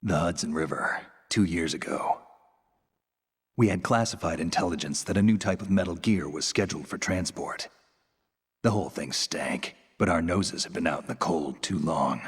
The Hudson River, 2 years ago. We had classified intelligence that a new type of metal gear was scheduled for transport. The whole thing stank, but our noses had been out in the cold too long.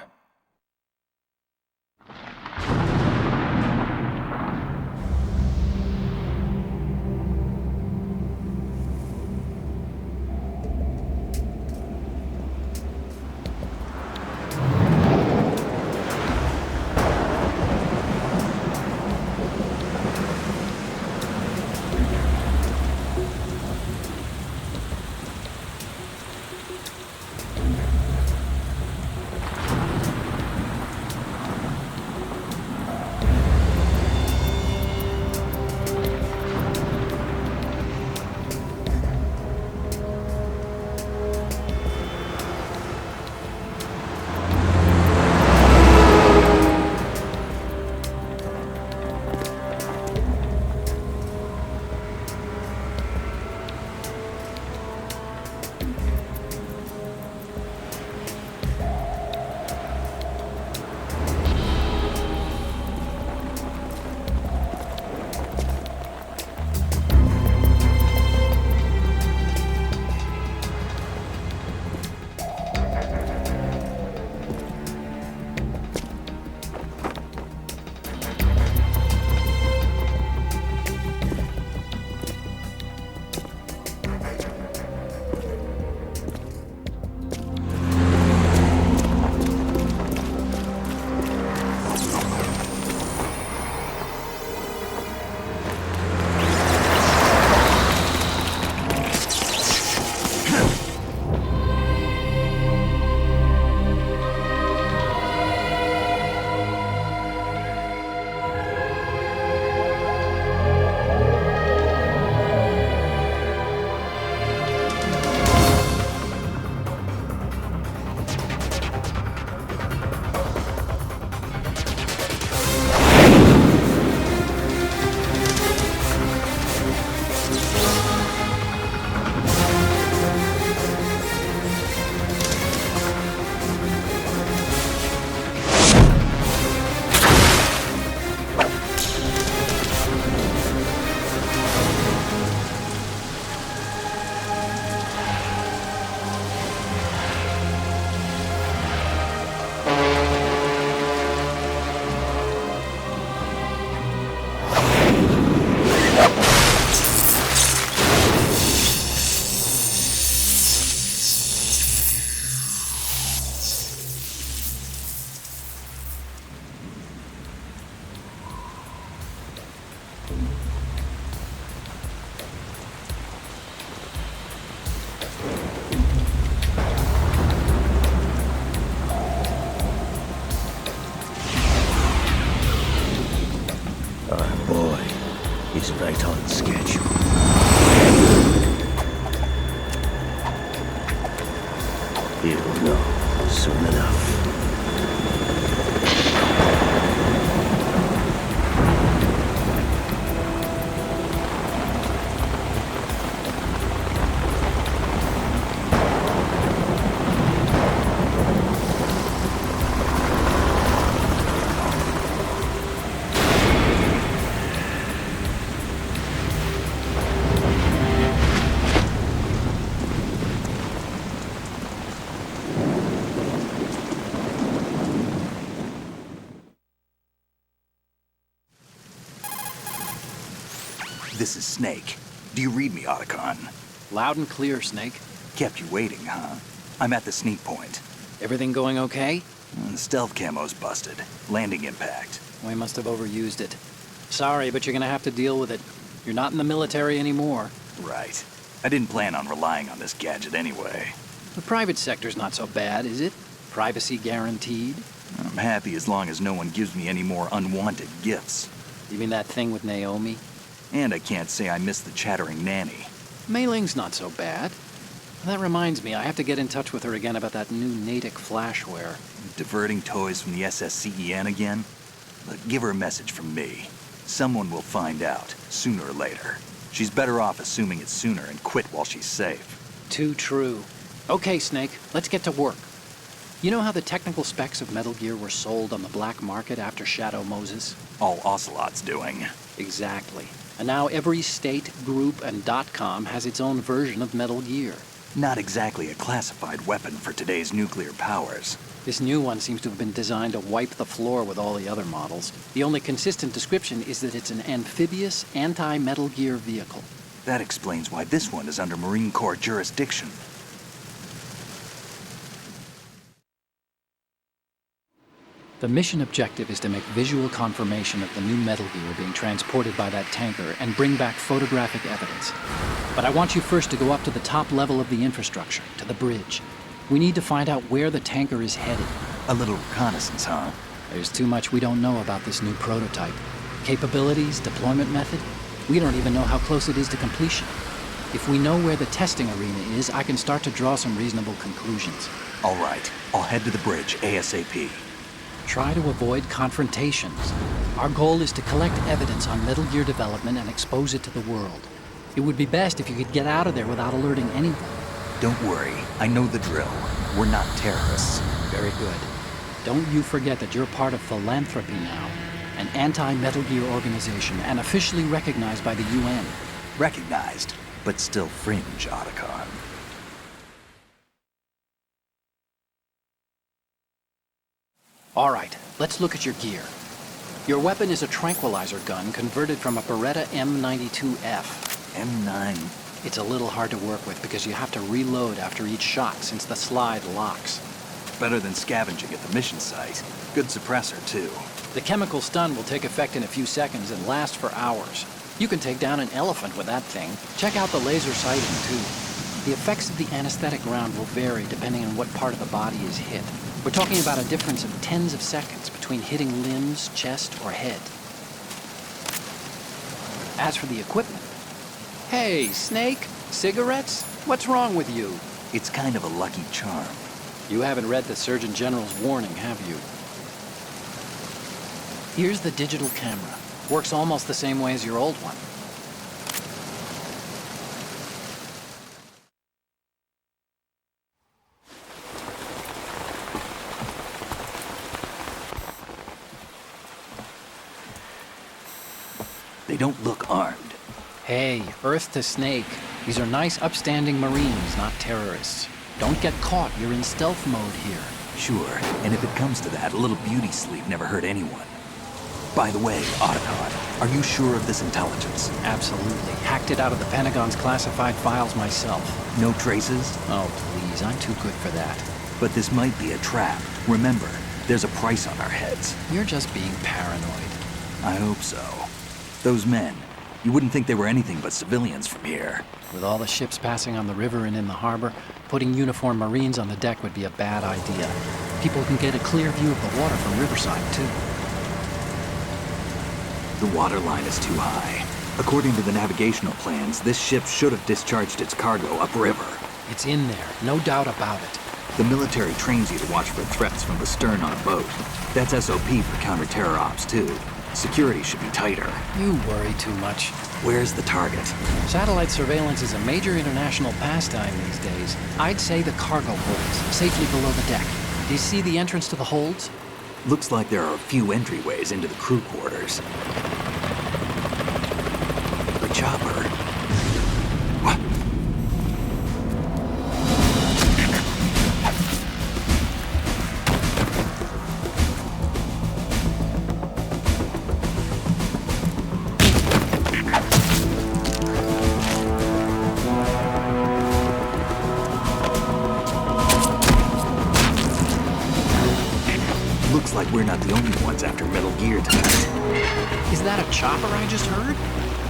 He's right on schedule. He'll know soon enough. This is Snake. Do you read me, Otacon? Loud and clear, Snake. Kept you waiting, huh? I'm at the sneak point. Everything going okay? The stealth camo's busted. Landing impact. We must have overused it. Sorry, but you're gonna have to deal with it. You're not in the military anymore. Right. I didn't plan on relying on this gadget anyway. The private sector's not so bad, is it? Privacy guaranteed? I'm happy as long as no one gives me any more unwanted gifts. You mean that thing with Naomi? And I can't say I miss the chattering nanny. Mei Ling's not so bad. That reminds me, I have to get in touch with her again about that new Natick flashware. Diverting toys from the SSCEN again? But give her a message from me. Someone will find out, sooner or later. She's better off assuming it's sooner and quit while she's safe. Too true. Okay, Snake, let's get to work. You know how the technical specs of Metal Gear were sold on the black market after Shadow Moses? All Ocelot's doing. Exactly. And now every state, group, and .com has its own version of Metal Gear. Not exactly a classified weapon for today's nuclear powers. This new one seems to have been designed to wipe the floor with all the other models. The only consistent description is that it's an amphibious, anti-Metal Gear vehicle. That explains why this one is under Marine Corps jurisdiction. The mission objective is to make visual confirmation of the new Metal Gear being transported by that tanker and bring back photographic evidence. But I want you first to go up to the top level of the infrastructure, to the bridge. We need to find out where the tanker is headed. A little reconnaissance, huh? There's too much we don't know about this new prototype. Capabilities, deployment method. We don't even know how close it is to completion. If we know where the testing arena is, I can start to draw some reasonable conclusions. All right, I'll head to the bridge ASAP. Try to avoid confrontations. Our goal is to collect evidence on Metal Gear development and expose it to the world. It would be best if you could get out of there without alerting anyone. Don't worry, I know the drill. We're not terrorists. Very good. Don't you forget that you're part of Philanthropy now, an anti-Metal Gear organization and officially recognized by the UN. Recognized, but still fringe, Otacon. All right, let's look at your gear. Your weapon is a tranquilizer gun converted from a Beretta M92F. M9. It's a little hard to work with because you have to reload after each shot since the slide locks. Better than scavenging at the mission site. Good suppressor, too. The chemical stun will take effect in a few seconds and last for hours. You can take down an elephant with that thing. Check out the laser sighting, too. The effects of the anesthetic round will vary depending on what part of the body is hit. We're talking about a difference of tens of seconds between hitting limbs, chest, or head. As for the equipment... Hey, Snake? Cigarettes? What's wrong with you? It's kind of a lucky charm. You haven't read the Surgeon General's warning, have you? Here's the digital camera. Works almost the same way as your old one. They don't look armed. Hey, Earth to Snake. These are nice, upstanding Marines, not terrorists. Don't get caught. You're in stealth mode here. Sure, and if it comes to that, a little beauty sleep never hurt anyone. By the way, Otacon, are you sure of this intelligence? Absolutely. Hacked it out of the Pentagon's classified files myself. No traces? Oh, please. I'm too good for that. But this might be a trap. Remember, there's a price on our heads. You're just being paranoid. I hope so. Those men, you wouldn't think they were anything but civilians from here. With all the ships passing on the river and in the harbor, putting uniformed Marines on the deck would be a bad idea. People can get a clear view of the water from Riverside, too. The water line is too high. According to the navigational plans, this ship should have discharged its cargo upriver. It's in there, no doubt about it. The military trains you to watch for threats from the stern on a boat. That's SOP for counter-terror ops, too. Security should be tighter. You worry too much. Where's the target? Satellite surveillance is a major international pastime these days. I'd say the cargo holds, safely below the deck. Do you see the entrance to the holds? Looks like there are a few entryways into the crew quarters. The chopper. What? Looks like we're not the only ones after Metal Gear tonight. Is that a chopper I just heard?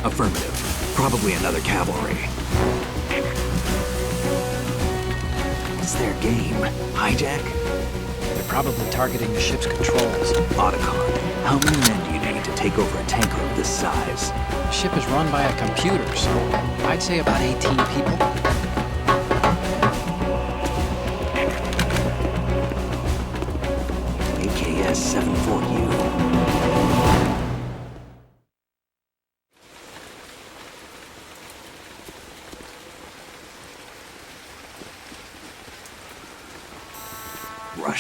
Affirmative. Probably another cavalry. What's their game? Hijack? They're probably targeting the ship's controls. Otacon, how many men do you need to take over a tanker of this size? The ship is run by a computer, so I'd say about 18 people. AKS 74U.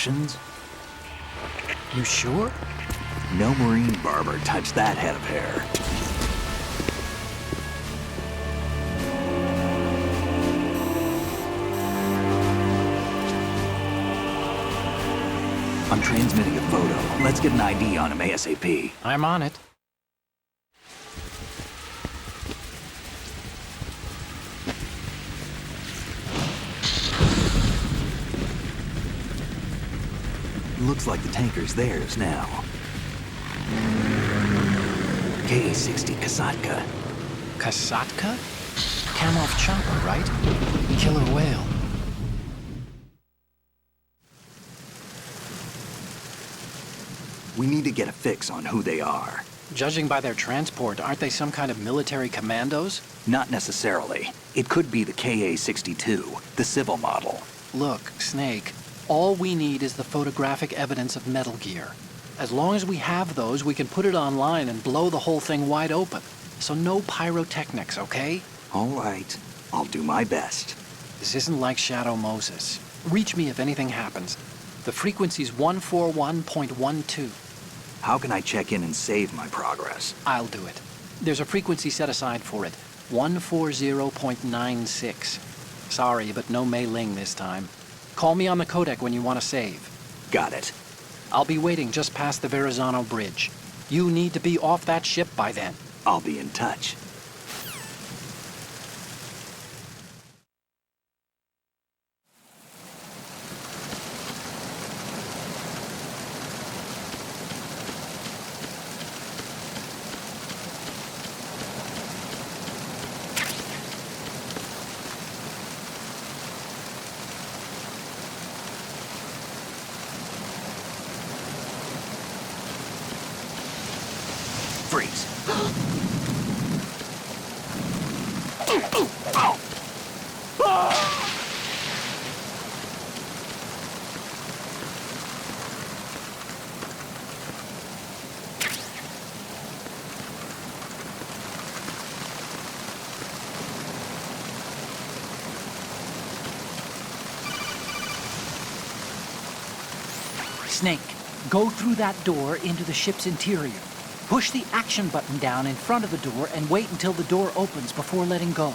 Russians? You sure? No Marine barber touched that head of hair. I'm transmitting a photo. Let's get an ID on him ASAP. I'm on it. Looks like the tanker's theirs now. Ka-60 Kasatka. Kasatka? Kamov chopper, right? Killer whale. We need to get a fix on who they are. Judging by their transport, aren't they some kind of military commandos? Not necessarily. It could be the Ka-62, the civil model. Look, Snake, all we need is the photographic evidence of Metal Gear. As long as we have those, we can put it online and blow the whole thing wide open. So no pyrotechnics, okay? All right. I'll do my best. This isn't like Shadow Moses. Reach me if anything happens. The frequency's 141.12. How can I check in and save my progress? I'll do it. There's a frequency set aside for it. 140.96. Sorry, but no Mei Ling this time. Call me on the codec when you want to save. Got it. I'll be waiting just past the Verrazano Bridge. You need to be off that ship by then. I'll be in touch. Freeze. Snake, go through that door into the ship's interior. Push the action button down in front of the door and wait until the door opens before letting go.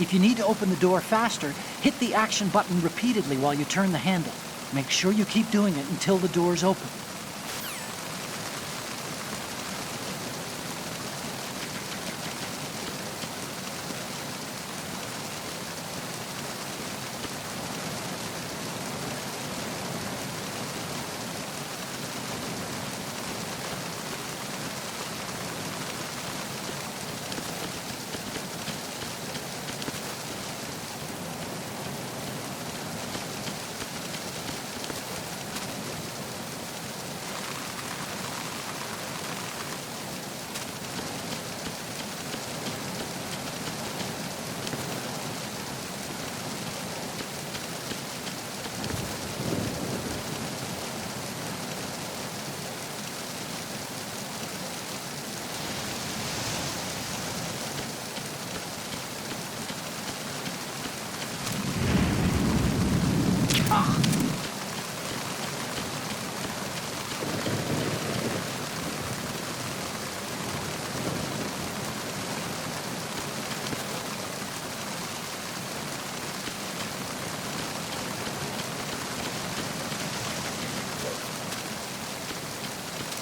If you need to open the door faster, hit the action button repeatedly while you turn the handle. Make sure you keep doing it until the door's open.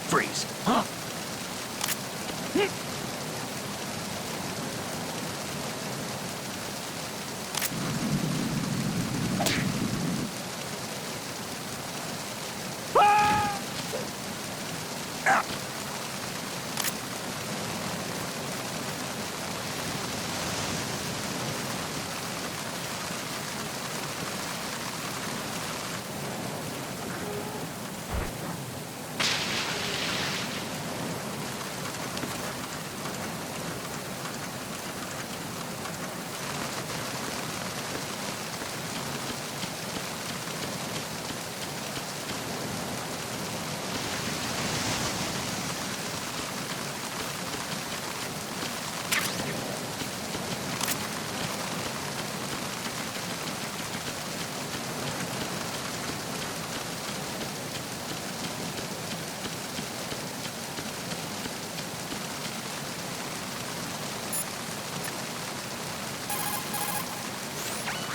Freeze. Huh?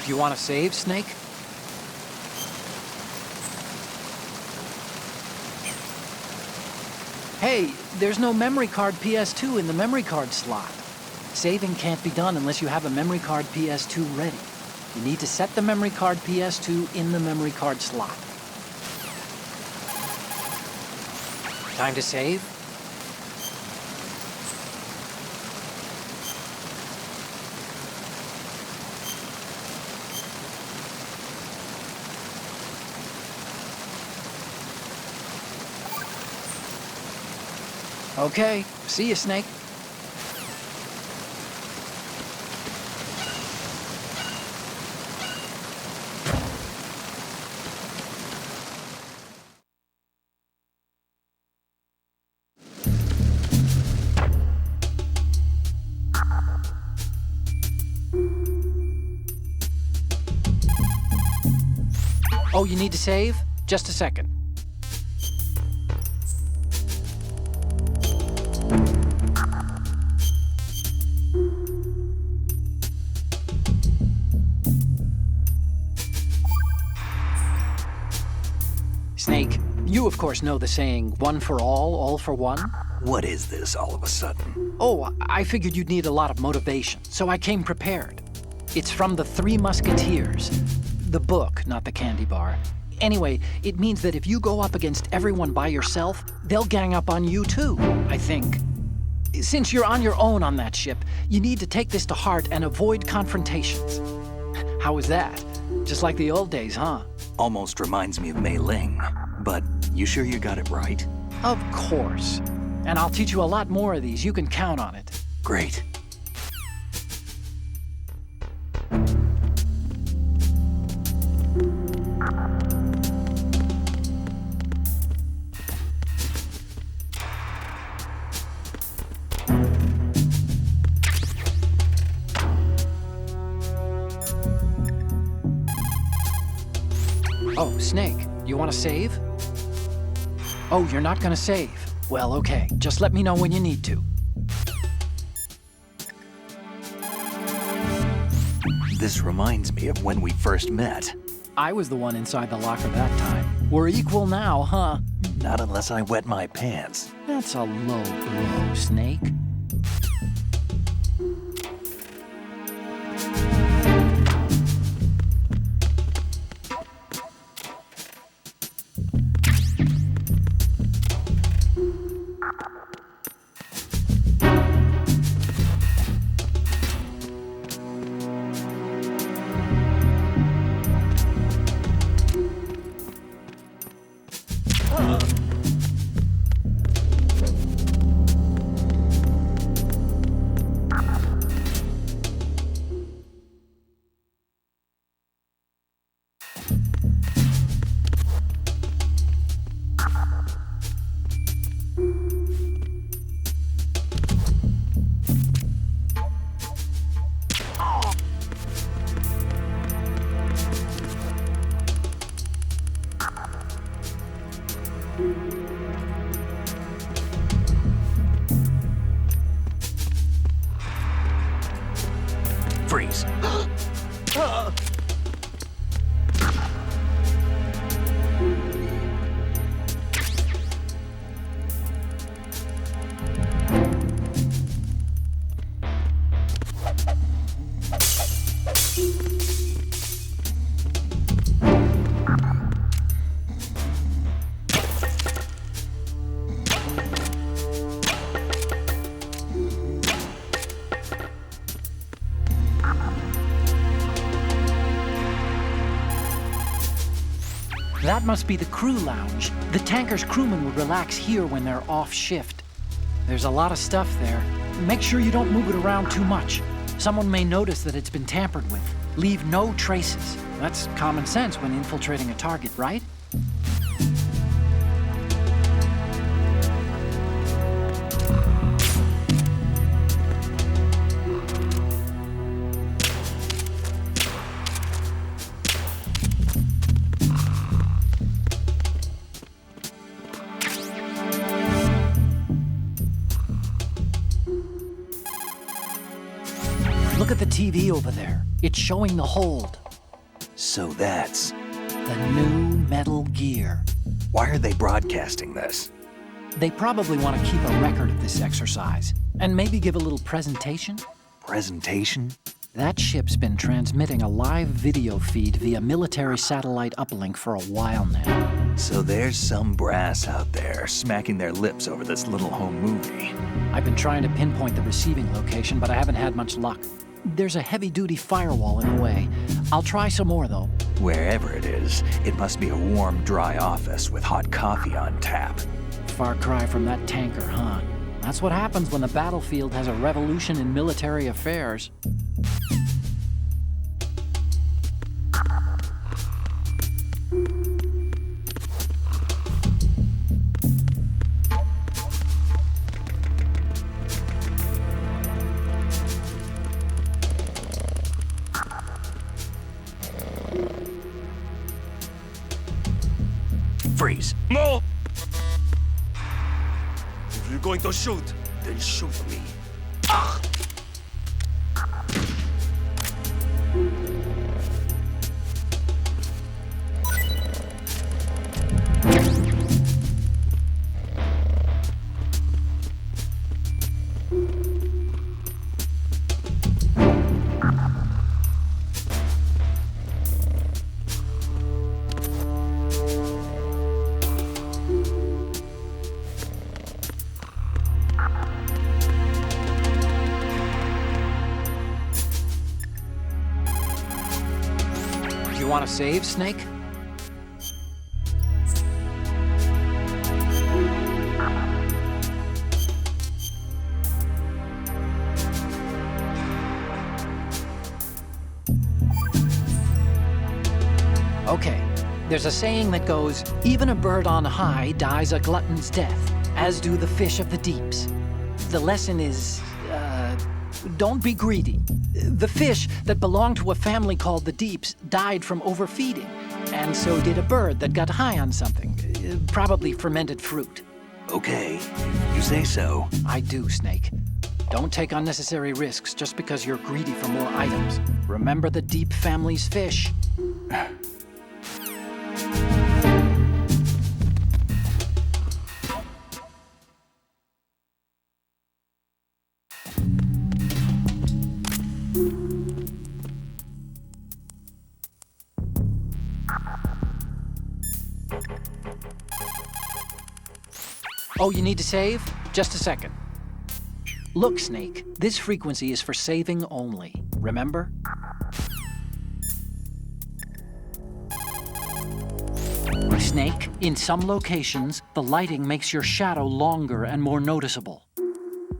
Do you want to save, Snake? Hey, there's no memory card PS2 in the memory card slot. Saving can't be done unless you have a memory card PS2 ready. You need to set the memory card PS2 in the memory card slot. Time to save? Okay, see you, Snake. Oh, you need to save? Just a second. Snake, you of course know the saying, one for all for one? What is this all of a sudden? Oh, I figured you'd need a lot of motivation, so I came prepared. It's from the Three Musketeers. The book, not the candy bar. Anyway, it means that if you go up against everyone by yourself, they'll gang up on you too, I think. Since you're on your own on that ship, you need to take this to heart and avoid confrontations. How was that? Just like the old days, huh? Almost reminds me of Mei Ling. But you sure you got it right? Of course. And I'll teach you a lot more of these. You can count on it. Great. Oh, Snake, you want to save? Oh, you're not gonna save. Well, okay. Just let me know when you need to. This reminds me of when we first met. I was the one inside the locker that time. We're equal now, huh? Not unless I wet my pants. That's a low blow, Snake. Freeze. That must be the crew lounge. The tanker's crewmen would relax here when they're off shift. There's a lot of stuff there. Make sure you don't move it around too much. Someone may notice that it's been tampered with. Leave no traces. That's common sense when infiltrating a target, right? Look at the TV over there. It's showing the hold. So that's... The new Metal Gear. Why are they broadcasting this? They probably want to keep a record of this exercise, and maybe give a little presentation. Presentation? That ship's been transmitting a live video feed via military satellite uplink for a while now. So there's some brass out there smacking their lips over this little home movie. I've been trying to pinpoint the receiving location, but I haven't had much luck. There's a heavy-duty firewall in the way. I'll try some more, though. Wherever it is, it must be a warm, dry office with hot coffee on tap. Far cry from that tanker, huh? That's what happens when the battlefield has a revolution in military affairs. Freeze! No! If you're going to shoot, then shoot me. You want to save, Snake? Okay, there's a saying that goes, even a bird on high dies a glutton's death, as do the fish of the deeps. The lesson is, don't be greedy. The fish that belonged to a family called the Deeps died from overfeeding, and so did a bird that got high on something, probably fermented fruit. Okay, if you say so. I do, Snake. Don't take unnecessary risks just because you're greedy for more items. Remember the Deep family's fish. Oh, you need to save? Just a second. Look, Snake, this frequency is for saving only. Remember? Snake, in some locations, the lighting makes your shadow longer and more noticeable.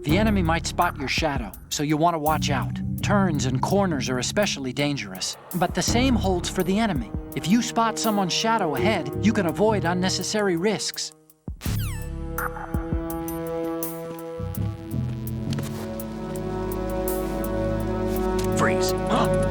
The enemy might spot your shadow, so you want to watch out. Turns and corners are especially dangerous. But the same holds for the enemy. If you spot someone's shadow ahead, you can avoid unnecessary risks. Freeze. Huh?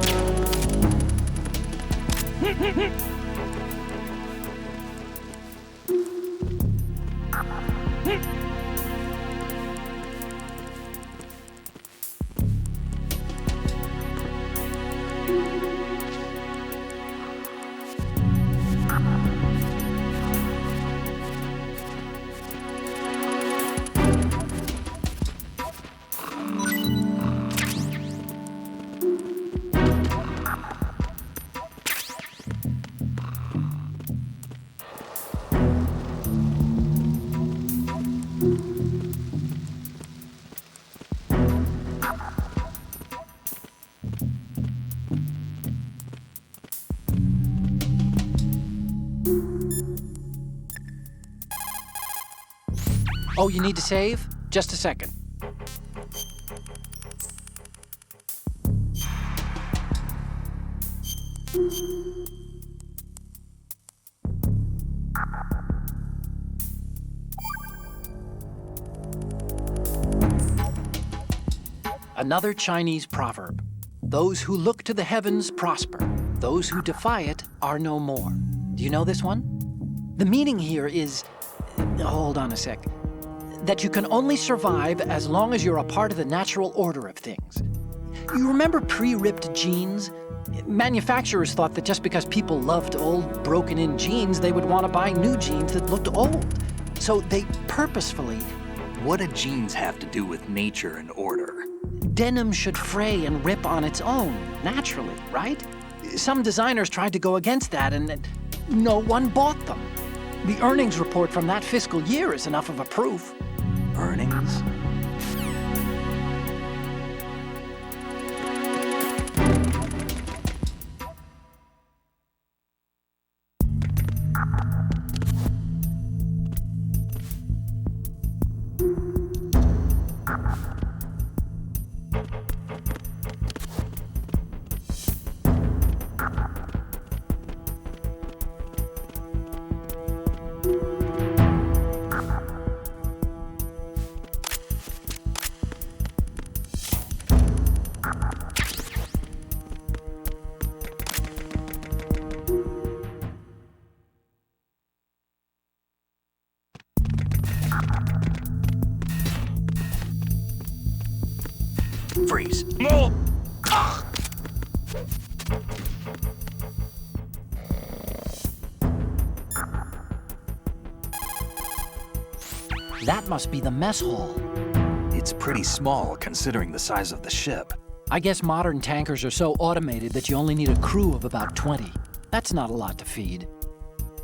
Oh, you need to save? Just a second. Another Chinese proverb. Those who look to the heavens prosper. Those who defy it are no more. Do you know this one? The meaning here is... Hold on a sec. That you can only survive as long as you're a part of the natural order of things. You remember pre-ripped jeans? Manufacturers thought that just because people loved old, broken-in jeans, they would want to buy new jeans that looked old. So they purposefully... What do jeans have to do with nature and order? Denim should fray and rip on its own, naturally, right? Some designers tried to go against that, and no one bought them. The earnings report from that fiscal year is enough of a proof. Earnings? Freeze. No! That must be the mess hall. It's pretty small considering the size of the ship. I guess modern tankers are so automated that you only need a crew of about 20. That's not a lot to feed.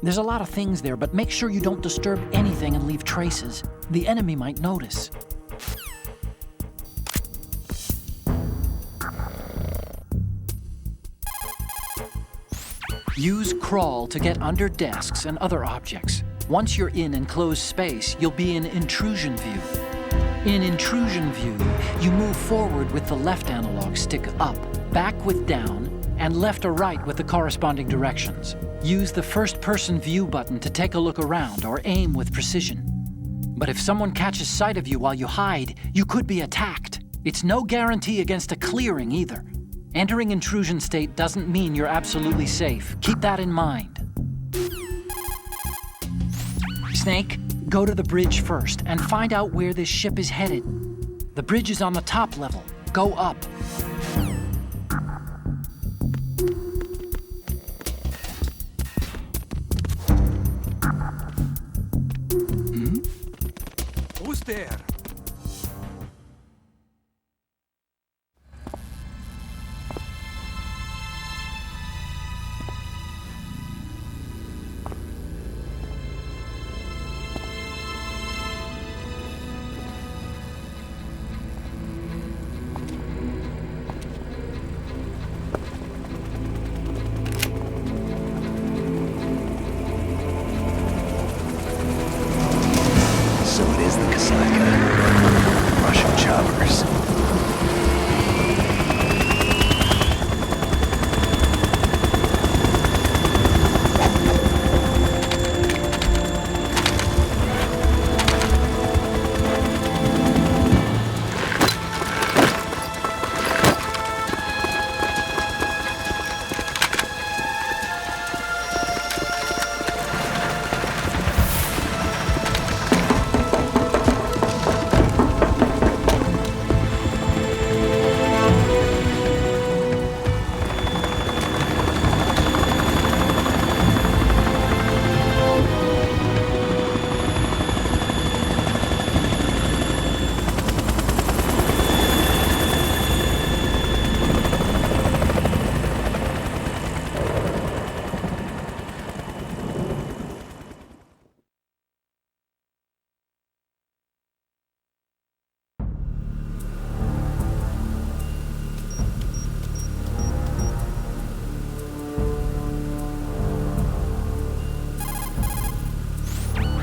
There's a lot of things there, but make sure you don't disturb anything and leave traces. The enemy might notice. Use crawl to get under desks and other objects. Once you're in enclosed space, you'll be in intrusion view. In intrusion view, you move forward with the left analog stick up, back with down, and left or right with the corresponding directions. Use the first-person view button to take a look around or aim with precision. But if someone catches sight of you while you hide, you could be attacked. It's no guarantee against a clearing either. Entering intrusion state doesn't mean you're absolutely safe. Keep that in mind. Snake, go to the bridge first and find out where this ship is headed. The bridge is on the top level. Go up. Who's there? So it is the Kasaka. Russian choppers.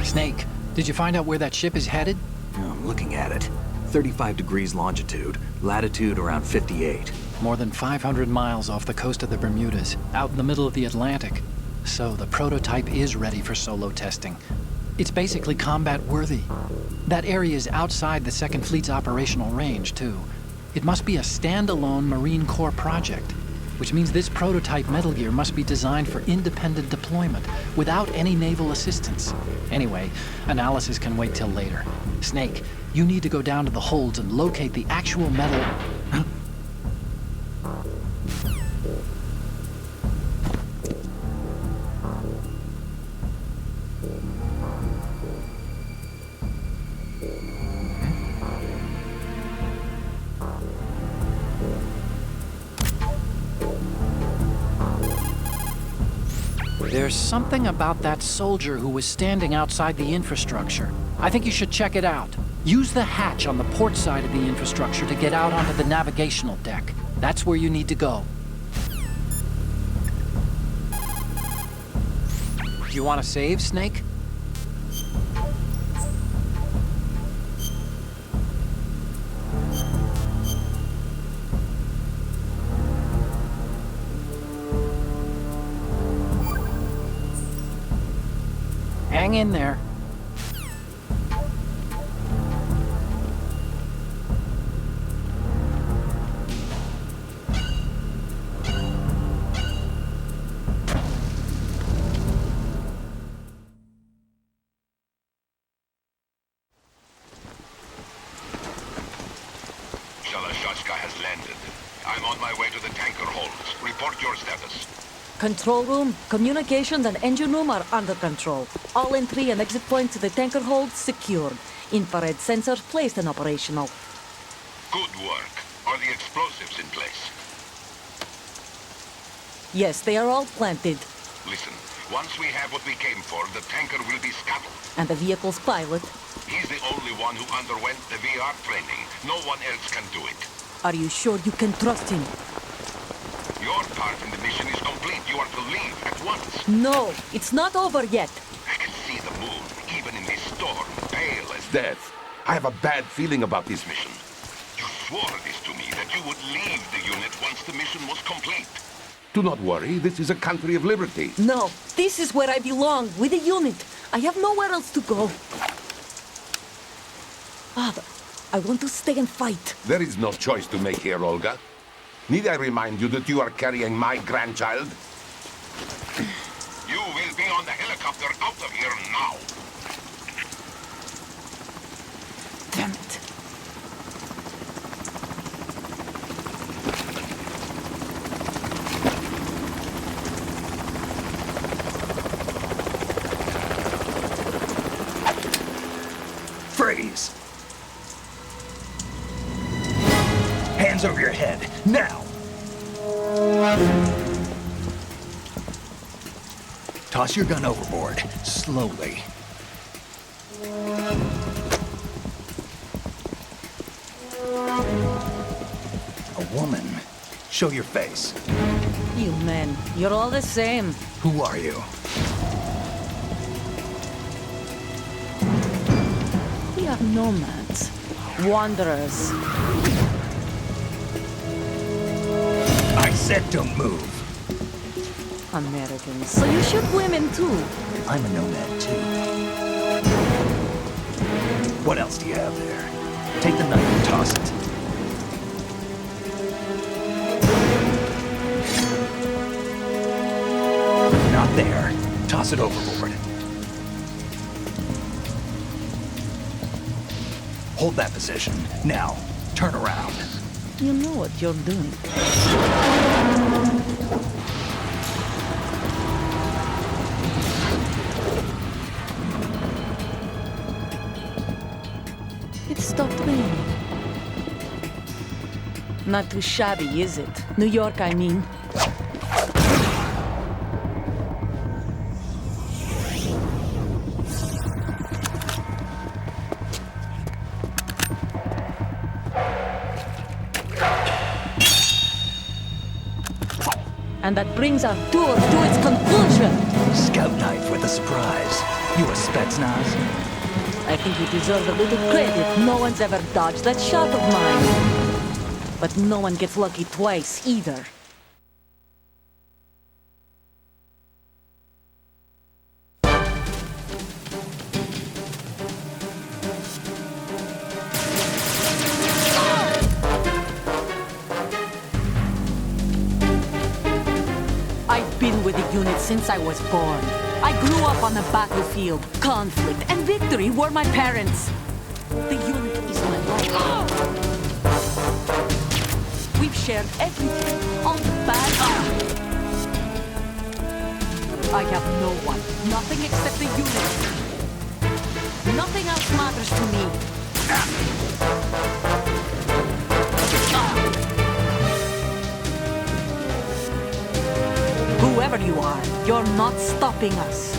Snake, did you find out where that ship is headed? I'm looking at it. 35 degrees longitude, latitude around 58. More than 500 miles off the coast of the Bermudas, out in the middle of the Atlantic. So the prototype is ready for solo testing. It's basically combat-worthy. That area is outside the Second Fleet's operational range, too. It must be a standalone Marine Corps project, which means this prototype Metal Gear must be designed for independent deployment, without any naval assistance. Anyway, analysis can wait till later. Snake, you need to go down to the holds and locate the actual metal... There's something about that soldier who was standing outside the infrastructure. I think you should check it out. Use the hatch on the port side of the infrastructure to get out onto the navigational deck. That's where you need to go. Do you want to save, Snake? Hang in there. Has landed. I'm on my way to the tanker holds. Report your status. Control room, communications and engine room are under control. All entry and exit points to the tanker hold secured. Infrared sensors placed and operational. Good work. Are the explosives in place? Yes, they are all planted. Listen, once we have what we came for, the tanker will be scuttled. And the vehicle's pilot? He's the only one who underwent the VR training. No one else can do it. Are you sure you can trust him? Your part in the mission is complete. You are to leave at once. No, it's not over yet. I can see the moon, even in this storm, pale as death. I have a bad feeling about this mission. You swore this to me, that you would leave the unit once the mission was complete. Do not worry, this is a country of liberty. No, this is where I belong, with the unit. I have nowhere else to go. Father, I want to stay and fight. There is no choice to make here, Olga. Need I remind you that you are carrying my grandchild? You will be on the helicopter out of here now. Damn it. Freeze! Hands over your head, now! Toss your gun overboard, slowly. A woman. Show your face. You men, you're all the same. Who are you? We are nomads. Wanderers. I said don't move. Americans. So you shoot women too. I'm a nomad too. What else do you have there? Take the knife and toss it. Not there. Toss it overboard. Hold that position. Now, turn around. You know what you're doing. It stopped raining. Not too shabby, is it? New York, I mean. And that brings our tour to its conclusion. Scout knife with a surprise. You a Spetsnaz? I think you deserve a little credit. No one's ever dodged that shot of mine. But no one gets lucky twice, either. I've been with the unit since I was born. I grew up on the battlefield. Conflict and victory were my parents. The unit is my life. We've shared everything, all the bad. I have no one, nothing except the unit. Nothing else matters to me. Whoever Whoever you are, you're not stopping us.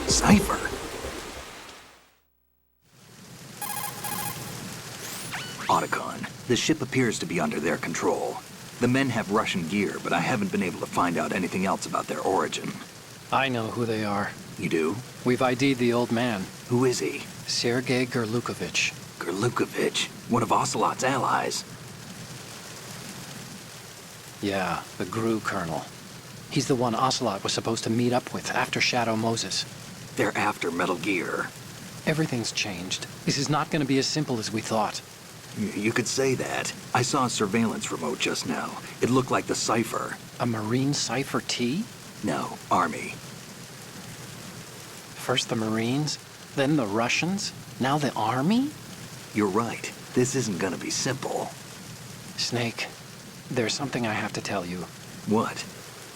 Cipher. Otacon, the ship appears to be under their control. The men have Russian gear, but I haven't been able to find out anything else about their origin. I know who they are. You do? We've ID'd the old man, Who is he? Sergei Gerlukovich. Gerlukovich, one of Ocelot's allies. Yeah, the GRU colonel. He's the one Ocelot was supposed to meet up with after Shadow Moses. They're after Metal Gear. Everything's changed. This is not going to be as simple as we thought. You could say that. I saw a surveillance remote just now. It looked like the Cipher. A Marine Cipher T? No, Army. First the Marines, then the Russians, now the Army? You're right. This isn't gonna be simple. Snake, there's something I have to tell you. What?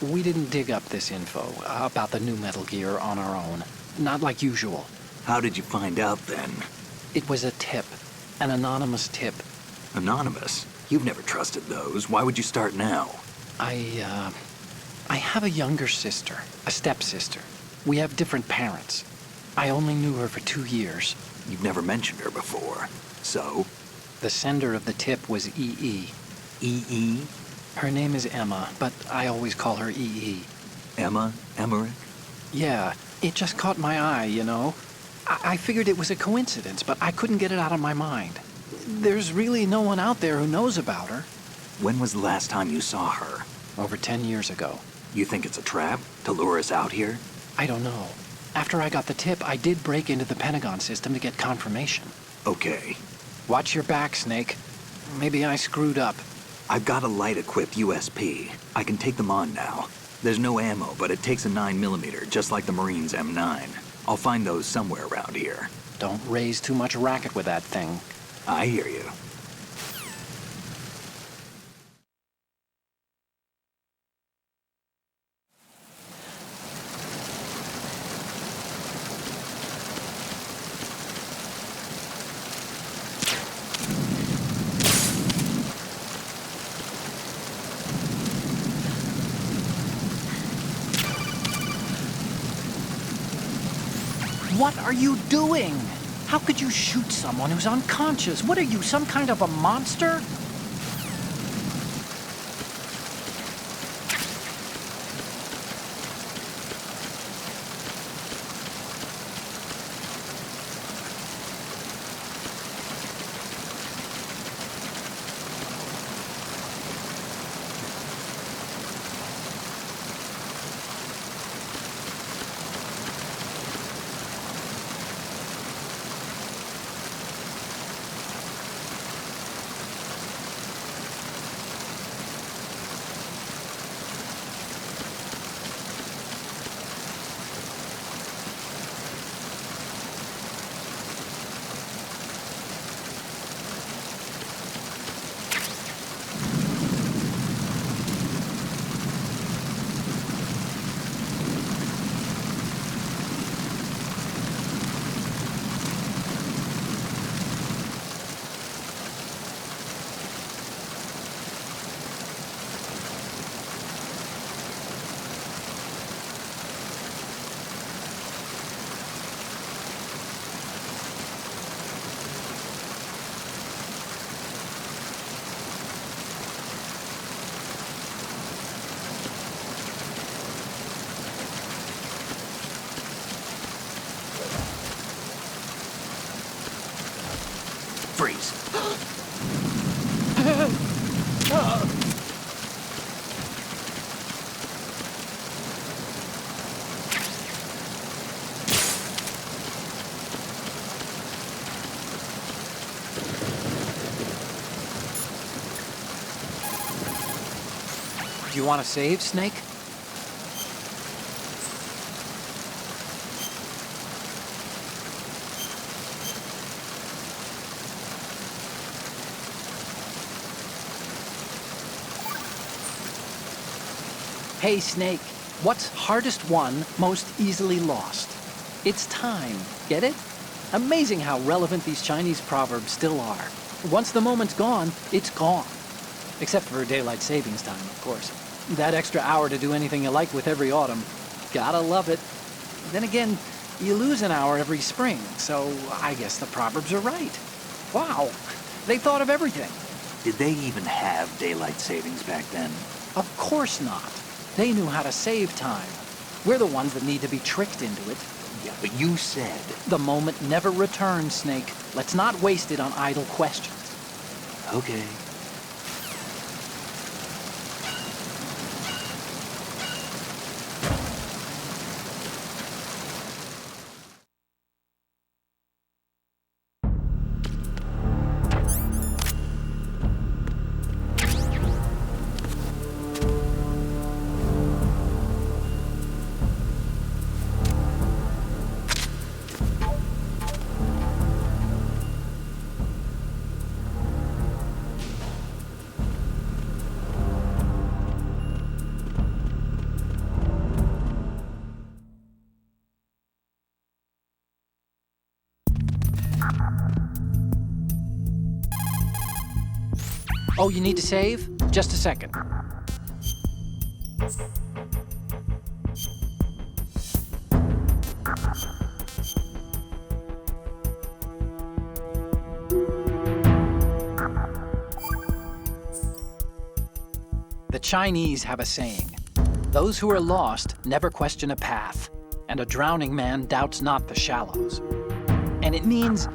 We didn't dig up this info about the new Metal Gear on our own. Not like usual. How did you find out then? It was a tip. An anonymous tip. Anonymous? You've never trusted those. Why would you start now? I have a younger sister, a stepsister. We have different parents. I only knew her for 2 years. You've never mentioned her before. So? The sender of the tip was EE. EE? Her name is Emma, but I always call her EE. Emma? Emmerich? Yeah, it just caught my eye, you know? I figured it was a coincidence, but I couldn't get it out of my mind. There's really no one out there who knows about her. When was the last time you saw her? Over 10 years ago. You think it's a trap? To lure us out here? I don't know. After I got the tip, I did break into the Pentagon system to get confirmation. Okay. Watch your back, Snake. Maybe I screwed up. I've got a light-equipped USP. I can take them on now. There's no ammo, but it takes a 9mm, just like the Marines' M9. I'll find those somewhere around here. Don't raise too much racket with that thing. I hear you. What are you doing? How could you shoot someone who's unconscious? What are you, some kind of a monster? Freeze. Do you want to save, Snake? Hey, Snake. What's hardest won, most easily lost? It's time. Get it? Amazing how relevant these Chinese proverbs still are. Once the moment's gone, it's gone. Except for daylight savings time, of course. That extra hour to do anything you like with every autumn. Gotta love it. Then again, you lose an hour every spring, so I guess the proverbs are right. Wow, they thought of everything. Did they even have daylight savings back then? Of course not. They knew how to save time. We're the ones that need to be tricked into it. Yeah, but you said... The moment never returns, Snake. Let's not waste it on idle questions. Okay. Oh, you need to save? Just a second. The Chinese have a saying, "Those who are lost never question a path, and a drowning man doubts not the shallows." And it means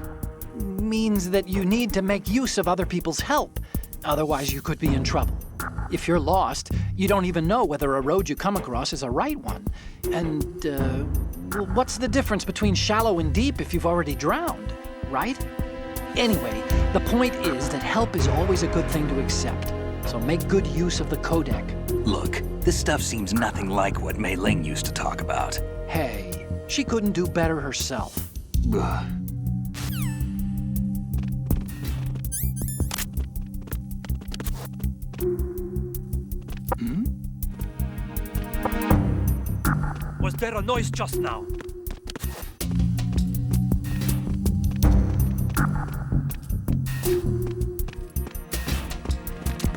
that you need to make use of other people's help. Otherwise, you could be in trouble. If you're lost, you don't even know whether a road you come across is a right one. And, well, what's the difference between shallow and deep if you've already drowned, right? Anyway, the point is that help is always a good thing to accept. So make good use of the codec. Look, this stuff seems nothing like what Mei Ling used to talk about. Hey, she couldn't do better herself. Ugh. Was there a noise just now?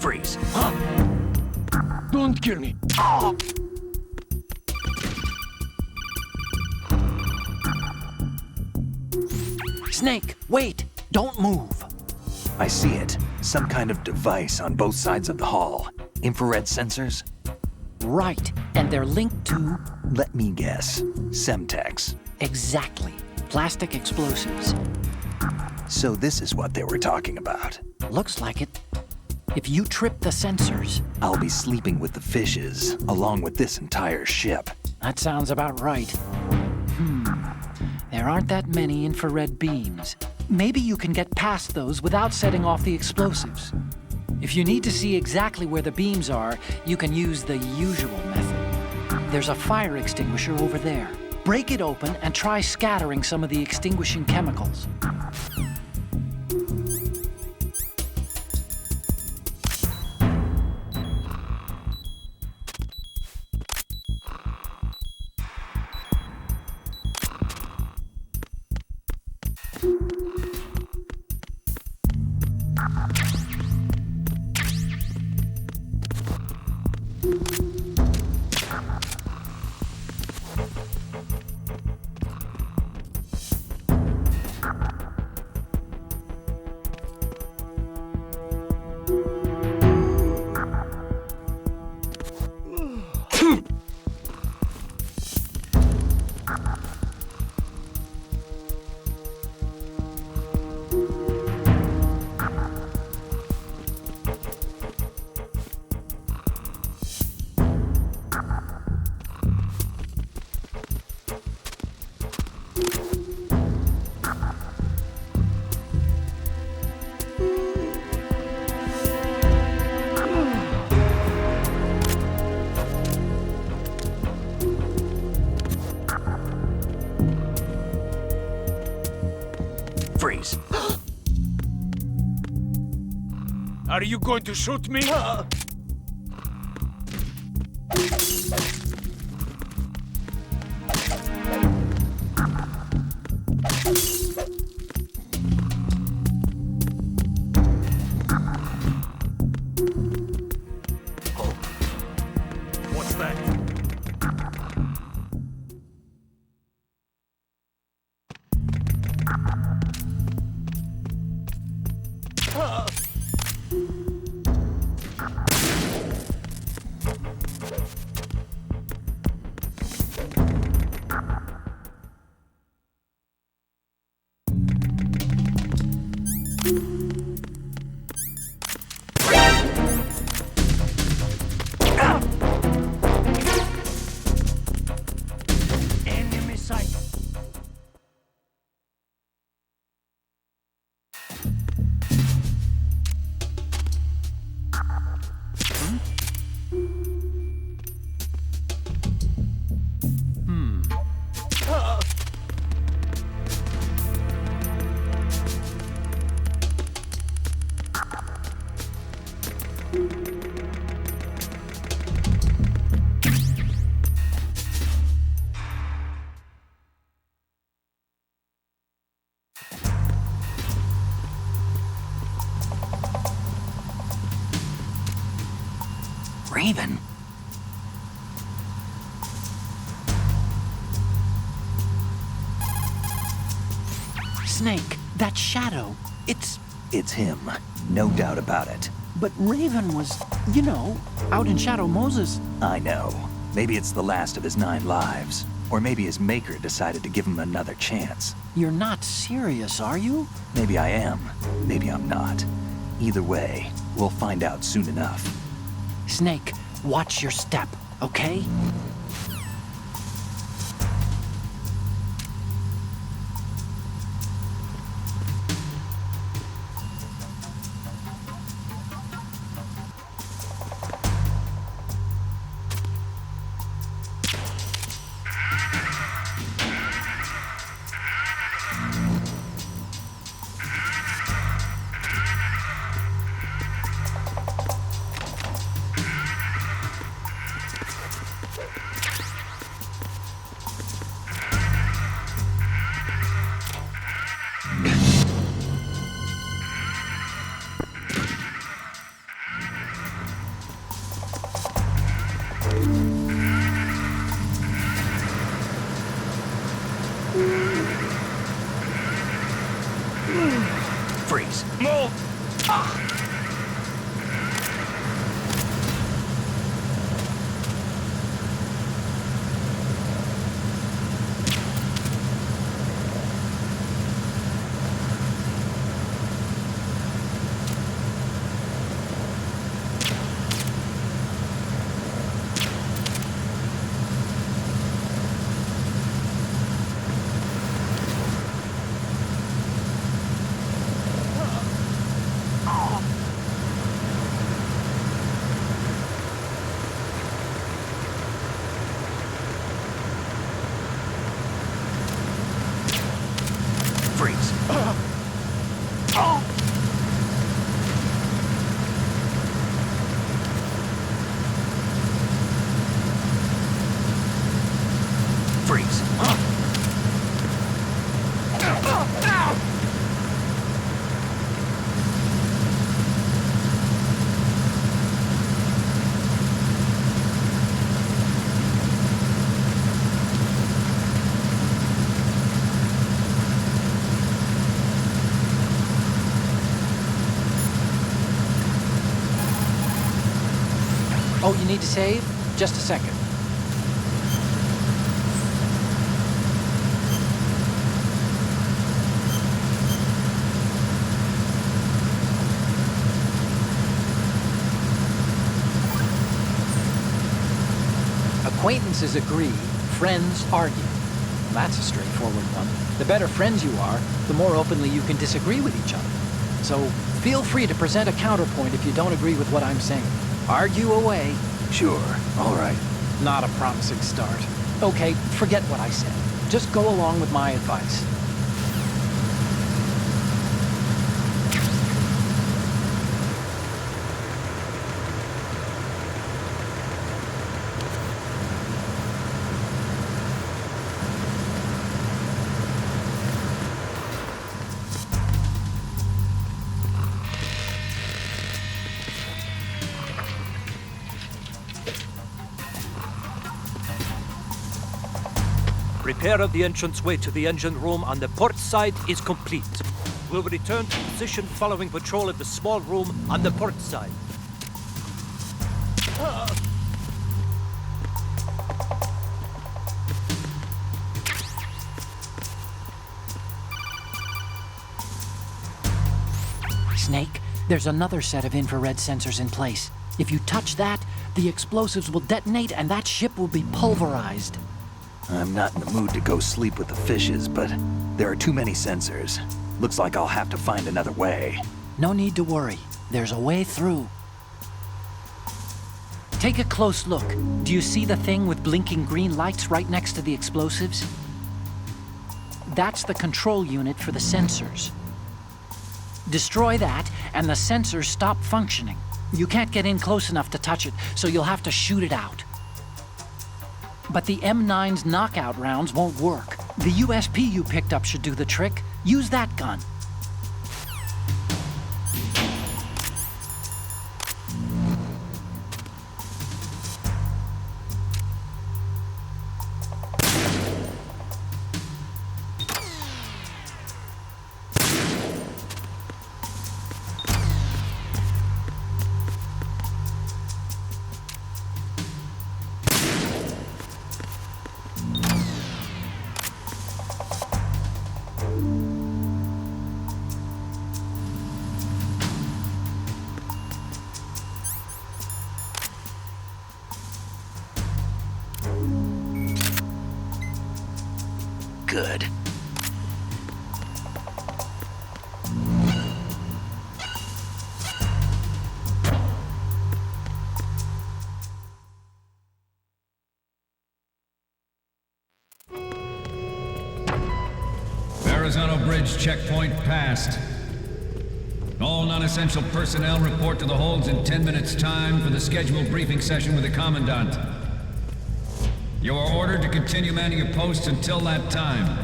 Freeze. Don't kill me. Snake, wait! Don't move! I see it. Some kind of device on both sides of the hall. Infrared sensors? Right, and they're linked to... Let me guess. Semtex. Exactly. Plastic explosives. So this is what they were talking about. Looks like it. If you trip the sensors... I'll be sleeping with the fishes, along with this entire ship. That sounds about right. There aren't that many infrared beams. Maybe you can get past those without setting off the explosives. If you need to see exactly where the beams are, you can use the usual method. There's a fire extinguisher over there. Break it open and try scattering some of the extinguishing chemicals. Are you going to shoot me? What's that? Enemy sight. Raven? Snake, that shadow, it's... It's him. No doubt about it. But Raven was, you know, out in Shadow Moses. I know. Maybe it's the last of his 9 lives. Or maybe his maker decided to give him another chance. You're not serious, are you? Maybe I am. Maybe I'm not. Either way, we'll find out soon enough. Snake, watch your step, okay? Freeze. Move! Freeze. Freeze. Oh, you need to save? Just a second. Acquaintances agree, friends argue. That's a straightforward one. The better friends you are, the more openly you can disagree with each other. So feel free to present a counterpoint if you don't agree with what I'm saying. Argue away. Sure. All right. Not a promising start. Okay, forget what I said. Just go along with my advice. Repair of the entranceway to the engine room on the port side is complete. We'll return to position following patrol of the small room on the port side. Snake, there's another set of infrared sensors in place. If you touch that, the explosives will detonate and that ship will be pulverized. I'm not in the mood to go sleep with the fishes, but there are too many sensors. Looks like I'll have to find another way. No need to worry. There's a way through. Take a close look. Do you see the thing with blinking green lights right next to the explosives? That's the control unit for the sensors. Destroy that, and the sensors stop functioning. You can't get in close enough to touch it, so you'll have to shoot it out. But the M9's knockout rounds won't work. The USP you picked up should do the trick. Use that gun. Good. Verrazano Bridge checkpoint passed. All non-essential personnel report to the holds in 10 minutes' time for the scheduled briefing session with the Commandant. You are ordered to continue manning your posts until that time.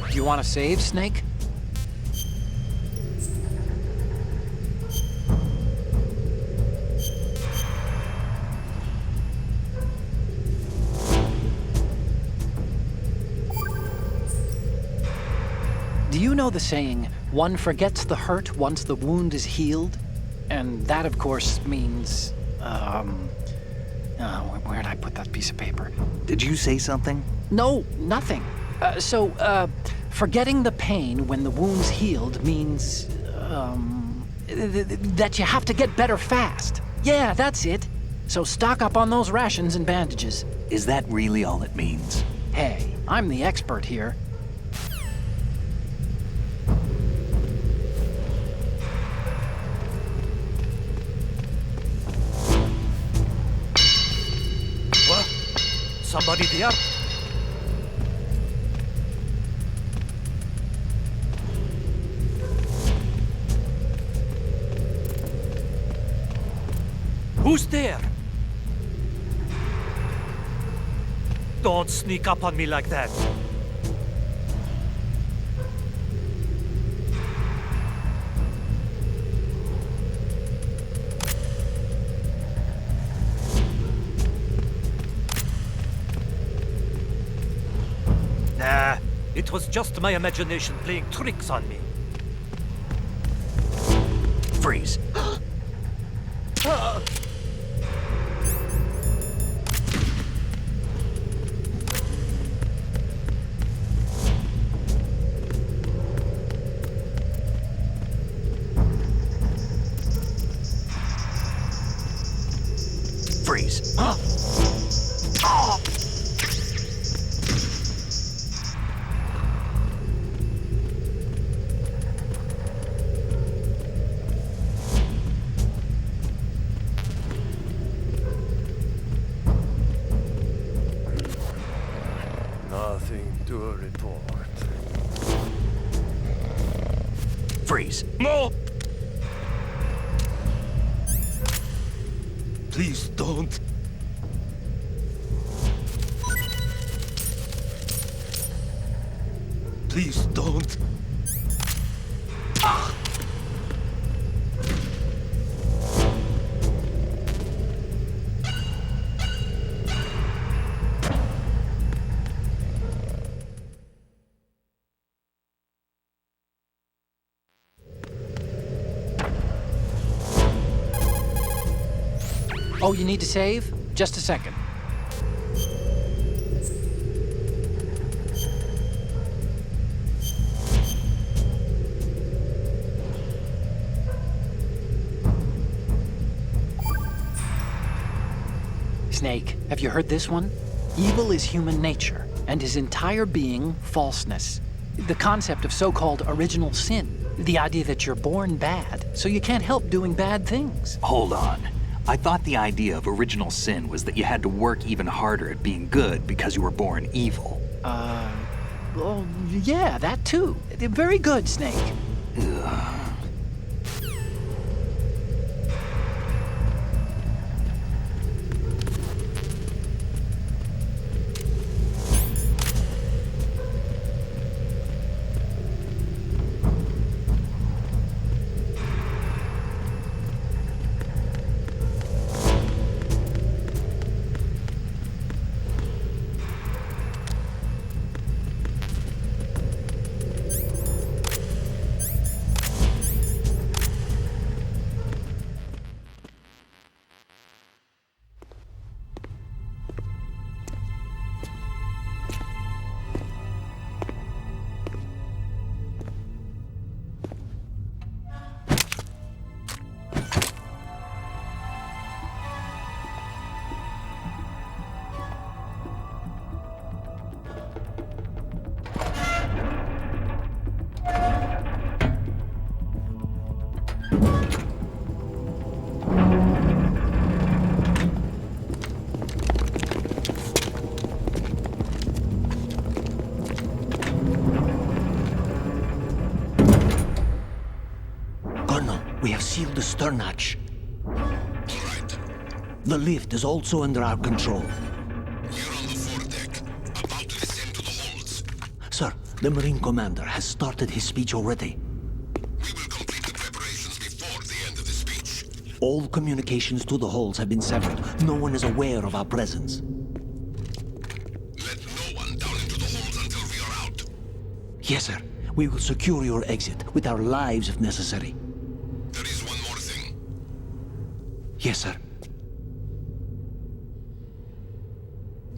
Do you want to save, Snake? Do you know the saying, one forgets the hurt once the wound is healed? And that, of course, means, where'd I put that piece of paper? Did you say something? No, nothing. Forgetting the pain when the wound's healed means, that you have to get better fast. Yeah, that's it. So stock up on those rations and bandages. Is that really all it means? Hey, I'm the expert here. What? Somebody there? Who's there? Don't sneak up on me like that. Nah, it was just my imagination playing tricks on me. Freeze. Freeze. Nothing to report. Freeze. No! Please don't. Please don't. Oh, you need to save? Just a second. Snake, have you heard this one? Evil is human nature, and his entire being falseness. The concept of so-called original sin. The idea that you're born bad, so you can't help doing bad things. Hold on. I thought the idea of original sin was that you had to work even harder at being good because you were born evil. Oh, yeah, that too. Very good, Snake. We have sealed the stern hatch. All right. The lift is also under our control. We're on the foredeck, about to descend to the holds. Sir, the Marine Commander has started his speech already. We will complete the preparations before the end of the speech. All communications to the holds have been severed. No one is aware of our presence. Let no one down into the holds until we are out. Yes, sir. We will secure your exit, with our lives if necessary. There is one more thing. Yes, sir.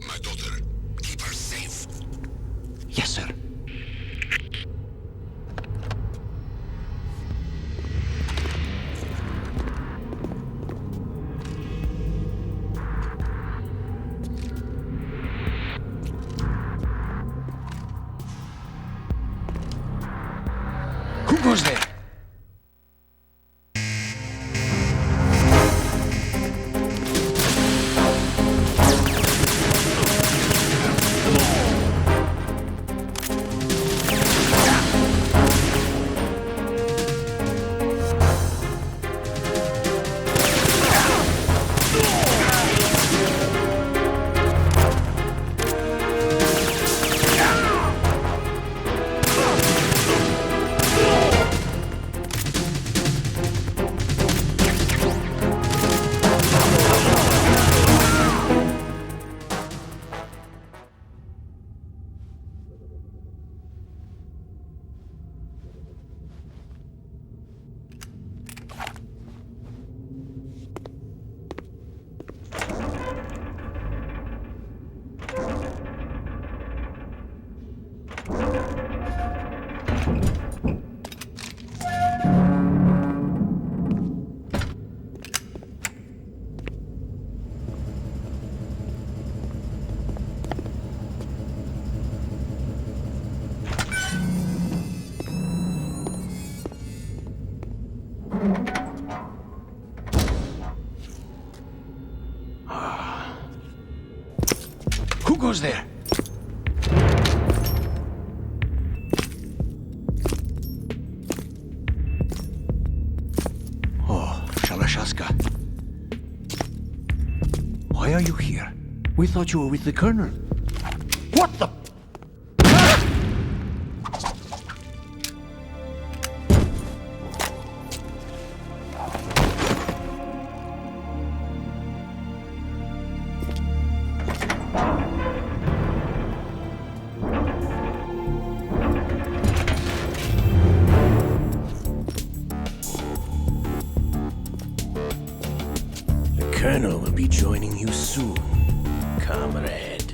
My daughter, keep her safe. Yes, sir. Who goes there? Who goes there? Oh, Shalashaska. Why are you here? We thought you were with the Colonel. What the... Colonel will be joining you soon, comrade.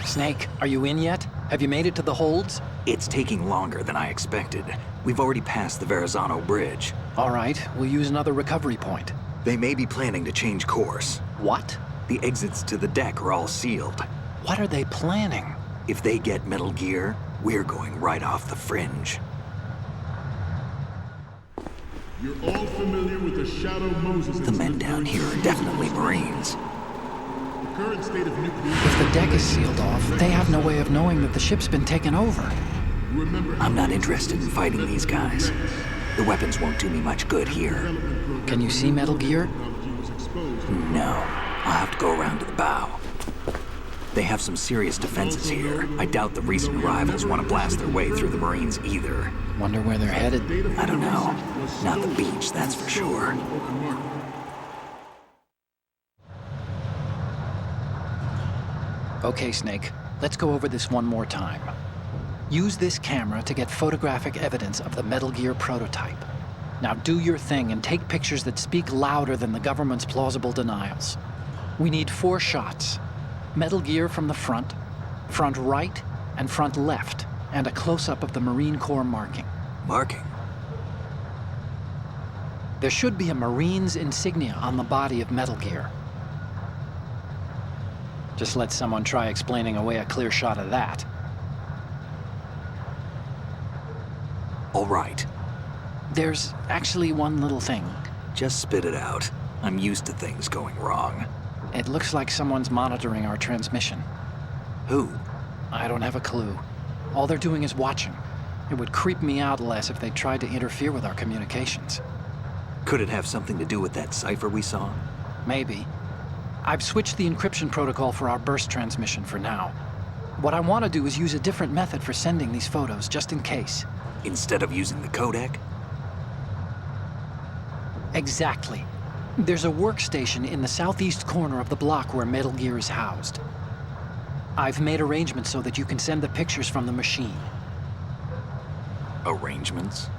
Snake, are you in yet? Have you made it to the holds? It's taking longer than I expected. We've already passed the Verrazano Bridge. All right, we'll use another recovery point. They may be planning to change course. What? The exits to the deck are all sealed. What are they planning? If they get Metal Gear, we're going right off the fringe. You're all familiar with the Shadow Moses The men down here are definitely Marines. The current state of nuclear... If the deck is sealed off, they have no way of knowing that the ship's been taken over. Remember, I'm not interested in fighting these guys. The weapons won't do me much good here. Can you see Metal Gear? No. I'll have to go around to the bow. They have some serious defenses here. I doubt the recent arrivals want to blast their way through the Marines either. Wonder where they're headed? I don't know. Not the beach, that's for sure. Okay, Snake. Let's go over this one more time. Use this camera to get photographic evidence of the Metal Gear prototype. Now do your thing and take pictures that speak louder than the government's plausible denials. We need 4 shots. Metal Gear from the front right, and front left, and a close-up of the Marine Corps marking. Marking? There should be a Marine's insignia on the body of Metal Gear. Just let someone try explaining away a clear shot of that. All right. There's actually one little thing. Just spit it out. I'm used to things going wrong. It looks like someone's monitoring our transmission. Who? I don't have a clue. All they're doing is watching. It would creep me out less if they tried to interfere with our communications. Could it have something to do with that cipher we saw? Maybe. I've switched the encryption protocol for our burst transmission for now. What I want to do is use a different method for sending these photos, just in case. Instead of using the codec? Exactly. There's a workstation in the southeast corner of the block where Metal Gear is housed. I've made arrangements so that you can send the pictures from the machine. Arrangements?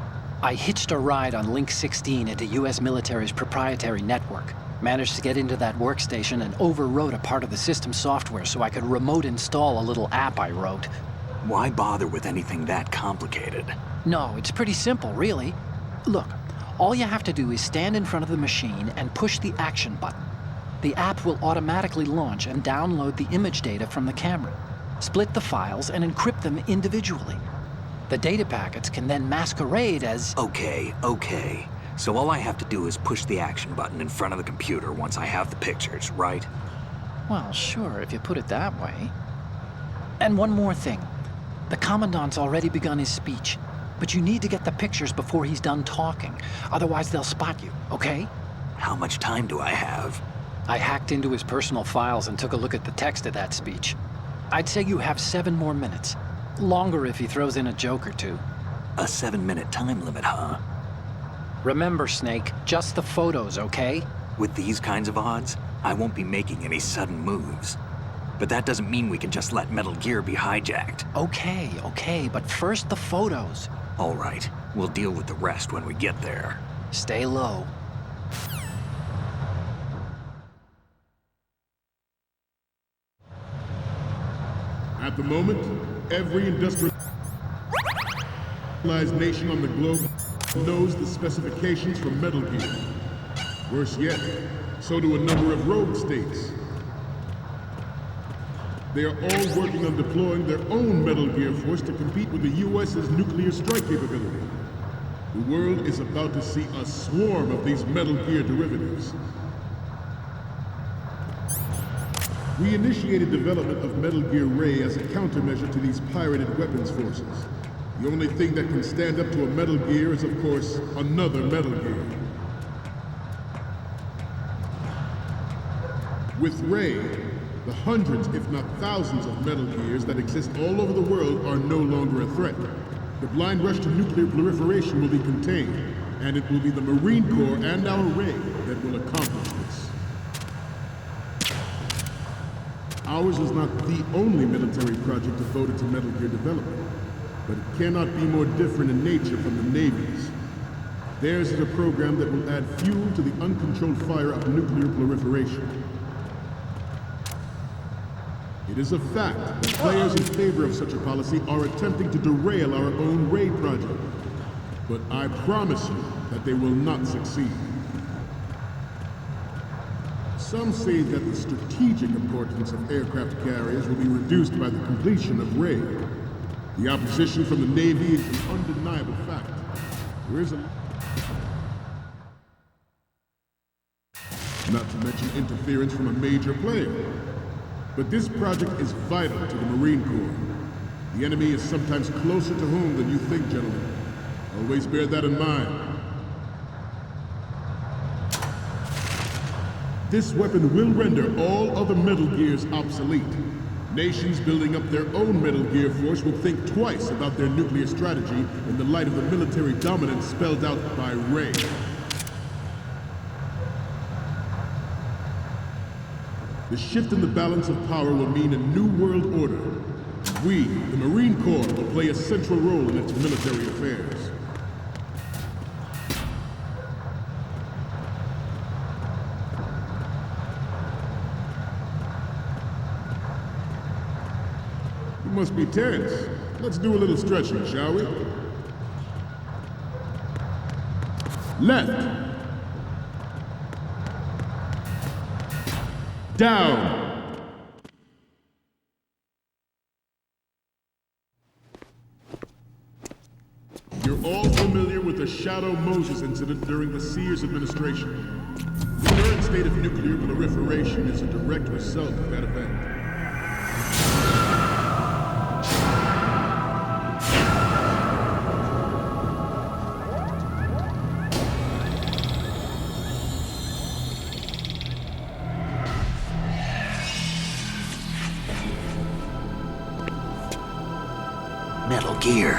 I hitched a ride on Link 16 into US military's proprietary network. Managed to get into that workstation and overwrote a part of the system software so I could remote install a little app I wrote. Why bother with anything that complicated? No, it's pretty simple, really. Look, all you have to do is stand in front of the machine and push the action button. The app will automatically launch and download the image data from the camera, split the files, and encrypt them individually. The data packets can then masquerade as... Okay. So all I have to do is push the action button in front of the computer once I have the pictures, right? Well, sure, if you put it that way. And one more thing. The Commandant's already begun his speech, but you need to get the pictures before he's done talking. Otherwise, they'll spot you, okay? How much time do I have? I hacked into his personal files and took a look at the text of that speech. I'd say you have 7 more minutes. Longer if he throws in a joke or two. A 7-minute time limit, huh? Remember, Snake, just the photos, okay? With these kinds of odds, I won't be making any sudden moves. But that doesn't mean we can just let Metal Gear be hijacked. Okay, but first the photos. All right, we'll deal with the rest when we get there. Stay low. At the moment, every industrialized nation on the globe knows the specifications for Metal Gear. Worse yet, so do a number of rogue states. They are all working on deploying their own Metal Gear force to compete with the U.S.'s nuclear strike capability. The world is about to see a swarm of these Metal Gear derivatives. We initiated development of Metal Gear Ray as a countermeasure to these pirated weapons forces. The only thing that can stand up to a Metal Gear is, of course, another Metal Gear. With Ray, the hundreds, if not thousands, of Metal Gears that exist all over the world are no longer a threat. The blind rush to nuclear proliferation will be contained, and it will be the Marine Corps and our Ray that will accomplish this. Ours is not the only military project devoted to Metal Gear development, but it cannot be more different in nature from the Navy's. Theirs is a program that will add fuel to the uncontrolled fire of nuclear proliferation. It is a fact that players in favor of such a policy are attempting to derail our own Ray project. But I promise you that they will not succeed. Some say that the strategic importance of aircraft carriers will be reduced by the completion of Ray. The opposition from the Navy is an undeniable fact. There is not to mention interference from a major player. But this project is vital to the Marine Corps. The enemy is sometimes closer to home than you think, gentlemen. Always bear that in mind. This weapon will render all other Metal Gears obsolete. Nations building up their own Metal Gear force will think twice about their nuclear strategy in the light of the military dominance spelled out by Ray. The shift in the balance of power will mean a new world order. We, the Marine Corps, will play a central role in its military affairs. You must be tense. Let's do a little stretching, shall we? Left. Down! You're all familiar with the Shadow Moses incident during the Sears administration. The current state of nuclear proliferation is a direct result of that event. Metal Gear.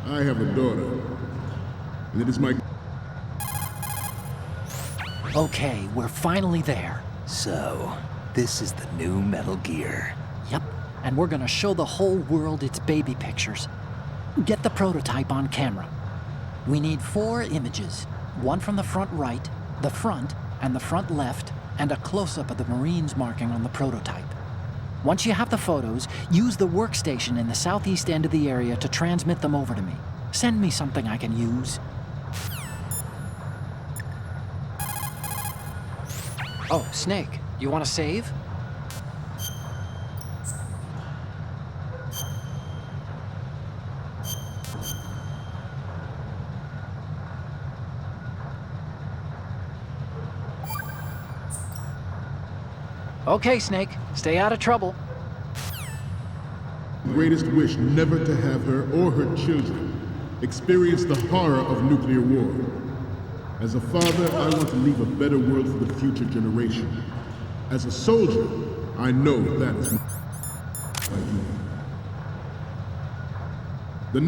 I have a daughter, and it is my... Okay, we're finally there. So, this is the new Metal Gear. Yep, and we're gonna show the whole world its baby pictures. Get the prototype on camera. We need 4 images. One from the front right, the front, and the front left, and a close-up of the Marines marking on the prototype. Once you have the photos, use the workstation in the southeast end of the area to transmit them over to me. Send me something I can use. Oh, Snake, you want to save? Okay, Snake, stay out of trouble. Greatest wish never to have her or her children experience the horror of nuclear war. As a father, I want to leave a better world for the future generation. As a soldier, I know that is my duty. The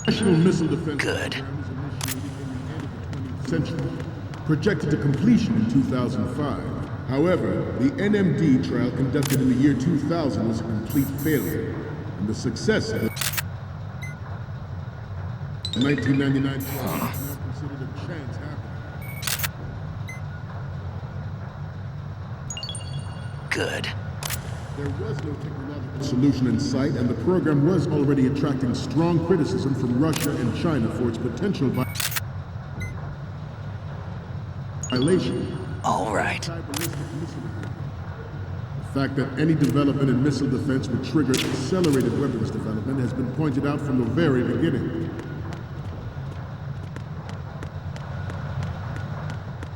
National Missile Defense Program is initiated in the end of the 20th century, projected to completion in 2005. However, the NMD trial conducted in the year 2000 was a complete failure, and the success of the 1999 trial is now considered a chance happening. Good. There was no technological solution in sight, and the program was already attracting strong criticism from Russia and China for its potential violation. All right. The fact that any development in missile defense would trigger accelerated weapons development has been pointed out from the very beginning.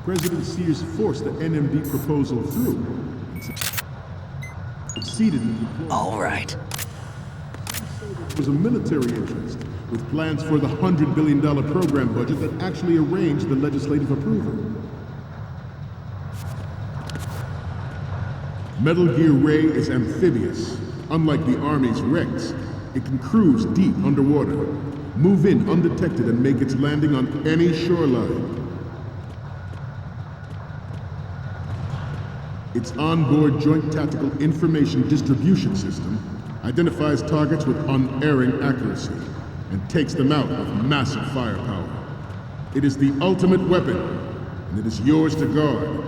President Sears forced the NMD proposal through and succeeded in deploying. All right. It was a military interest, with plans for the $100 billion program budget that actually arranged the legislative approval. Metal Gear Ray is amphibious. Unlike the Army's Rex, it can cruise deep underwater, move in undetected and make its landing on any shoreline. Its onboard Joint Tactical Information Distribution System identifies targets with unerring accuracy and takes them out with massive firepower. It is the ultimate weapon, and it is yours to guard.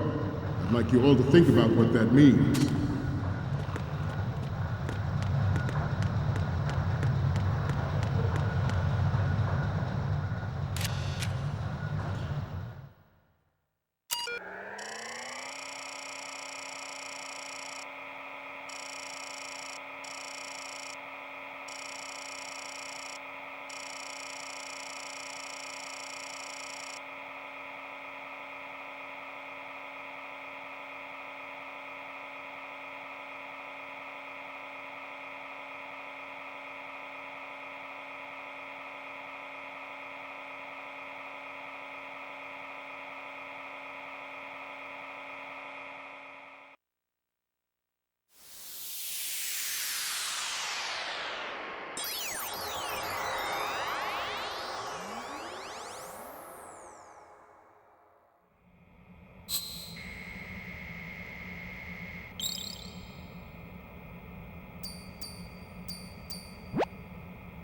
I'd like you all to think about what that means.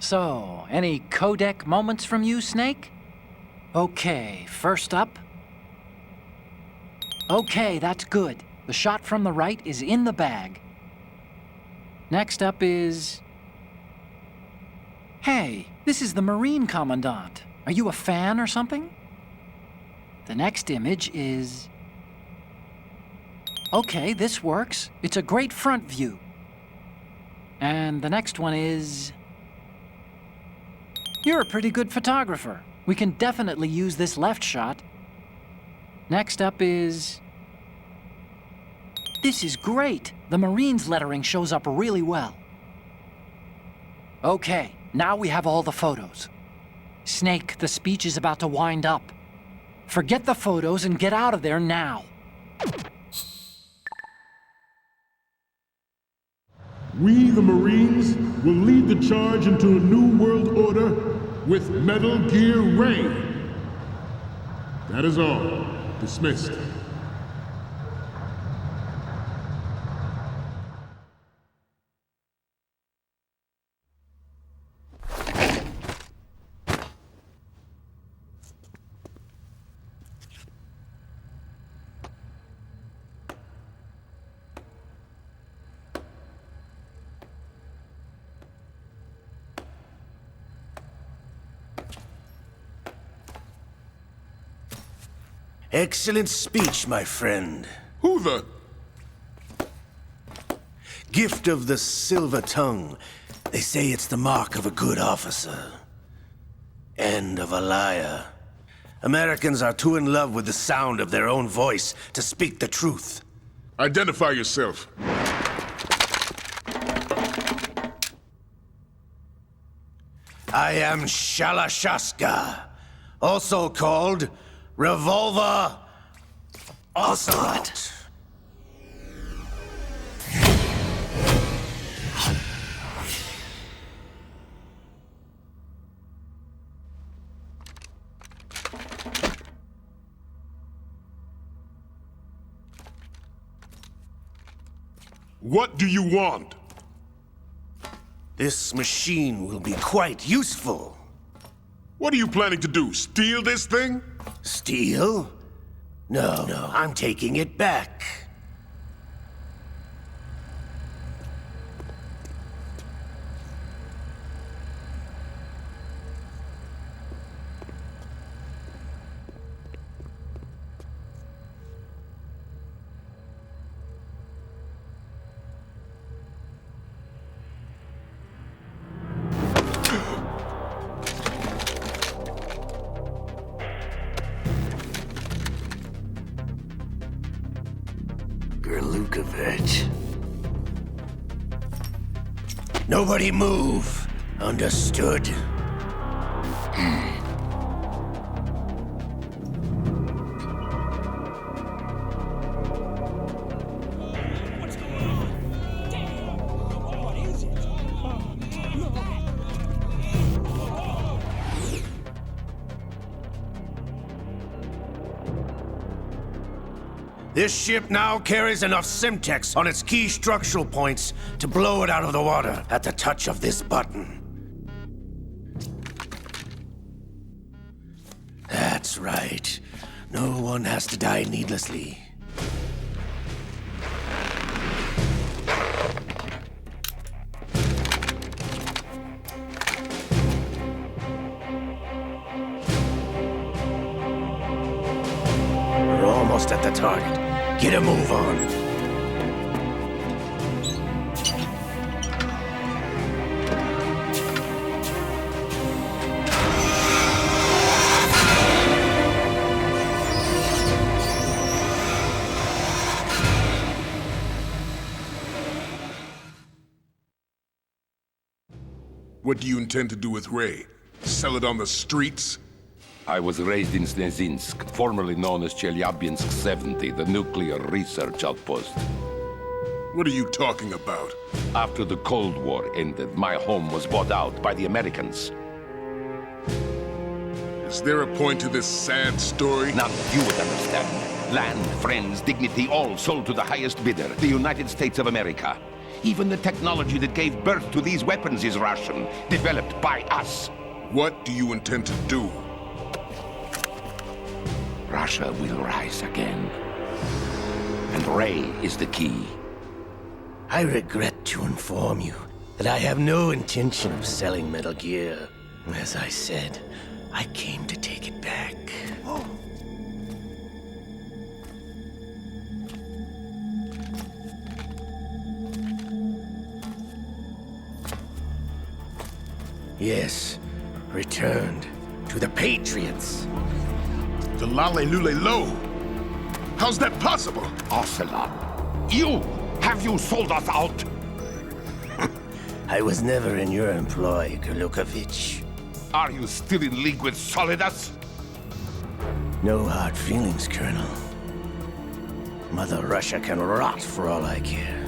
So, any codec moments from you, Snake? Okay, first up. Okay, that's good. The shot from the right is in the bag. Next up is... Hey, this is the Marine Commandant. Are you a fan or something? The next image is... Okay, this works. It's a great front view. And the next one is... You're a pretty good photographer. We can definitely use this left shot. Next up is... This is great. The Marines lettering shows up really well. Okay, now we have all the photos. Snake, the speech is about to wind up. Forget the photos and get out of there now. We, the Marines, will lead the charge into a new world order with Metal Gear Ray. That is all. Dismissed. Excellent speech, my friend. Who the... Gift of the silver tongue. They say it's the mark of a good officer. And of a liar. Americans are too in love with the sound of their own voice to speak the truth. Identify yourself. I am Shalashaska, also called Revolver Ocelot. What do you want? This machine will be quite useful. What are you planning to do? Steal this thing? Steal? No, I'm taking it back. Nobody move. Understood? This ship now carries enough Simtex on its key structural points to blow it out of the water at the touch of this button. That's right. No one has to die needlessly. We're almost at the target. Get a move on. What do you intend to do with Ray? Sell it on the streets? I was raised in Snezinsk, formerly known as Chelyabinsk 70, the nuclear research outpost. What are you talking about? After the Cold War ended, my home was bought out by the Americans. Is there a point to this sad story? None you would understand. Land, friends, dignity, all sold to the highest bidder, the United States of America. Even the technology that gave birth to these weapons is Russian, developed by us. What do you intend to do? Russia will rise again. And Ray is the key. I regret to inform you that I have no intention of selling Metal Gear. As I said, I came to take it back. Yes, returned to the Patriots. The Lale Lule Lo? How's that possible? Ocelot, have you sold us out? I was never in your employ, Gurlukovich. Are you still in league with Solidus? No hard feelings, Colonel. Mother Russia can rot for all I care.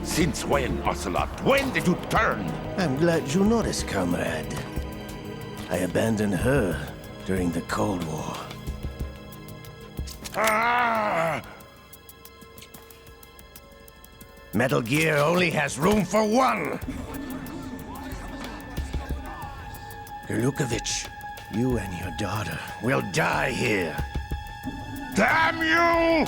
Since when, Ocelot? When did you turn? I'm glad you noticed, comrade. I abandoned her during the Cold War. Ah! Metal Gear only has room for one! Gurlukovich, you and your daughter will die here. Damn you!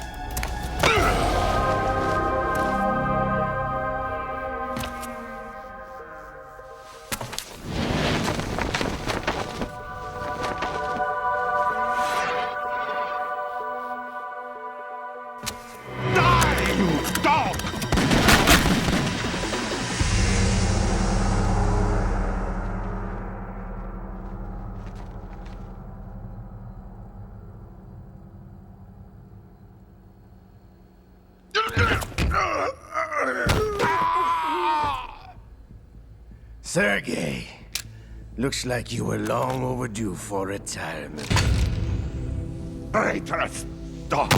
Sergei, looks like you were long overdue for retirement. Traitorous dog!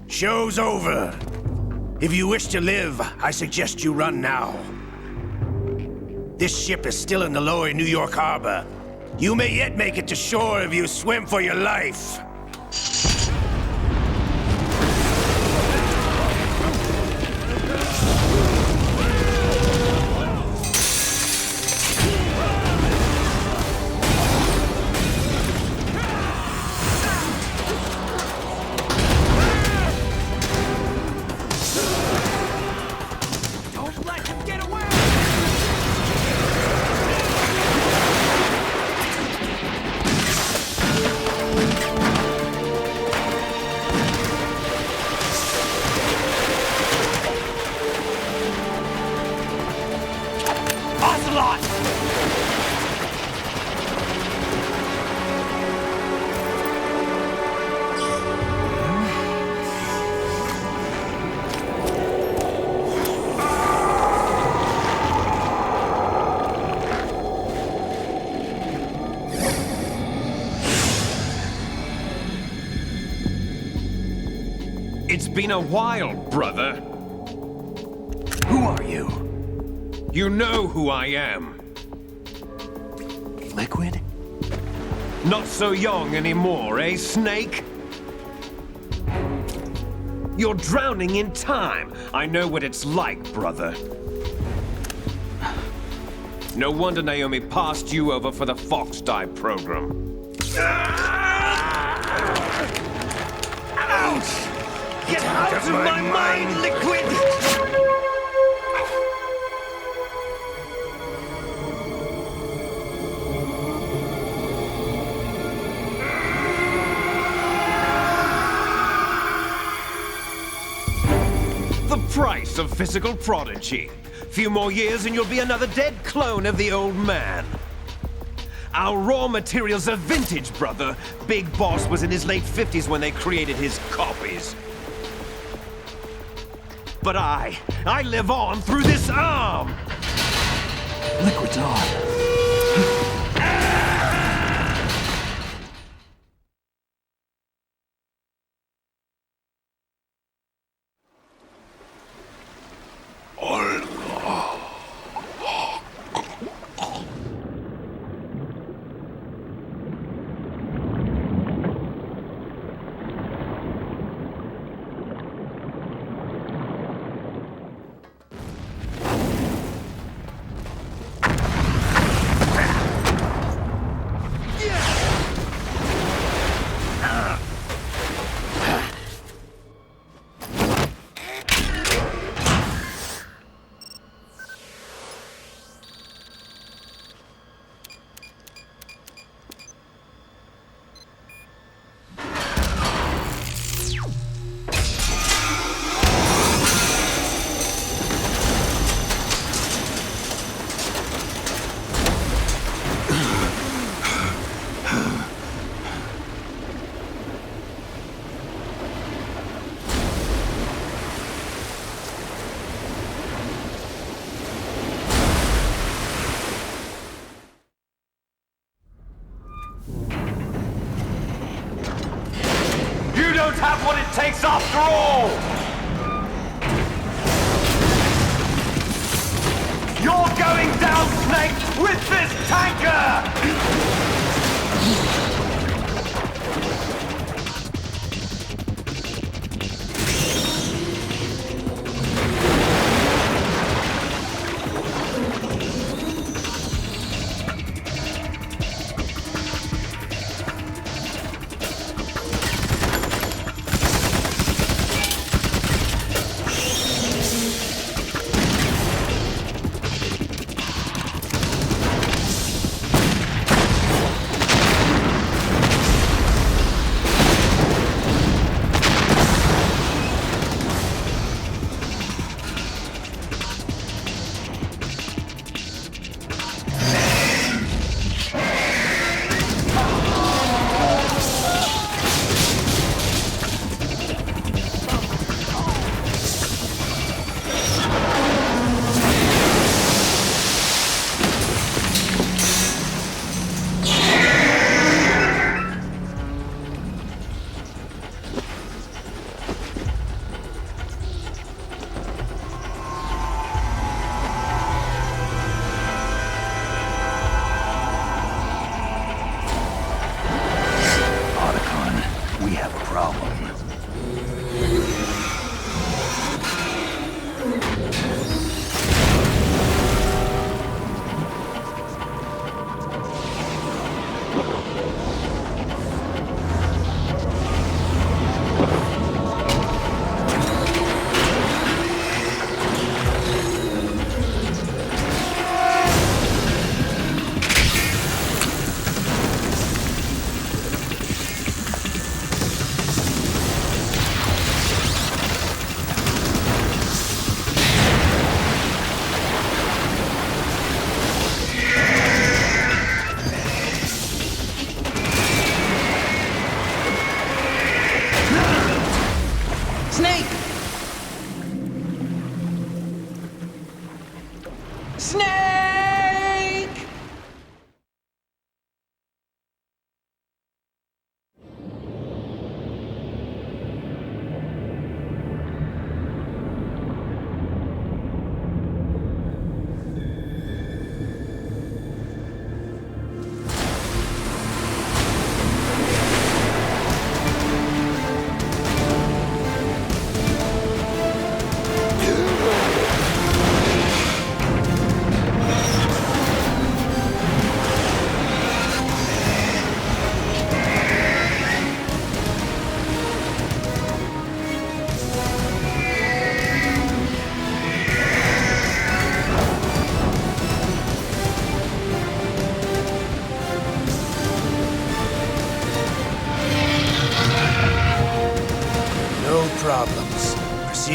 Show's over. If you wish to live, I suggest you run now. This ship is still in the lower New York harbor. You may yet make it to shore if you swim for your life. It's been a while, brother. Who are you? You know who I am. Liquid? Not so young anymore, eh, Snake? You're drowning in time. I know what it's like, brother. No wonder Naomi passed you over for the Fox Die program. Ouch! Get out of my mind, Liquid! The price of physical prodigy. Few more years and you'll be another dead clone of the old man. Our raw materials are vintage, brother. Big Boss was in his late 50s when they created his copies. But I live on through this arm! Liquid's on. Have what it takes after all! You're going down, Snake, with this tanker!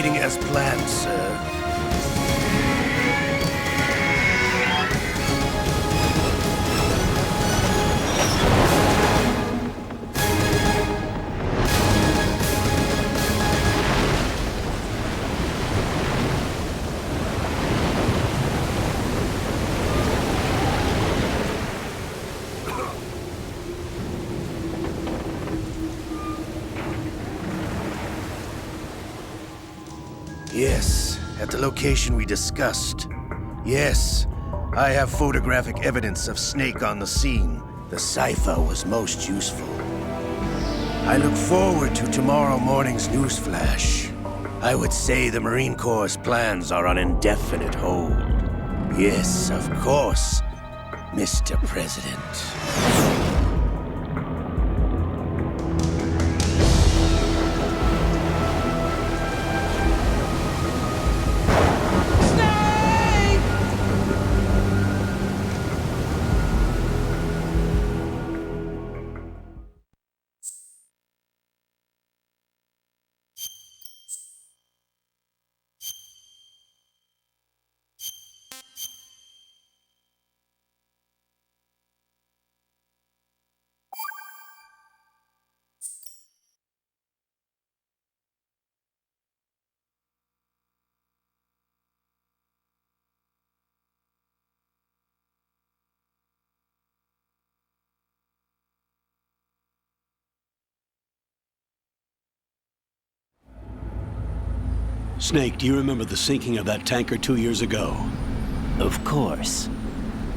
proceeding as planned, sir. Yes, at the location we discussed. Yes, I have photographic evidence of Snake on the scene. The cipher was most useful. I look forward to tomorrow morning's newsflash. I would say the Marine Corps' plans are on indefinite hold. Yes, of course, Mr. President. Snake, do you remember the sinking of that tanker 2 years ago? Of course.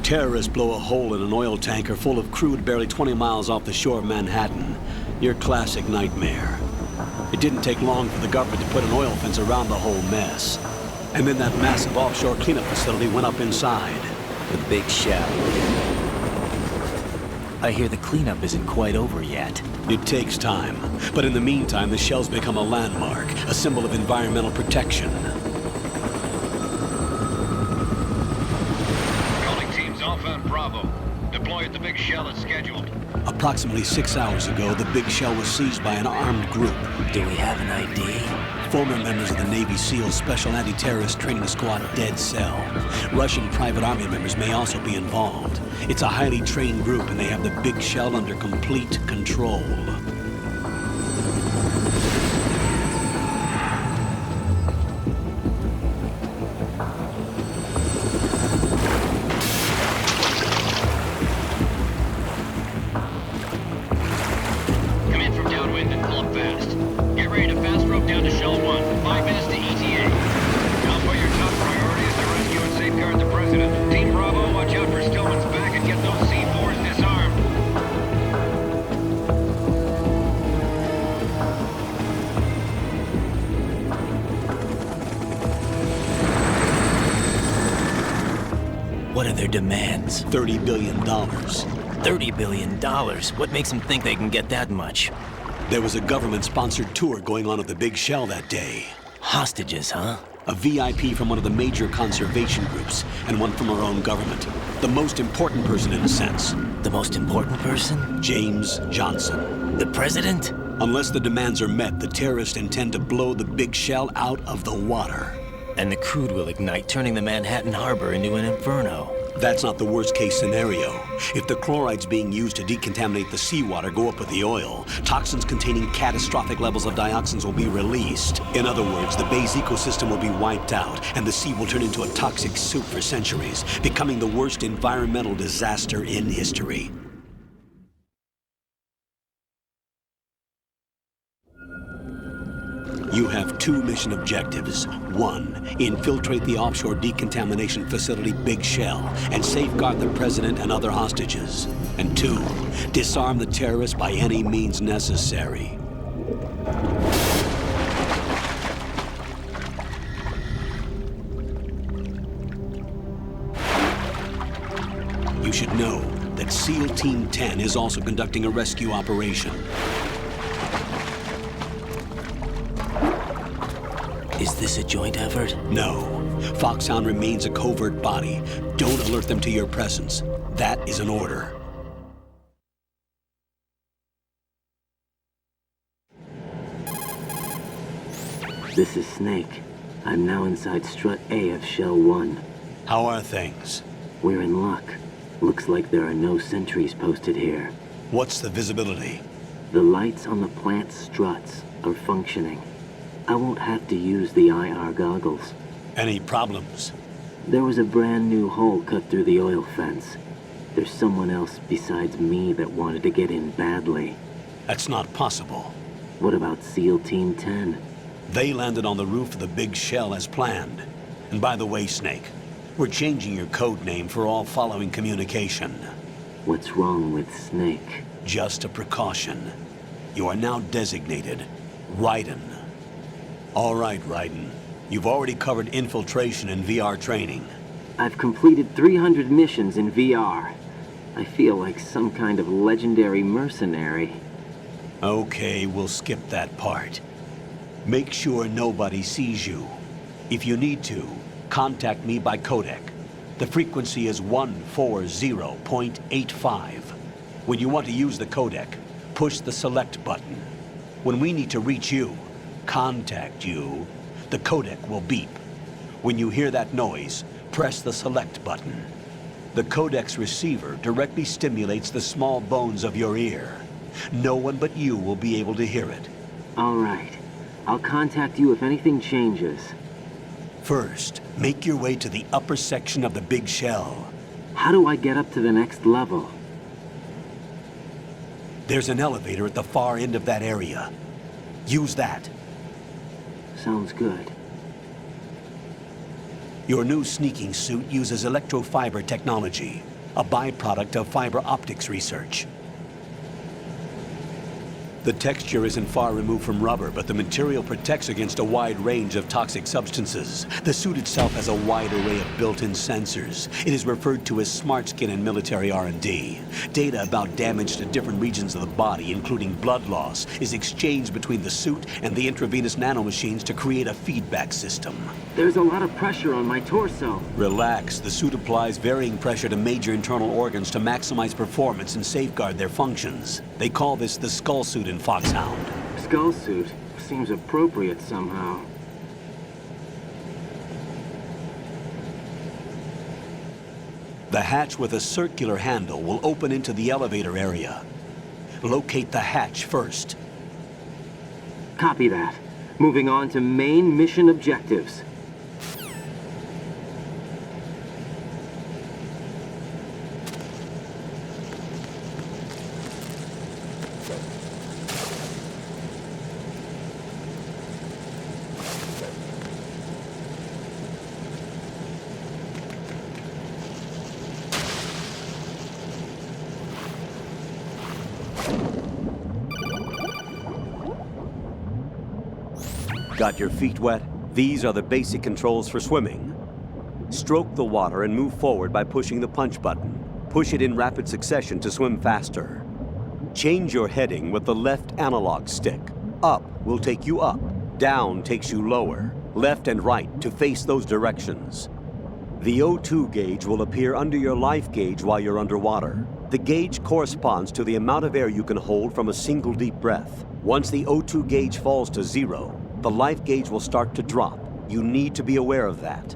Terrorists blow a hole in an oil tanker full of crude barely 20 miles off the shore of Manhattan. Your classic nightmare. It didn't take long for the government to put an oil fence around the whole mess. And then that massive offshore cleanup facility went up inside. The big shell. I hear the cleanup isn't quite over yet. It takes time. But in the meantime, the shell's become a landmark, a symbol of environmental protection. Calling teams Alpha and Bravo. Deploy at the big shell as scheduled. Approximately 6 hours ago, the big shell was seized by an armed group. Do we have an ID? Former members of the Navy SEALs Special Anti-Terrorist Training Squad Dead Cell. Russian private army members may also be involved. It's a highly trained group, and they have the big shell under complete control. Come in from downwind and pull up fast. Get ready to fast rope down to Shell 1. 5 minutes to ETA. Now for your top priority is to rescue and safeguard the President. Team Bravo, watch out for Stillman's back and get those C4s disarmed. What are their demands? $30 billion. $30 billion? What makes them think they can get that much? There was a government-sponsored tour going on at the big shell that day. Hostages, huh? A VIP from one of the major conservation groups, and one from our own government. The most important person, in a sense. The most important person? James Johnson. The President? Unless the demands are met, the terrorists intend to blow the big shell out of the water. And the crude will ignite, turning the Manhattan Harbor into an inferno. That's not the worst-case scenario. If the chlorides being used to decontaminate the seawater go up with the oil, toxins containing catastrophic levels of dioxins will be released. In other words, the bay's ecosystem will be wiped out, and the sea will turn into a toxic soup for centuries, becoming the worst environmental disaster in history. You have 2 mission objectives. 1, infiltrate the offshore decontamination facility Big Shell and safeguard the President and other hostages. And 2, disarm the terrorists by any means necessary. You should know that SEAL Team 10 is also conducting a rescue operation. Is this a joint effort? No. Foxhound remains a covert body. Don't alert them to your presence. That is an order. This is Snake. I'm now inside Strut A of Shell 1. How are things? We're in luck. Looks like there are no sentries posted here. What's the visibility? The lights on the plant struts are functioning. I won't have to use the IR goggles. Any problems? There was a brand new hole cut through the oil fence. There's someone else besides me that wanted to get in badly. That's not possible. What about SEAL Team 10? They landed on the roof of the big shell as planned. And by the way, Snake, we're changing your code name for all following communication. What's wrong with Snake? Just a precaution. You are now designated Raiden. All right, Raiden. You've already covered infiltration and VR training. I've completed 300 missions in VR. I feel like some kind of legendary mercenary. Okay, we'll skip that part. Make sure nobody sees you. If you need to, contact me by codec. The frequency is 140.85. When you want to use the codec, push the select button. When we need to reach you, contact you, the codec will beep. When you hear that noise, press the select button. The codec's receiver directly stimulates the small bones of your ear. No one but you will be able to hear it. All right. I'll contact you if anything changes. First, make your way to the upper section of the big shell. How do I get up to the next level? There's an elevator at the far end of that area. Use that. Sounds good. Your new sneaking suit uses electrofiber technology, a byproduct of fiber optics research. The texture isn't far removed from rubber, but the material protects against a wide range of toxic substances. The suit itself has a wide array of built-in sensors. It is referred to as smart skin in military R&D. Data about damage to different regions of the body, including blood loss, is exchanged between the suit and the intravenous nanomachines to create a feedback system. There's a lot of pressure on my torso. Relax. The suit applies varying pressure to major internal organs to maximize performance and safeguard their functions. They call this the skull suit in Foxhound. Skull suit seems appropriate somehow. The hatch with a circular handle will open into the elevator area. Locate the hatch first. Copy that. Moving on to main mission objectives. Got your feet wet? These are the basic controls for swimming. Stroke the water and move forward by pushing the punch button. Push it in rapid succession to swim faster. Change your heading with the left analog stick. Up will take you up. Down takes you lower. Left and right to face those directions. The O2 gauge will appear under your life gauge while you're underwater. The gauge corresponds to the amount of air you can hold from a single deep breath. Once the O2 gauge falls to 0, the life gauge will start to drop. You need to be aware of that.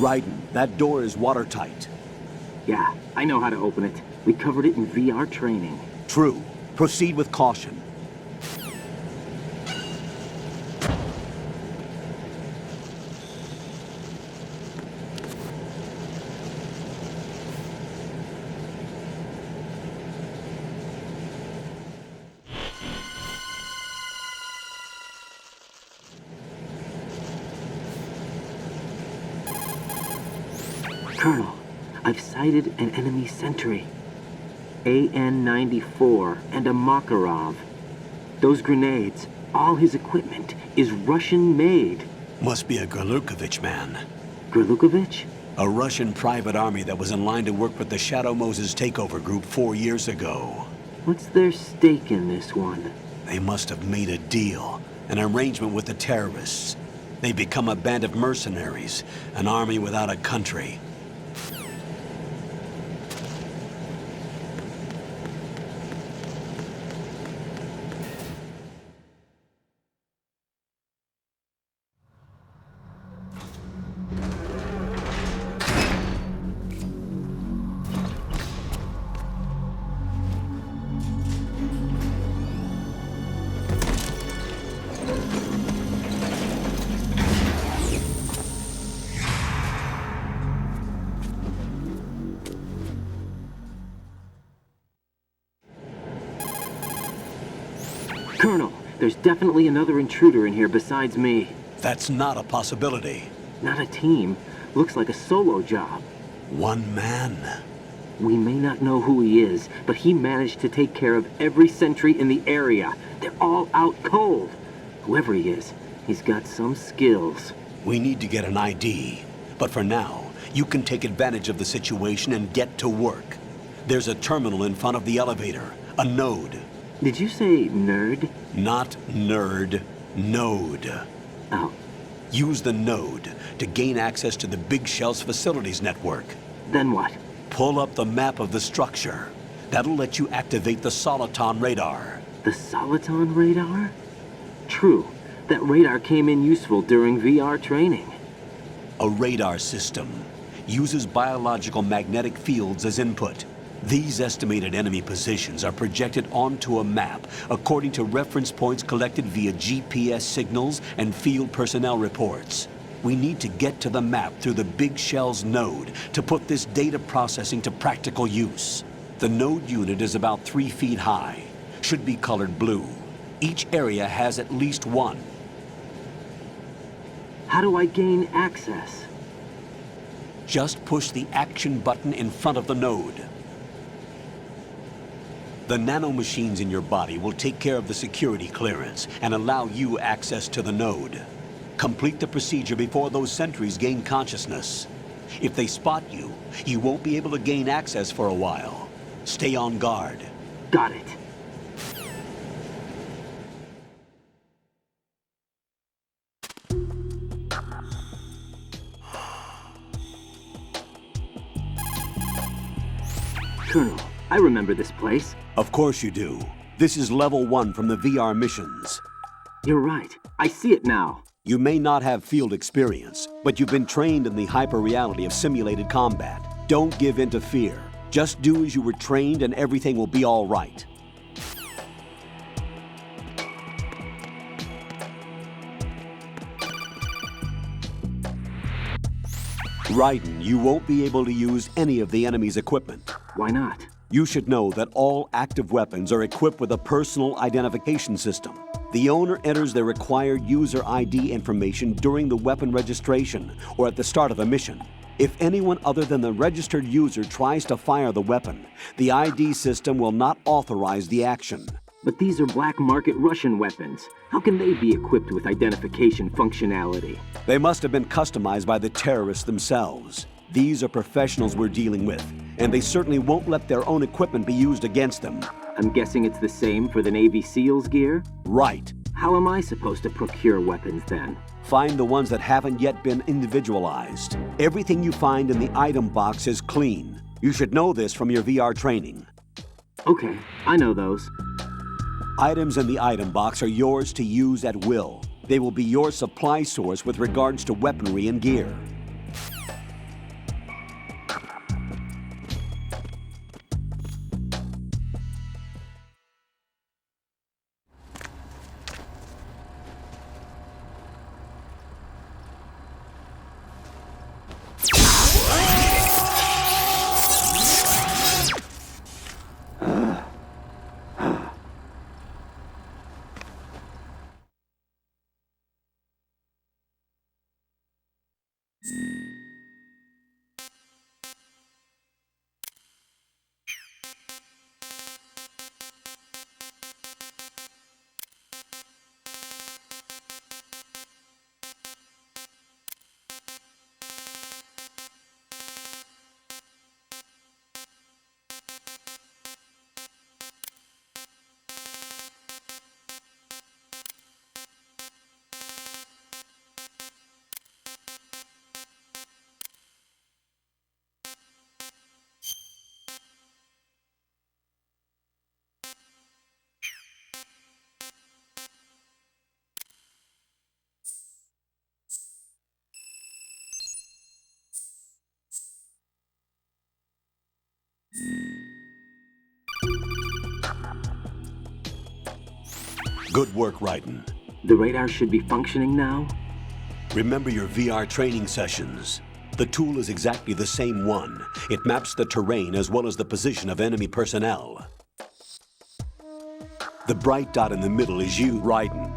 Raiden, that door is watertight. Yeah, I know how to open it. We covered it in VR training. True. Proceed with caution. Colonel, I've sighted an enemy sentry. AN-94 and a Makarov. Those grenades, all his equipment, is Russian-made. Must be a Gorlukovich man. Gorlukovich? A Russian private army that was in line to work with the Shadow Moses takeover group 4 years ago. What's their stake in this one? They must have made a deal, an arrangement with the terrorists. They become a band of mercenaries, an army without a country. Colonel, there's definitely another intruder in here besides me. That's not a possibility. Not a team. Looks like a solo job. One man. We may not know who he is, but he managed to take care of every sentry in the area. They're all out cold. Whoever he is, he's got some skills. We need to get an ID. But for now, you can take advantage of the situation and get to work. There's a terminal in front of the elevator. A node. Did you say nerd? Not nerd. Node. Oh. Use the node to gain access to the Big Shell's facilities network. Then what? Pull up the map of the structure. That'll let you activate the Soliton radar. The Soliton radar? True. That radar came in useful during VR training. A radar system uses biological magnetic fields as input. These estimated enemy positions are projected onto a map according to reference points collected via GPS signals and field personnel reports. We need to get to the map through the Big Shell's node to put this data processing to practical use. The node unit is about 3 feet high, should be colored blue. Each area has at least one. How do I gain access? Just push the action button in front of the node. The nanomachines in your body will take care of the security clearance and allow you access to the node. Complete the procedure before those sentries gain consciousness. If they spot you, you won't be able to gain access for a while. Stay on guard. Got it. Colonel, I remember this place. Of course you do. This is level 1 from the VR missions. You're right. I see it now. You may not have field experience, but you've been trained in the hyper-reality of simulated combat. Don't give in to fear. Just do as you were trained and everything will be all right. Raiden, you won't be able to use any of the enemy's equipment. Why not? You should know that all active weapons are equipped with a personal identification system. The owner enters their required user ID information during the weapon registration or at the start of a mission. If anyone other than the registered user tries to fire the weapon, the ID system will not authorize the action. But these are black market Russian weapons. How can they be equipped with identification functionality? They must have been customized by the terrorists themselves. These are professionals we're dealing with, and they certainly won't let their own equipment be used against them. I'm guessing it's the same for the Navy SEALs gear? Right. How am I supposed to procure weapons then? Find the ones that haven't yet been individualized. Everything you find in the item box is clean. You should know this from your VR training. Okay, I know those. Items in the item box are yours to use at will. They will be your supply source with regards to weaponry and gear. Good work, Raiden. The radar should be functioning now? Remember your VR training sessions. The tool is exactly the same one. It maps the terrain as well as the position of enemy personnel. The bright dot in the middle is you, Raiden.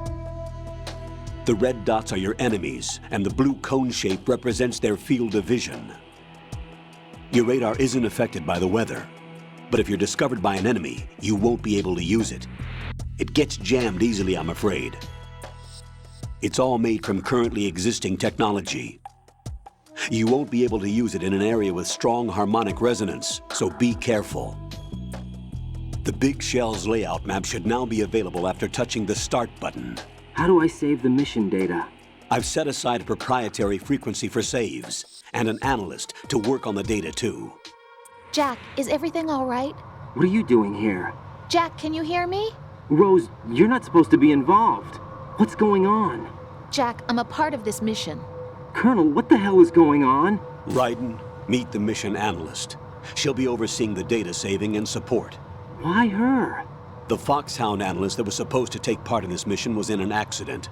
The red dots are your enemies, and the blue cone shape represents their field of vision. Your radar isn't affected by the weather, but if you're discovered by an enemy, you won't be able to use it. It gets jammed easily, I'm afraid. It's all made from currently existing technology. You won't be able to use it in an area with strong harmonic resonance, so be careful. The Big Shell's layout map should now be available after touching the Start button. How do I save the mission data? I've set aside a proprietary frequency for saves, and an analyst to work on the data too. Jack, is everything all right? What are you doing here? Jack, can you hear me? Rose, you're not supposed to be involved. What's going on? Jack, I'm a part of this mission. Colonel, what the hell is going on? Raiden, meet the mission analyst. She'll be overseeing the data saving and support. Why her? The Foxhound analyst that was supposed to take part in this mission was in an accident.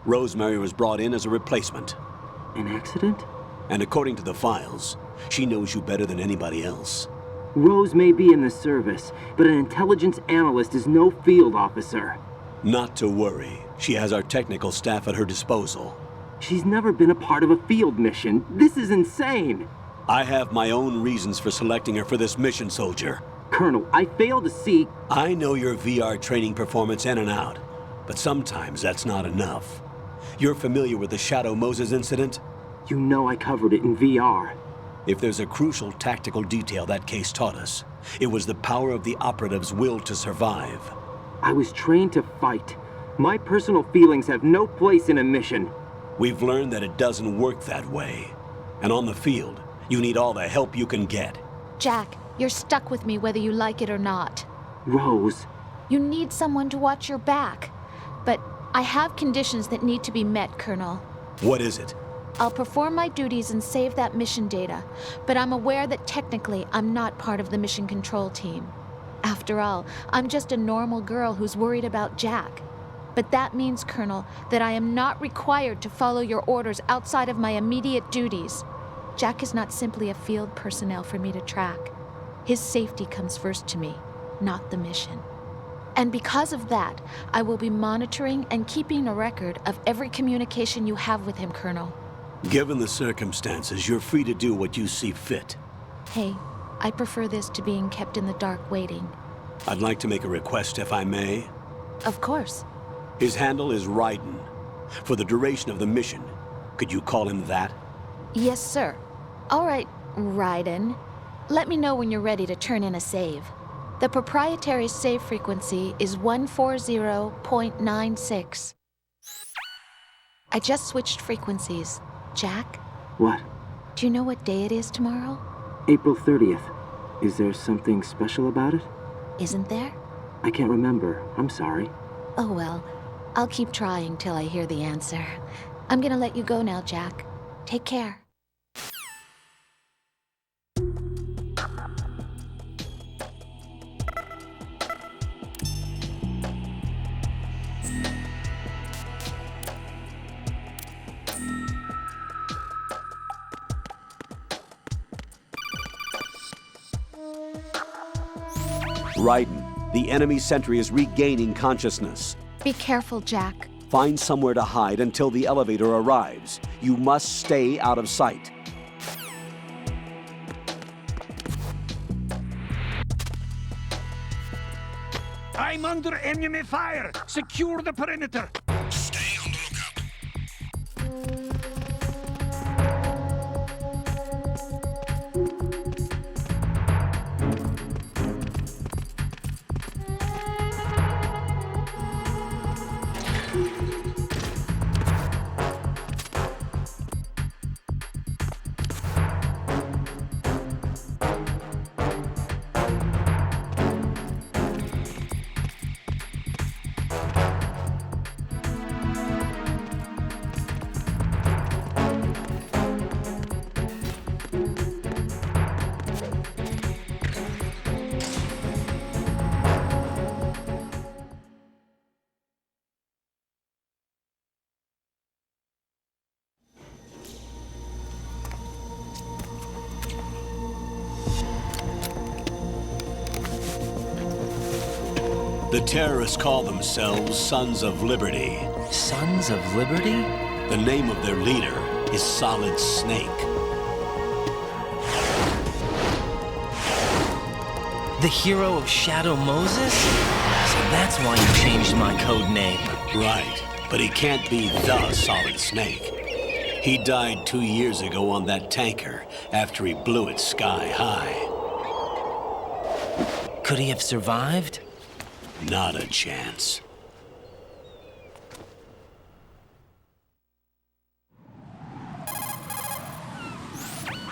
Rosemary was brought in as a replacement. An accident? And according to the files, she knows you better than anybody else. Rose may be in the service, but an intelligence analyst is no field officer. Not to worry. She has our technical staff at her disposal. She's never been a part of a field mission. This is insane. I have my own reasons for selecting her for this mission, soldier. Colonel, I fail to see... I know your VR training performance in and out, but sometimes that's not enough. You're familiar with the Shadow Moses incident? You know I covered it in VR. If there's a crucial tactical detail that case taught us, it was the power of the operative's will to survive. I was trained to fight. My personal feelings have no place in a mission. We've learned that it doesn't work that way. And on the field, you need all the help you can get. Jack, you're stuck with me whether you like it or not. Rose. You need someone to watch your back. But I have conditions that need to be met, Colonel. What is it? I'll perform my duties and save that mission data, but I'm aware that technically I'm not part of the mission control team. After all, I'm just a normal girl who's worried about Jack. But that means, Colonel, that I am not required to follow your orders outside of my immediate duties. Jack is not simply a field personnel for me to track. His safety comes first to me, not the mission. And because of that, I will be monitoring and keeping a record of every communication you have with him, Colonel. Given the circumstances, you're free to do what you see fit. Hey, I prefer this to being kept in the dark waiting. I'd like to make a request, if I may. Of course. His handle is Raiden. For the duration of the mission, could you call him that? Yes, sir. All right, Raiden. Let me know when you're ready to turn in a save. The proprietary save frequency is 140.96. I just switched frequencies. Jack? What? Do you know what day it is tomorrow? April 30th. Is there something special about it? Isn't there? I can't remember. I'm sorry. Oh well, I'll keep trying till I hear the answer. I'm gonna let you go now, Jack. Take care. Raiden, the enemy sentry is regaining consciousness. Be careful, Jack. Find somewhere to hide until the elevator arrives. You must stay out of sight. I'm under enemy fire! Secure the perimeter! Stay on the lookout. The terrorists call themselves Sons of Liberty. Sons of Liberty? The name of their leader is Solid Snake. The hero of Shadow Moses? So that's why you changed my code name. Right, but he can't be the Solid Snake. He died 2 years ago on that tanker after he blew it sky high. Could he have survived? Not a chance.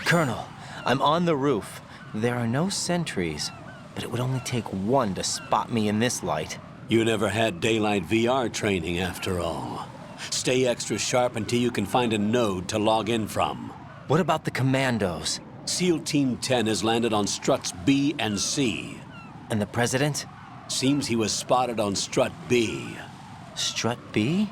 Colonel, I'm on the roof. There are no sentries, but it would only take one to spot me in this light. You never had daylight VR training after all. Stay extra sharp until you can find a node to log in from. What about the commandos? SEAL Team 10 has landed on struts B and C. And the President? Seems he was spotted on strut B. Strut B?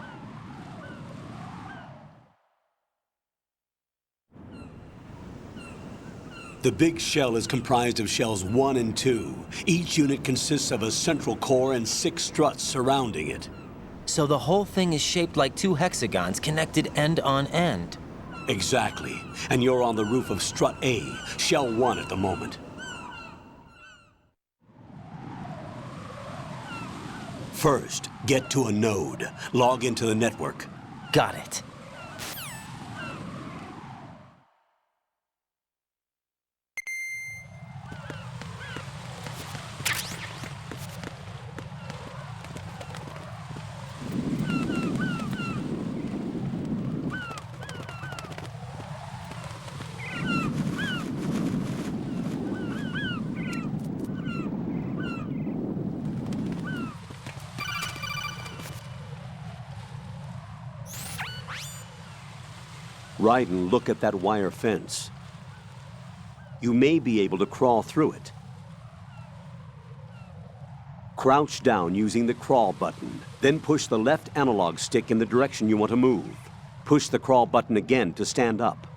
The big shell is comprised of shells 1 and 2. Each unit consists of a central core and 6 struts surrounding it. So the whole thing is shaped like 2 hexagons connected end on end. Exactly. And you're on the roof of strut A, shell 1 at the moment. First, get to a node. Log into the network. Got it. Ride and look at that wire fence. You may be able to crawl through it. Crouch down using the crawl button, then push the left analog stick in the direction you want to move. Push the crawl button again to stand up.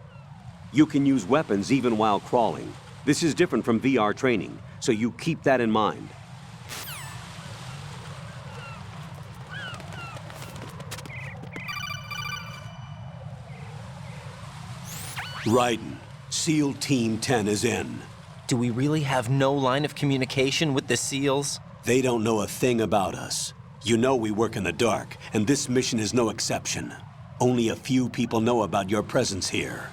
You can use weapons even while crawling. This is different from VR training, so you keep that in mind. Raiden, SEAL Team 10 is in. Do we really have no line of communication with the SEALs? They don't know a thing about us. You know we work in the dark, and this mission is no exception. Only a few people know about your presence here.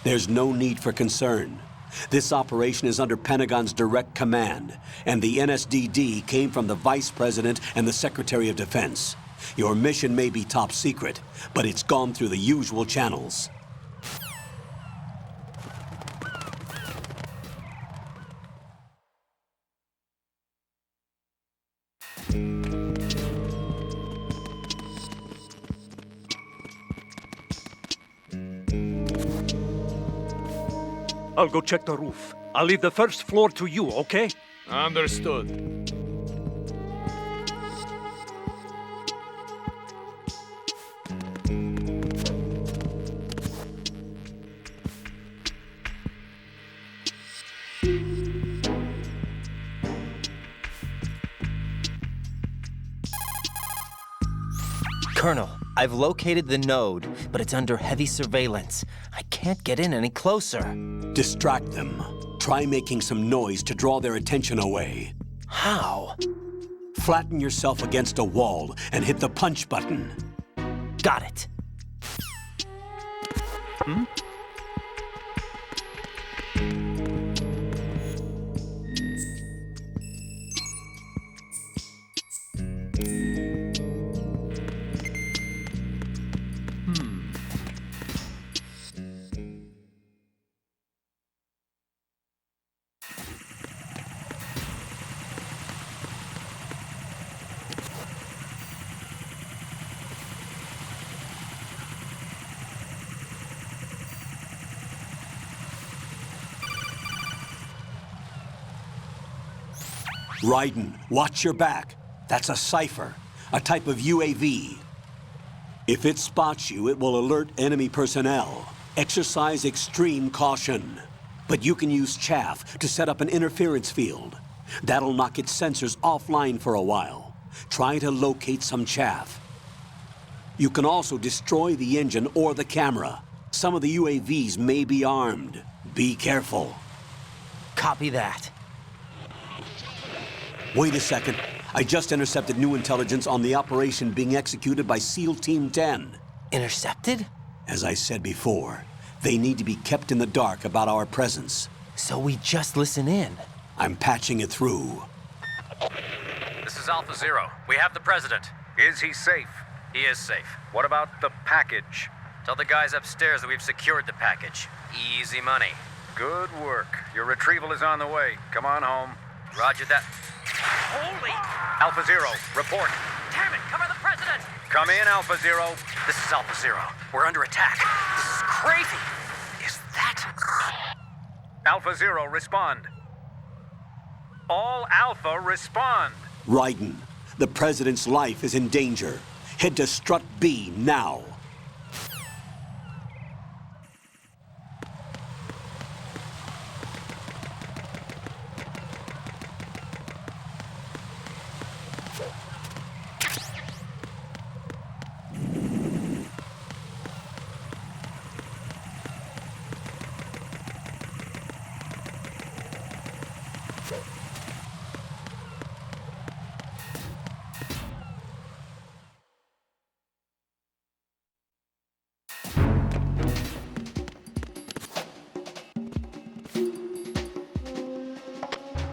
There's no need for concern. This operation is under Pentagon's direct command, and the NSDD came from the Vice President and the Secretary of Defense. Your mission may be top secret, but it's gone through the usual channels. I'll go check the roof. I'll leave the first floor to you, okay? Understood. Colonel, I've located the node, but it's under heavy surveillance. I can't get in any closer. Distract them. Try making some noise to draw their attention away. How? Flatten yourself against a wall and hit the punch button. Got it. Hmm? Raiden, watch your back. That's a cipher, a type of UAV. If it spots you, it will alert enemy personnel. Exercise extreme caution. But you can use chaff to set up an interference field. That'll knock its sensors offline for a while. Try to locate some chaff. You can also destroy the engine or the camera. Some of the UAVs may be armed. Be careful. Copy that. Wait a second. I just intercepted new intelligence on the operation being executed by SEAL Team 10. Intercepted? As I said before, they need to be kept in the dark about our presence. So we just listen in. I'm patching it through. This is Alpha Zero. We have the president. Is he safe? He is safe. What about the package? Tell the guys upstairs that we've secured the package. Easy money. Good work. Your retrieval is on the way. Come on home. Roger that. Holy! Alpha Zero, report. Damn it, cover the president! Come in, Alpha Zero. This is Alpha Zero. We're under attack. This is crazy. Is that... Alpha Zero, respond. All Alpha, respond. Raiden, the president's life is in danger. Head to Strut B now.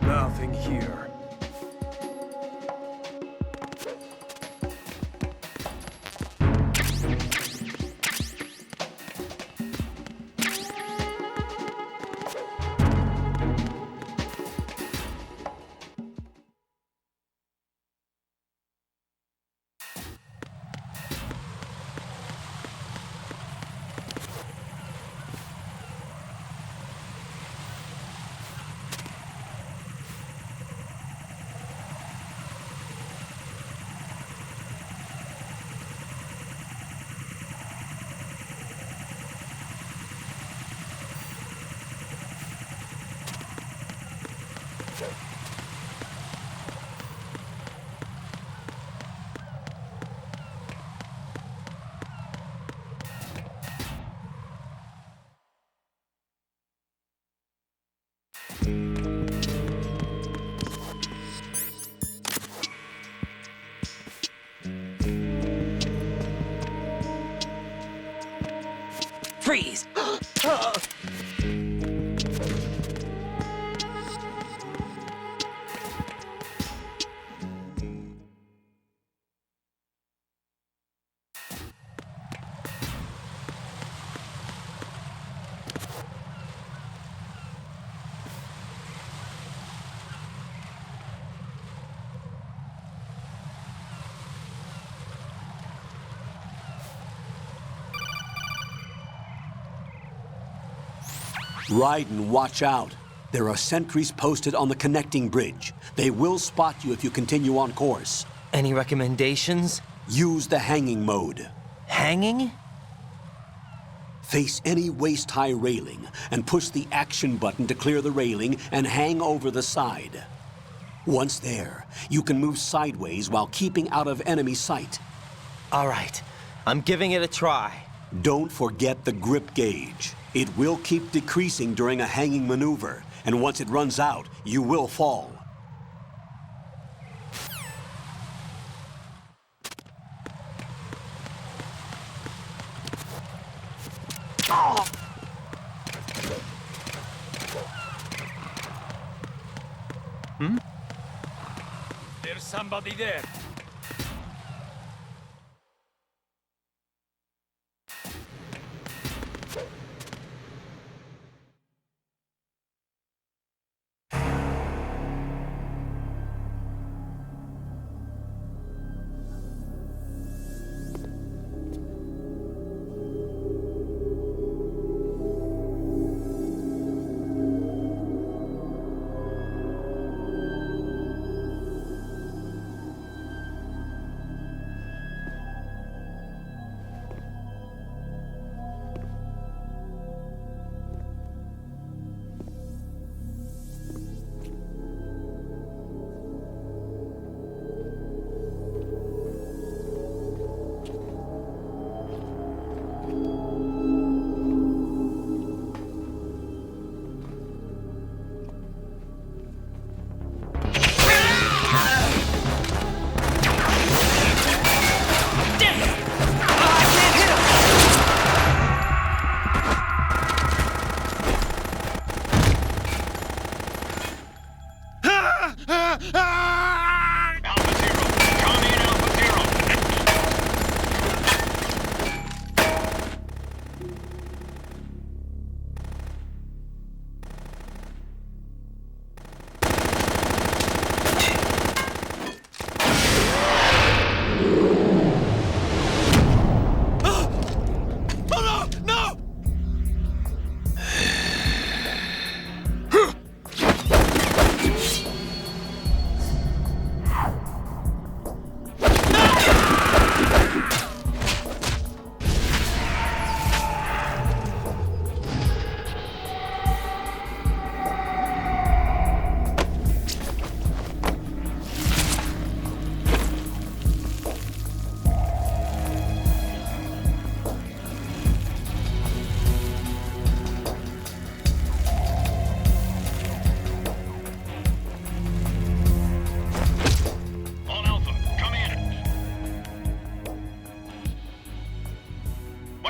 Nothing here. Freeze! Raiden, watch out. There are sentries posted on the connecting bridge. They will spot you if you continue on course. Any recommendations? Use the hanging mode. Hanging? Face any waist-high railing and push the action button to clear the railing and hang over the side. Once there, you can move sideways while keeping out of enemy sight. All right, I'm giving it a try. Don't forget the grip gauge. It will keep decreasing during a hanging maneuver, and once it runs out, you will fall. There's somebody there.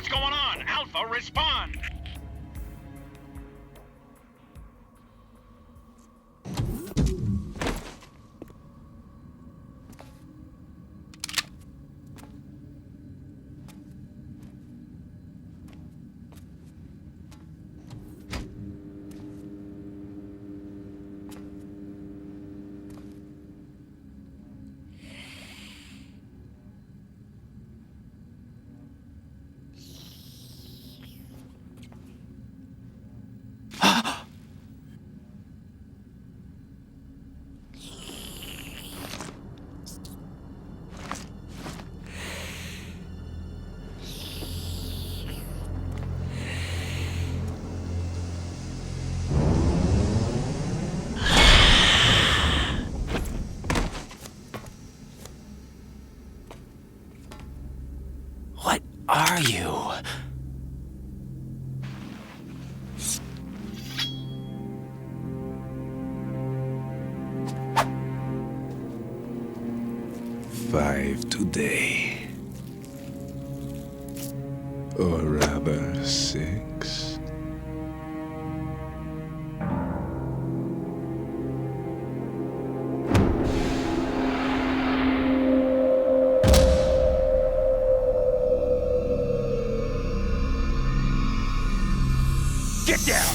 What's going on? Alpha, respond! What are you? Five today. Or rather, 6. Get down!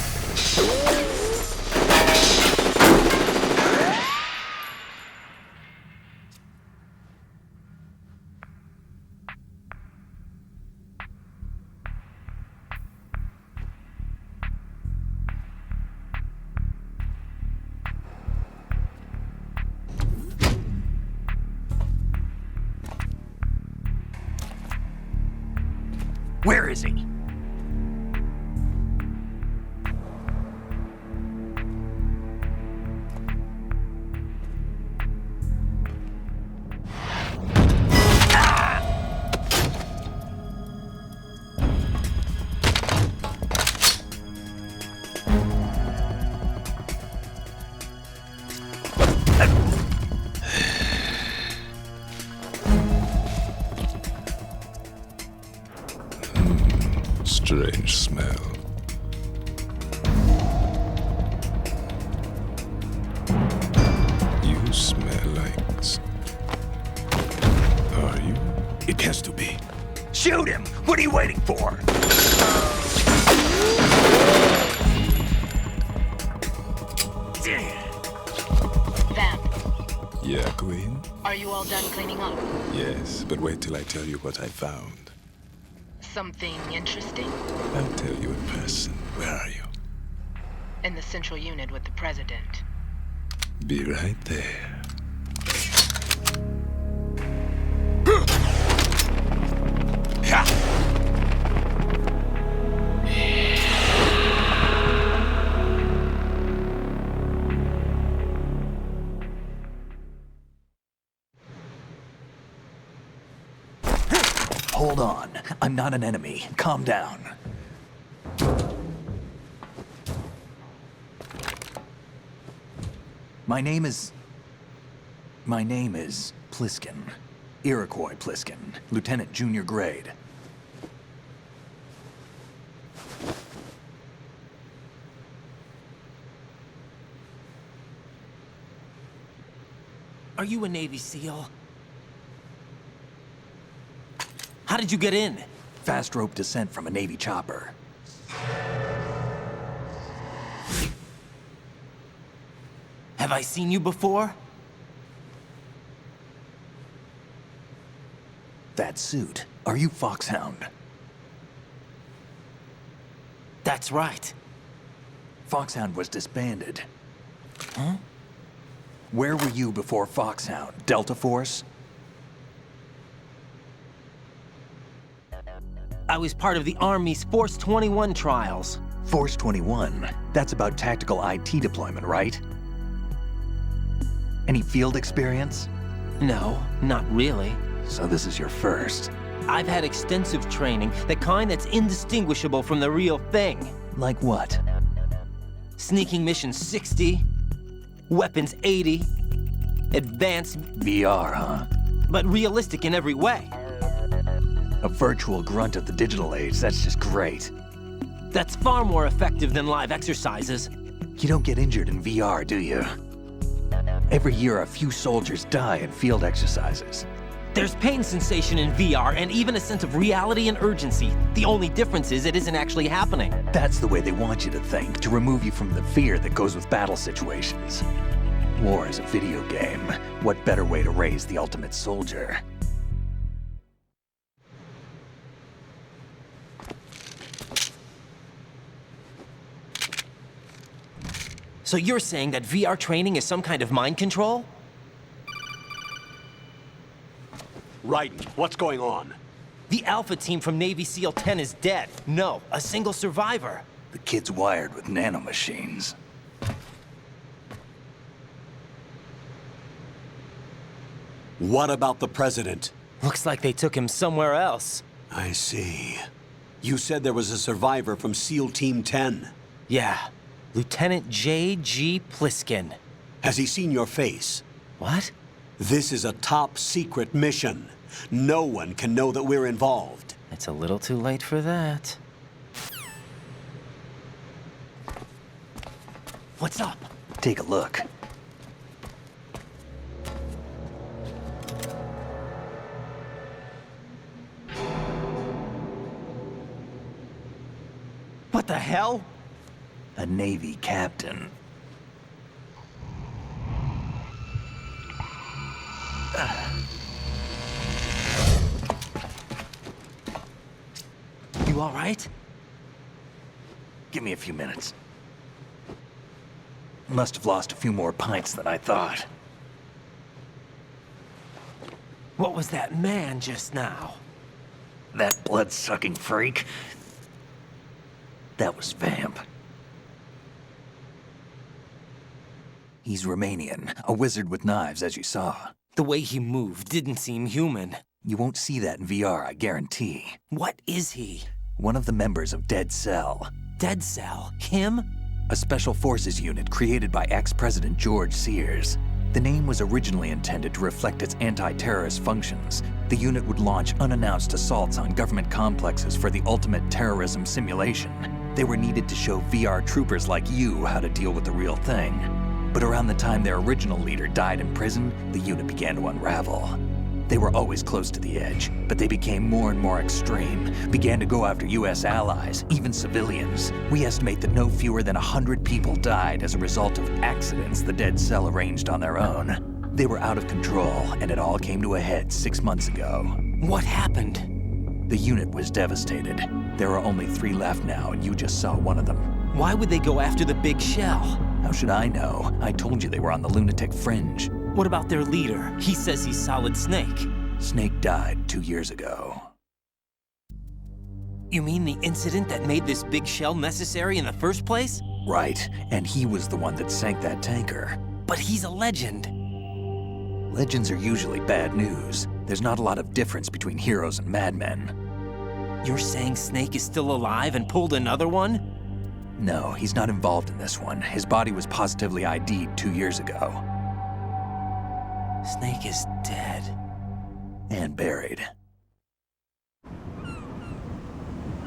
Where is he? Strange smell. You smell like... Are you? It has to be. Shoot him! What are you waiting for? Vamp, Yeah, Queen? are you all done cleaning up? Yes, but wait till I tell you what I found. Something interesting? I'll tell you in person. Where are you? In the central unit with the president. Be right there. Hold on. I'm not an enemy. Calm down. My name is Pliskin. Iroquois Pliskin. Lieutenant Junior Grade. Are you a Navy SEAL? How did you get in? Fast rope descent from a Navy chopper. Have I seen you before? That suit. Are you Foxhound? That's right. Foxhound was disbanded. Huh? Where were you before Foxhound? Delta Force? I was part of the Army's Force 21 trials. Force 21? That's about tactical IT deployment, right? Any field experience? No, not really. So this is your first. I've had extensive training, the kind that's indistinguishable from the real thing. Like what? Sneaking mission 60, weapons 80, advanced... VR, huh? But realistic in every way. A virtual grunt of the digital age, that's just great. That's far more effective than live exercises. You don't get injured in VR, do you? Every year, a few soldiers die in field exercises. There's pain sensation in VR and even a sense of reality and urgency. The only difference is it isn't actually happening. That's the way they want you to think, to remove you from the fear that goes with battle situations. War is a video game. What better way to raise the ultimate soldier? So you're saying that VR training is some kind of mind control? Right. What's going on? The Alpha team from Navy SEAL 10 is dead. No, a single survivor. The kid's wired with nanomachines. What about the president? Looks like they took him somewhere else. I see. You said there was a survivor from SEAL Team 10. Yeah. Lieutenant J.G. Pliskin. Has he seen your face? What? This is a top secret mission. No one can know that we're involved. It's a little too late for that. What's up? Take a look. What the hell? A Navy captain. You all right? Give me a few minutes. Must have lost a few more pints than I thought. What was that man just now? That blood-sucking freak? That was Vamp. He's Romanian, a wizard with knives, as you saw. The way he moved didn't seem human. You won't see that in VR, I guarantee. What is he? One of the members of Dead Cell. Dead Cell? Him? A special forces unit created by ex-President George Sears. The name was originally intended to reflect its anti-terrorist functions. The unit would launch unannounced assaults on government complexes for the ultimate terrorism simulation. They were needed to show VR troopers like you how to deal with the real thing. But around the time their original leader died in prison, the unit began to unravel. They were always close to the edge, but they became more and more extreme, began to go after US allies, even civilians. We estimate that no fewer than 100 people died as a result of accidents the Dead Cell arranged on their own. They were out of control, and it all came to a head 6 months ago. What happened? The unit was devastated. There are only 3 left now, and you just saw one of them. Why would they go after the big shell? How should I know? I told you they were on the lunatic fringe. What about their leader? He says he's Solid Snake. Snake died 2 years ago. You mean the incident that made this big shell necessary in the first place? Right, and he was the one that sank that tanker. But he's a legend. Legends are usually bad news. There's not a lot of difference between heroes and madmen. You're saying Snake is still alive and pulled another one? No, he's not involved in this one. His body was positively ID'd 2 years ago. Snake is dead. And buried.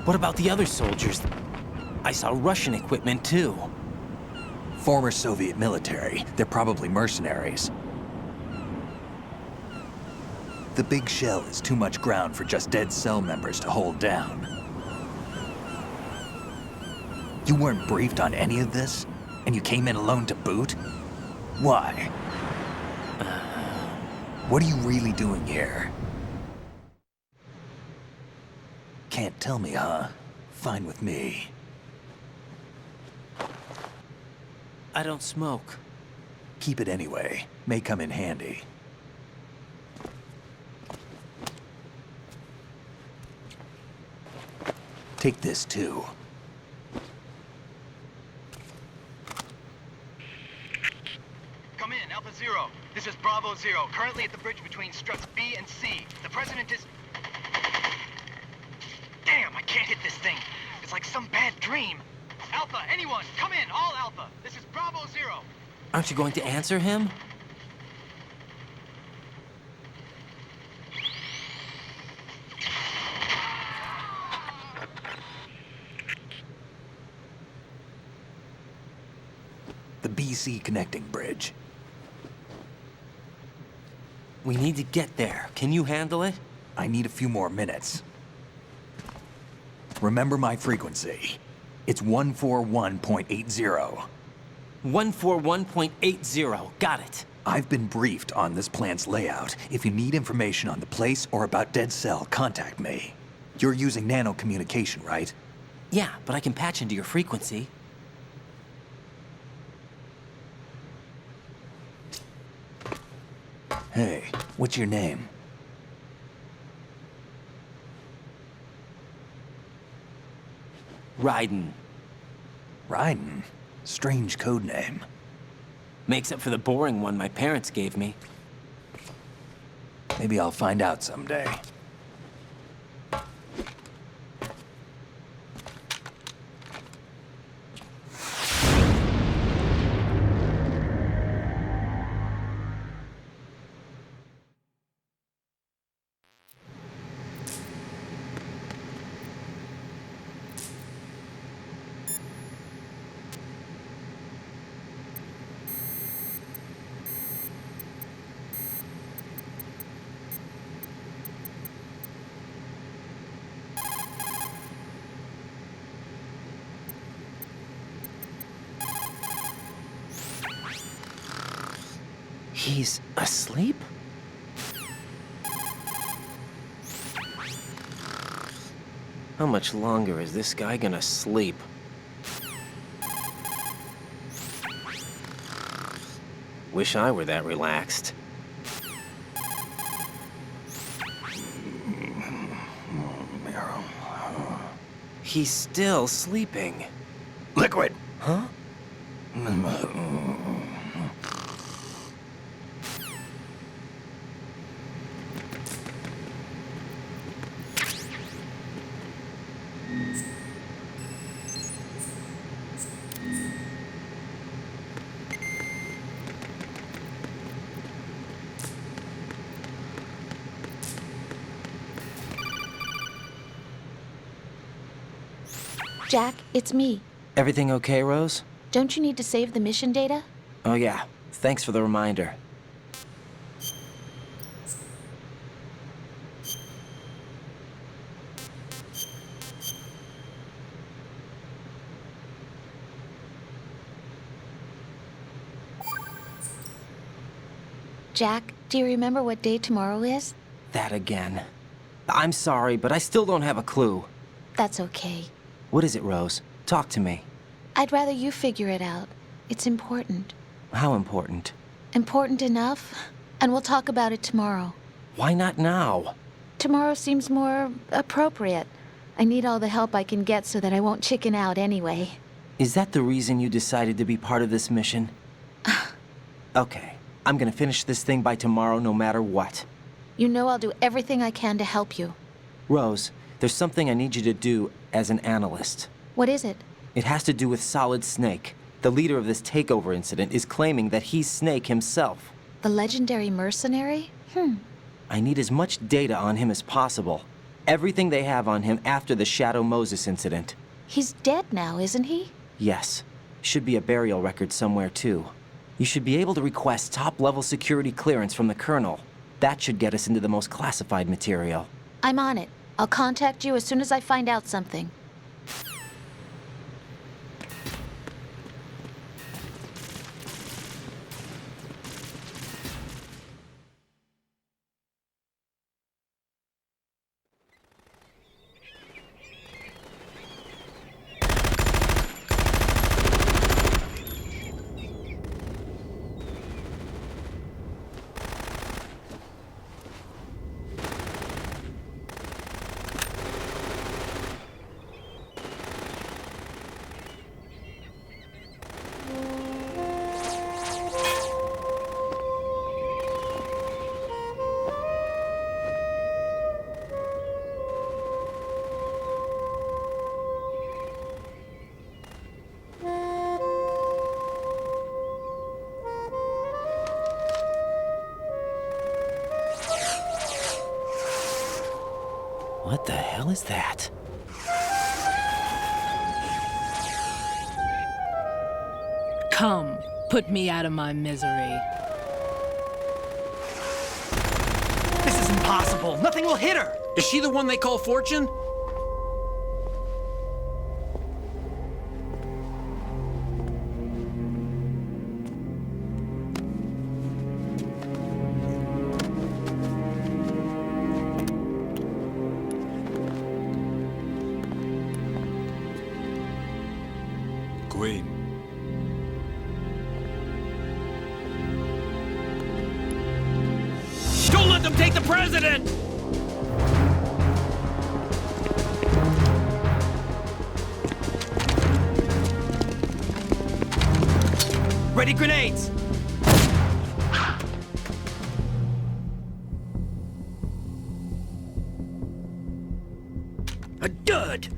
What about the other soldiers? I saw Russian equipment too. Former Soviet military. They're probably mercenaries. The big shell is too much ground for just Dead Cell members to hold down. You weren't briefed on any of this? And you came in alone to boot? Why? What are you really doing here? Can't tell me, huh? Fine with me. I don't smoke. Keep it anyway. May come in handy. Take this too. Come in, Alpha Zero. This is Bravo Zero, currently at the bridge between struts B and C. The president is... Damn, I can't hit this thing. It's like some bad dream. Alpha, anyone, come in, all Alpha. This is Bravo Zero. Aren't you going to answer him? BC connecting bridge. We need to get there. Can you handle it? I need a few more minutes. Remember my frequency. It's 141.80. 141.80. Got it. I've been briefed on this plant's layout. If you need information on the place or about Dead Cell, contact me. You're using nano communication, right? Yeah, but I can patch into your frequency. Hey, what's your name? Raiden. Raiden? Strange code name. Makes up for the boring one my parents gave me. Maybe I'll find out someday. He's asleep? How much longer is this guy gonna sleep? Wish I were that relaxed. He's still sleeping. Liquid! Huh? Jack, it's me. Everything okay, Rose? Don't you need to save the mission data? Oh yeah, thanks for the reminder. Jack, do you remember what day tomorrow is? That again. I'm sorry, but I still don't have a clue. That's okay. What is it, Rose? Talk to me. I'd rather you figure it out. It's important. How important? Important enough, and we'll talk about it tomorrow. Why not now? Tomorrow seems more appropriate. I need all the help I can get so that I won't chicken out anyway. Is that the reason you decided to be part of this mission? Okay, I'm gonna finish this thing by tomorrow no matter what. You know I'll do everything I can to help you. Rose, there's something I need you to do as an analyst. What is it? It has to do with Solid Snake. The leader of this takeover incident is claiming that he's Snake himself. The legendary mercenary? I need as much data on him as possible. Everything they have on him after the Shadow Moses incident. He's dead now, isn't he? Yes. Should be a burial record somewhere, too. You should be able to request top-level security clearance from the Colonel. That should get us into the most classified material. I'm on it. I'll contact you as soon as I find out something. What the hell is that? Come. Put me out of my misery. This is impossible. Nothing will hit her. Is she the one they call Fortune? Queen. Don't let them take the president! Ready grenades! A dud!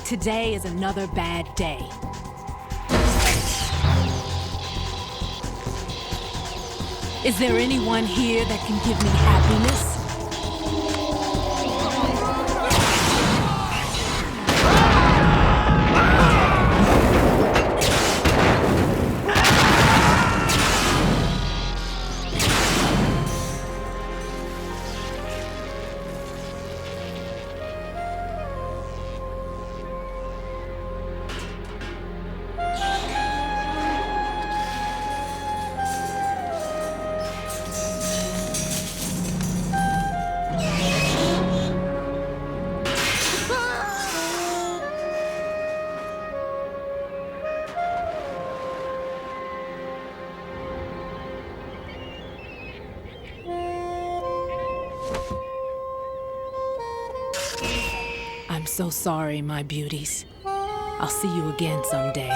Today is another bad day. Is there anyone here that can give me happiness? I'm so sorry, my beauties. I'll see you again someday.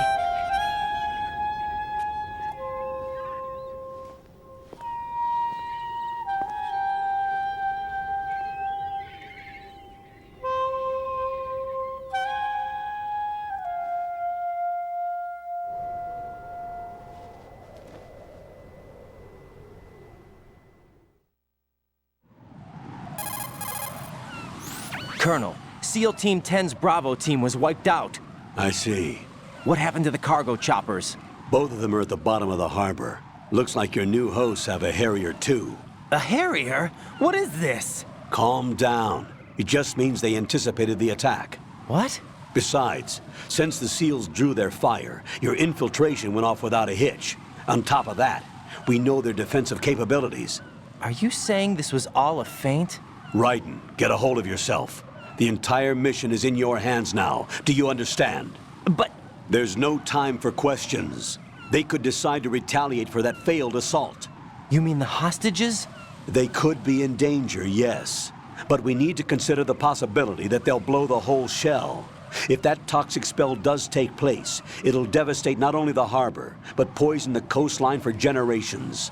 Colonel, SEAL Team 10's Bravo team was wiped out. I see. What happened to the cargo choppers? Both of them are at the bottom of the harbor. Looks like your new hosts have a Harrier too. A Harrier? What is this? Calm down. It just means they anticipated the attack. What? Besides, since the SEALs drew their fire, your infiltration went off without a hitch. On top of that, we know their defensive capabilities. Are you saying this was all a feint? Raiden, get a hold of yourself. The entire mission is in your hands now. Do you understand? But... There's no time for questions. They could decide to retaliate for that failed assault. You mean the hostages? They could be in danger, yes. But we need to consider the possibility that they'll blow the whole shell. If that toxic spell does take place, it'll devastate not only the harbor, but poison the coastline for generations.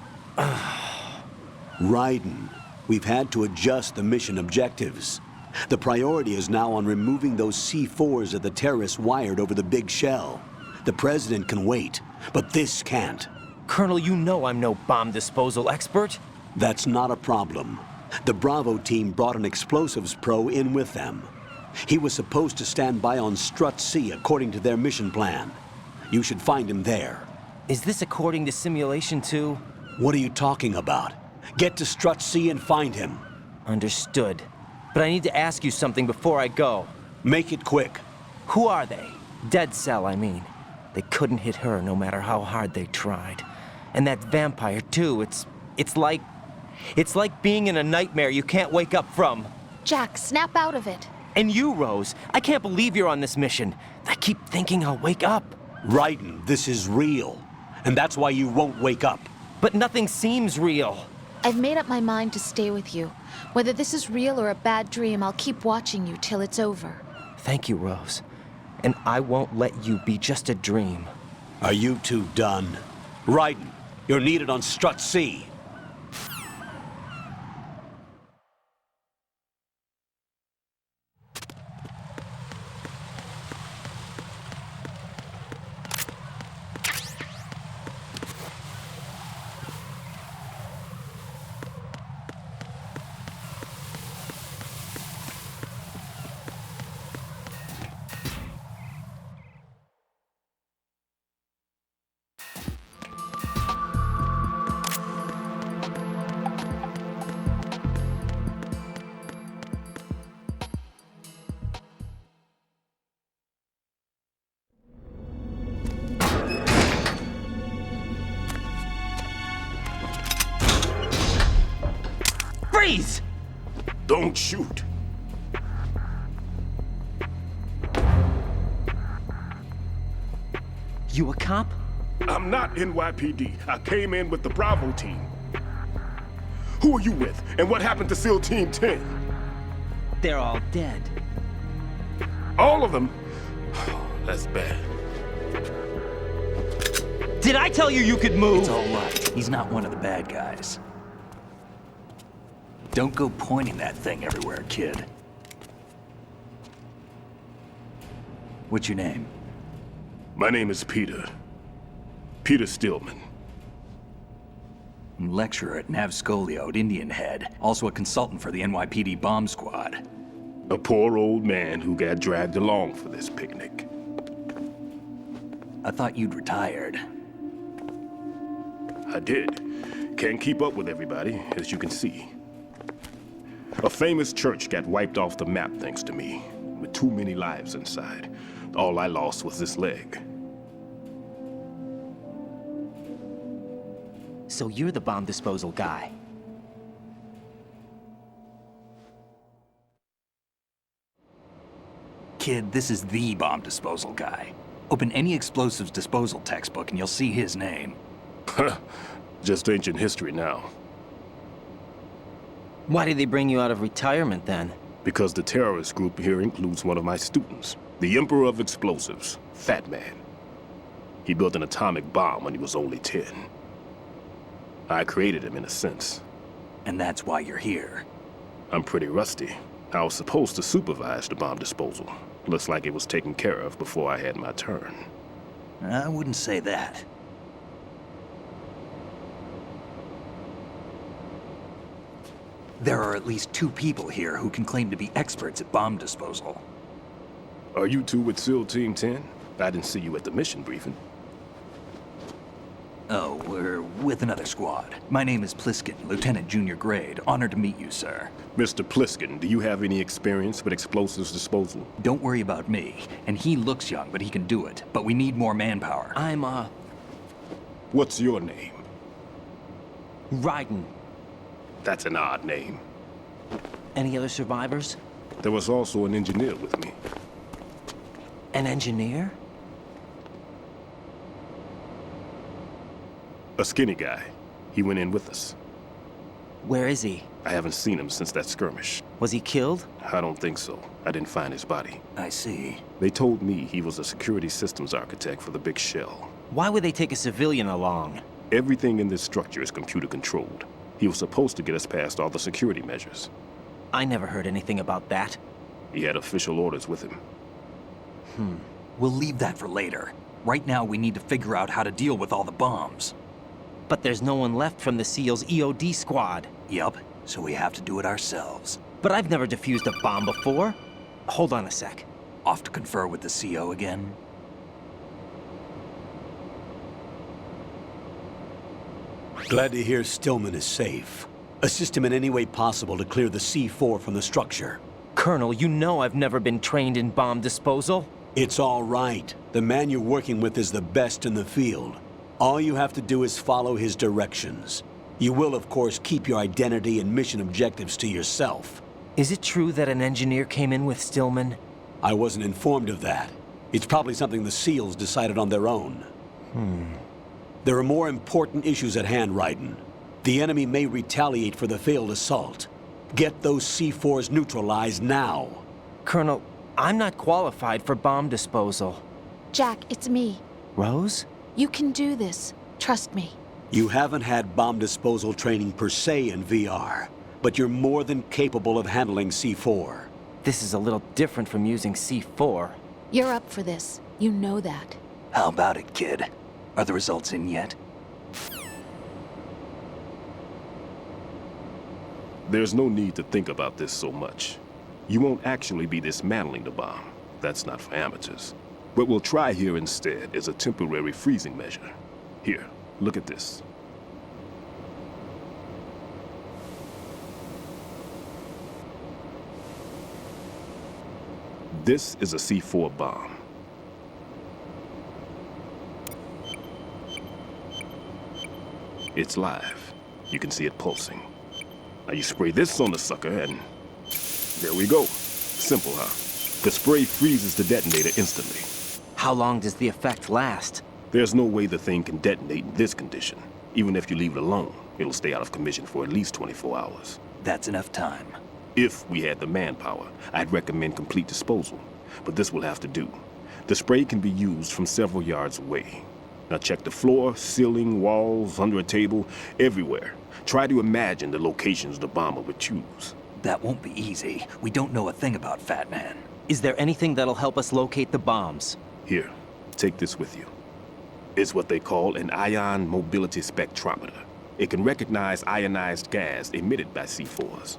Raiden, we've had to adjust the mission objectives. The priority is now on removing those C4s that the terrorists wired over the big shell. The president can wait, but this can't. Colonel, you know I'm no bomb disposal expert. That's not a problem. The Bravo team brought an explosives pro in with them. He was supposed to stand by on Strut C according to their mission plan. You should find him there. Is this according to simulation too? What are you talking about? Get to Strut C and find him. Understood. But I need to ask you something before I go. Make it quick. Who are they? Dead Cell, I mean. They couldn't hit her no matter how hard they tried. And that vampire too, it's like being in a nightmare you can't wake up from. Jack, snap out of it. And you, Rose, I can't believe you're on this mission. I keep thinking I'll wake up. Raiden, this is real. And that's why you won't wake up. But nothing seems real. I've made up my mind to stay with you. Whether this is real or a bad dream, I'll keep watching you till it's over. Thank you, Rose. And I won't let you be just a dream. Are you two done? Raiden, you're needed on Strut C. Freeze! Don't shoot. You a cop? I'm not NYPD. I came in with the Bravo team. Who are you with? And what happened to SEAL Team 10? They're all dead. All of them? That's bad. Did I tell you you could move? It's all right. He's not one of the bad guys. Don't go pointing that thing everywhere, kid. What's your name? My name is Peter. Peter Stillman. Lecturer at Navscolio at Indian Head. Also a consultant for the NYPD bomb squad. A poor old man who got dragged along for this picnic. I thought you'd retired. I did. Can't keep up with everybody, as you can see. A famous church got wiped off the map thanks to me, with too many lives inside. All I lost was this leg. So you're the bomb disposal guy. Kid, this is the bomb disposal guy. Open any explosives disposal textbook and you'll see his name. Just ancient history now. Why did they bring you out of retirement then? Because the terrorist group here includes one of my students, the Emperor of Explosives, Fat Man. He built an atomic bomb when he was only 10. I created him in a sense. And that's why you're here. I'm pretty rusty. I was supposed to supervise the bomb disposal. Looks like it was taken care of before I had my turn. I wouldn't say that. There are at least 2 people here who can claim to be experts at bomb disposal. Are you two with SEAL Team 10? I didn't see you at the mission briefing. Oh, we're with another squad. My name is Pliskin, Lieutenant Junior Grade. Honored to meet you, sir. Mr. Pliskin, do you have any experience with explosives disposal? Don't worry about me. And he looks young, but he can do it. But we need more manpower. I'm, What's your name? Raiden. That's an odd name. Any other survivors? There was also an engineer with me. An engineer? A skinny guy. He went in with us. Where is he? I haven't seen him since that skirmish. Was he killed? I don't think so. I didn't find his body. I see. They told me he was a security systems architect for the big shell. Why would they take a civilian along? Everything in this structure is computer controlled. He was supposed to get us past all the security measures. I never heard anything about that. He had official orders with him. We'll leave that for later. Right now, we need to figure out how to deal with all the bombs. But there's no one left from the SEAL's EOD squad. Yup, so we have to do it ourselves. But I've never defused a bomb before. Hold on a sec. Off to confer with the CO again? Glad to hear Stillman is safe. Assist him in any way possible to clear the C4 from the structure. Colonel, you know I've never been trained in bomb disposal. It's all right. The man you're working with is the best in the field. All you have to do is follow his directions. You will, of course, keep your identity and mission objectives to yourself. Is it true that an engineer came in with Stillman? I wasn't informed of that. It's probably something the SEALs decided on their own. There are more important issues at hand, Raiden. The enemy may retaliate for the failed assault. Get those C4s neutralized now. Colonel, I'm not qualified for bomb disposal. Jack, it's me. Rose? You can do this. Trust me. You haven't had bomb disposal training per se in VR, but you're more than capable of handling C4. This is a little different from using C4. You're up for this. You know that. How about it, kid? Are the results in yet? There's no need to think about this so much. You won't actually be dismantling the bomb. That's not for amateurs. What we'll try here instead is a temporary freezing measure. Here, look at this. This is a C4 bomb. It's live. You can see it pulsing. Now you spray this on the sucker and there we go. Simple, huh? The spray freezes the detonator instantly. How long does the effect last? There's no way the thing can detonate in this condition. Even if you leave it alone, it'll stay out of commission for at least 24 hours. That's enough time. If we had the manpower, I'd recommend complete disposal. But this will have to do. The spray can be used from several yards away. Now check the floor, ceiling, walls, under a table, everywhere. Try to imagine the locations the bomber would choose. That won't be easy. We don't know a thing about Fat Man. Is there anything that'll help us locate the bombs? Here, take this with you. It's what they call an ion mobility spectrometer. It can recognize ionized gas emitted by C4s.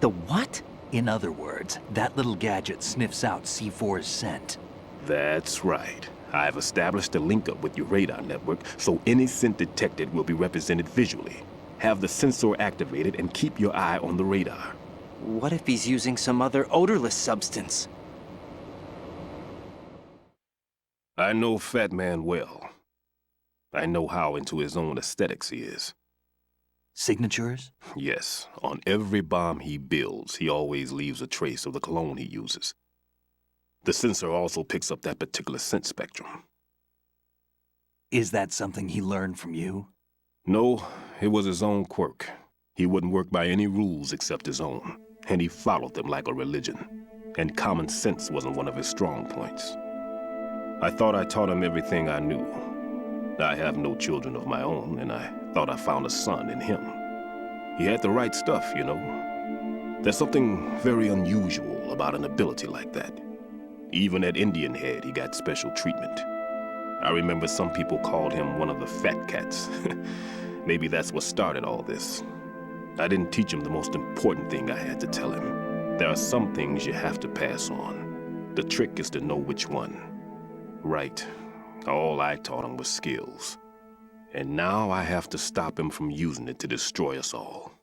The what? In other words, that little gadget sniffs out C4's scent. That's right. I've established a link-up with your radar network, so any scent detected will be represented visually. Have the sensor activated and keep your eye on the radar. What if he's using some other odorless substance? I know Fat Man well. I know how into his own aesthetics he is. Signatures? Yes. On every bomb he builds, he always leaves a trace of the cologne he uses. The sensor also picks up that particular scent spectrum. Is that something he learned from you? No, it was his own quirk. He wouldn't work by any rules except his own, and he followed them like a religion. And common sense wasn't one of his strong points. I thought I taught him everything I knew. I have no children of my own, and I thought I found a son in him. He had the right stuff, you know. There's something very unusual about an ability like that. Even at Indian Head, he got special treatment. I remember some people called him one of the fat cats. Maybe that's what started all this. I didn't teach him the most important thing I had to tell him. There are some things you have to pass on. The trick is to know which one. Right. All I taught him was skills. And now I have to stop him from using it to destroy us all.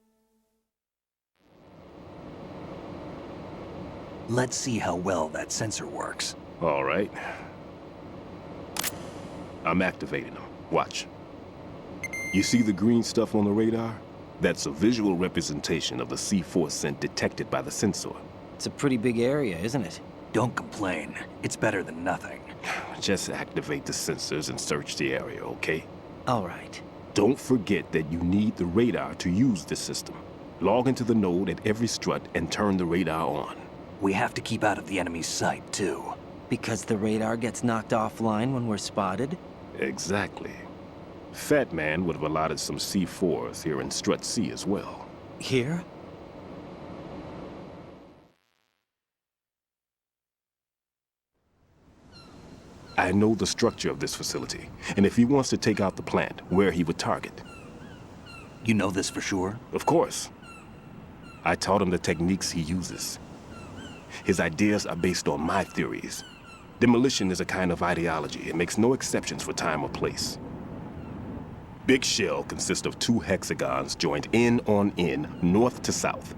Let's see how well that sensor works. All right. I'm activating them. Watch. You see the green stuff on the radar? That's a visual representation of the C4 scent detected by the sensor. It's a pretty big area, isn't it? Don't complain. It's better than nothing. Just activate the sensors and search the area, okay? All right. Don't forget that you need the radar to use this system. Log into the node at every strut and turn the radar on. We have to keep out of the enemy's sight, too. Because the radar gets knocked offline when we're spotted? Exactly. Fat Man would have allotted some C4s here in Strut C as well. Here? I know the structure of this facility, and if he wants to take out the plant, where he would target. You know this for sure? Of course. I taught him the techniques he uses. His ideas are based on my theories. Demolition is a kind of ideology. It makes no exceptions for time or place. Big shell consists of 2 hexagons joined end on end, north to south.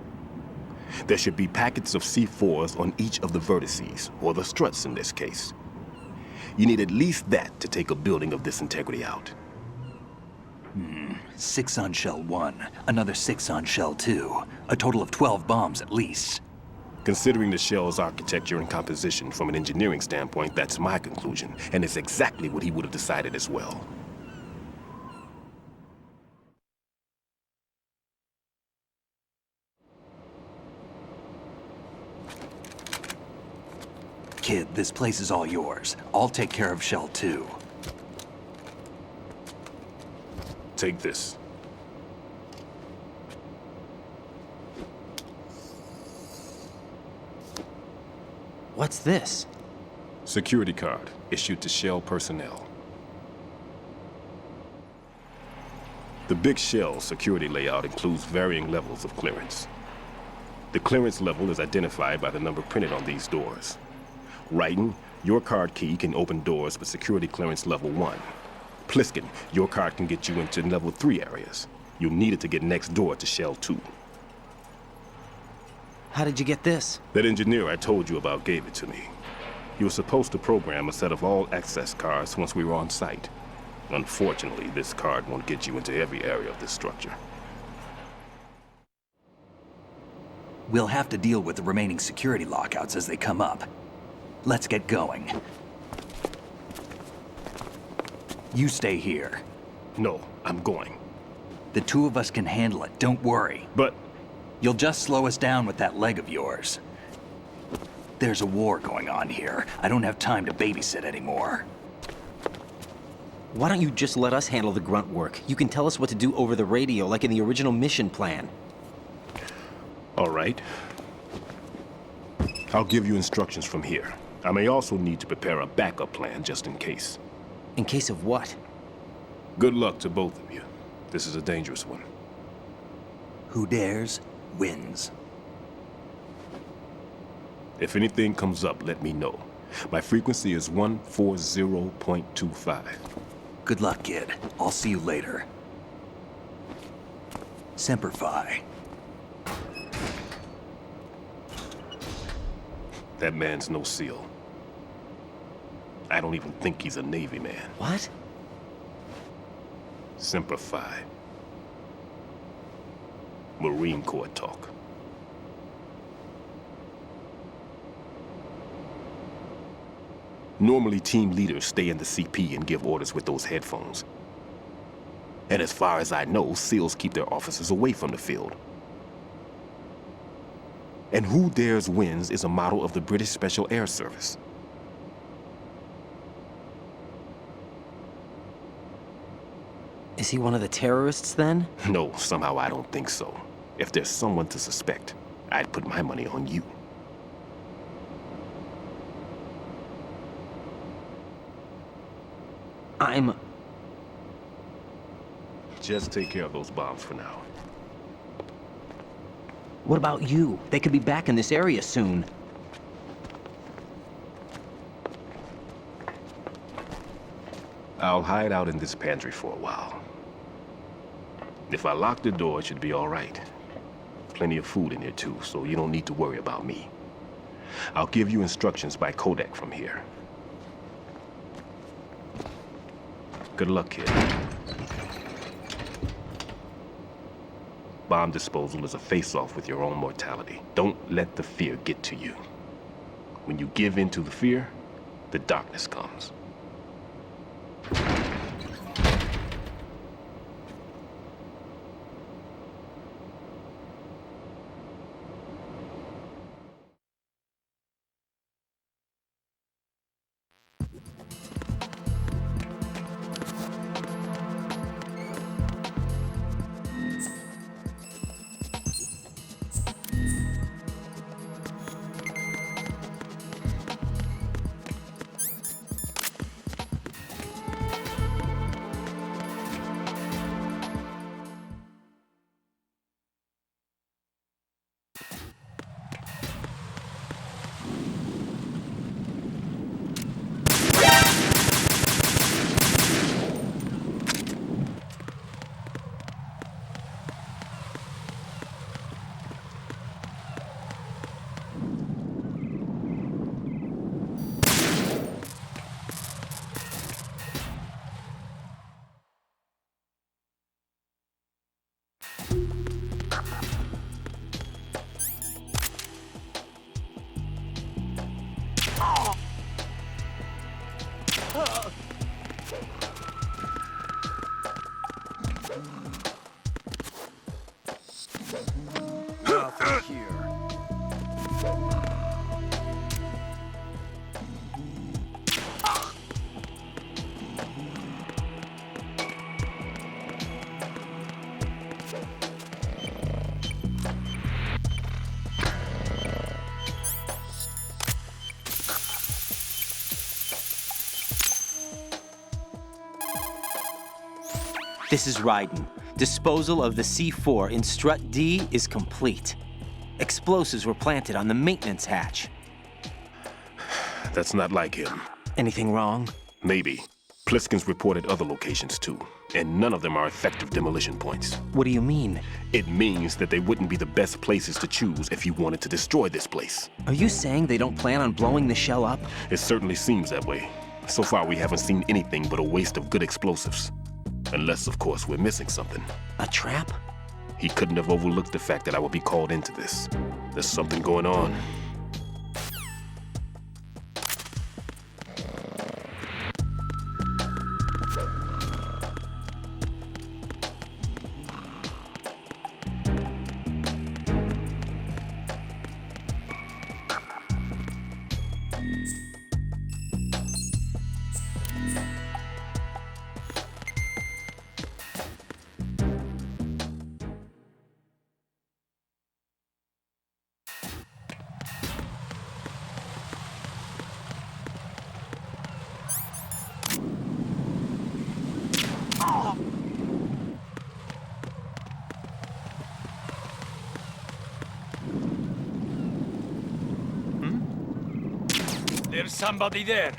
There should be packets of C4s on each of the vertices, or the struts in this case. You need at least that to take a building of this integrity out. 6 on shell 1, another 6 on shell 2. A total of 12 bombs at least. Considering the shell's architecture and composition from an engineering standpoint, that's my conclusion, and it's exactly what he would have decided as well. Kid, this place is all yours. I'll take care of shell 2. Take this. What's this? Security card, issued to Shell personnel. The Big Shell security layout includes varying levels of clearance. The clearance level is identified by the number printed on these doors. Writing, your card key can open doors with security clearance level 1. Pliskin, your card can get you into level 3 areas. You'll need it to get next door to Shell 2. How did you get this? That engineer I told you about gave it to me. He was supposed to program a set of all access cards once we were on site. Unfortunately, this card won't get you into every area of this structure. We'll have to deal with the remaining security lockouts as they come up. Let's get going. You stay here. No, I'm going. The two of us can handle it, don't worry. But... You'll just slow us down with that leg of yours. There's a war going on here. I don't have time to babysit anymore. Why don't you just let us handle the grunt work? You can tell us what to do over the radio, like in the original mission plan. All right. I'll give you instructions from here. I may also need to prepare a backup plan just in case. In case of what? Good luck to both of you. This is a dangerous one. Who dares, wins. If anything comes up, let me know. My frequency is 140.25. Good luck, kid. I'll see you later. Semper Fi. That man's no SEAL. I don't even think he's a Navy man. What? Semper Fi. Marine Corps talk. Normally, team leaders stay in the CP and give orders with those headphones. And as far as I know, SEALs keep their officers away from the field. And Who Dares Wins is a model of the British Special Air Service. Is he one of the terrorists, then? No, somehow I don't think so. If there's someone to suspect, I'd put my money on you. Just take care of those bombs for now. What about you? They could be back in this area soon. I'll hide out in this pantry for a while. If I lock the door, it should be all right. Plenty of food in here too, so you don't need to worry about me. I'll give you instructions by codec from here. Good luck, kid. Bomb disposal is a face-off with your own mortality. Don't let the fear get to you. When you give in to the fear, the darkness comes. Nothing here. This is Raiden. Disposal of the C4 in Strut D is complete. Explosives were planted on the maintenance hatch. That's not like him. Anything wrong? Maybe. Pliskin's reported other locations too, and none of them are effective demolition points. What do you mean? It means that they wouldn't be the best places to choose if you wanted to destroy this place. Are you saying they don't plan on blowing the shell up? It certainly seems that way. So far, we haven't seen anything but a waste of good explosives. Unless, of course, we're missing something. A trap? He couldn't have overlooked the fact that I would be called into this. There's something going on. There's somebody there.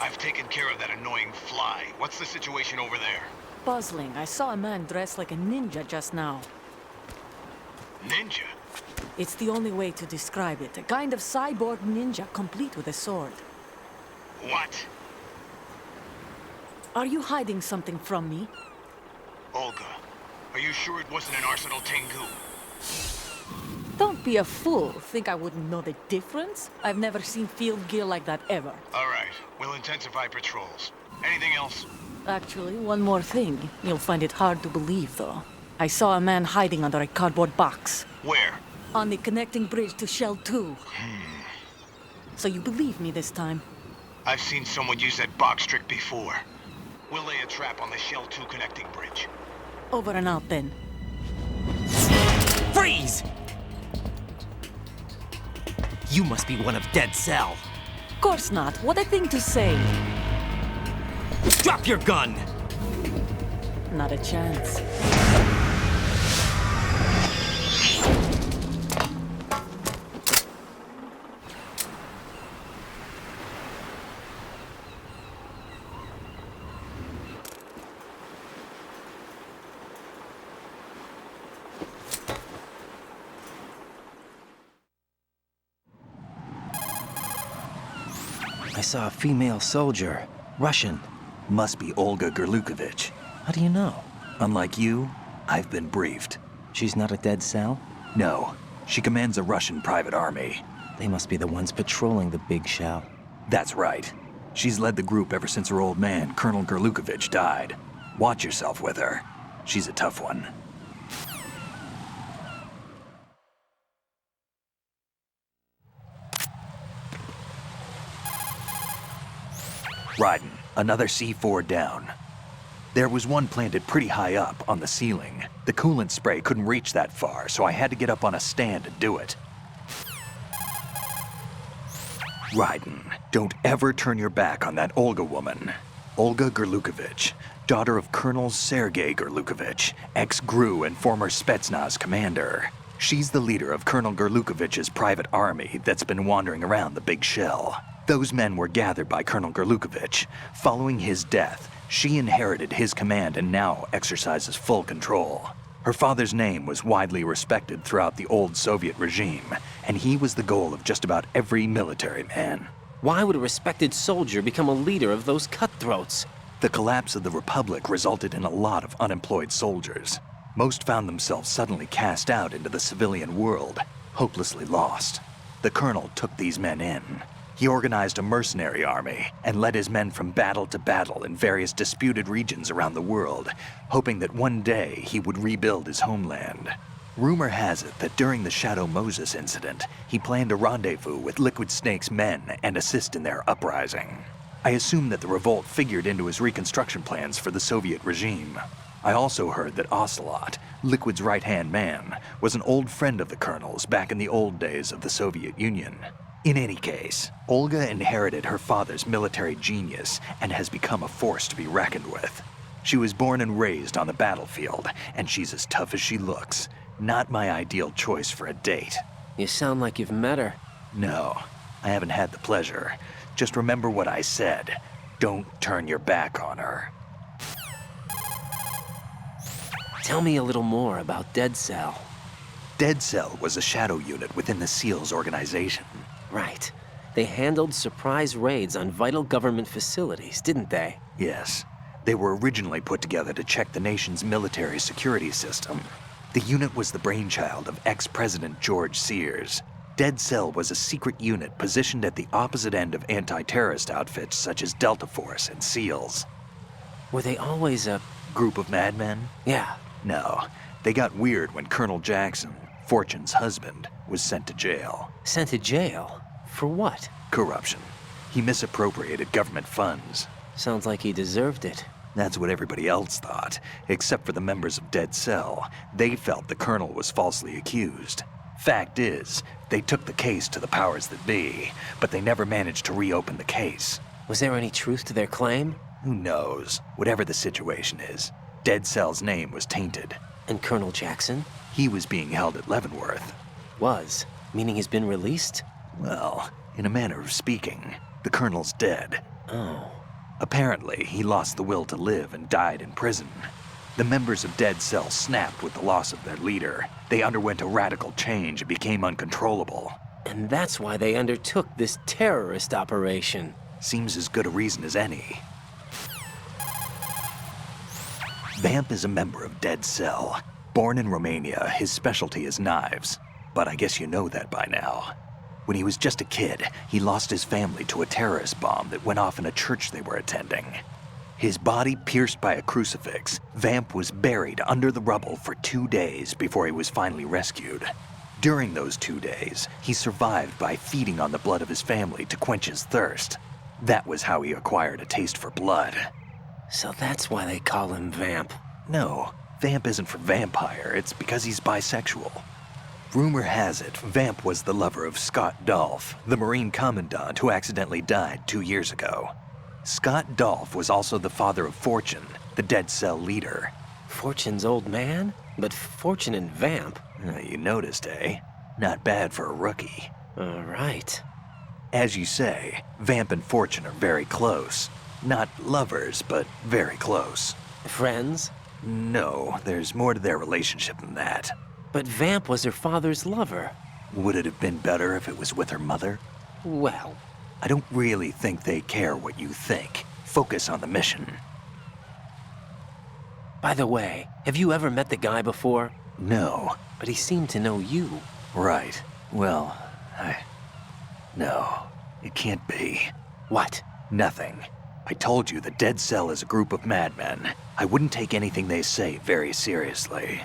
I've taken care of that annoying fly. What's the situation over there? Puzzling. I saw a man dressed like a ninja just now. Ninja? It's the only way to describe it. A kind of cyborg ninja, complete with a sword. What? Are you hiding something from me? Olga, are you sure it wasn't an Arsenal Tengu? Don't be a fool. Think I wouldn't know the difference? I've never seen field gear like that ever. All right, we'll intensify patrols. Anything else? Actually, one more thing. You'll find it hard to believe, though. I saw a man hiding under a cardboard box. Where? On the connecting bridge to Shell 2. So you believe me this time? I've seen someone use that box trick before. We'll lay a trap on the Shell 2 connecting bridge. Over and out, then. Freeze! You must be one of Dead Cell. Of course not. What a thing to say. Drop your gun! Not a chance. I saw a female soldier. Russian. Must be Olga Gerlukovich. How do you know? Unlike you, I've been briefed. She's not a Dead Cell? No. She commands a Russian private army. They must be the ones patrolling the big shell. That's right. She's led the group ever since her old man, Colonel Gerlukovich, died. Watch yourself with her. She's a tough one. Raiden, another C4 down. There was one planted pretty high up on the ceiling. The coolant spray couldn't reach that far, so I had to get up on a stand and do it. Raiden, don't ever turn your back on that Olga woman. Olga Gerlukovich, daughter of Colonel Sergei Gerlukovich, ex-GRU and former Spetsnaz commander. She's the leader of Colonel Gerlukovich's private army that's been wandering around the big shell. Those men were gathered by Colonel Gerlukovich. Following his death, she inherited his command and now exercises full control. Her father's name was widely respected throughout the old Soviet regime, and he was the goal of just about every military man. Why would a respected soldier become a leader of those cutthroats? The collapse of the Republic resulted in a lot of unemployed soldiers. Most found themselves suddenly cast out into the civilian world, hopelessly lost. The colonel took these men in. He organized a mercenary army and led his men from battle to battle in various disputed regions around the world, hoping that one day he would rebuild his homeland. Rumor has it that during the Shadow Moses incident, he planned a rendezvous with Liquid Snake's men and assist in their uprising. I assume that the revolt figured into his reconstruction plans for the Soviet regime. I also heard that Ocelot, Liquid's right-hand man, was an old friend of the colonel's back in the old days of the Soviet Union. In any case, Olga inherited her father's military genius and has become a force to be reckoned with. She was born and raised on the battlefield, and she's as tough as she looks. Not my ideal choice for a date. You sound like you've met her. No, I haven't had the pleasure. Just remember what I said. Don't turn your back on her. Tell me a little more about Dead Cell. Dead Cell was a shadow unit within the SEALs organization. Right. They handled surprise raids on vital government facilities, didn't they? Yes. They were originally put together to check the nation's military security system. The unit was the brainchild of ex-President George Sears. Dead Cell was a secret unit positioned at the opposite end of anti-terrorist outfits such as Delta Force and SEALs. Were they always a group of madmen? Yeah. No. They got weird when Colonel Jackson, Fortune's husband, was sent to jail. Sent to jail? For what? Corruption. He misappropriated government funds. Sounds like he deserved it. That's what everybody else thought, except for the members of Dead Cell. They felt the colonel was falsely accused. Fact is, they took the case to the powers that be, but they never managed to reopen the case. Was there any truth to their claim? Who knows? Whatever the situation is, Dead Cell's name was tainted. And Colonel Jackson? He was being held at Leavenworth. Was? Meaning he's been released? Well, in a manner of speaking, the colonel's dead. Oh. Apparently, he lost the will to live and died in prison. The members of Dead Cell snapped with the loss of their leader. They underwent a radical change and became uncontrollable. And that's why they undertook this terrorist operation. Seems as good a reason as any. Vamp is a member of Dead Cell. Born in Romania, his specialty is knives. But I guess you know that by now. When he was just a kid, he lost his family to a terrorist bomb that went off in a church they were attending. His body pierced by a crucifix, Vamp was buried under the rubble for 2 days before he was finally rescued. During those 2 days, he survived by feeding on the blood of his family to quench his thirst. That was how he acquired a taste for blood. So that's why they call him Vamp. No, Vamp isn't for vampire, it's because he's bisexual. Rumor has it, Vamp was the lover of Scott Dolph, the Marine Commandant who accidentally died 2 years ago. Scott Dolph was also the father of Fortune, the Dead Cell leader. Fortune's old man? But Fortune and Vamp? You noticed, eh? Not bad for a rookie. All right. As you say, Vamp and Fortune are very close. Not lovers, but very close. Friends? No, there's more to their relationship than that. But Vamp was her father's lover. Would it have been better if it was with her mother? Well, I don't really think they care what you think. Focus on the mission. By the way, have you ever met the guy before? No. But he seemed to know you. Right. Well, No, it can't be. What? Nothing. I told you that Dead Cell is a group of madmen. I wouldn't take anything they say very seriously.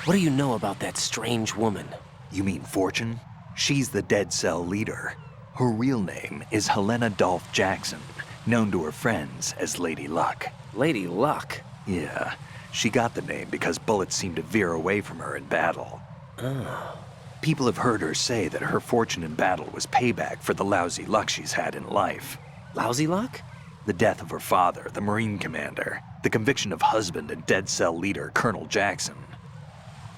What do you know about that strange woman? You mean Fortune? She's the Dead Cell leader. Her real name is Helena Dolph Jackson, known to her friends as Lady Luck. Lady Luck? Yeah, she got the name because bullets seemed to veer away from her in battle. Oh. People have heard her say that her fortune in battle was payback for the lousy luck she's had in life. Lousy luck? The death of her father, the Marine commander, the conviction of husband and Dead Cell leader Colonel Jackson.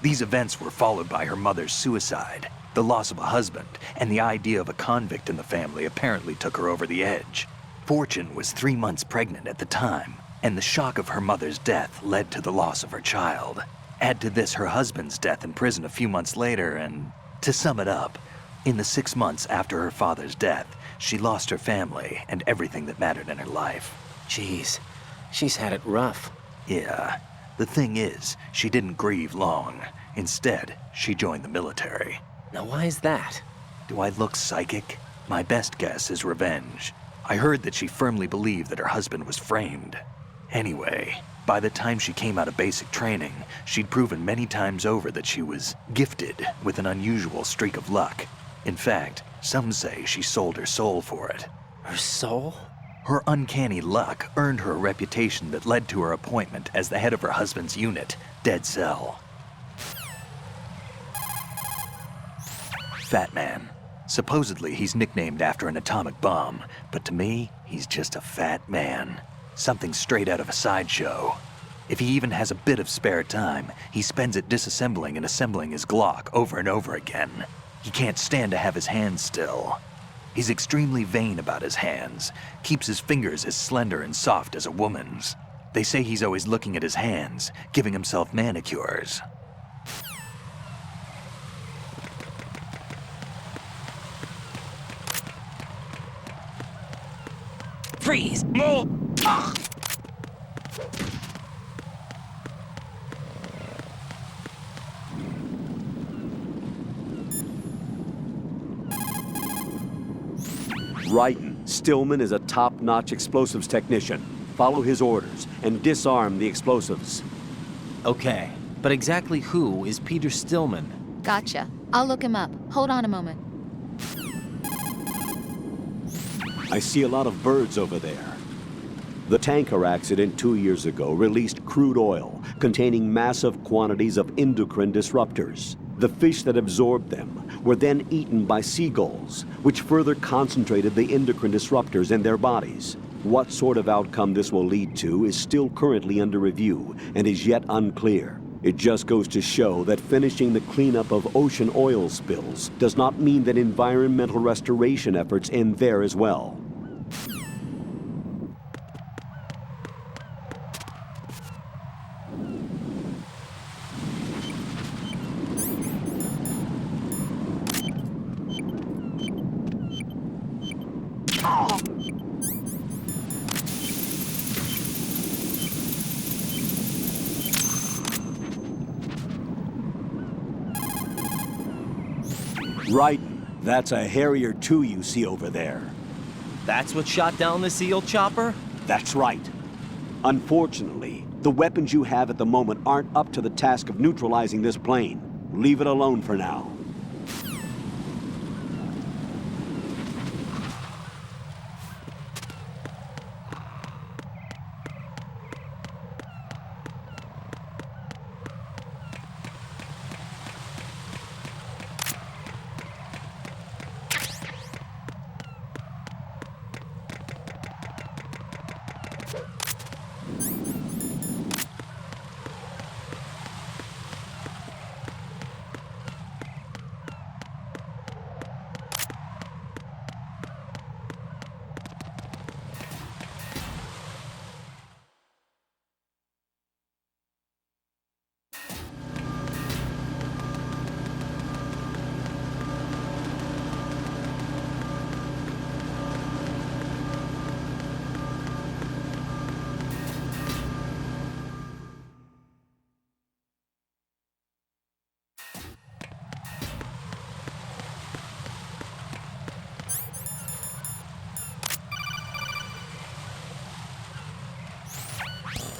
These events were followed by her mother's suicide. The loss of a husband and the idea of a convict in the family apparently took her over the edge. Fortune was 3 months pregnant at the time, and the shock of her mother's death led to the loss of her child. Add to this her husband's death in prison a few months later, and to sum it up, in the 6 months after her father's death, she lost her family and everything that mattered in her life. Jeez, she's had it rough. Yeah. The thing is, she didn't grieve long. Instead, she joined the military. Now why is that? Do I look psychic? My best guess is revenge. I heard that she firmly believed that her husband was framed. Anyway, by the time she came out of basic training, she'd proven many times over that she was gifted with an unusual streak of luck. In fact, some say she sold her soul for it. Her soul? Her uncanny luck earned her a reputation that led to her appointment as the head of her husband's unit, Dead Cell. Fat Man. Supposedly, he's nicknamed after an atomic bomb, but to me, he's just a fat man. Something straight out of a sideshow. If he even has a bit of spare time, he spends it disassembling and assembling his Glock over and over again. He can't stand to have his hands still. He's extremely vain about his hands, keeps his fingers as slender and soft as a woman's. They say he's always looking at his hands, giving himself manicures. Freeze! No! Ryden, Stillman is a top-notch explosives technician. Follow his orders and disarm the explosives. Okay, but exactly who is Peter Stillman? Gotcha. I'll look him up. Hold on a moment. I see a lot of birds over there. The tanker accident 2 years ago released crude oil containing massive quantities of endocrine disruptors. The fish that absorbed them were then eaten by seagulls, which further concentrated the endocrine disruptors in their bodies. What sort of outcome this will lead to is still currently under review and is yet unclear. It just goes to show that finishing the cleanup of ocean oil spills does not mean that environmental restoration efforts end there as well. Ryden, that's a Harrier 2 you see over there. That's what shot down the SEAL chopper? That's right. Unfortunately, the weapons you have at the moment aren't up to the task of neutralizing this plane. Leave it alone for now.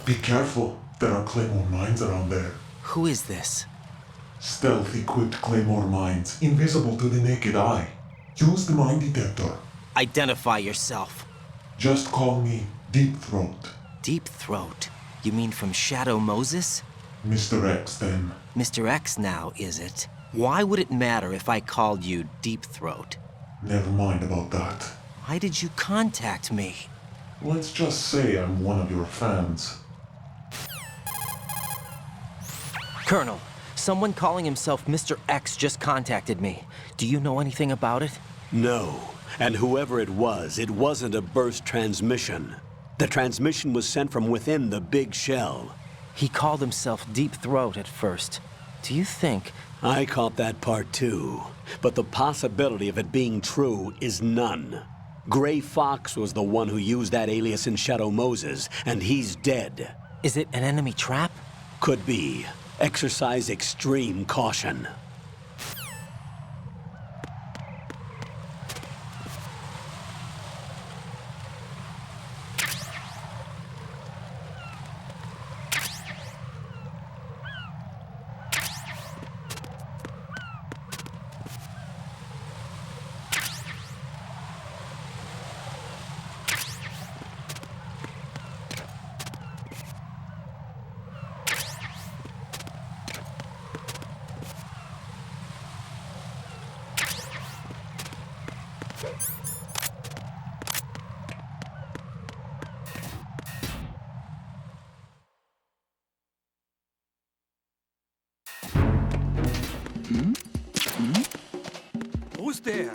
Be careful. There are Claymore mines around there. Who is this? Stealth-equipped Claymore mines, invisible to the naked eye. Use the mine detector. Identify yourself. Just call me Deep Throat. Deep Throat? You mean from Shadow Moses? Mr. X, then. Mr. X now, is it? Why would it matter if I called you Deep Throat? Never mind about that. Why did you contact me? Let's just say I'm one of your fans. Colonel, Someone calling himself Mr. X just contacted me. Do you know anything about it? No. And whoever it wasn't a burst transmission. The transmission was sent from within the big shell. He called himself Deep Throat at first. Do you think... I caught that part too. But the possibility of it being true is none. Gray Fox was the one who used that alias in Shadow Moses, and he's dead. Is it an enemy trap? Could be. Exercise extreme caution. Who's there?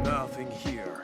Nothing here.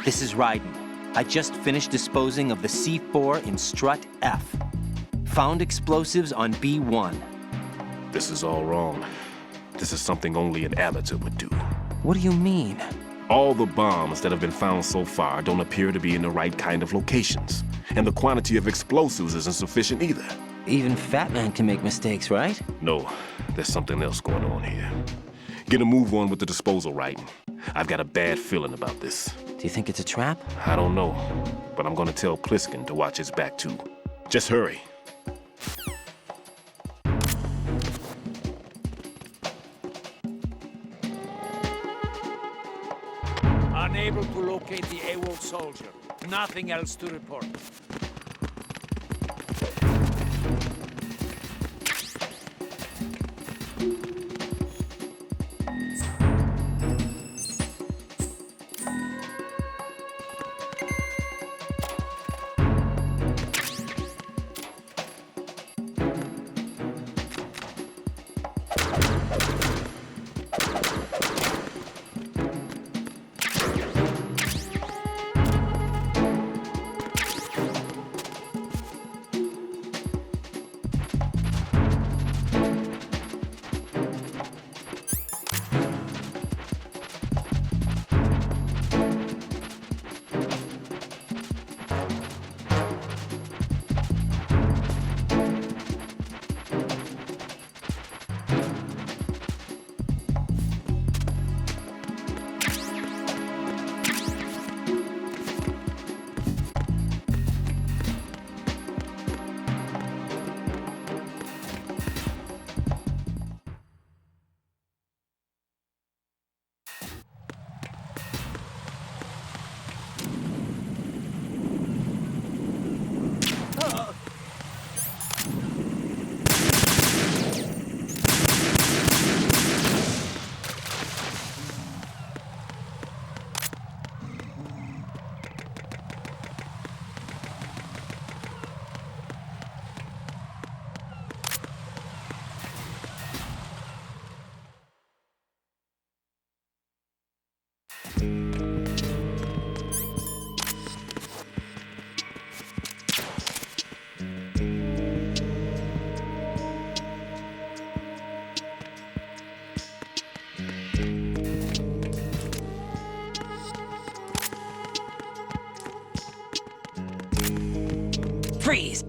This is Raiden. I just finished disposing of the C4 in Strut F. Found explosives on B1. This is all wrong. This is something only an amateur would do. What do you mean? All the bombs that have been found so far don't appear to be in the right kind of locations. And the quantity of explosives isn't sufficient either. Even Fat Man can make mistakes, right? No, there's something else going on here. Get a move on with the disposal, Raiden. I've got a bad feeling about this. Do you think it's a trap? I don't know, but I'm gonna tell Pliskin to watch his back too. Just hurry. Unable to locate the AWOL soldier. Nothing else to report. Freeze!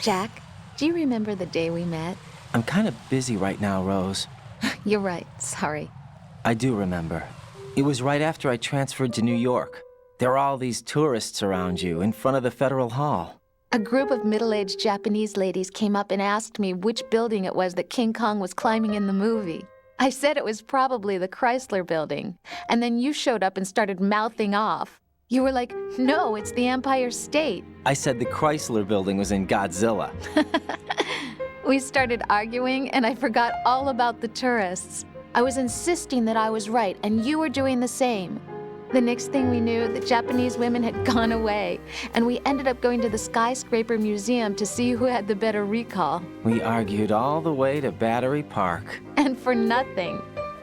Jack, do you remember the day we met? I'm kind of busy right now, Rose. You're right, sorry. I do remember. It was right after I transferred to New York. There are all these tourists around you in front of the Federal Hall. A group of middle-aged Japanese ladies came up and asked me which building it was that King Kong was climbing in the movie. I said it was probably the Chrysler Building, and then you showed up and started mouthing off. You were like, no, it's the Empire State. I said the Chrysler Building was in Godzilla. We started arguing, and I forgot all about the tourists. I was insisting that I was right, and you were doing the same. The next thing we knew, the Japanese women had gone away, and we ended up going to the Skyscraper Museum to see who had the better recall. We argued all the way to Battery Park. And for nothing.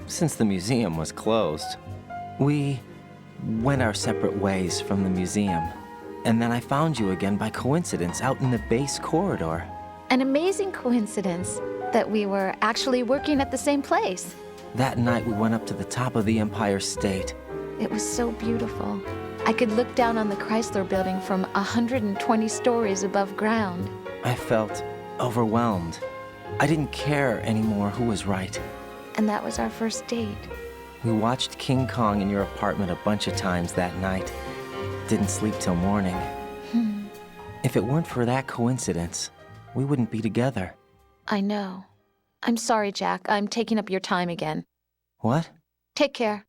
Since the museum was closed, we went our separate ways from the museum. And then I found you again by coincidence out in the base corridor. An amazing coincidence that we were actually working at the same place. That night we went up to the top of the Empire State. It was so beautiful. I could look down on the Chrysler Building from 120 stories above ground. I felt overwhelmed. I didn't care anymore who was right. And that was our first date. We watched King Kong in your apartment a bunch of times that night. Didn't sleep till morning. If it weren't for that coincidence, we wouldn't be together. I know. I'm sorry, Jack. I'm taking up your time again. What? Take care.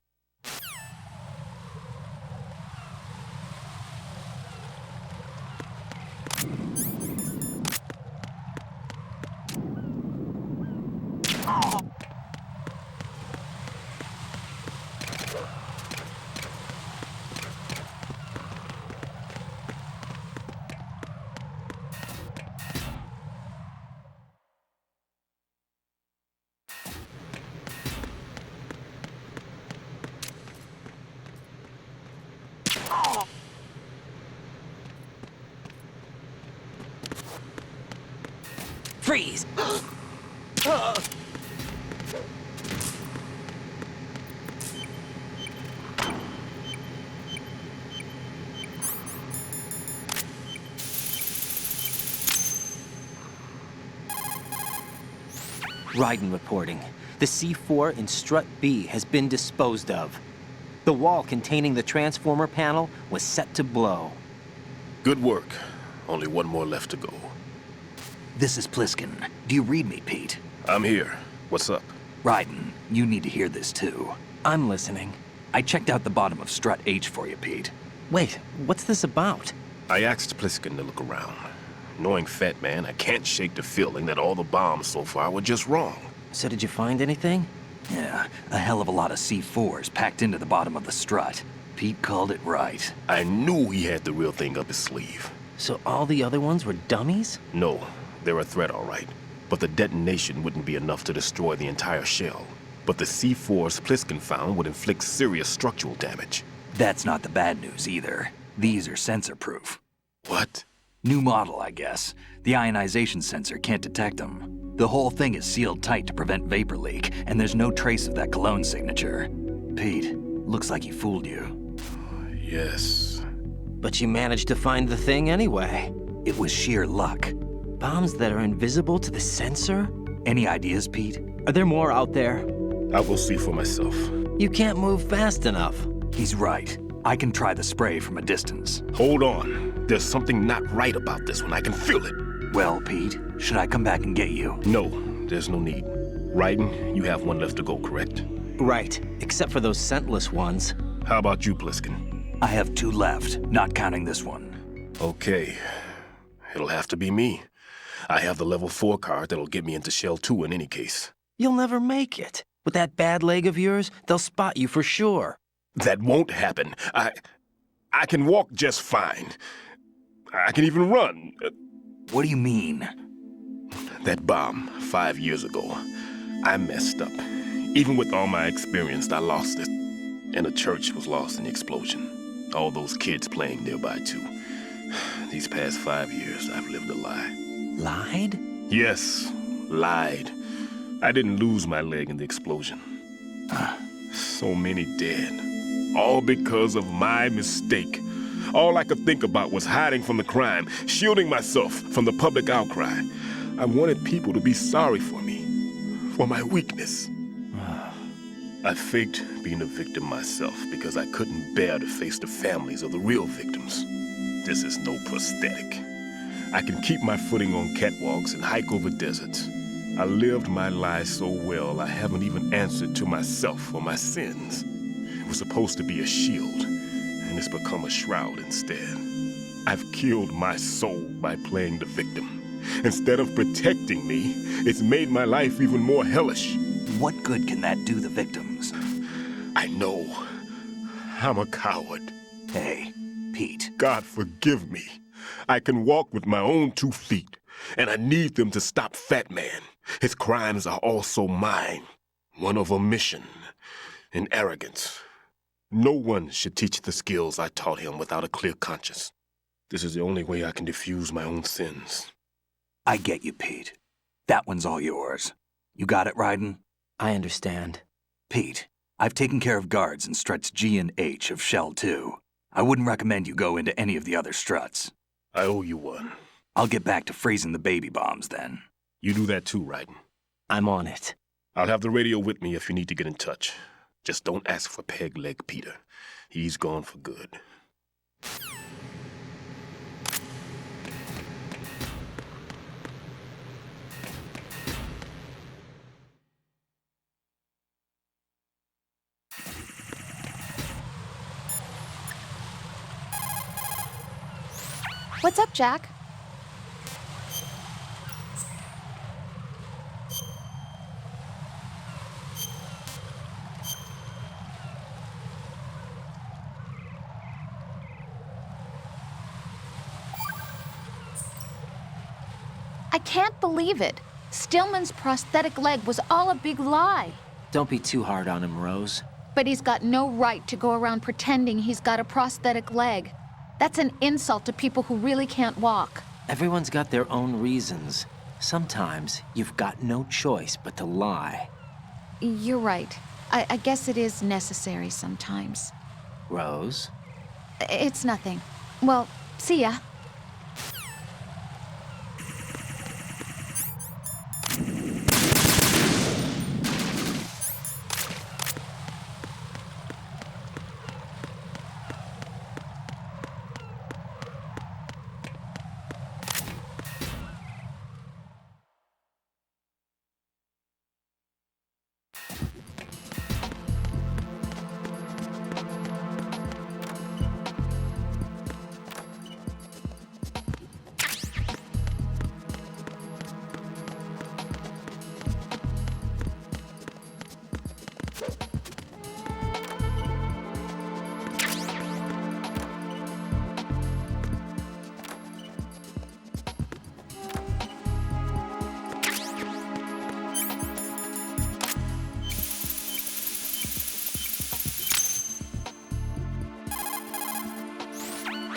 Freeze! Raiden reporting. The C4 in Strut B has been disposed of. The wall containing the transformer panel was set to blow. Good work. Only one more left to go. This is Pliskin. Do you read me, Pete? I'm here. What's up? Raiden, you need to hear this too. I'm listening. I checked out the bottom of Strut H for you, Pete. Wait, what's this about? I asked Pliskin to look around. Knowing Fat Man, I can't shake the feeling that all the bombs so far were just wrong. So did you find anything? Yeah, a hell of a lot of C4s packed into the bottom of the strut. Pete called it right. I knew he had the real thing up his sleeve. So all the other ones were dummies? No, they're a threat, all right. but the detonation wouldn't be enough to destroy the entire shell. But the C4s Pliskin found would inflict serious structural damage. That's not the bad news either. These are sensor-proof. What? New model, I guess. The ionization sensor can't detect them. The whole thing is sealed tight to prevent vapor leak, and there's no trace of that cologne signature. Pete, looks like he fooled you. Yes. But you managed to find the thing anyway. It was sheer luck. Bombs that are invisible to the sensor? Any ideas, Pete? Are there more out there? I will see for myself. You can't move fast enough. He's right. I can try the spray from a distance. Hold on. There's something not right about this one. I can feel it. Well, Pete, should I come back and get you? No, there's no need. Raiden, you have one left to go, correct? Right, except for those scentless ones. How about you, Pliskin? I have 2 left, not counting this one. Okay. It'll have to be me. I have the level 4 card that'll get me into Shell 2 in any case. You'll never make it. With that bad leg of yours, they'll spot you for sure. That won't happen. I can walk just fine. I can even run. What do you mean? That bomb 5 years ago. I messed up. Even with all my experience, I lost it. And the church was lost in the explosion. All those kids playing nearby, too. These past 5 years, I've lived a lie. Lied? Yes, lied. I didn't lose my leg in the explosion. So many dead. All because of my mistake. All I could think about was hiding from the crime, shielding myself from the public outcry. I wanted people to be sorry for me, for my weakness. I faked being a victim myself because I couldn't bear to face the families of the real victims. This is no prosthetic. I can keep my footing on catwalks and hike over deserts. I lived my lie so well I haven't even answered to myself for my sins. It was supposed to be a shield, and it's become a shroud instead. I've killed my soul by playing the victim. Instead of protecting me, it's made my life even more hellish. What good can that do the victims? I know. I'm a coward. Hey, Pete. God forgive me. I can walk with my own 2 feet, and I need them to stop Fat Man. His crimes are also mine. One of omission and arrogance. No one should teach the skills I taught him without a clear conscience. This is the only way I can diffuse my own sins. I get you, Pete. That one's all yours. You got it, Raiden? I understand. Pete, I've taken care of guards in struts G and H of Shell 2. I wouldn't recommend you go into any of the other struts. I owe you one. I'll get back to freezing the baby bombs then. You do that too, Raiden. I'm on it. I'll have the radio with me if you need to get in touch. Just don't ask for Peg Leg Peter. He's gone for good. What's up, Jack? I can't believe it. Stillman's prosthetic leg was all a big lie. Don't be too hard on him, Rose. But he's got no right to go around pretending he's got a prosthetic leg. That's an insult to people who really can't walk. Everyone's got their own reasons. Sometimes you've got no choice but to lie. You're right. I guess it is necessary sometimes. Rose? It's nothing. Well, see ya.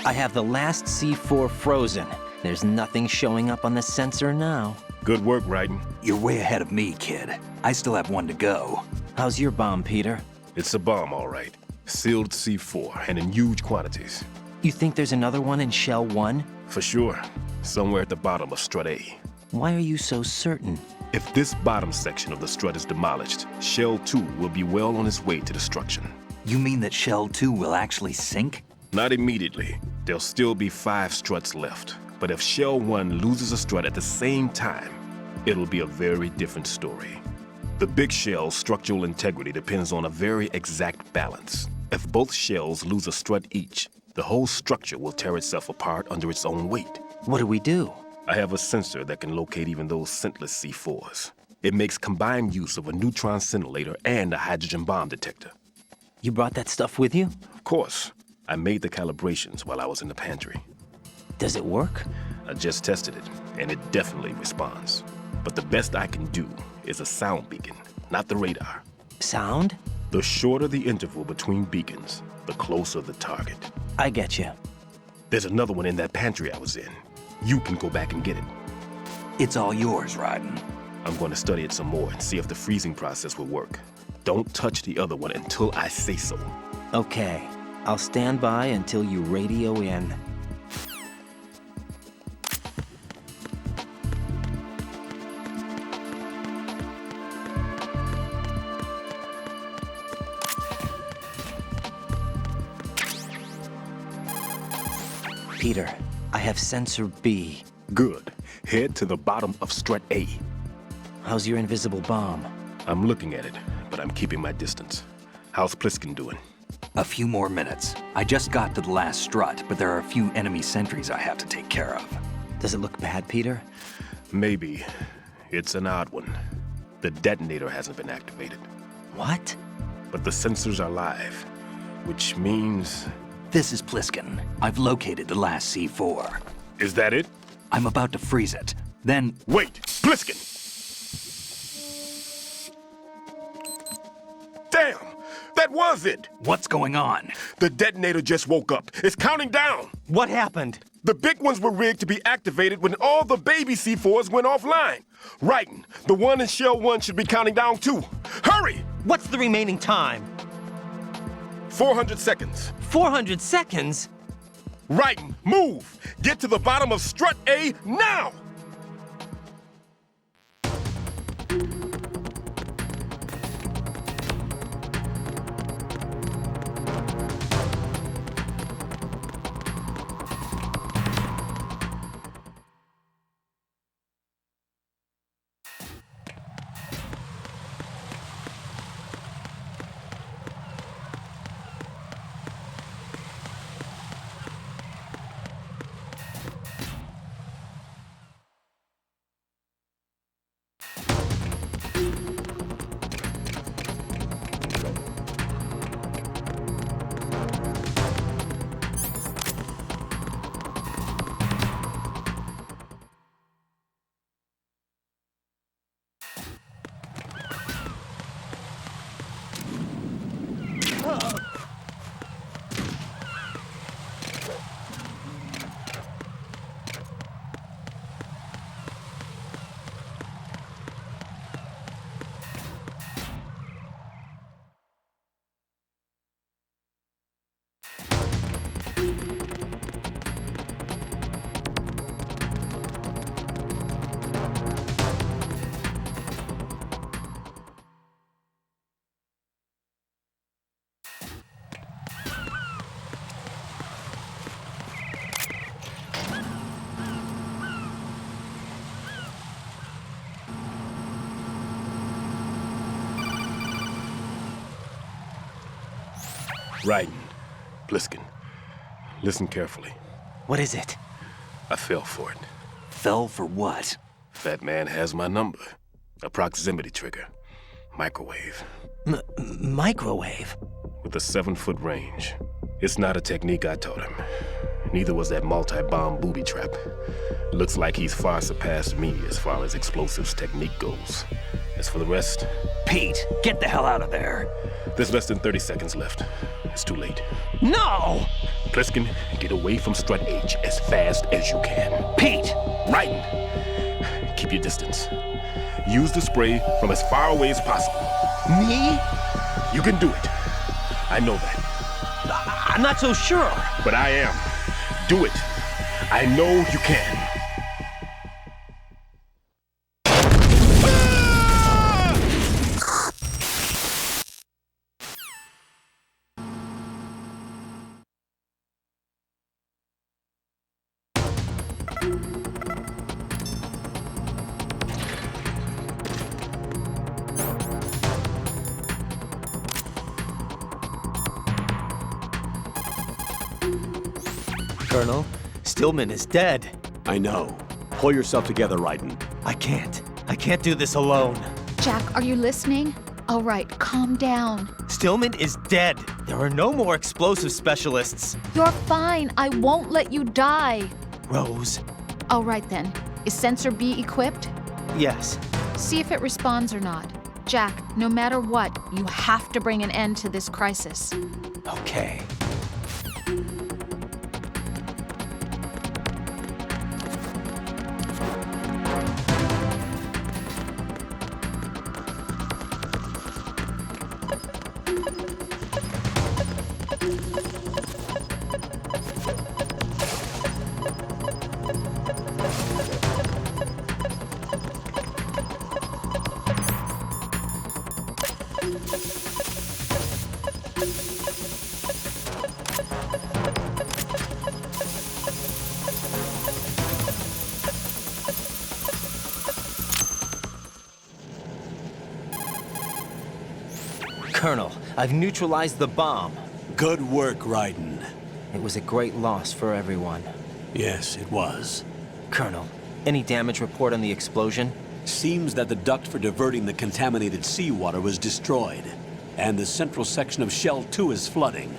I have the last C4 frozen. There's nothing showing up on the sensor now. Good work, Raiden. You're way ahead of me, kid. I still have one to go. How's your bomb, Peter? It's a bomb, all right. Sealed C4, and in huge quantities. You think there's another one in Shell 1? For sure. Somewhere at the bottom of Strut A. Why are you so certain? If this bottom section of the strut is demolished, Shell 2 will be well on its way to destruction. You mean that Shell 2 will actually sink? Not immediately. There'll still be 5 struts left. But if Shell 1 loses a strut at the same time, it'll be a very different story. The big shell's structural integrity depends on a very exact balance. If both shells lose a strut each, the whole structure will tear itself apart under its own weight. What do we do? I have a sensor that can locate even those scentless C4s. It makes combined use of a neutron scintillator and a hydrogen bomb detector. You brought that stuff with you? Of course. I made the calibrations while I was in the pantry. Does it work? I just tested it, and it definitely responds. But the best I can do is a sound beacon, not the radar. Sound? The shorter the interval between beacons, the closer the target. I get you. There's another one in that pantry I was in. You can go back and get it. It's all yours, Raiden. I'm going to study it some more and see if the freezing process will work. Don't touch the other one until I say so. Okay. I'll stand by until you radio in. Peter, I have sensor B. Good. Head to the bottom of strut A. How's your invisible bomb? I'm looking at it, but I'm keeping my distance. How's Pliskin doing? A few more minutes. I just got to the last strut, but there are a few enemy sentries I have to take care of. Does it look bad, Peter? Maybe. It's an odd one. The detonator hasn't been activated. What? But the sensors are live, which means... This is Pliskin. I've located the last C4. Is that it? I'm about to freeze it. Then... Wait! Pliskin! Damn! That was it! What's going on? The detonator just woke up. It's counting down! What happened? The big ones were rigged to be activated when all the baby C4s went offline. Raiden, the one in Shell 1 should be counting down too. Hurry! What's the remaining time? 400 seconds. 400 seconds? Raiden, move! Get to the bottom of strut A now! Raiden, Pliskin, listen carefully. What is it? I fell for it. Fell for what? That man has my number. A proximity trigger. Microwave. Microwave? With a 7-foot range. It's not a technique I taught him. Neither was that multi-bomb booby trap. Looks like he's far surpassed me as far as explosives technique goes. As for the rest... Pete, get the hell out of there. There's less than 30 seconds left. It's too late. No! Pliskin, get away from Strut H as fast as you can. Pete! Right. Keep your distance. Use the spray from as far away as possible. Me? You can do it. I know that. I'm not so sure. But I am. Do it. I know you can. Colonel, Stillman is dead. I know. Pull yourself together, Raiden. I can't. I can't do this alone. Jack, are you listening? All right, calm down. Stillman is dead. There are no more explosive specialists. You're fine. I won't let you die. Rose. All right then. Is Sensor B equipped? Yes. See if it responds or not. Jack, no matter what, you have to bring an end to this crisis. Okay. Colonel, I've neutralized the bomb. Good work, Raiden. It was a great loss for everyone. Yes, it was. Colonel, any damage report on the explosion? Seems that the duct for diverting the contaminated seawater was destroyed, and the central section of Shell 2 is flooding.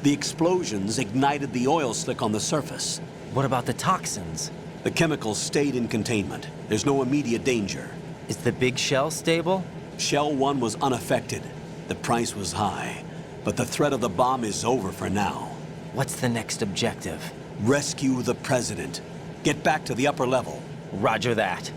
The explosions ignited the oil slick on the surface. What about the toxins? The chemicals stayed in containment. There's no immediate danger. Is the big shell stable? Shell 1 was unaffected. The price was high, but the threat of the bomb is over for now. What's the next objective? Rescue the President. Get back to the upper level. Roger that.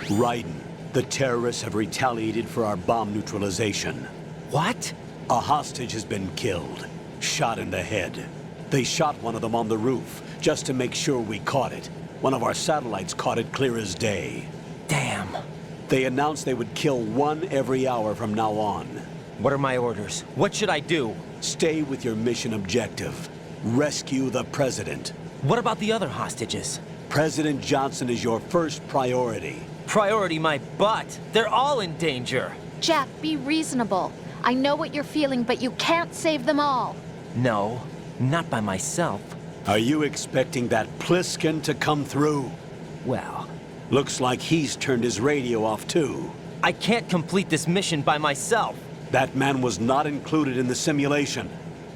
Raiden, the terrorists have retaliated for our bomb neutralization. What? A hostage has been killed, shot in the head. They shot one of them on the roof, just to make sure we caught it. One of our satellites caught it clear as day. Damn. They announced they would kill one every hour from now on. What are my orders? What should I do? Stay with your mission objective. Rescue the President. What about the other hostages? President Johnson is your first priority. Priority my butt. They're all in danger. Jack, be reasonable. I know what you're feeling, but you can't save them all. No, not by myself. Are you expecting that Pliskin to come through? Well, looks like he's turned his radio off too. I can't complete this mission by myself. That man was not included in the simulation.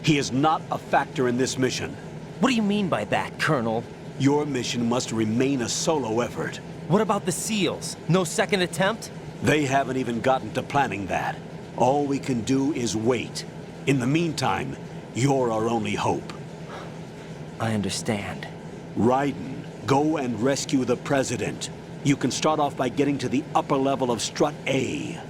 He is not a factor in this mission. What do you mean by that, Colonel? Your mission must remain a solo effort. What about the SEALs? No second attempt? They haven't even gotten to planning that. All we can do is wait. In the meantime, you're our only hope. I understand. Raiden, go and rescue the President. You can start off by getting to the upper level of Strut A.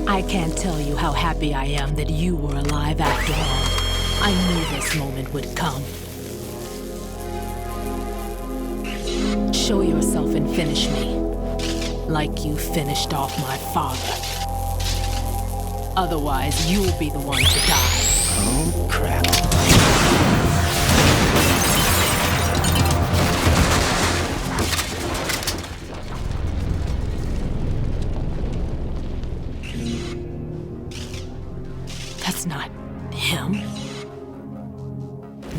I can't tell you how happy I am that you were alive after all. I knew this moment would come. Show yourself and finish me. Like you finished off my father. Otherwise, you'll be the one to die. Oh, crap. That's not him.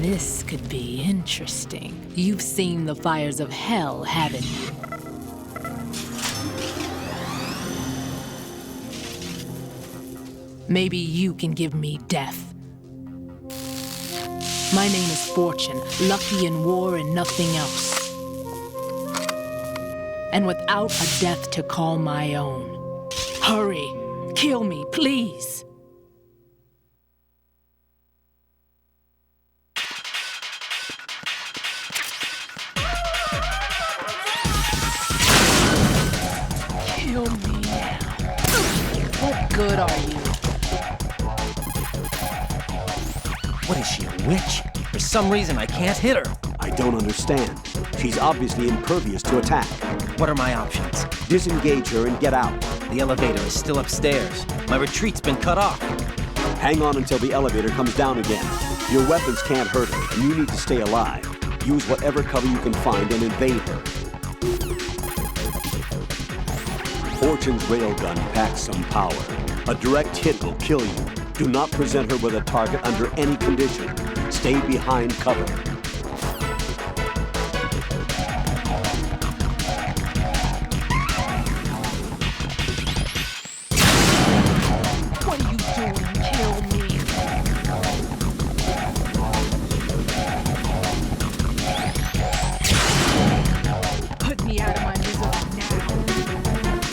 This could be interesting. You've seen the fires of hell, haven't you? Maybe you can give me death. My name is Fortune, lucky in war and nothing else. And without a death to call my own. Hurry, kill me, please. Kill me now. What good are you? What is she, a witch? For some reason, I can't hit her. I don't understand. She's obviously impervious to attack. What are my options? Disengage her and get out. The elevator is still upstairs. My retreat's been cut off. Hang on until the elevator comes down again. Your weapons can't hurt her, and you need to stay alive. Use whatever cover you can find and invade her. Fortune's railgun packs some power. A direct hit will kill you. Do not present her with a target under any condition. Stay behind cover. What are you doing? Kill me. Put me out of my misery now.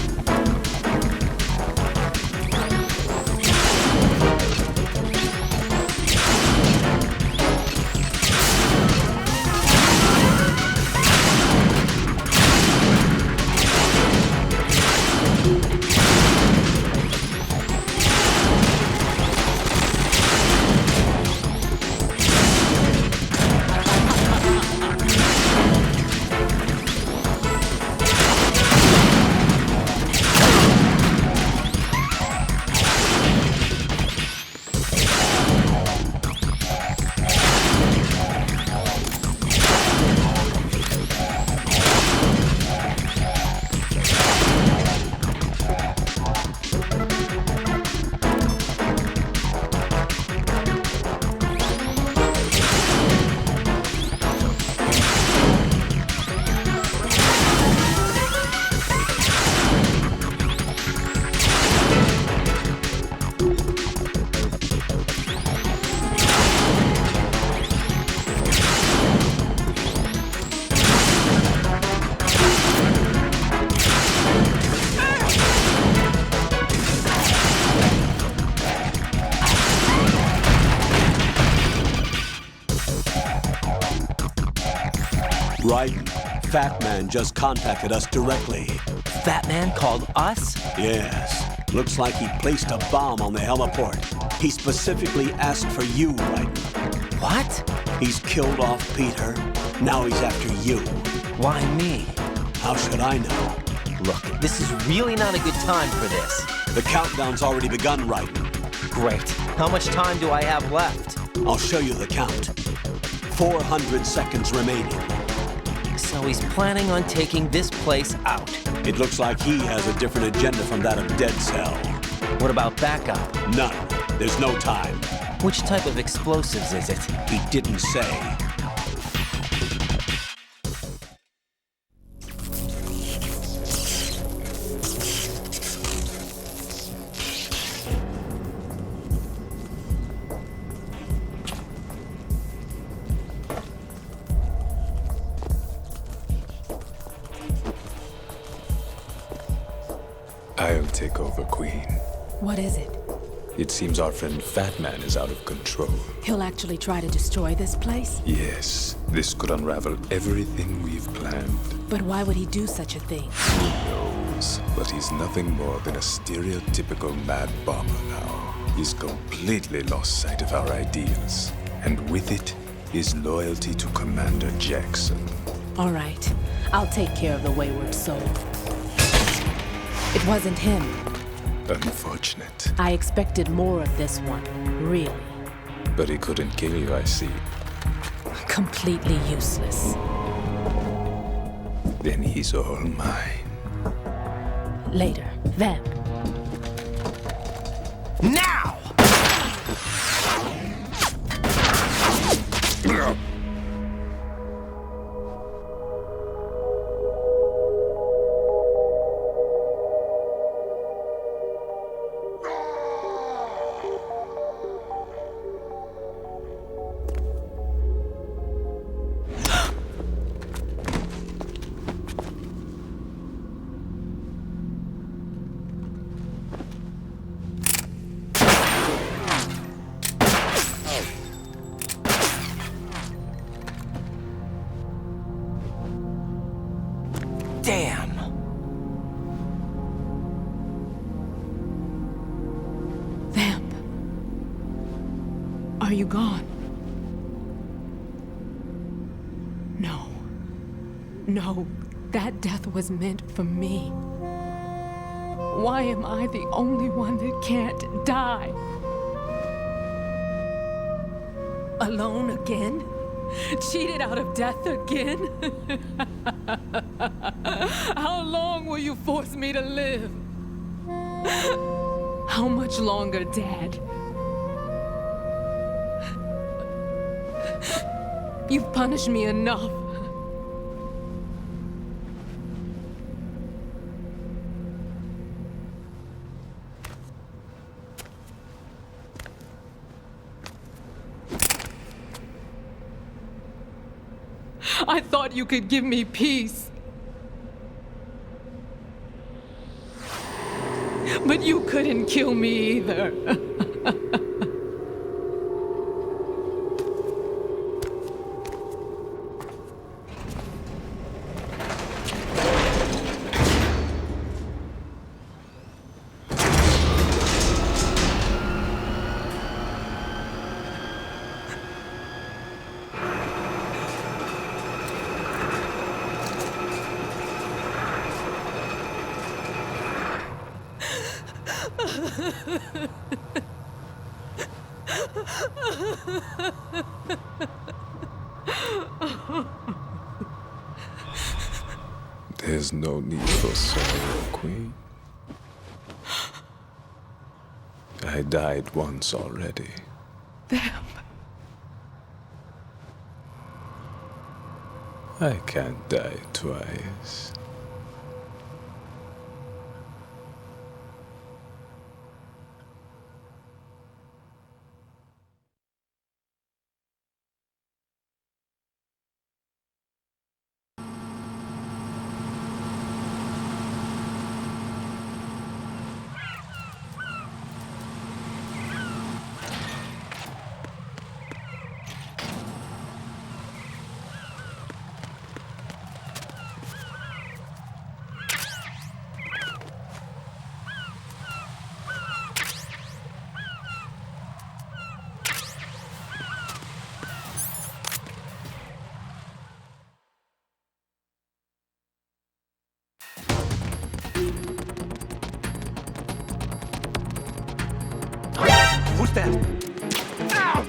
Right. Fat Man just contacted us directly. Fat Man called us? Yes. Looks like he placed a bomb on the heliport. He specifically asked for you, Right. What? He's killed off Peter. Now he's after you. Why me? How should I know? Look, this is really not a good time for this. The countdown's already begun, Right. Great. How much time do I have left? I'll show you the count. 400 seconds remaining. So he's planning on taking this place out. It looks like he has a different agenda from that of Dead Cell. What about backup? None. There's no time. Which type of explosives is it? He didn't say. I'll take over, Queen. What is it? It seems our friend Fat Man is out of control. He'll actually try to destroy this place? Yes, this could unravel everything we've planned. But why would he do such a thing? Who knows? But he's nothing more than a stereotypical mad bomber now. He's completely lost sight of our ideals. And with it, his loyalty to Commander Jackson. All right. I'll take care of the wayward soul. It wasn't him. Unfortunate. I expected more of this one, really. But he couldn't kill you, I see. Completely useless. Then he's all mine. Later, Vamp. Now! Damn! Vamp. Are you gone? No. No, that death was meant for me. Why am I the only one that can't die? Alone again? Cheated out of death again? How long will you force me to live? How much longer, Dad? You've punished me enough. I thought you could give me peace. But you couldn't kill me either. There's no need for sorrow, Queen. I died once already. Vamp. I can't die twice. Who's that? Ow!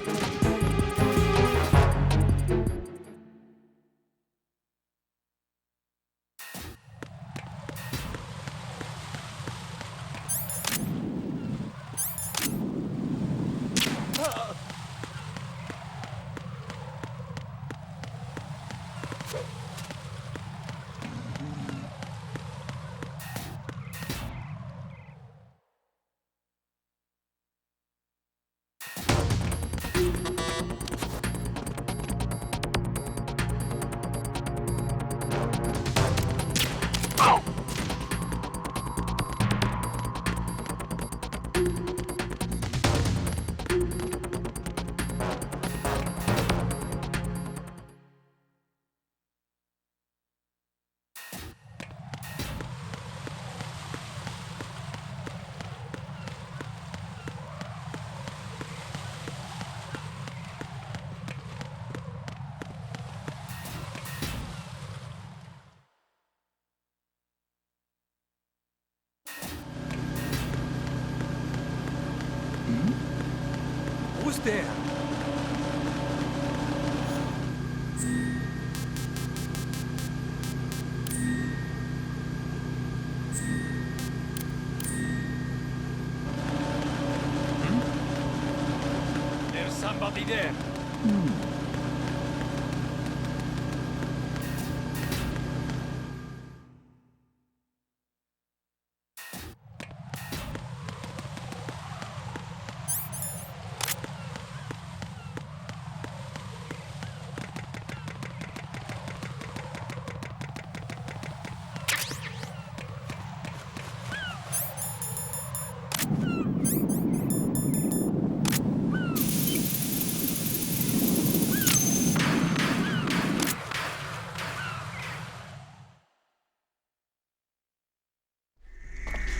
Who's there? There's somebody there.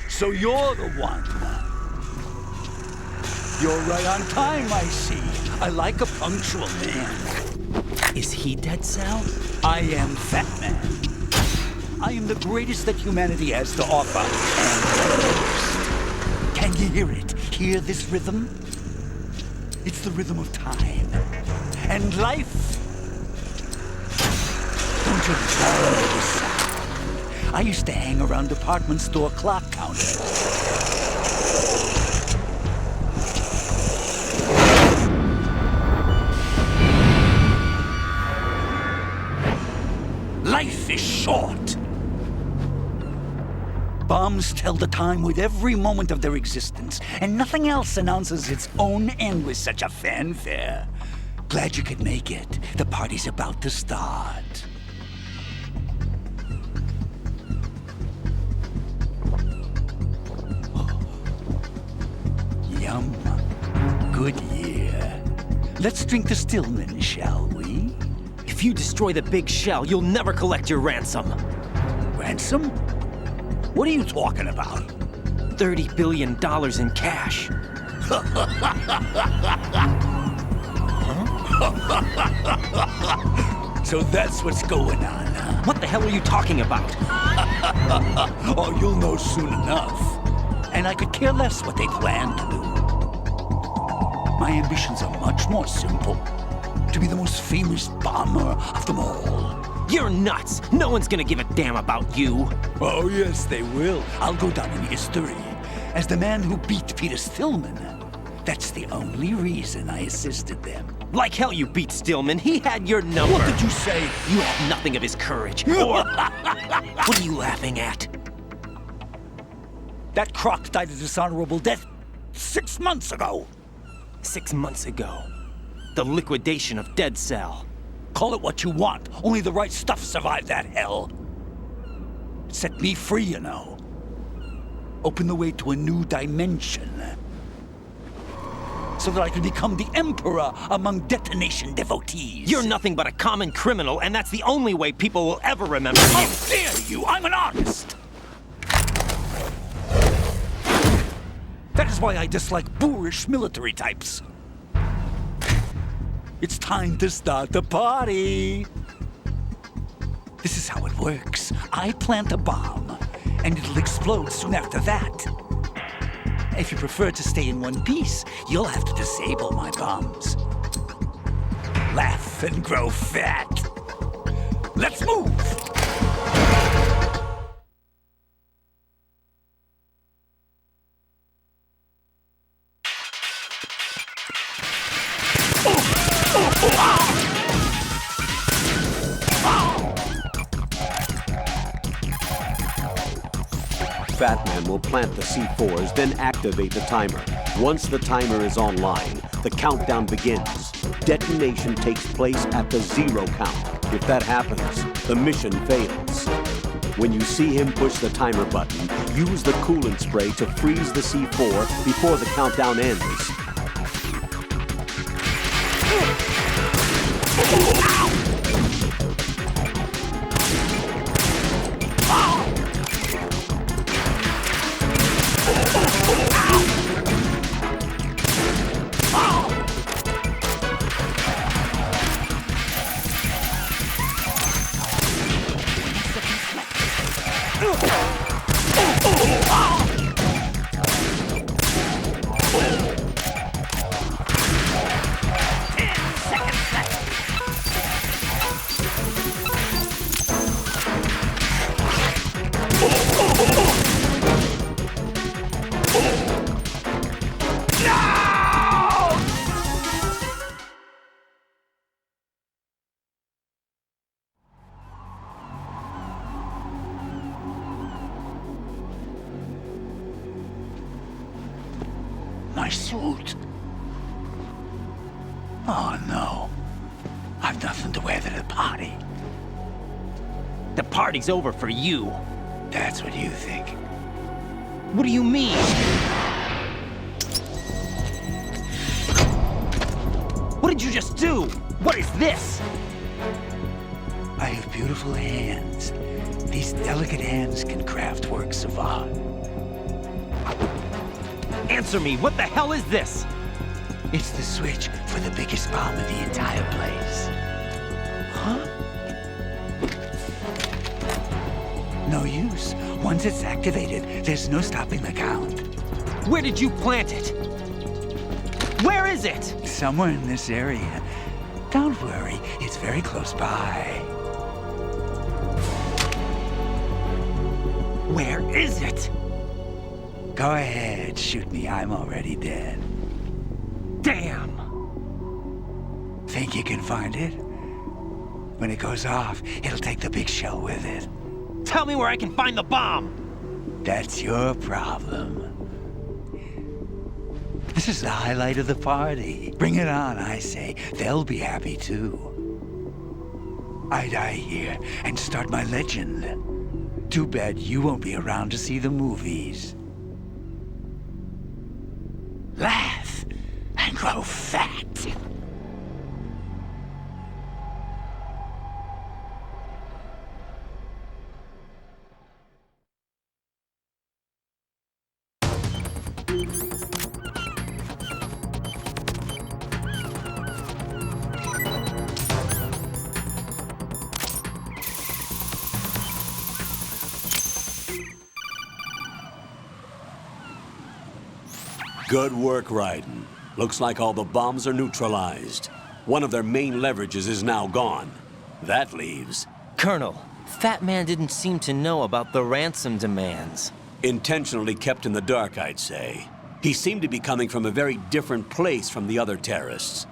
So you're the one. You're right on time, I see. I like a punctual man. Is he Dead Cell? I am Fat Man. I am the greatest that humanity has to offer, and the most. Can you hear it? Hear this rhythm? It's the rhythm of time. And life. Don't you love this sound? I used to hang around department store clock counters. Life is short. Bombs tell the time with every moment of their existence, and nothing else announces its own end with such a fanfare. Glad you could make it. The party's about to start. Yum. Good year. Let's drink to Stillman, shall we? If you destroy the big shell, you'll never collect your ransom. Ransom? What are you talking about? $30 billion in cash. So that's what's going on, huh? What the hell are you talking about? Oh, you'll know soon enough. And I could care less what they plan to do. My ambitions are much more simple. To be the most famous bomber of them all. You're nuts! No one's gonna give a damn about you. Oh, yes, they will. I'll go down in history as the man who beat Peter Stillman. That's the only reason I assisted them. Like hell you beat Stillman. He had your number. What did you say? You have nothing of his courage. Or... What are you laughing at? That croc died a dishonorable death 6 months ago. 6 months ago. The liquidation of Dead Cell. Call it what you want. Only the right stuff survived that hell. Set me free, you know. Open the way to a new dimension. So that I can become the emperor among detonation devotees. You're nothing but a common criminal, and that's the only way people will ever remember you. How dare you! I'm an artist! That is why I dislike boorish military types. It's time to start the party. This is how it works. I plant a bomb, and it'll explode soon after that. If you prefer to stay in one piece, you'll have to disable my bombs. Laugh and grow fat. Let's move! Batman will plant the C4s, then activate the timer. Once the timer is online, the countdown begins. Detonation takes place at the 0 count. If that happens, the mission fails. When you see him push the timer button, use the coolant spray to freeze the C4 before the countdown ends. My suit. Oh, no. I've nothing to wear to the party. The party's over for you. That's what you think. What do you mean? What did you just do? What is this? I have beautiful hands. These delicate hands can craft works of art. Answer me, what the hell is this? It's the switch for the biggest bomb in the entire place. Huh? No use. Once it's activated, there's no stopping the count. Where did you plant it? Where is it? Somewhere in this area. Don't worry, it's very close by. Where is it? Go ahead, shoot me. I'm already dead. Damn! Think you can find it? When it goes off, it'll take the big shell with it. Tell me where I can find the bomb! That's your problem. This is the highlight of the party. Bring it on, I say. They'll be happy too. I die here and start my legend. Too bad you won't be around to see the movies. Laugh and grow fat. Good work, Raiden. Looks like all the bombs are neutralized. One of their main leverages is now gone. That leaves... Colonel, Fat Man didn't seem to know about the ransom demands. Intentionally kept in the dark, I'd say. He seemed to be coming from a very different place from the other terrorists.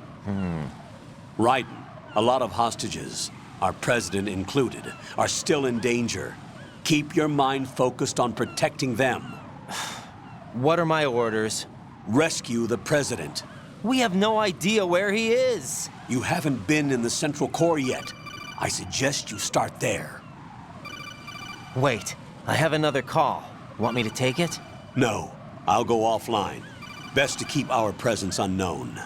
Raiden, a lot of hostages, our president included, are still in danger. Keep your mind focused on protecting them. What are my orders? Rescue the president. We have no idea where he is. You haven't been in the Central Core yet. I suggest you start there. Wait, I have another call. Want me to take it? No, I'll go offline. Best to keep our presence unknown.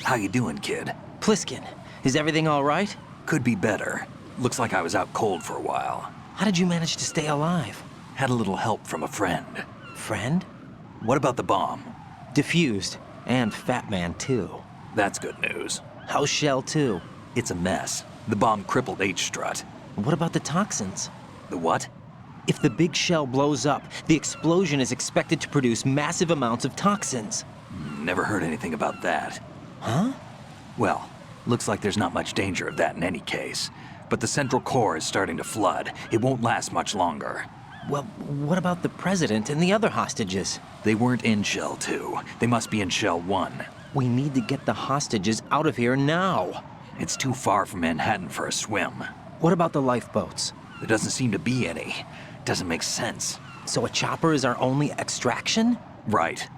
How you doing, kid? Pliskin, is everything all right? Could be better. Looks like I was out cold for a while. How did you manage to stay alive? Had a little help from a friend. Friend? What about the bomb? Defused. And Fat Man, too. That's good news. How's Shell 2? It's a mess. The bomb crippled H-Strut. What about the toxins? The what? If the big shell blows up, the explosion is expected to produce massive amounts of toxins. Never heard anything about that. Huh? Well, looks like there's not much danger of that in any case. But the Central Core is starting to flood. It won't last much longer. Well, what about the president and the other hostages? They weren't in Shell 2. They must be in Shell 1. We need to get the hostages out of here now. It's too far from Manhattan for a swim. What about the lifeboats? There doesn't seem to be any. Doesn't make sense. So a chopper is our only extraction? Right.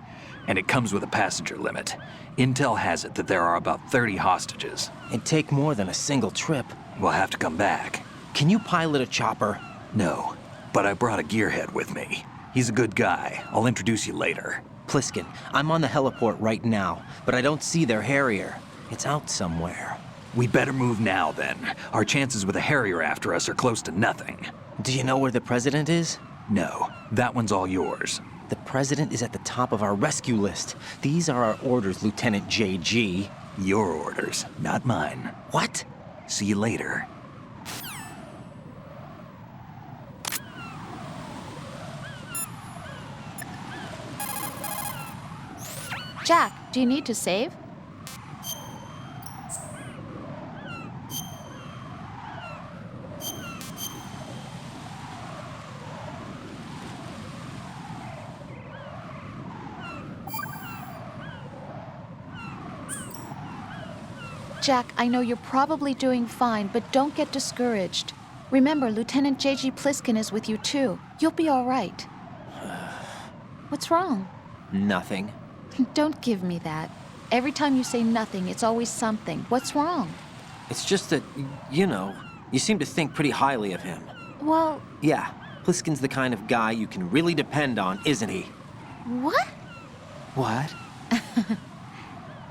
And it comes with a passenger limit. Intel has it that there are about 30 hostages. It'd take more than a single trip. We'll have to come back. Can you pilot a chopper? No, but I brought a gearhead with me. He's a good guy. I'll introduce you later. Pliskin, I'm on the heliport right now, but I don't see their Harrier. It's out somewhere. We better move now, then. Our chances with a Harrier after us are close to nothing. Do you know where the president is? No, that one's all yours. The president is at the top of our rescue list. These are our orders, Lieutenant JG. Your orders, not mine. What? See you later. Jack, do you need to save? Jack, I know you're probably doing fine, but don't get discouraged. Remember, Lieutenant J.G. Pliskin is with you too. You'll be all right. What's wrong? Nothing. Don't give me that. Every time you say nothing, it's always something. What's wrong? It's just that, you know, you seem to think pretty highly of him. Well... Yeah, Pliskin's the kind of guy you can really depend on, isn't he? What? What?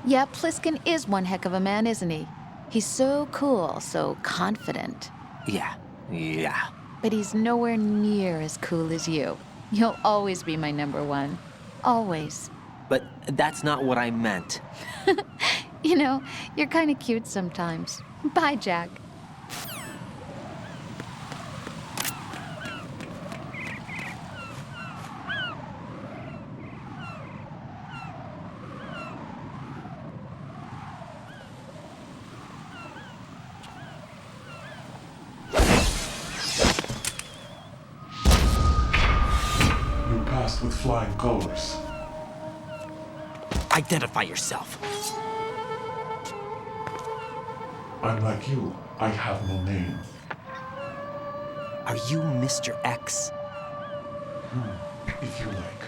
Yeah, Pliskin is one heck of a man, isn't he? He's so cool, so confident. Yeah. But he's nowhere near as cool as you. You'll always be my number one. Always. But that's not what I meant. You know, you're kind of cute sometimes. Bye, Jack. With flying colors. Identify yourself. I'm like you. I have no name. Are you Mr. X? If you like.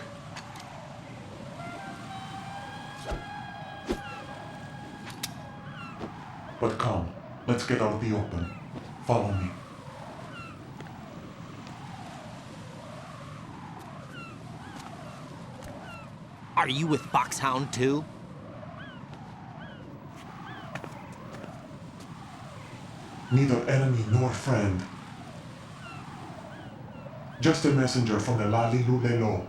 But come, let's get out of the open. Follow me. Are you with Foxhound too? Neither enemy nor friend. Just a messenger from the Lali Lulelo.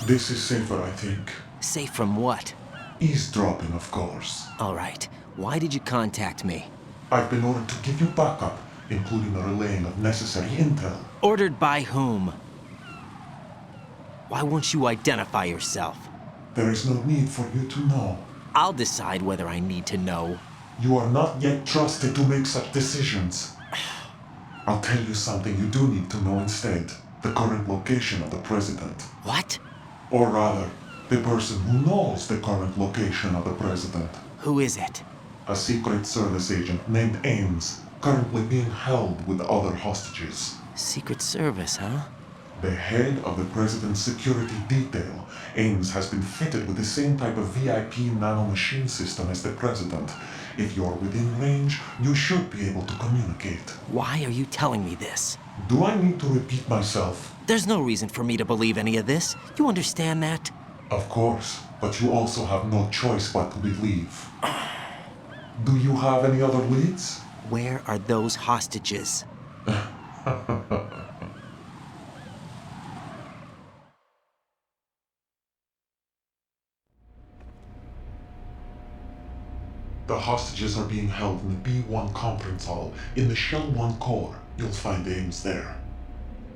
This is safer, I think. Safe from what? Eavesdropping, of course. All right. Why did you contact me? I've been ordered to give you backup, including the relaying of necessary intel. Ordered by whom? Why won't you identify yourself? There is no need for you to know. I'll decide whether I need to know. You are not yet trusted to make such decisions. I'll tell you something you do need to know instead. The current location of the president. What? Or rather, the person who knows the current location of the president. Who is it? A Secret Service agent named Ames, currently being held with other hostages. Secret Service, huh? The head of the president's security detail, Ames has been fitted with the same type of VIP nanomachine system as the president. If you're within range, you should be able to communicate. Why are you telling me this? Do I need to repeat myself? There's no reason for me to believe any of this. You understand that? Of course, but you also have no choice but to believe. Do you have any other leads? Where are those hostages? The hostages are being held in the B1 conference hall in the Shell 1 core. You'll find Ames there.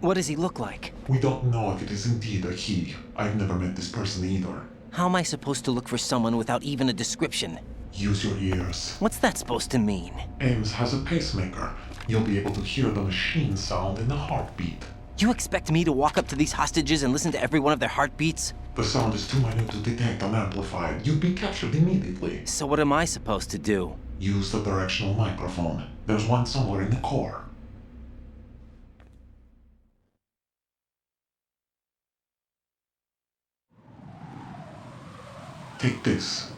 What does he look like? We don't know if it is indeed a he. I've never met this person either. How am I supposed to look for someone without even a description? Use your ears. What's that supposed to mean? Ames has a pacemaker. You'll be able to hear the machine sound in the heartbeat. You expect me to walk up to these hostages and listen to every one of their heartbeats? The sound is too minute to detect unamplified. You'd be captured immediately. So what am I supposed to do? Use the directional microphone. There's one somewhere in the core. Take this.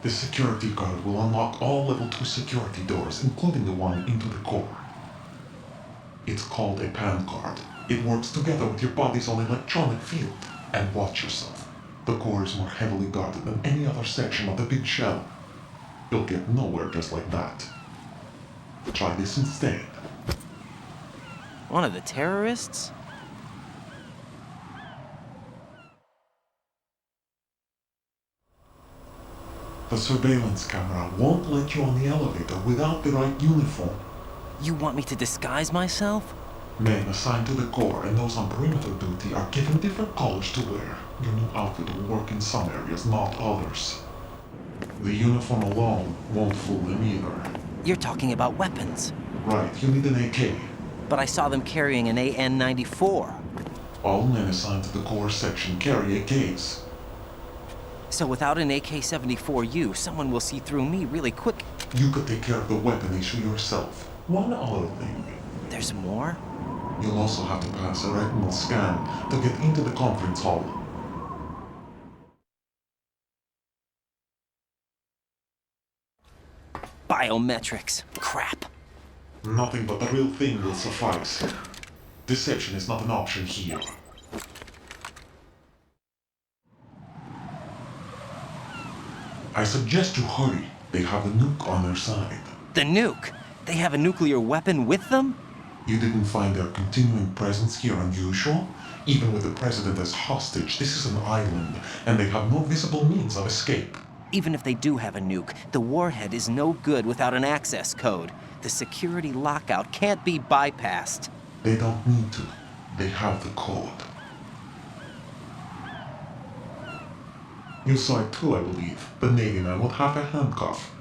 The security card will unlock all level 2 security doors, including the one into the core. It's called a PAN card. It works together with your body's own electronic field. And watch yourself. The core is more heavily guarded than any other section of the big shell. You'll get nowhere just like that. Try this instead. One of the terrorists? The surveillance camera won't let you on the elevator without the right uniform. You want me to disguise myself? Men assigned to the core and those on perimeter duty are given different colors to wear. Your new outfit will work in some areas, not others. The uniform alone won't fool them either. You're talking about weapons. Right, you need an AK. But I saw them carrying an AN-94. All men assigned to the core section carry AKs. So without an AK-74U, someone will see through me really quick. You could take care of the weapon issue yourself. One other thing. There's more? You'll also have to pass a retinal scan to get into the conference hall. Biometrics. Crap. Nothing but the real thing will suffice. Deception is not an option here. I suggest you hurry. They have the nuke on their side. The nuke? They have a nuclear weapon with them? You didn't find their continuing presence here unusual? Even with the president as hostage, this is an island, and they have no visible means of escape. Even if they do have a nuke, the warhead is no good without an access code. The security lockout can't be bypassed. They don't need to. They have the code. You saw it too, I believe. The Navy man with half a handcuff.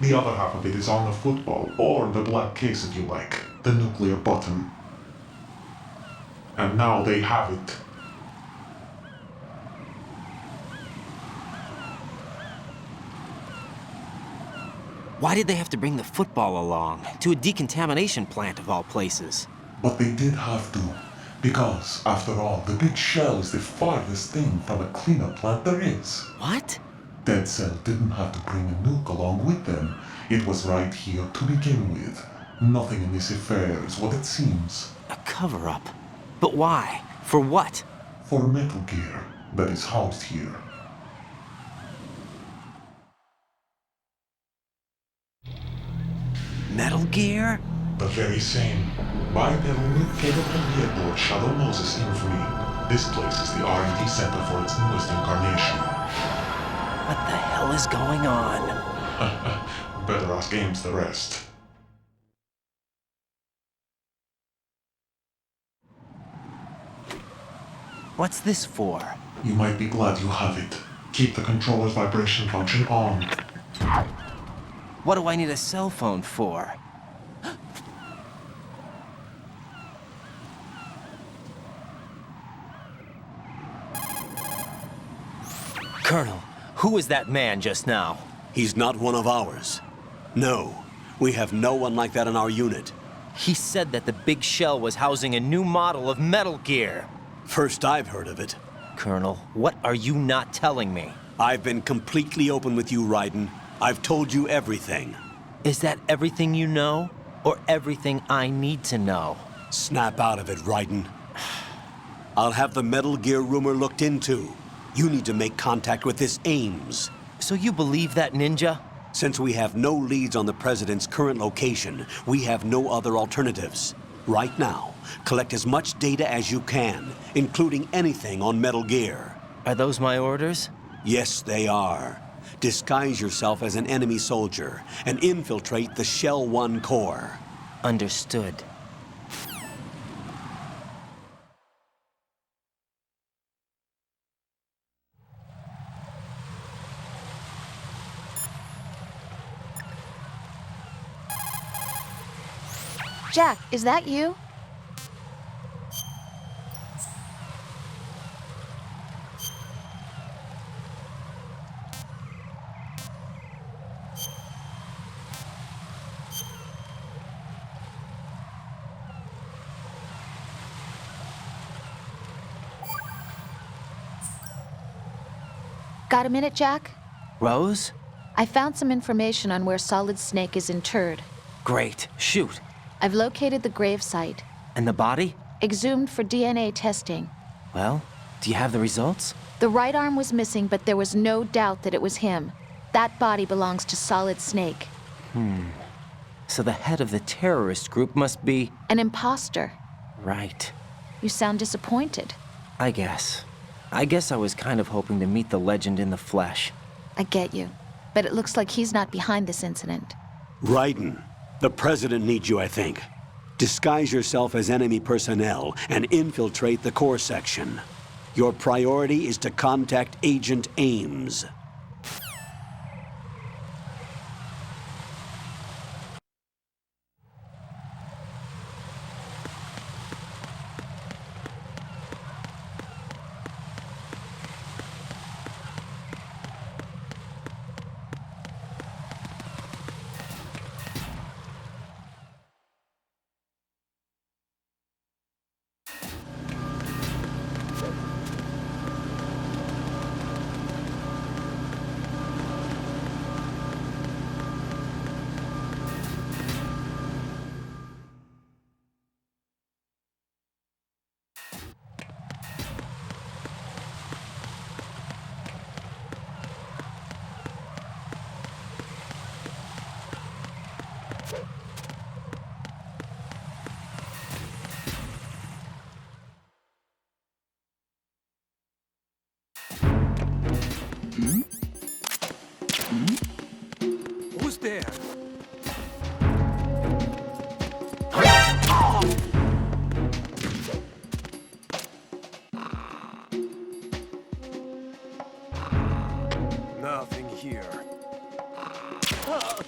The other half of it is on the football, or the black case if you like. The nuclear button. And now they have it. Why did they have to bring the football along? To a decontamination plant of all places. But they did have to. Because, after all, the big shell is the farthest thing from a cleanup plant there is. What? Dead Cell didn't have to bring a nuke along with them. It was right here to begin with. Nothing in this affair is what it seems. A cover-up? But why? For what? For Metal Gear that is housed here. Metal Gear? The very same. Bipedal nuke-capable vehicle Shadow Moses Infamy. This place is the R&D center for its newest incarnation. What the hell is going on? Better ask Ames the rest. What's this for? You might be glad you have it. Keep the controller's vibration function on. What do I need a cell phone for? Colonel, who was that man just now? He's not one of ours. No, we have no one like that in our unit. He said that the big shell was housing a new model of Metal Gear. First I've heard of it. Colonel, what are you not telling me? I've been completely open with you, Raiden. I've told you everything. Is that everything you know? Or everything I need to know? Snap out of it, Raiden. I'll have the Metal Gear rumor looked into. You need to make contact with this Ames. So you believe that, Ninja? Since we have no leads on the President's current location, we have no other alternatives. Right now, collect as much data as you can, including anything on Metal Gear. Are those my orders? Yes, they are. Disguise yourself as an enemy soldier and infiltrate the Shell 1 core. Understood. Jack, is that you? Got a minute, Jack? Rose? I found some information on where Solid Snake is interred. Great. Shoot. I've located the grave site. And the body? Exhumed for DNA testing. Well, do you have the results? The right arm was missing, but there was no doubt that it was him. That body belongs to Solid Snake. So the head of the terrorist group must be... An imposter. Right. You sound disappointed. I guess I was kind of hoping to meet the legend in the flesh. I get you. But it looks like he's not behind this incident. Raiden, the President needs you, I think. Disguise yourself as enemy personnel and infiltrate the core section. Your priority is to contact Agent Ames. there! Nothing here. Huh?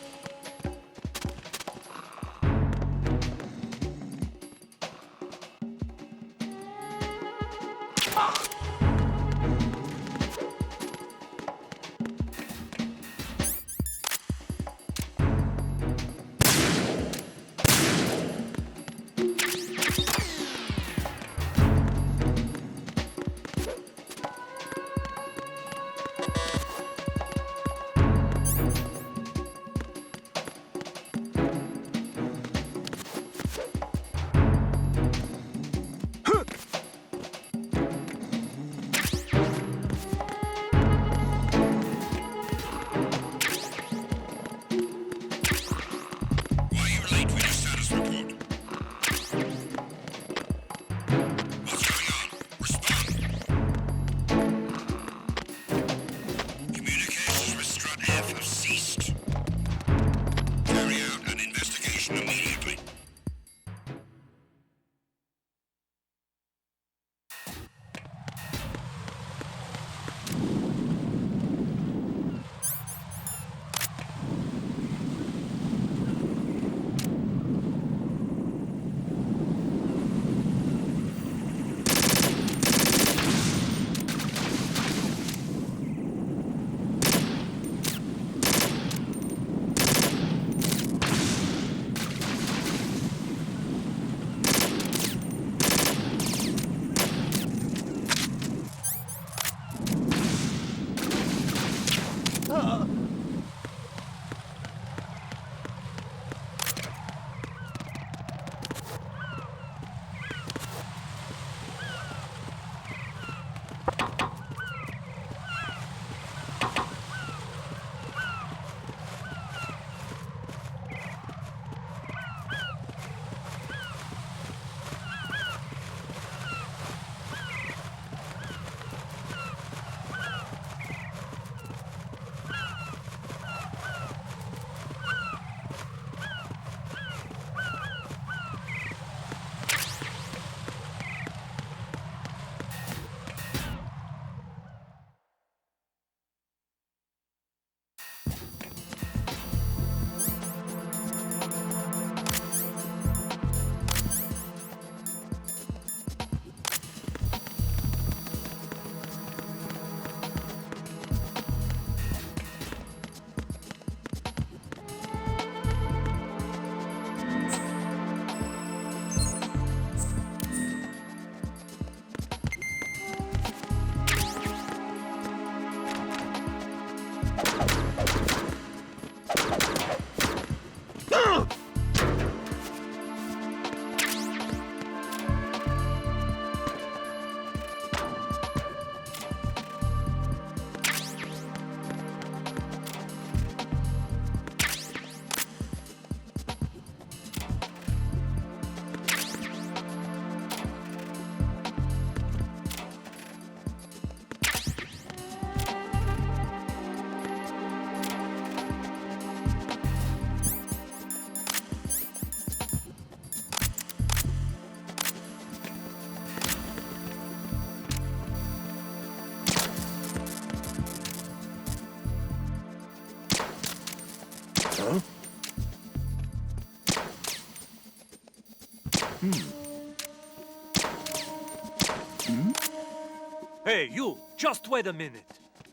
Hey, you! Just wait a minute.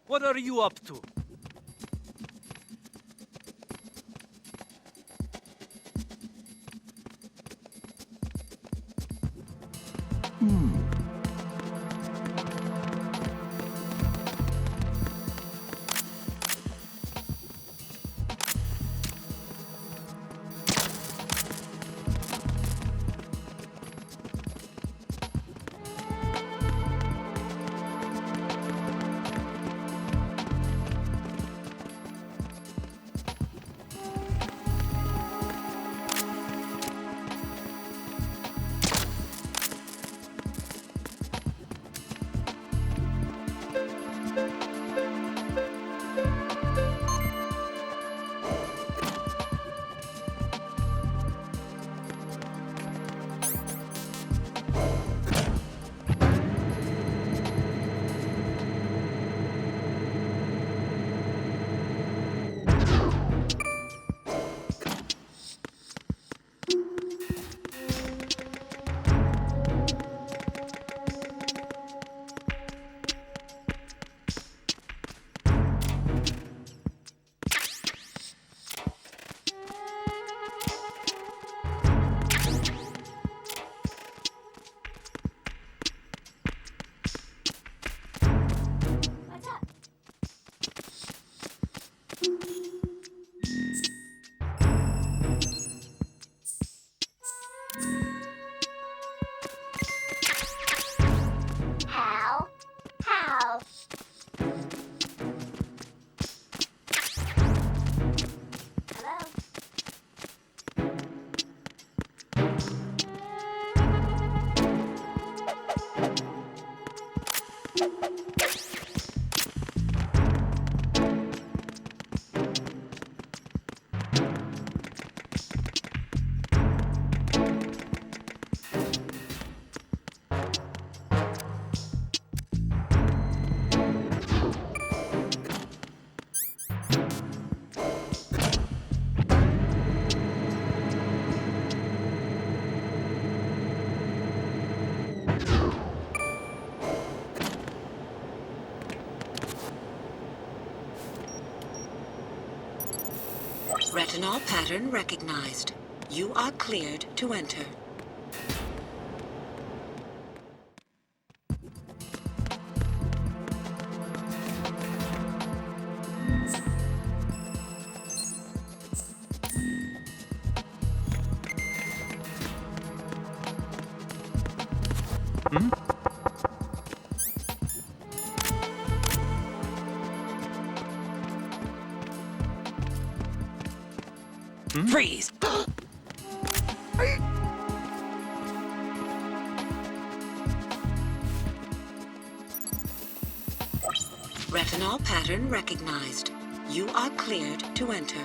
What are you up to? Retinol pattern recognized. You are cleared to enter. Freeze! Retinol pattern recognized. You are cleared to enter.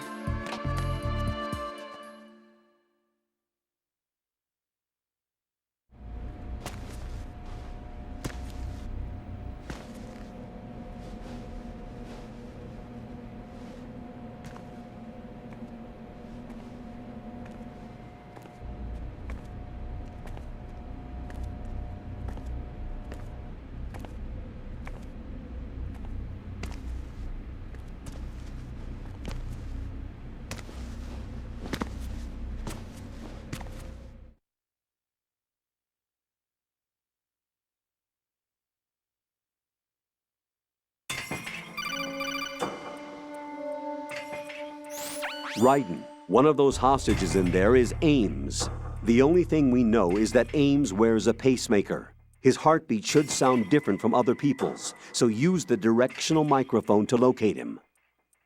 Raiden, one of those hostages in there is Ames. The only thing we know is that Ames wears a pacemaker. His heartbeat should sound different from other people's, so use the directional microphone to locate him.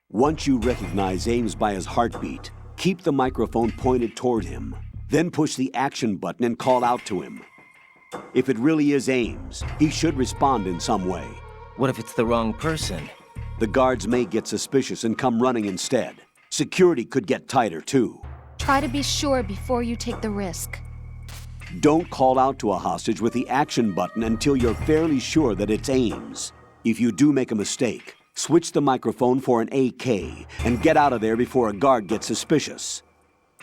Once you recognize Ames by his heartbeat, keep the microphone pointed toward him. Then push the action button and call out to him. If it really is Ames, he should respond in some way. What if it's the wrong person? The guards may get suspicious and come running instead. Security could get tighter, too. Try to be sure before you take the risk. Don't call out to a hostage with the action button until you're fairly sure that it's Ames. If you do make a mistake, switch the microphone for an AK and get out of there before a guard gets suspicious.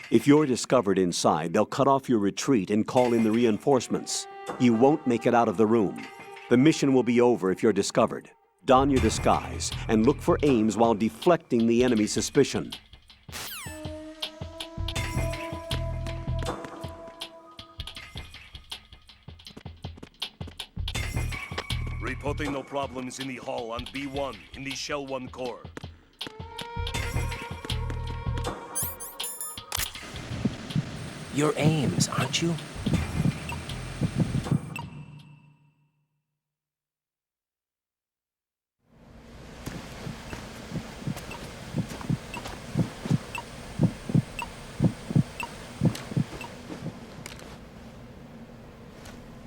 If you're discovered inside, they'll cut off your retreat and call in the reinforcements. You won't make it out of the room. The mission will be over if you're discovered. Don your disguise and look for Ames while deflecting the enemy's suspicion. Reporting no problems in the hall on B1 in the Shell 1 core. You're Ames, aren't you?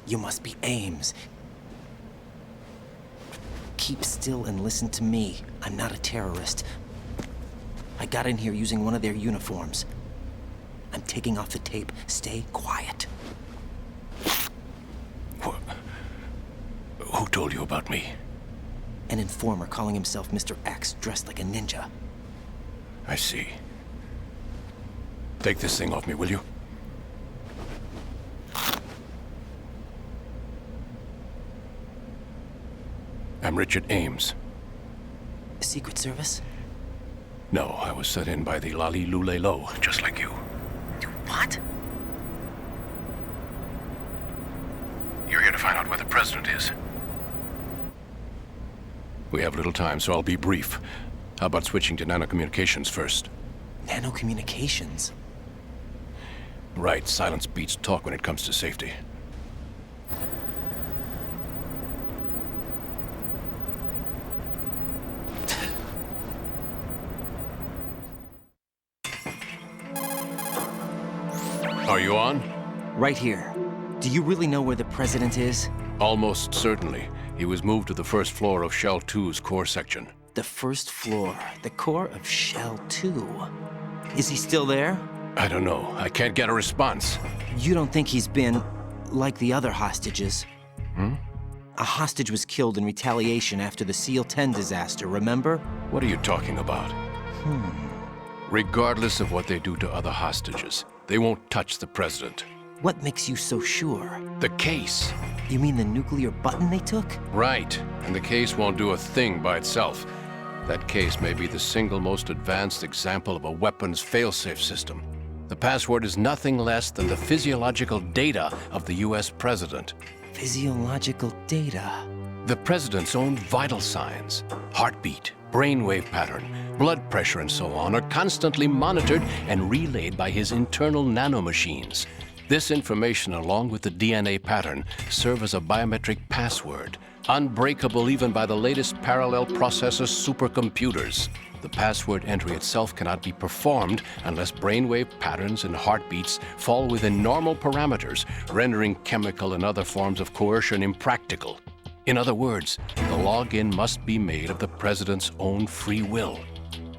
You must be Ames. Keep still and listen to me. I'm not a terrorist. I got in here using one of their uniforms. I'm taking off the tape. Stay quiet. Who told you about me? An informer calling himself Mr. X, dressed like a ninja. I see. Take this thing off me, will you? I'm Richard Ames. Secret Service? No, I was set in by the Lali Lule Lo, just like you. What? You're here to find out where the president is. We have little time, so I'll be brief. How about switching to nanocommunications first? Nanocommunications? Right, silence beats talk when it comes to safety. Are you on? Right here. Do you really know where the president is? Almost certainly. He was moved to the first floor of Shell 2's core section. The first floor, the core of Shell 2. Is he still there? I don't know. I can't get a response. You don't think he's been like the other hostages? Hmm? A hostage was killed in retaliation after the SEAL 10 disaster, remember? What are you talking about? Regardless of what they do to other hostages, they won't touch the president. What makes you so sure? The case. You mean the nuclear button they took? Right. And the case won't do a thing by itself. That case may be the single most advanced example of a weapons failsafe system. The password is nothing less than the physiological data of the US president. Physiological data? The president's own vital signs, heartbeat, brainwave pattern, blood pressure, and so on, are constantly monitored and relayed by his internal nanomachines. This information, along with the DNA pattern, serve as a biometric password, unbreakable even by the latest parallel processor supercomputers. The password entry itself cannot be performed unless brainwave patterns and heartbeats fall within normal parameters, rendering chemical and other forms of coercion impractical. In other words, the login must be made of the president's own free will.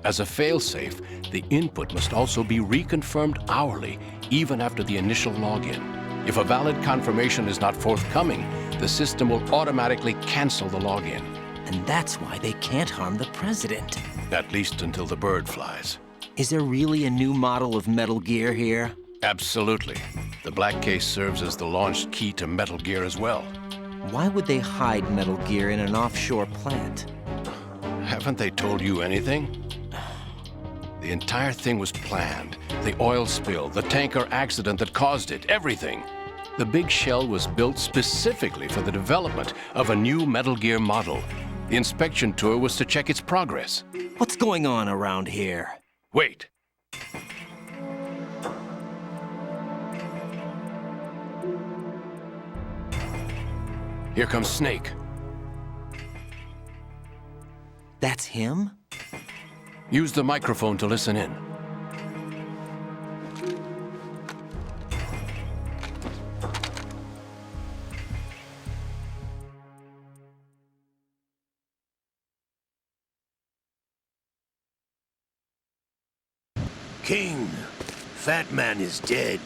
As a failsafe, the input must also be reconfirmed hourly, even after the initial login. If a valid confirmation is not forthcoming, the system will automatically cancel the login. And that's why they can't harm the president. At least until the bird flies. Is there really a new model of Metal Gear here? Absolutely. The black case serves as the launch key to Metal Gear as well. Why would they hide Metal Gear in an offshore plant? Haven't they told you anything? The entire thing was planned. The oil spill, the tanker accident that caused it, everything. The big shell was built specifically for the development of a new Metal Gear model. The inspection tour was to check its progress. What's going on around here? Wait. Here comes Snake. That's him? Use the microphone to listen in. King, Fat Man is dead.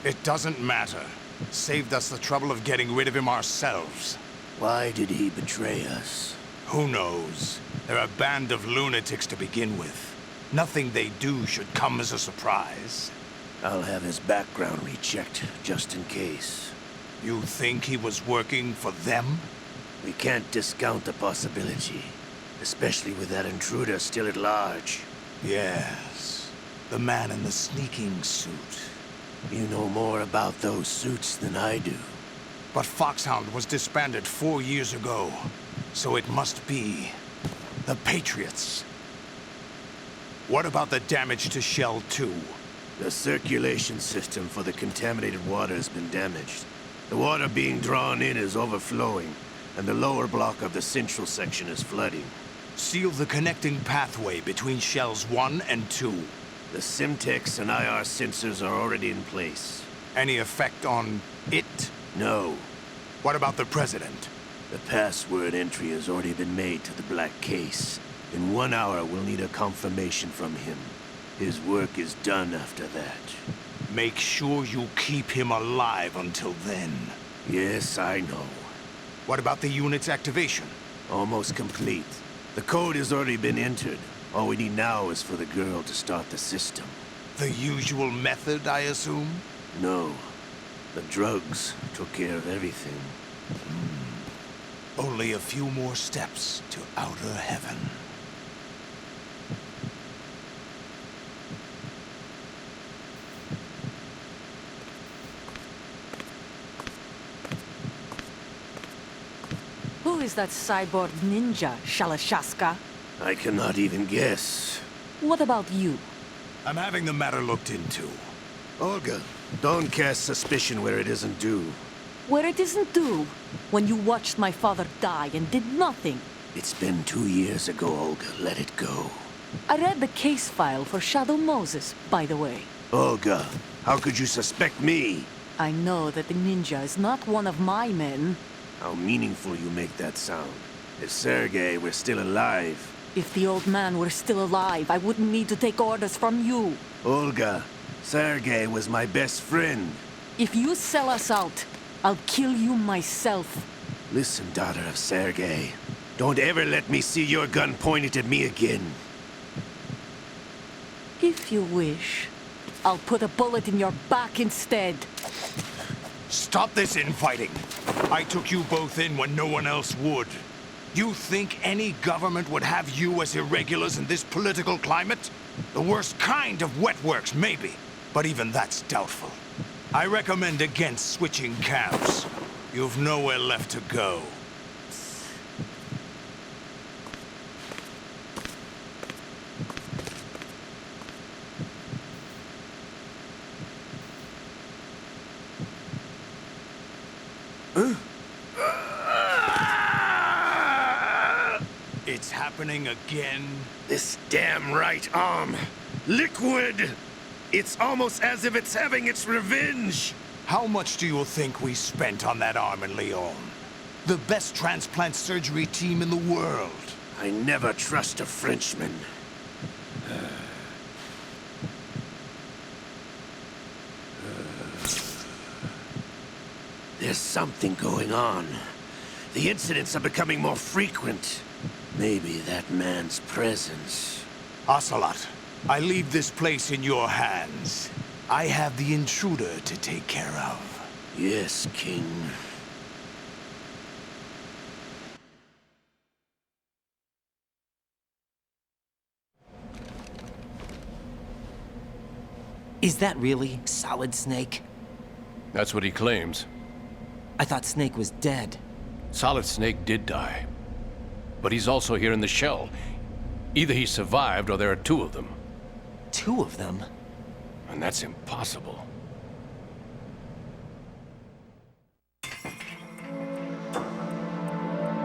It doesn't matter. Saved us the trouble of getting rid of him ourselves. Why did he betray us? Who knows? They're a band of lunatics to begin with. Nothing they do should come as a surprise. I'll have his background rechecked, just in case. You think he was working for them? We can't discount the possibility. Especially with that intruder still at large. Yes. The man in the sneaking suit. You know more about those suits than I do. But Foxhound was disbanded 4 years ago. So it must be the Patriots. What about the damage to Shell 2? The circulation system for the contaminated water has been damaged. The water being drawn in is overflowing, and the lower block of the central section is flooding. Seal the connecting pathway between Shells 1 and 2. The Simtex and IR sensors are already in place. Any effect on it? No. What about the President? The password entry has already been made to the black case. In 1 hour, we'll need a confirmation from him. His work is done after that. Make sure you keep him alive until then. Yes, I know. What about the unit's activation? Almost complete. The code has already been entered. All we need now is for the girl to start the system. The usual method, I assume? No. The drugs took care of everything. Only a few more steps to outer heaven. Who is that cyborg ninja, Shalashaska? I cannot even guess. What about you? I'm having the matter looked into. Olga, don't cast suspicion where it isn't due. Where it isn't due? When you watched my father die and did nothing. It's been 2 years ago, Olga. Let it go. I read the case file for Shadow Moses, by the way. Olga, how could you suspect me? I know that the ninja is not one of my men. How meaningful you make that sound. If Sergei were still alive... If the old man were still alive, I wouldn't need to take orders from you. Olga, Sergei was my best friend. If you sell us out, I'll kill you myself. Listen, daughter of Sergei. Don't ever let me see your gun pointed at me again. If you wish, I'll put a bullet in your back instead. Stop this infighting. I took you both in when no one else would. You think any government would have you as irregulars in this political climate? The worst kind of wet works, maybe. But even that's doubtful. I recommend against switching camps. You've nowhere left to go. It's happening again? This damn right arm. Liquid! It's almost as if it's having its revenge! How much do you think we spent on that arm in Lyon? The best transplant surgery team in the world. I never trust a Frenchman. There's something going on. The incidents are becoming more frequent. Maybe that man's presence. Ocelot, I leave this place in your hands. I have the intruder to take care of. Yes, King. Is that really Solid Snake? That's what he claims. I thought Snake was dead. Solid Snake did die. But he's also here in the shell. Either he survived or there are two of them. Two of them? And that's impossible.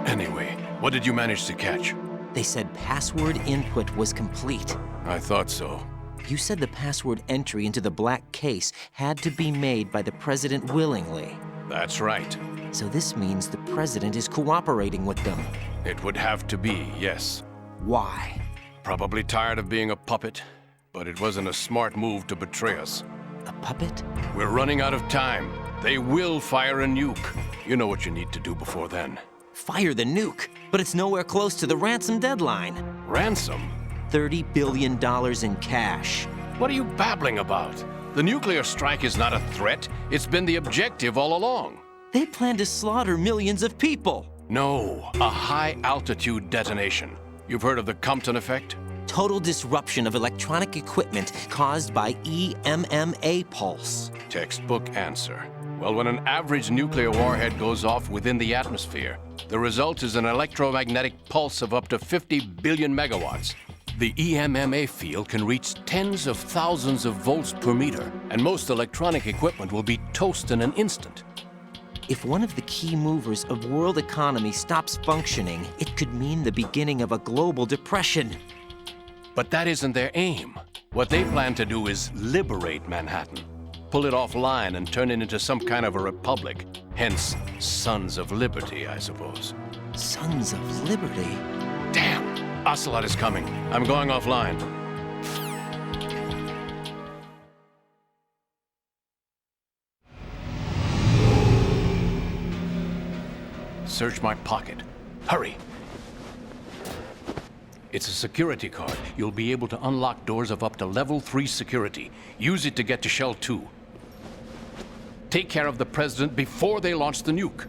Anyway, what did you manage to catch? They said password input was complete. I thought so. You said the password entry into the black case had to be made by the president willingly. That's right. So this means the president is cooperating with them. It would have to be, yes. Why? Probably tired of being a puppet, but it wasn't a smart move to betray us. A puppet? We're running out of time. They will fire a nuke. You know what you need to do before then. Fire the nuke, but it's nowhere close to the ransom deadline. Ransom? $30 billion in cash. What are you babbling about? The nuclear strike is not a threat. It's been the objective all along. They plan to slaughter millions of people. No, a high-altitude detonation. You've heard of the Compton effect? Total disruption of electronic equipment caused by EMMA pulse. Textbook answer. Well, when an average nuclear warhead goes off within the atmosphere, the result is an electromagnetic pulse of up to 50 billion megawatts. The EMMA field can reach tens of thousands of volts per meter, and most electronic equipment will be toast in an instant. If one of the key movers of world economy stops functioning, it could mean the beginning of a global depression. But that isn't their aim. What they plan to do is liberate Manhattan. Pull it offline and turn it into some kind of a republic. Hence, Sons of Liberty, I suppose. Sons of Liberty? Damn! Ocelot is coming. I'm going offline. Search my pocket. Hurry! It's a security card. You'll be able to unlock doors of up to level 3 security. Use it to get to Shell 2. Take care of the president before they launch the nuke.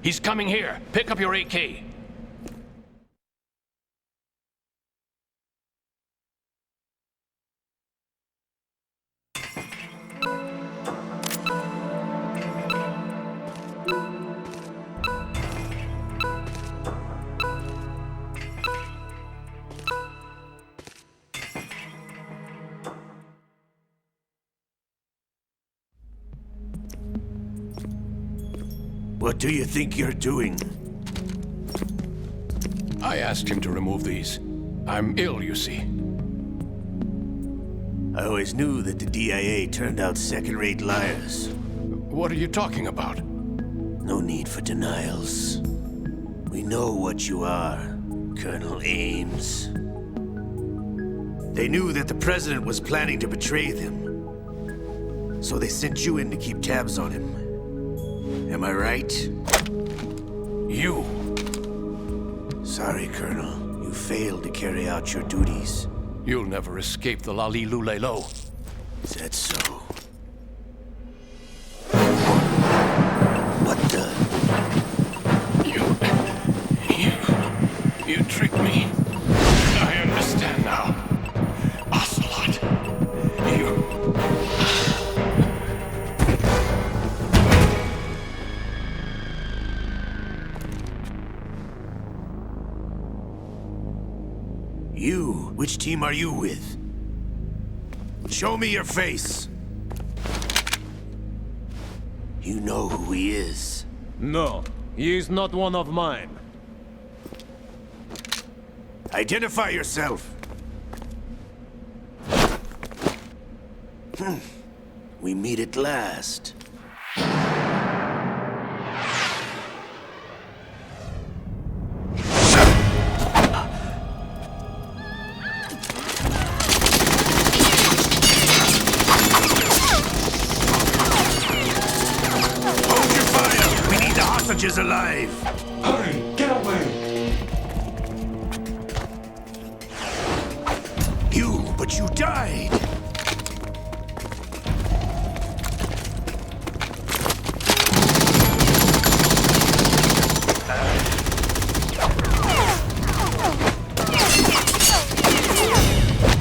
He's coming here. Pick up your AK. What do you think you're doing? I asked him to remove these. I'm ill, you see. I always knew that the DIA turned out second-rate liars. What are you talking about? No need for denials. We know what you are, Colonel Ames. They knew that the president was planning to betray them. So they sent you in to keep tabs on him. Am I right? You! Sorry, Colonel. You failed to carry out your duties. You'll never escape the Lali Lulelo. Is that so? You? Which team are you with? Show me your face. You know who he is. No, he is not one of mine. Identify yourself. We meet at last. Hold your fire! We need the hostages alive! Hurry! Get away! But you died!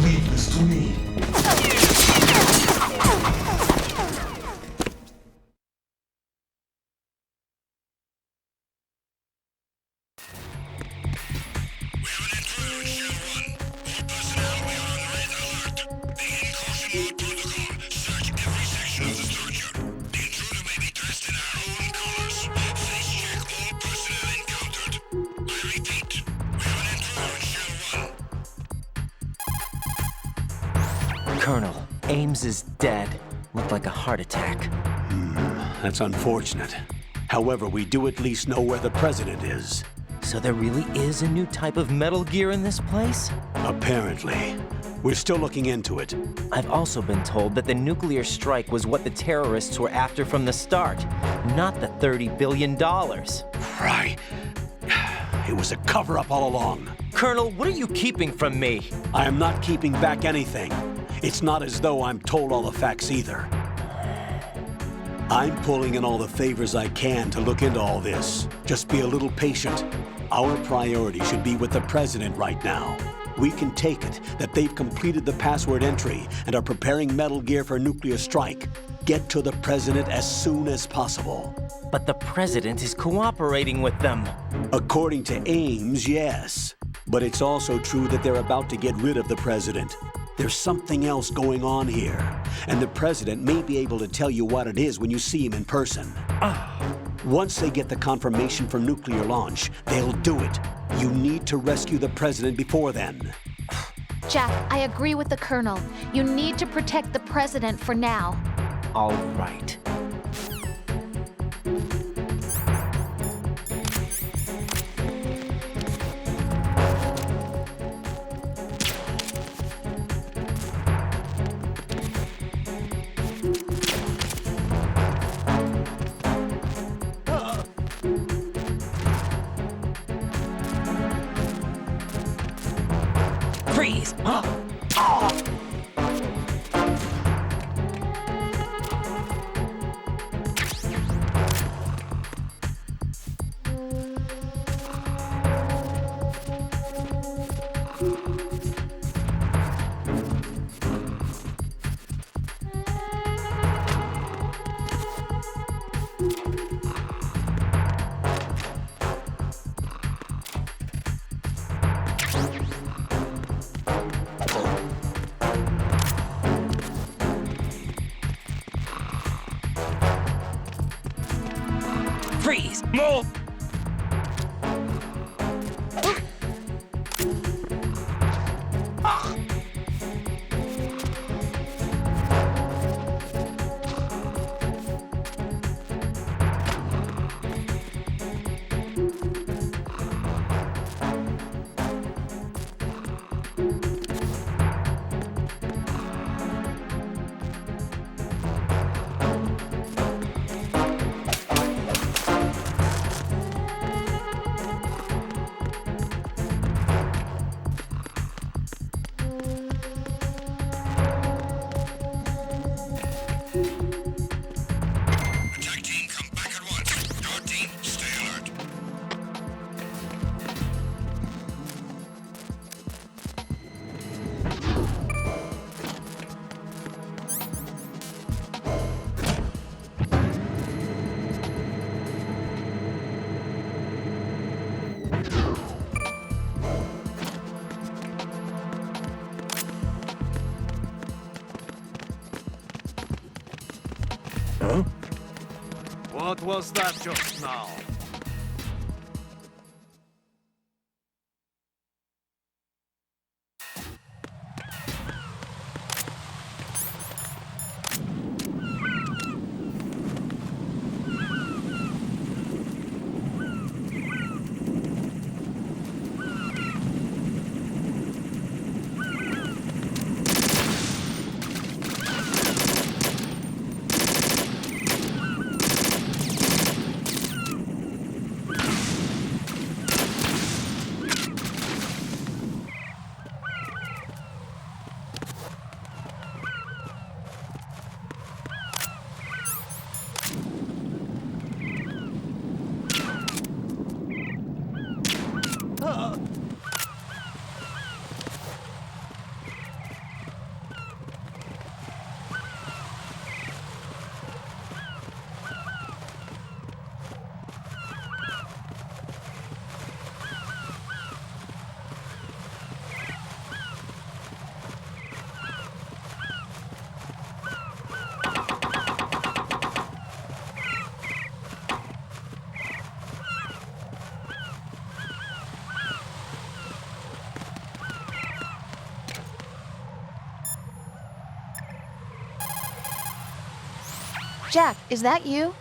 Leave this to me. Colonel, Ames is dead. Looked like a heart attack. That's unfortunate. However, we do at least know where the president is. So there really is a new type of Metal Gear in this place? Apparently. We're still looking into it. I've also been told that the nuclear strike was what the terrorists were after from the start, not the $30 billion. Right. It was a cover-up all along. Colonel, what are you keeping from me? I am not keeping back anything. It's not as though I'm told all the facts either. I'm pulling in all the favors I can to look into all this. Just be a little patient. Our priority should be with the president right now. We can take it that they've completed the password entry and are preparing Metal Gear for a nuclear strike. Get to the president as soon as possible. But the president is cooperating with them. According to Ames, yes. But it's also true that they're about to get rid of the president. There's something else going on here, and the president may be able to tell you what it is when you see him in person. Once they get the confirmation for nuclear launch, they'll do it. You need to rescue the president before then. Jack, I agree with the Colonel. You need to protect the president for now. All right. Freeze! Freeze! Move! What was that just now? Jack, is that you?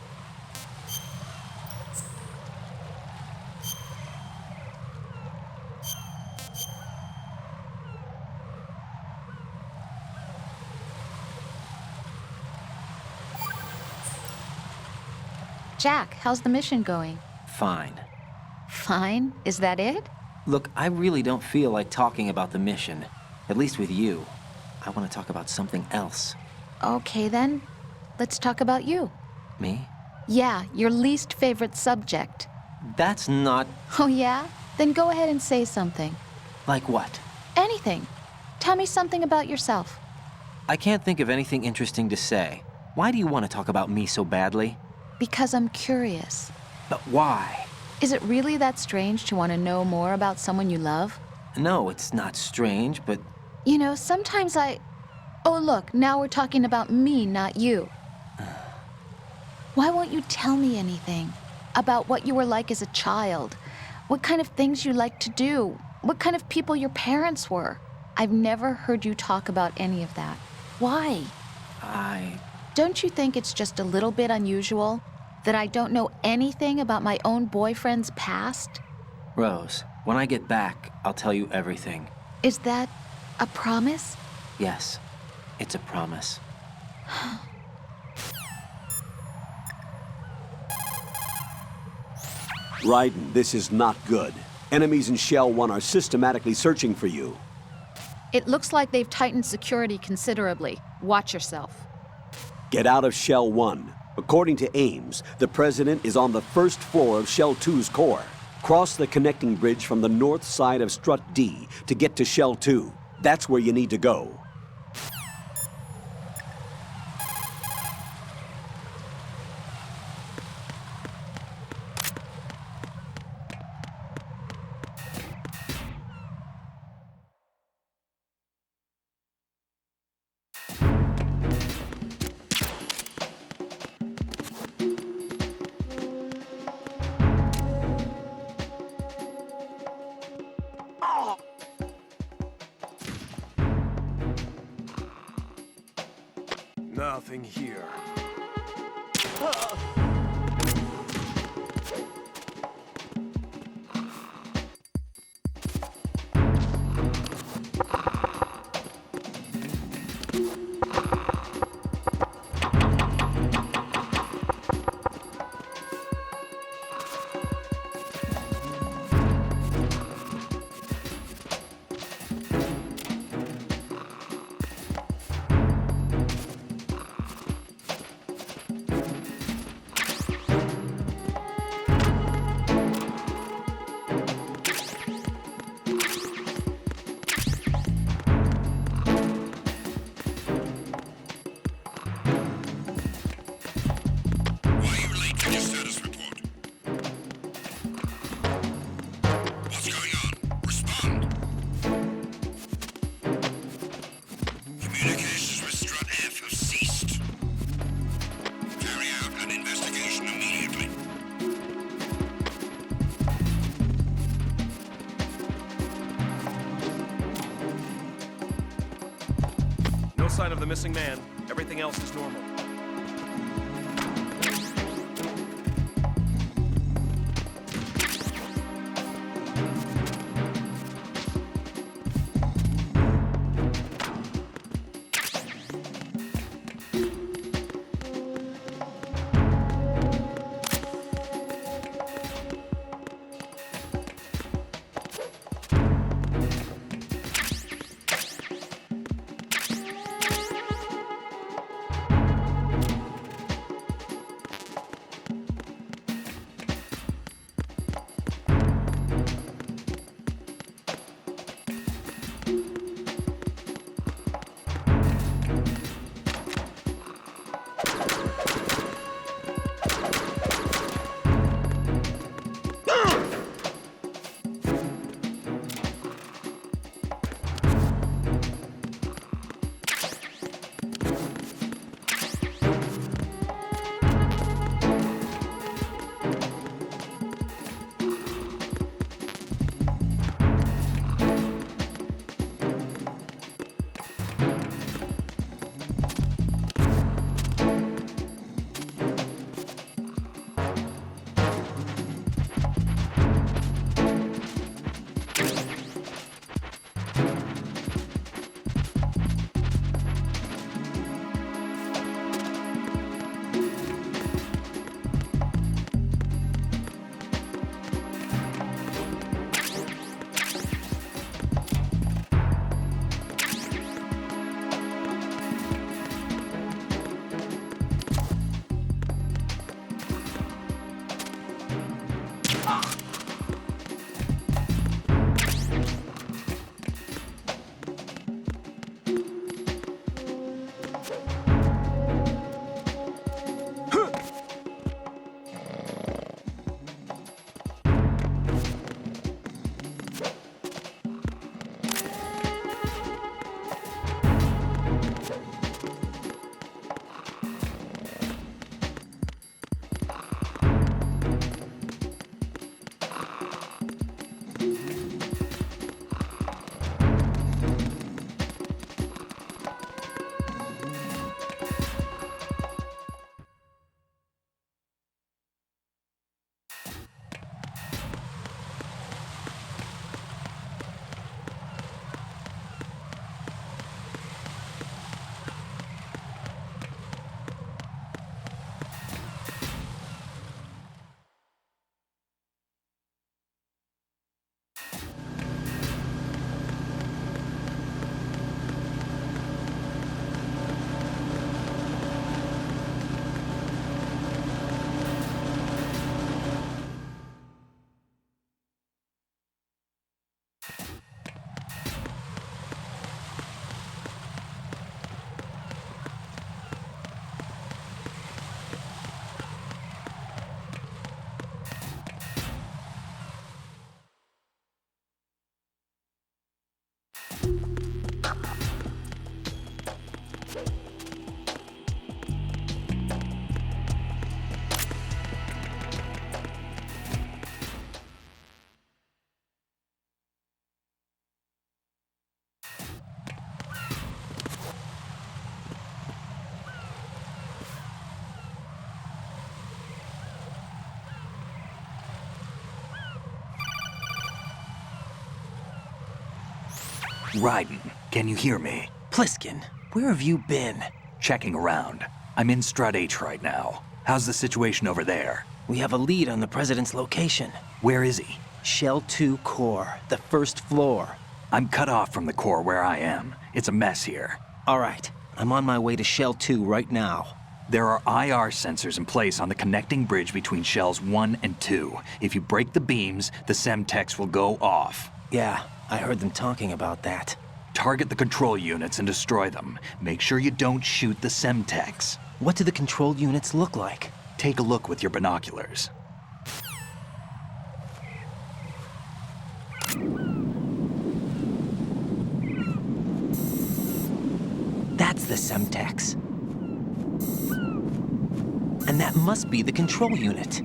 Jack, how's the mission going? Fine. Fine? Is that it? Look, I really don't feel like talking about the mission. At least with you. I want to talk about something else. Okay then, let's talk about you. Me? Yeah, your least favorite subject. That's not... Oh yeah? Then go ahead and say something. Like what? Anything. Tell me something about yourself. I can't think of anything interesting to say. Why do you want to talk about me so badly? Because I'm curious. But why? Is it really that strange to want to know more about someone you love? No, it's not strange, but... You know, sometimes Oh look, now we're talking about me, not you. Why won't you tell me anything? About what you were like as a child? What kind of things you liked to do? What kind of people your parents were? I've never heard you talk about any of that. Why? Don't you think it's just a little bit unusual that I don't know anything about my own boyfriend's past? Rose, when I get back, I'll tell you everything. Is that a promise? Yes, it's a promise. Raiden, this is not good. Enemies in Shell 1 are systematically searching for you. It looks like they've tightened security considerably. Watch yourself. Get out of Shell 1. According to Ames, the President is on the first floor of Shell 2's core. Cross the connecting bridge from the north side of Strut D to get to Shell 2. That's where you need to go. Nothing here. sign of the missing man. Everything else is normal. Raiden, can you hear me? Pliskin, where have you been? Checking around. I'm in Strut H right now. How's the situation over there? We have a lead on the President's location. Where is he? Shell 2 core, the first floor. I'm cut off from the core where I am. It's a mess here. All right, I'm on my way to Shell 2 right now. There are IR sensors in place on the connecting bridge between Shells 1 and 2. If you break the beams, the Semtex will go off. Yeah, I heard them talking about that. Target the control units and destroy them. Make sure you don't shoot the Semtex. What do the control units look like? Take a look with your binoculars. That's the Semtex. And that must be the control unit.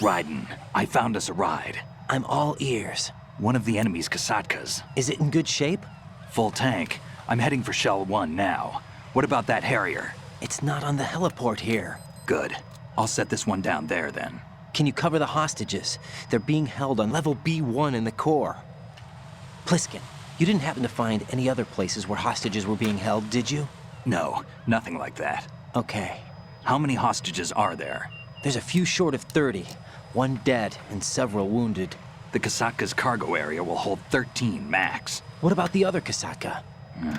Raiden, I found us a ride. I'm all ears. One of the enemy's Kasatkas. Is it in good shape? Full tank. I'm heading for Shell 1 now. What about that Harrier? It's not on the heliport here. Good. I'll set this one down there then. Can you cover the hostages? They're being held on level B1 in the core. Pliskin, you didn't happen to find any other places where hostages were being held, did you? No, nothing like that. Okay. How many hostages are there? There's a few short of 30. One dead and several wounded. The Kasatka's cargo area will hold 13 max. What about the other Kasatka?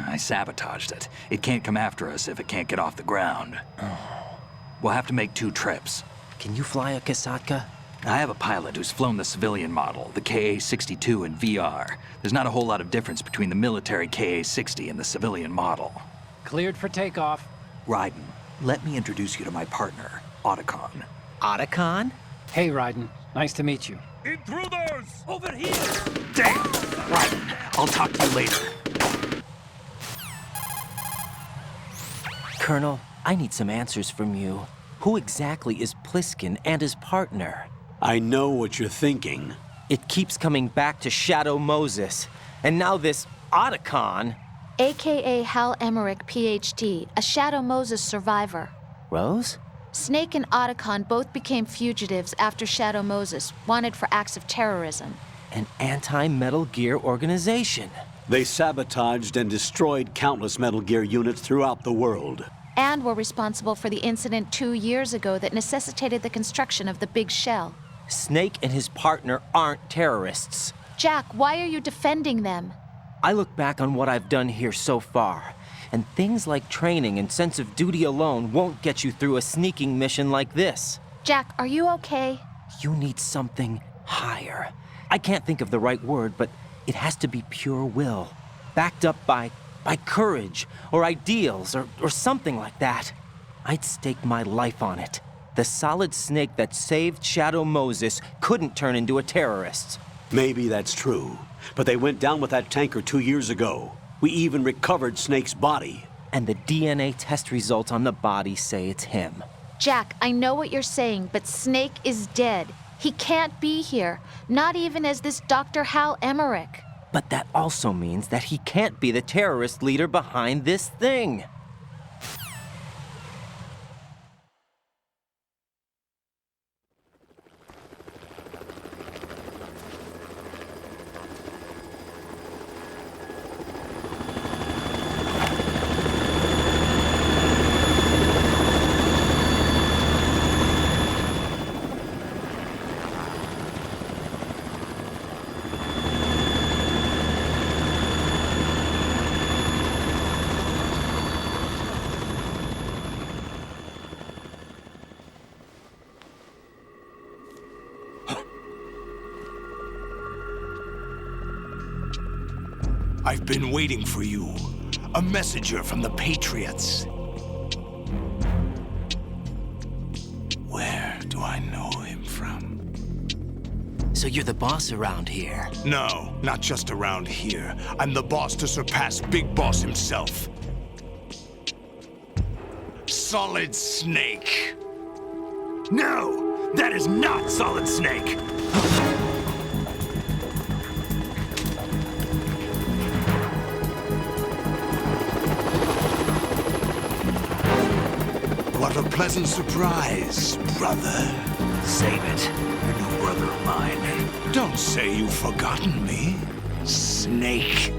I sabotaged it. It can't come after us if it can't get off the ground. We'll have to make 2 trips. Can you fly a Kasatka? I have a pilot who's flown the civilian model, the KA-62 in VR. There's not a whole lot of difference between the military KA-60 and the civilian model. Cleared for takeoff. Raiden, let me introduce you to my partner, Otacon. Otacon? Hey, Raiden. Nice to meet you. Intruders! Over here! Damn! Raiden, I'll talk to you later. Colonel, I need some answers from you. Who exactly is Pliskin and his partner? I know what you're thinking. It keeps coming back to Shadow Moses. And now this Otacon. AKA Hal Emmerich, PhD, a Shadow Moses survivor. Rose? Snake and Otacon both became fugitives after Shadow Moses, wanted for acts of terrorism. An anti-Metal Gear organization. They sabotaged and destroyed countless Metal Gear units throughout the world. And were responsible for the incident 2 years ago that necessitated the construction of the Big Shell. Snake and his partner aren't terrorists. Jack, why are you defending them? I look back on what I've done here so far, and things like training and sense of duty alone won't get you through a sneaking mission like this. Jack, are you okay? You need something higher. I can't think of the right word, but it has to be pure will, backed up by courage or ideals or something like that. I'd stake my life on it. The solid Snake that saved Shadow Moses couldn't turn into a terrorist. Maybe that's true, but they went down with that tanker 2 years ago. We even recovered Snake's body. And the DNA test results on the body say it's him. Jack, I know what you're saying, but Snake is dead. He can't be here, not even as this Dr. Hal Emmerich. But that also means that he can't be the terrorist leader behind this thing. I've been waiting for you. A messenger from the Patriots. Where do I know him from? So you're the boss around here? No, not just around here. I'm the boss to surpass Big Boss himself. Solid Snake. No! That is not Solid Snake! What a pleasant surprise, brother. Save it. You're no brother of mine. Don't say you've forgotten me, Snake.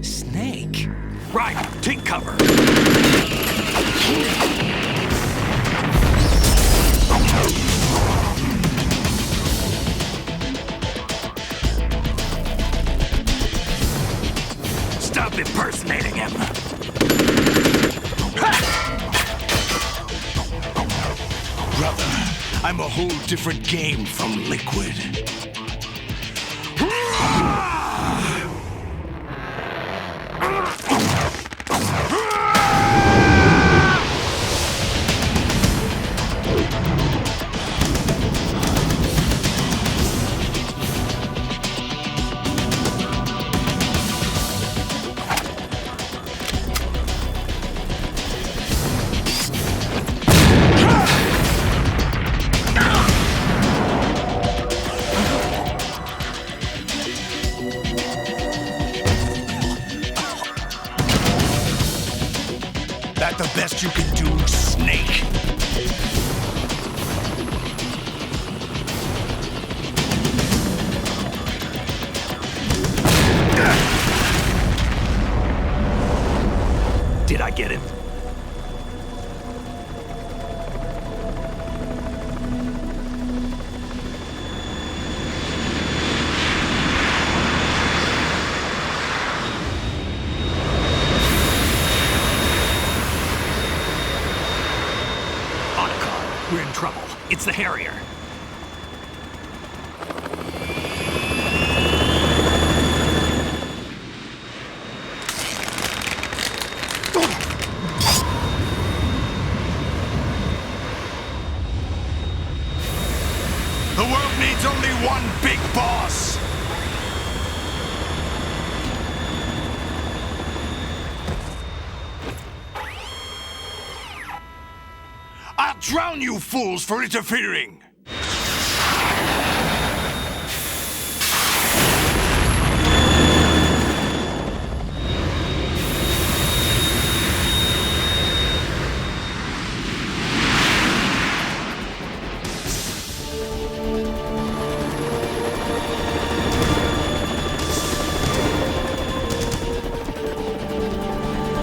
Snake? Right, take cover. Stop impersonating him. Brother, I'm a whole different game from Liquid. trouble. It's the Harrier. The world needs only one big boss! I'll drown you fools for interfering!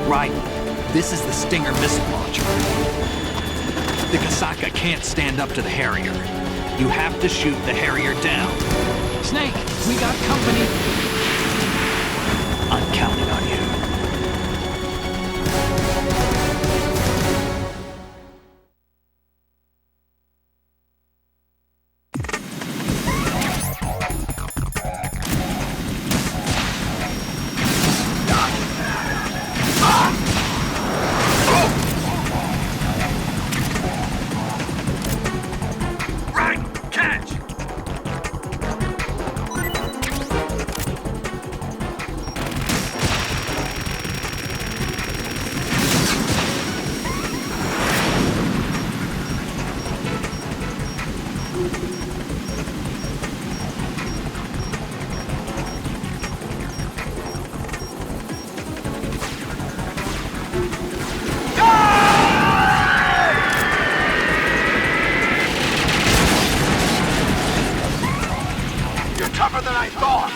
Right. This is the Stinger missile launcher. The Kasaka can't stand up to the Harrier. You have to shoot the Harrier down. Snake, we got company. I'm counting on you. Tougher than I thought!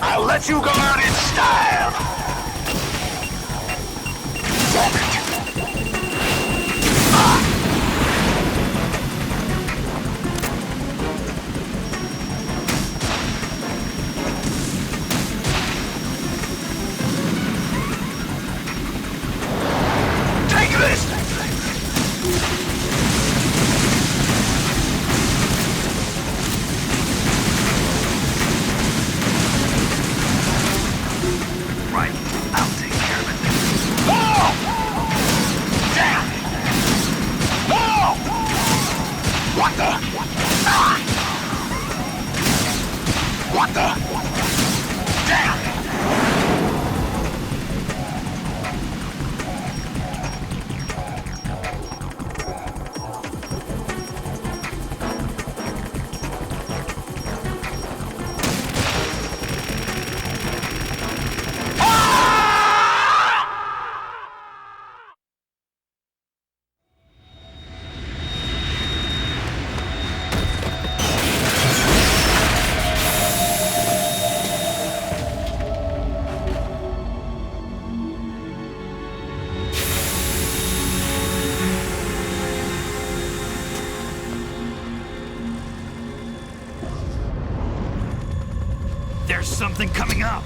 I'll let you go out in style! Damn it! Ah! Take this! Right, I'll take care of it. Whoa! Damn! Whoa! What the? Ah! What the? Damn! There's something coming up!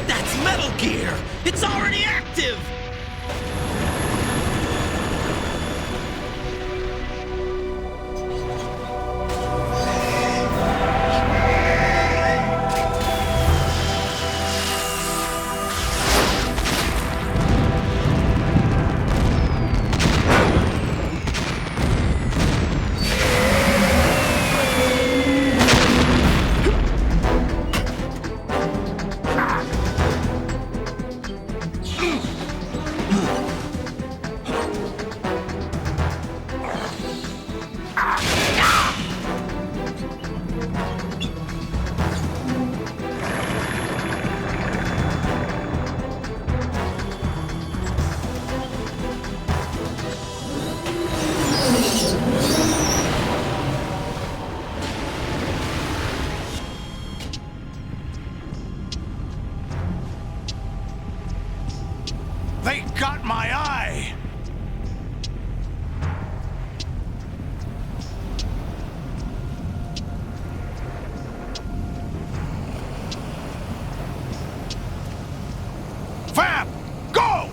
That's Metal Gear! It's already active! They got my eye! Fab! Go!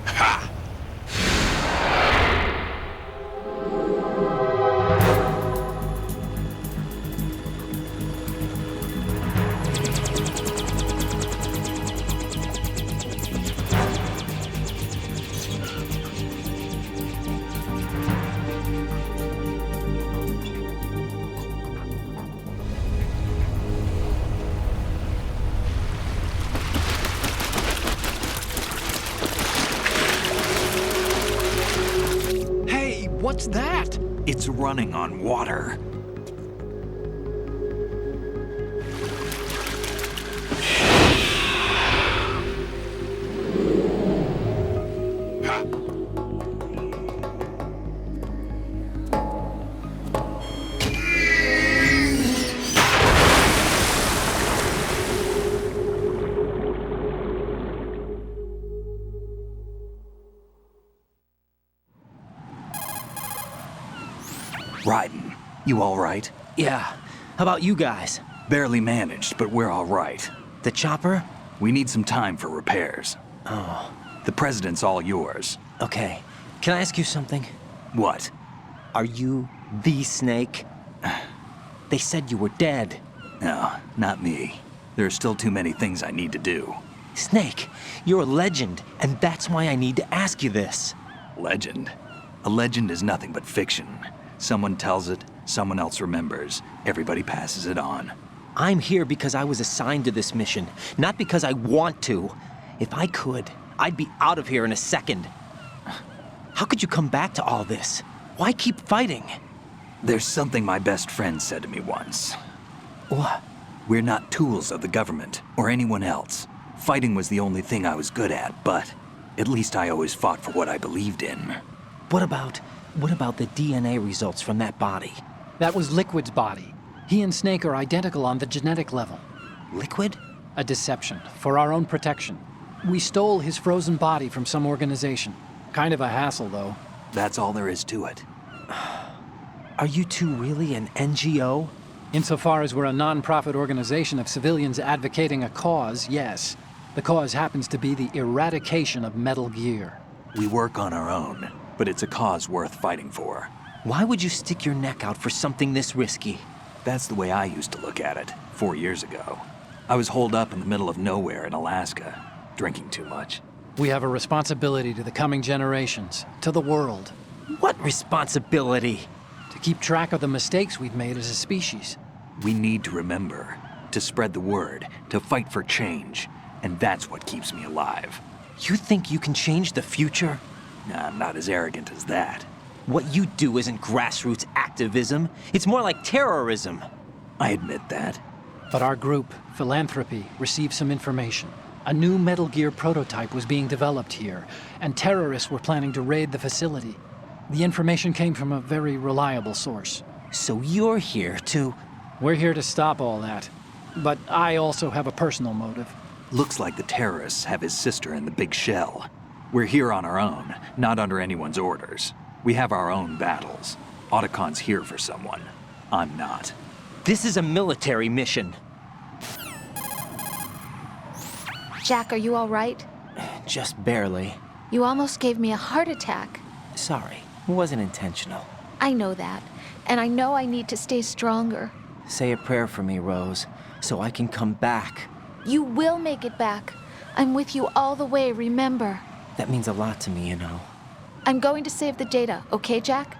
Ha! What's that? It's running on water. Ryden, you all right? Yeah. How about you guys? Barely managed, but we're all right. The chopper? We need some time for repairs. Oh. The president's all yours. Okay. Can I ask you something? What? Are you the Snake? They said you were dead. No, not me. There are still too many things I need to do. Snake, you're a legend, and that's why I need to ask you this. Legend? A legend is nothing but fiction. Someone tells it, someone else remembers. Everybody passes it on. I'm here because I was assigned to this mission, not because I want to. If I could, I'd be out of here in a second. How could you come back to all this? Why keep fighting? There's something my best friend said to me once. What? We're not tools of the government or anyone else. Fighting was the only thing I was good at, but at least I always fought for what I believed in. What about the DNA results from that body? That was Liquid's body. He and Snake are identical on the genetic level. Liquid? A deception, for our own protection. We stole his frozen body from some organization. Kind of a hassle, though. That's all there is to it. Are you two really an NGO? Insofar as we're a non-profit organization of civilians advocating a cause, yes. The cause happens to be the eradication of Metal Gear. We work on our own, but it's a cause worth fighting for. Why would you stick your neck out for something this risky? That's the way I used to look at it, 4 years ago. I was holed up in the middle of nowhere in Alaska, drinking too much. We have a responsibility to the coming generations, to the world. What responsibility? To keep track of the mistakes we've made as a species. We need to remember, to spread the word, to fight for change, and that's what keeps me alive. You think you can change the future? Nah, I'm not as arrogant as that. What you do isn't grassroots activism. It's more like terrorism. I admit that. But our group, Philanthropy, received some information. A new Metal Gear prototype was being developed here, and terrorists were planning to raid the facility. The information came from a very reliable source. So you're here to... We're here to stop all that. But I also have a personal motive. Looks like the terrorists have his sister in the big shell. We're here on our own, not under anyone's orders. We have our own battles. Otacon's here for someone. I'm not. This is a military mission. Jack, are you all right? Just barely. You almost gave me a heart attack. Sorry, it wasn't intentional. I know that, and I know I need to stay stronger. Say a prayer for me, Rose, so I can come back. You will make it back. I'm with you all the way, remember? That means a lot to me, you know. I'm going to save the data, okay, Jack?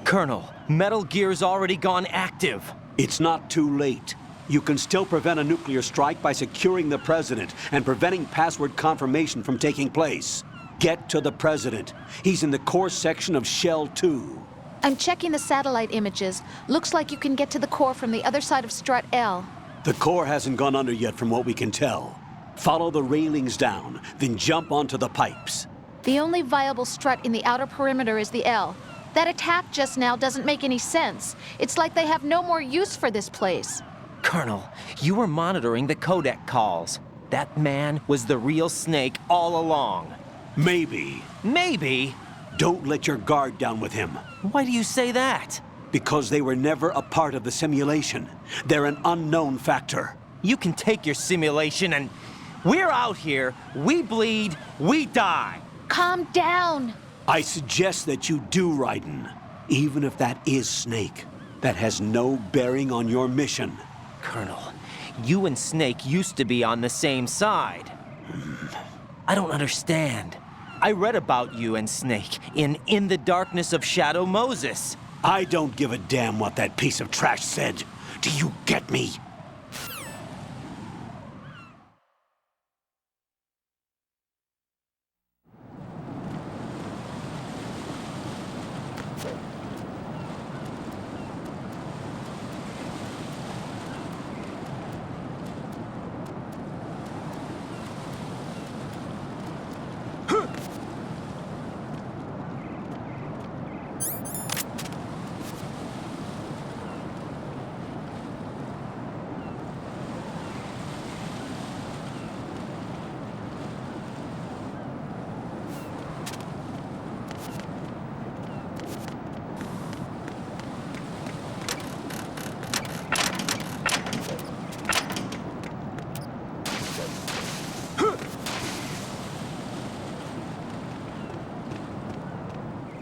Colonel, Metal Gear's already gone active. It's not too late. You can still prevent a nuclear strike by securing the president and preventing password confirmation from taking place. Get to the president. He's in the core section of Shell 2. I'm checking the satellite images. Looks like you can get to the core from the other side of Strut L. The core hasn't gone under yet from what we can tell. Follow the railings down, then jump onto the pipes. The only viable strut in the outer perimeter is the L. That attack just now doesn't make any sense. It's like they have no more use for this place. Colonel, you were monitoring the codec calls. That man was the real Snake all along. Maybe. Maybe? Don't let your guard down with him. Why do you say that? Because they were never a part of the simulation. They're an unknown factor. You can take your simulation and... We're out here, we bleed, we die. Calm down. I suggest that you do, Raiden. Even if that is Snake. That has no bearing on your mission. Colonel, you and Snake used to be on the same side. I don't understand. I read about you and Snake in the Darkness of Shadow Moses. I don't give a damn what that piece of trash said. Do you get me?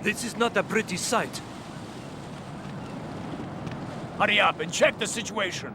This is not a pretty sight. Hurry up and check the situation.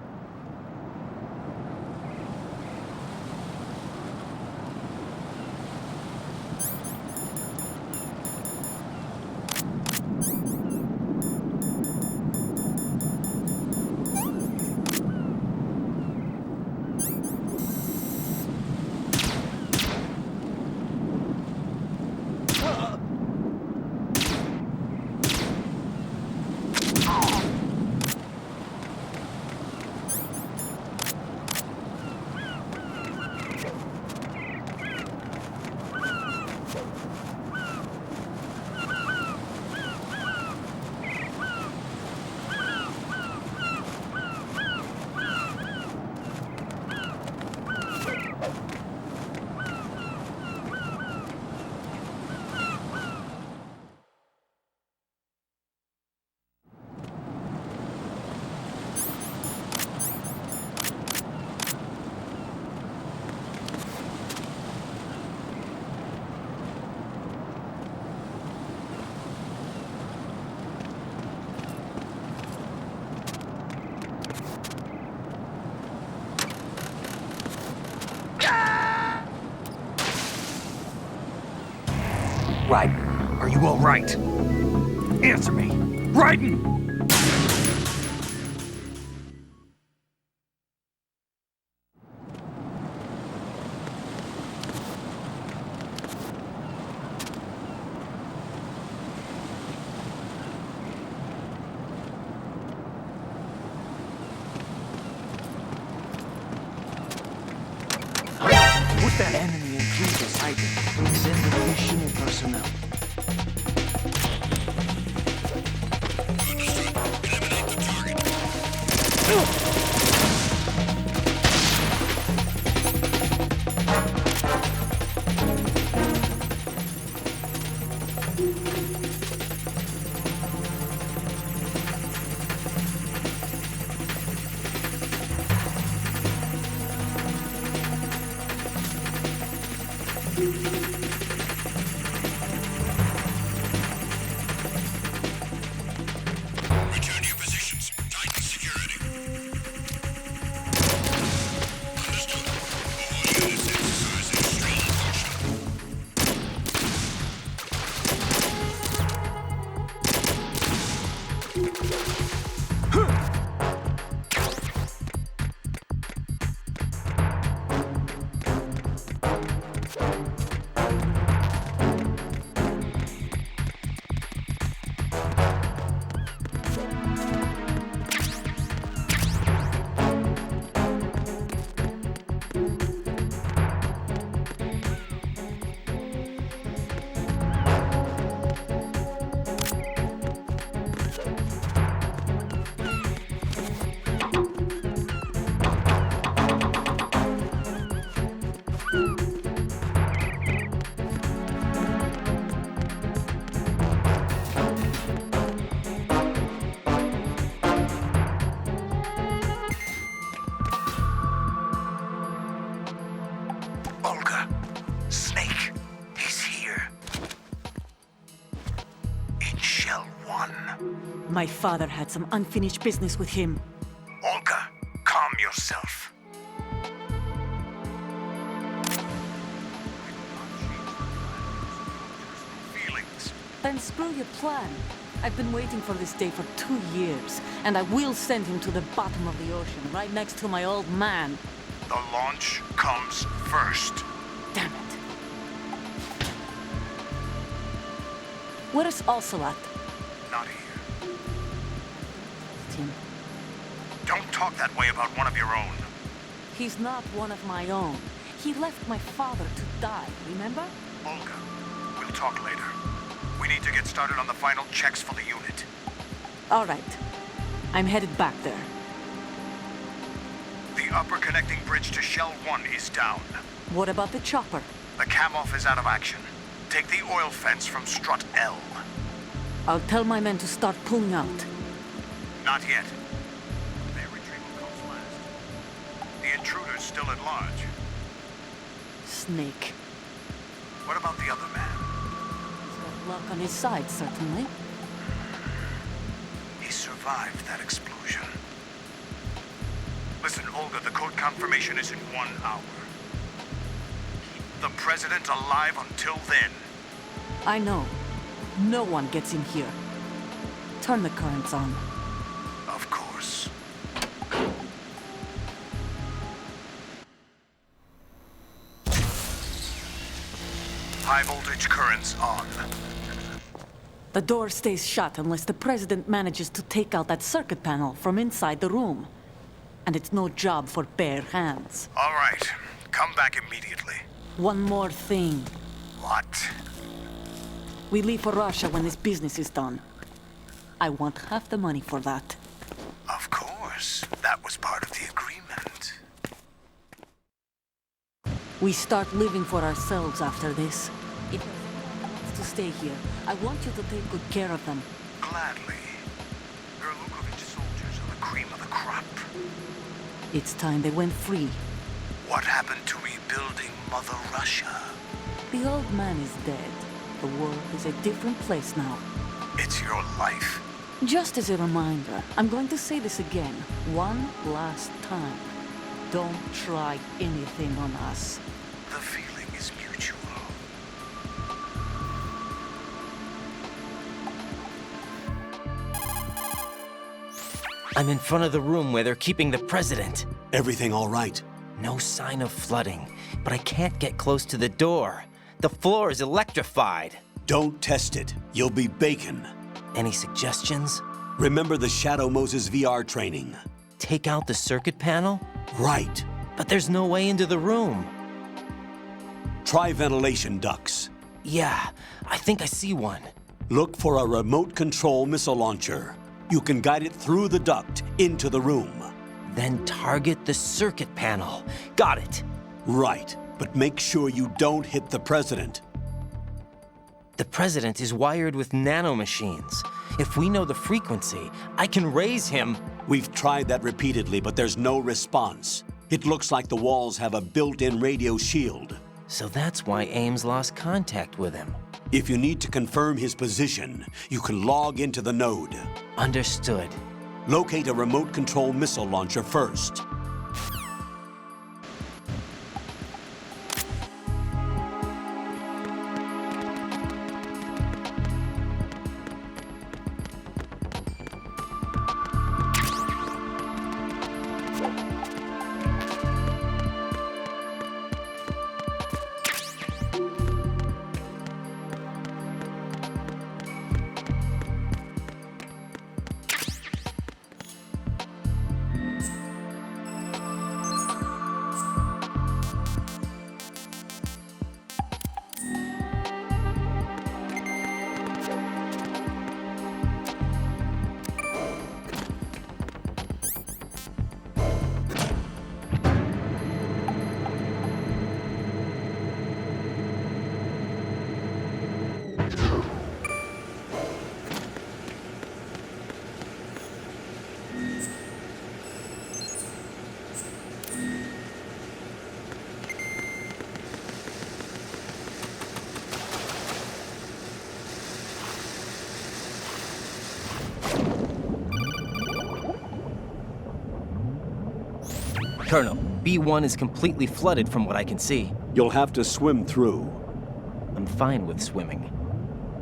Raiden, are you all right? Answer me! Raiden! Put that enemy in cruiser sighting. Send additional personnel. Return to your positions. Tighten security. Understood. All units exercising strong caution. My father had some unfinished business with him. Olga, calm yourself. Then screw your plan. I've been waiting for this day for 2 years, and I will send him to the bottom of the ocean, right next to my old man. The launch comes first. Damn it. Where is Ocelot? Not here. Tim. Don't talk that way about one of your own. He's not one of my own. He left my father to die, remember? Olga, we'll talk later. We need to get started on the final checks for the unit. All right. I'm headed back there. The upper connecting bridge to Shell 1 is down. What about the chopper? The cam-off is out of action. Take the oil fence from strut L. I'll tell my men to start pulling out. Not yet. Their retrieval comes last. The intruder's still at large. Snake. What about the other man? Luck on his side, certainly. He survived that explosion. Listen, Olga, the code confirmation is in 1 hour. Keep the president alive until then. I know. No one gets in here. Turn the currents on. Of course. High voltage currents on. The door stays shut unless the president manages to take out that circuit panel from inside the room. And it's no job for bare hands. All right. Come back immediately. One more thing. What? We leave for Russia when this business is done. I want half the money for that. Of course. That was part of the agreement. We start living for ourselves after this. If anyone wants to stay here, I want you to take good care of them. Gladly. Gerlukovich soldiers are the cream of the crop. It's time they went free. What happened to rebuilding Mother Russia? The old man is dead. The world is a different place now. It's your life. Just as a reminder, I'm going to say this again, one last time. Don't try anything on us. The feeling is mutual. I'm in front of the room where they're keeping the president. Everything all right? No sign of flooding, but I can't get close to the door. The floor is electrified. Don't test it. You'll be bacon. Any suggestions? Remember the Shadow Moses VR training. Take out the circuit panel? Right. But there's no way into the room. Try ventilation ducts. Yeah, I think I see one. Look for a remote control missile launcher. You can guide it through the duct into the room. Then target the circuit panel. Got it. Right, but make sure you don't hit the president. The president is wired with nanomachines. If we know the frequency, I can raise him. We've tried that repeatedly, but there's no response. It looks like the walls have a built-in radio shield. So that's why Ames lost contact with him. If you need to confirm his position, you can log into the node. Understood. Locate a remote control missile launcher first. Colonel, B1 is completely flooded from what I can see. You'll have to swim through. I'm fine with swimming.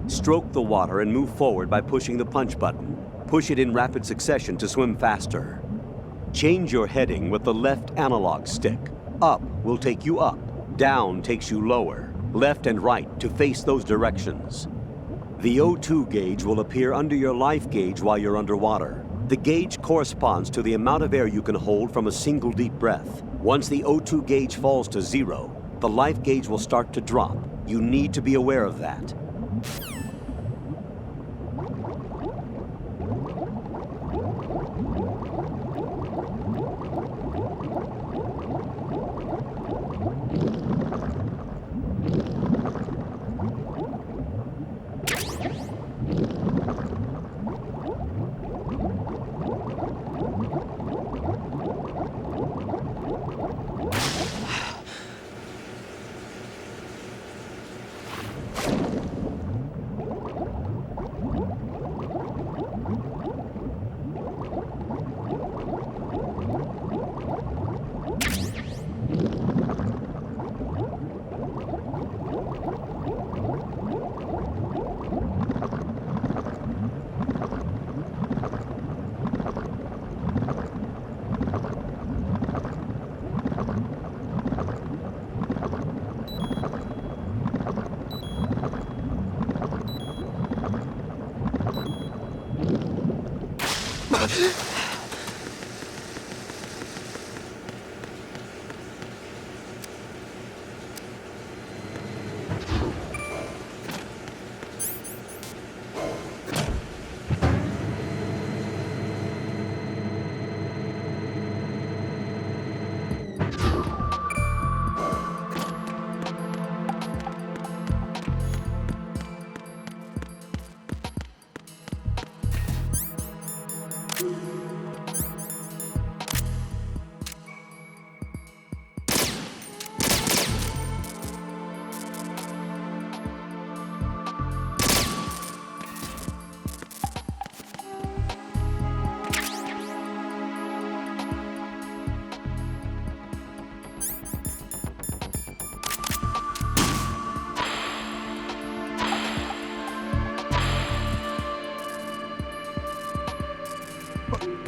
Stroke the water and move forward by pushing the punch button. Push it in rapid succession to swim faster. Change your heading with the left analog stick. Up will take you up. Down takes you lower. Left and right to face those directions. The O2 gauge will appear under your life gauge while you're underwater. The gauge corresponds to the amount of air you can hold from a single deep breath. Once the O2 gauge falls to 0, the life gauge will start to drop. You need to be aware of that.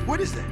What is that?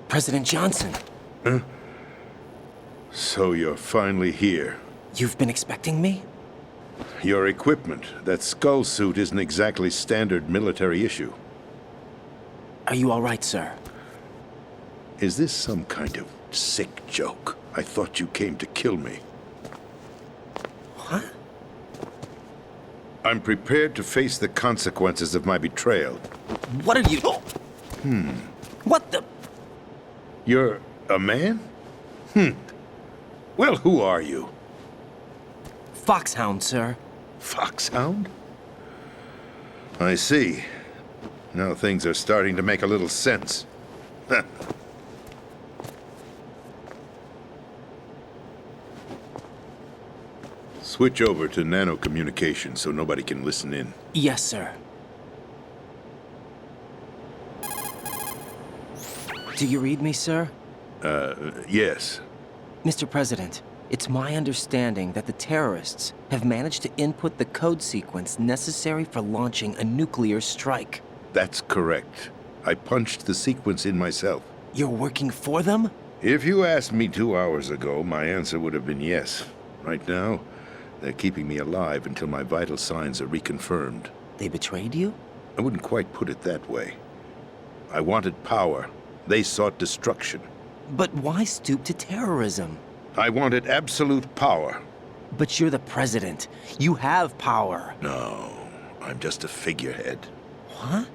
President Johnson. Huh? So you're finally here. You've been expecting me? Your equipment, that skull suit, isn't exactly standard military issue. Are you all right, sir? Is this some kind of sick joke? I thought you came to kill me. What? I'm prepared to face the consequences of my betrayal. What are you... What the... You're a man? Well, who are you? Foxhound, sir. Foxhound? I see. Now things are starting to make a little sense. Switch over to nano-communication so nobody can listen in. Yes, sir. Do you read me, sir? Yes. Mr. President, it's my understanding that the terrorists have managed to input the code sequence necessary for launching a nuclear strike. That's correct. I punched the sequence in myself. You're working for them? If you asked me 2 hours ago, my answer would have been yes. Right now, they're keeping me alive until my vital signs are reconfirmed. They betrayed you? I wouldn't quite put it that way. I wanted power. They sought destruction. But why stoop to terrorism? I wanted absolute power. But you're the president. You have power. No, I'm just a figurehead. What?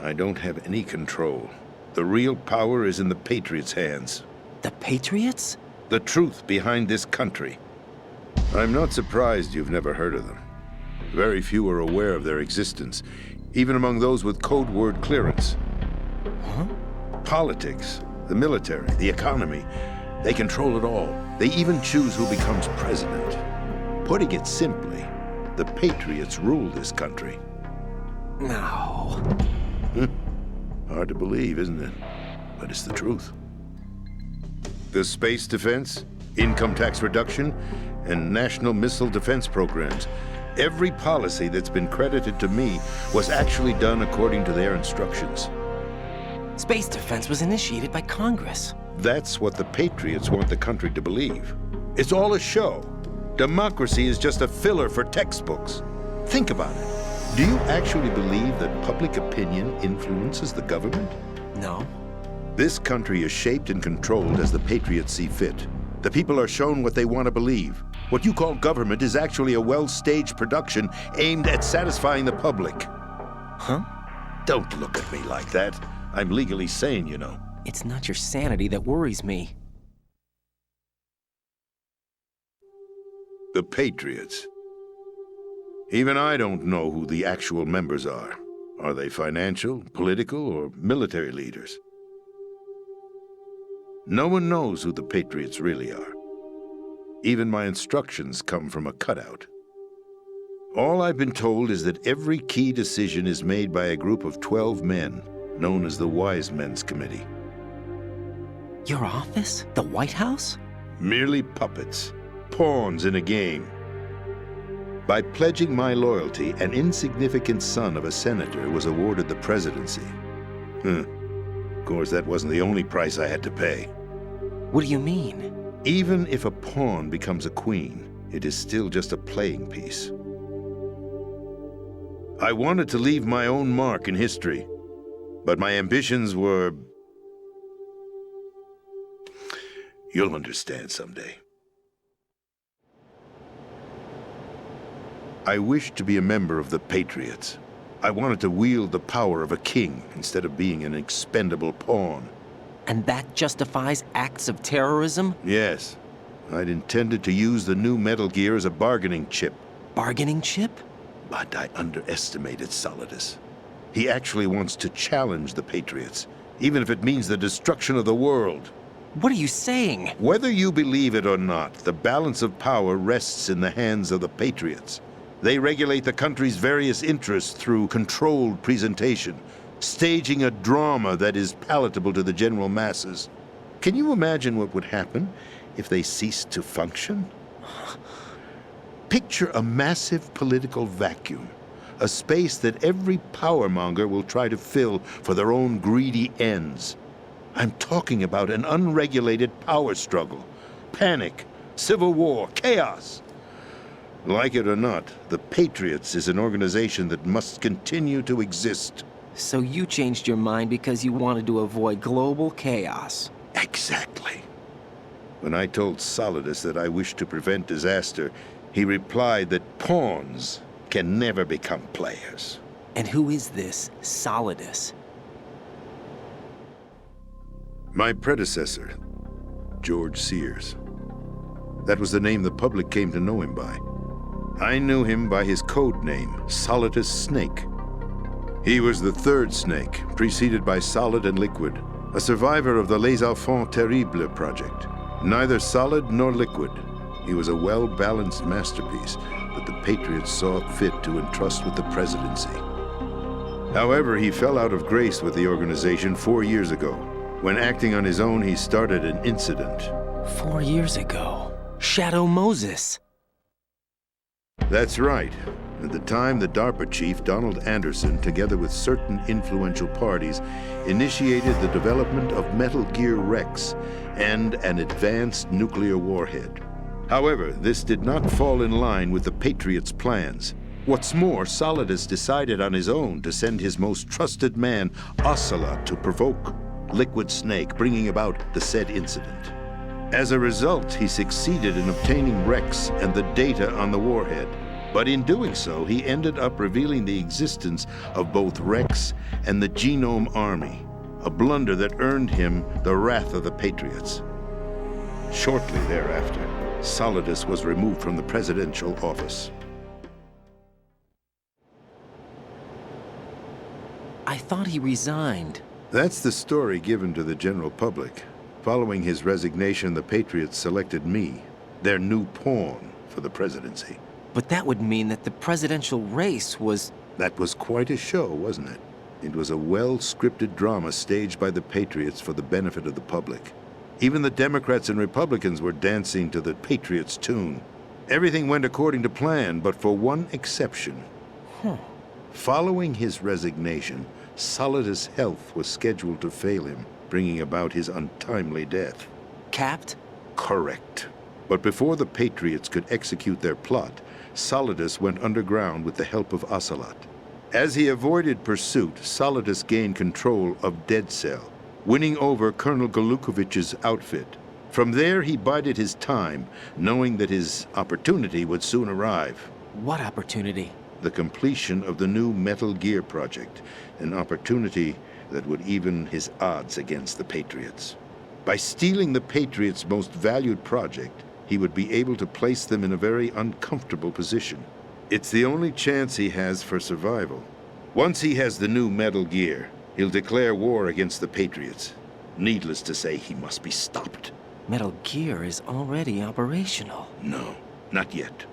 I don't have any control. The real power is in the Patriots' hands. The Patriots? The truth behind this country. I'm not surprised you've never heard of them. Very few are aware of their existence, even among those with code word clearance. Huh? Politics, the military, the economy, they control it all. They even choose who becomes president. Putting it simply, the Patriots rule this country. No. Hard to believe, isn't it? But it's the truth. The space defense, income tax reduction, and national missile defense programs. Every policy that's been credited to me was actually done according to their instructions. Space defense was initiated by Congress. That's what the Patriots want the country to believe. It's all a show. Democracy is just a filler for textbooks. Think about it. Do you actually believe that public opinion influences the government? No. This country is shaped and controlled as the Patriots see fit. The people are shown what they want to believe. What you call government is actually a well-staged production aimed at satisfying the public. Huh? Don't look at me like that. I'm legally sane, you know. It's not your sanity that worries me. The Patriots. Even I don't know who the actual members are. Are they financial, political, or military leaders? No one knows who the Patriots really are. Even my instructions come from a cutout. All I've been told is that every key decision is made by a group of 12 men, known as the Wise Men's Committee. Your office? The White House? Merely puppets, pawns in a game. By pledging my loyalty, an insignificant son of a senator was awarded the presidency. Of course, that wasn't the only price I had to pay. What do you mean? Even if a pawn becomes a queen, it is still just a playing piece. I wanted to leave my own mark in history, but my ambitions were... You'll understand someday. I wished to be a member of the Patriots. I wanted to wield the power of a king instead of being an expendable pawn. And that justifies acts of terrorism? Yes. I'd intended to use the new Metal Gear as a bargaining chip. Bargaining chip? But I underestimated Solidus. He actually wants to challenge the Patriots, even if it means the destruction of the world. What are you saying? Whether you believe it or not, the balance of power rests in the hands of the Patriots. They regulate the country's various interests through controlled presentation, staging a drama that is palatable to the general masses. Can you imagine what would happen if they ceased to function? Picture a massive political vacuum, a space that every powermonger will try to fill for their own greedy ends. I'm talking about an unregulated power struggle, panic, civil war, chaos. Like it or not, the Patriots is an organization that must continue to exist. So you changed your mind because you wanted to avoid global chaos. Exactly. When I told Solidus that I wished to prevent disaster, he replied that pawns can never become players. And who is this Solidus? My predecessor, George Sears. That was the name the public came to know him by. I knew him by his code name, Solidus Snake. He was the third snake, preceded by Solid and Liquid, a survivor of the Les Enfants Terribles project. Neither solid nor liquid, he was a well-balanced masterpiece that the Patriots saw fit to entrust with the presidency. However, he fell out of grace with the organization 4 years ago. When acting on his own, he started an incident. 4 years ago? Shadow Moses. That's right. At the time, the DARPA chief, Donald Anderson, together with certain influential parties, initiated the development of Metal Gear Rex and an advanced nuclear warhead. However, this did not fall in line with the Patriots' plans. What's more, Solidus decided on his own to send his most trusted man, Ocelot, to provoke Liquid Snake, bringing about the said incident. As a result, he succeeded in obtaining Rex and the data on the warhead. But in doing so, he ended up revealing the existence of both Rex and the Genome Army, a blunder that earned him the wrath of the Patriots. Shortly thereafter, Solidus was removed from the presidential office. I thought he resigned. That's the story given to the general public. Following his resignation, the Patriots selected me, their new pawn, for the presidency. But that would mean that the presidential race was... That was quite a show, wasn't it? It was a well-scripted drama staged by the Patriots for the benefit of the public. Even the Democrats and Republicans were dancing to the Patriots' tune. Everything went according to plan, but for one exception. Following his resignation, Solidus' health was scheduled to fail him, bringing about his untimely death. Capped? Correct. But before the Patriots could execute their plot, Solidus went underground with the help of Ocelot. As he avoided pursuit, Solidus gained control of Dead Cell, winning over Colonel Golukovich's outfit. From there, he bided his time, knowing that his opportunity would soon arrive. What opportunity? The completion of the new Metal Gear project, an opportunity that would even his odds against the Patriots. By stealing the Patriots' most valued project, he would be able to place them in a very uncomfortable position. It's the only chance he has for survival. Once he has the new Metal Gear, he'll declare war against the Patriots. Needless to say, he must be stopped. Metal Gear is already operational. No, not yet.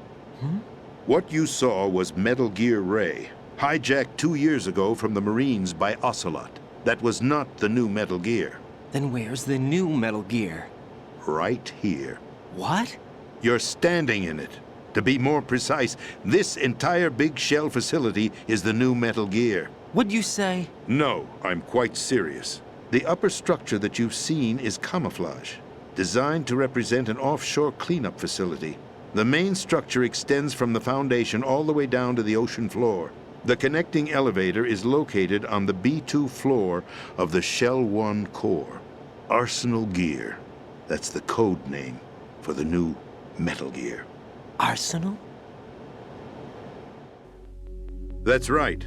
What you saw was Metal Gear Ray, hijacked 2 years ago from the Marines by Ocelot. That was not the new Metal Gear. Then where's the new Metal Gear? Right here. What? You're standing in it. To be more precise, this entire big shell facility is the new Metal Gear. What'd you say? No, I'm quite serious. The upper structure that you've seen is camouflage, designed to represent an offshore cleanup facility. The main structure extends from the foundation all the way down to the ocean floor. The connecting elevator is located on the B2 floor of the Shell 1 core. Arsenal Gear. That's the code name for the new Metal Gear. Arsenal? That's right.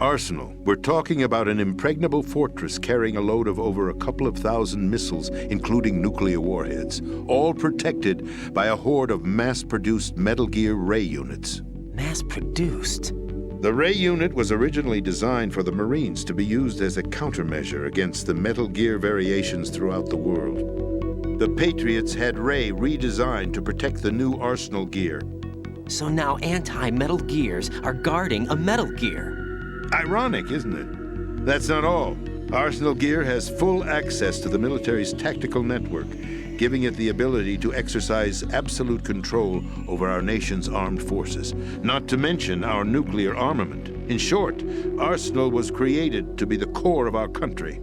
Arsenal. We're talking about an impregnable fortress carrying a load of over a couple of thousand missiles, including nuclear warheads, all protected by a horde of mass-produced Metal Gear Ray units. Mass-produced? The Ray unit was originally designed for the Marines to be used as a countermeasure against the Metal Gear variations throughout the world. The Patriots had Ray redesigned to protect the new Arsenal Gear. So now anti-Metal Gears are guarding a Metal Gear. Ironic, isn't it? That's not all. Arsenal Gear has full access to the military's tactical network, giving it the ability to exercise absolute control over our nation's armed forces, not to mention our nuclear armament. In short, Arsenal was created to be the core of our country.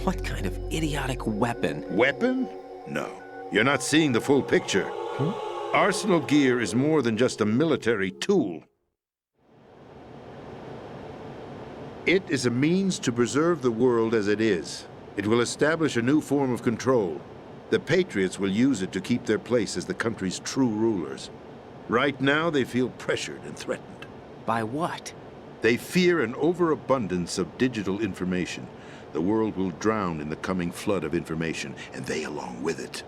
What kind of idiotic weapon? Weapon? No. You're not seeing the full picture. Arsenal Gear is more than just a military tool. It is a means to preserve the world as it is. It will establish a new form of control. The Patriots will use it to keep their place as the country's true rulers. Right now, they feel pressured and threatened. By what? They fear an overabundance of digital information. The world will drown in the coming flood of information, and they along with it.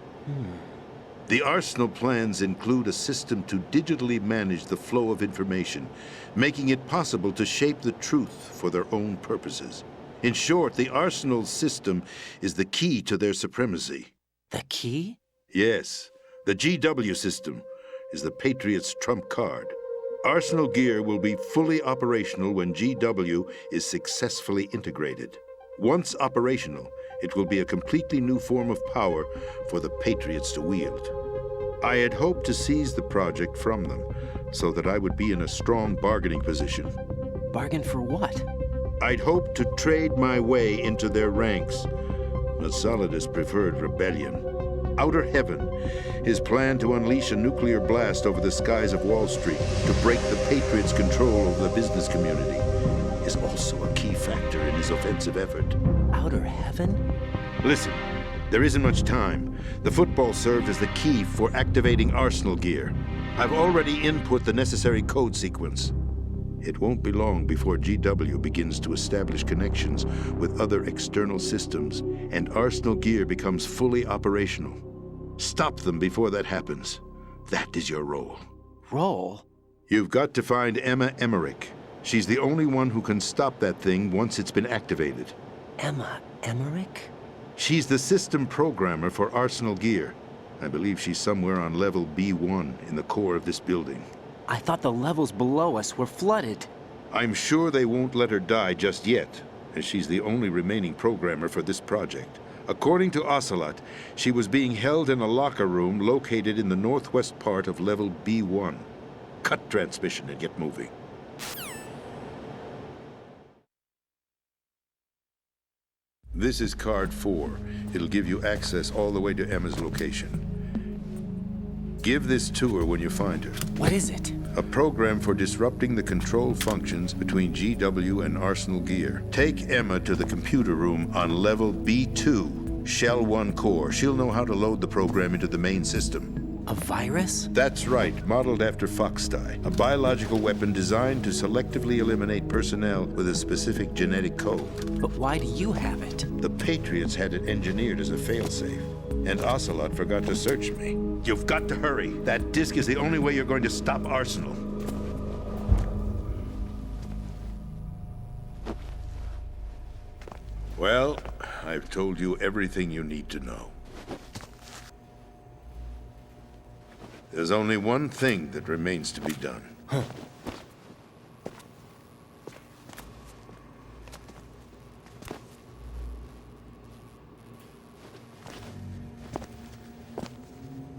The Arsenal plans include a system to digitally manage the flow of information, making it possible to shape the truth for their own purposes. In short, the Arsenal system is the key to their supremacy. The key? Yes. The GW system is the Patriots' trump card. Arsenal Gear will be fully operational when GW is successfully integrated. Once operational, it will be a completely new form of power for the Patriots to wield. I had hoped to seize the project from them, so that I would be in a strong bargaining position. Bargain for what? I'd hoped to trade my way into their ranks, but Solidus preferred rebellion. Outer Heaven, his plan to unleash a nuclear blast over the skies of Wall Street to break the Patriots' control over the business community, is also a key factor in his offensive effort. Outer Heaven? Listen, there isn't much time. The football served as the key for activating Arsenal Gear. I've already input the necessary code sequence. It won't be long before GW begins to establish connections with other external systems, and Arsenal Gear becomes fully operational. Stop them before that happens. That is your role. Role? You've got to find Emma Emmerich. She's the only one who can stop that thing once it's been activated. Emma Emmerich? She's the system programmer for Arsenal Gear. I believe she's somewhere on level B1 in the core of this building. I thought the levels below us were flooded. I'm sure they won't let her die just yet, as she's the only remaining programmer for this project. According to Ocelot, she was being held in a locker room located in the northwest part of level B1. Cut transmission and get moving. This is card 4. It'll give you access all the way to Emma's location. Give this to her when you find her. What is it? A program for disrupting the control functions between GW and Arsenal Gear. Take Emma to the computer room on level B2, Shell 1 core. She'll know how to load the program into the main system. A virus? That's right, modeled after Foxdie, a biological weapon designed to selectively eliminate personnel with a specific genetic code. But why do you have it? The Patriots had it engineered as a failsafe, and Ocelot forgot to search me. You've got to hurry. That disk is the only way you're going to stop Arsenal. Well, I've told you everything you need to know. There's only one thing that remains to be done. Huh.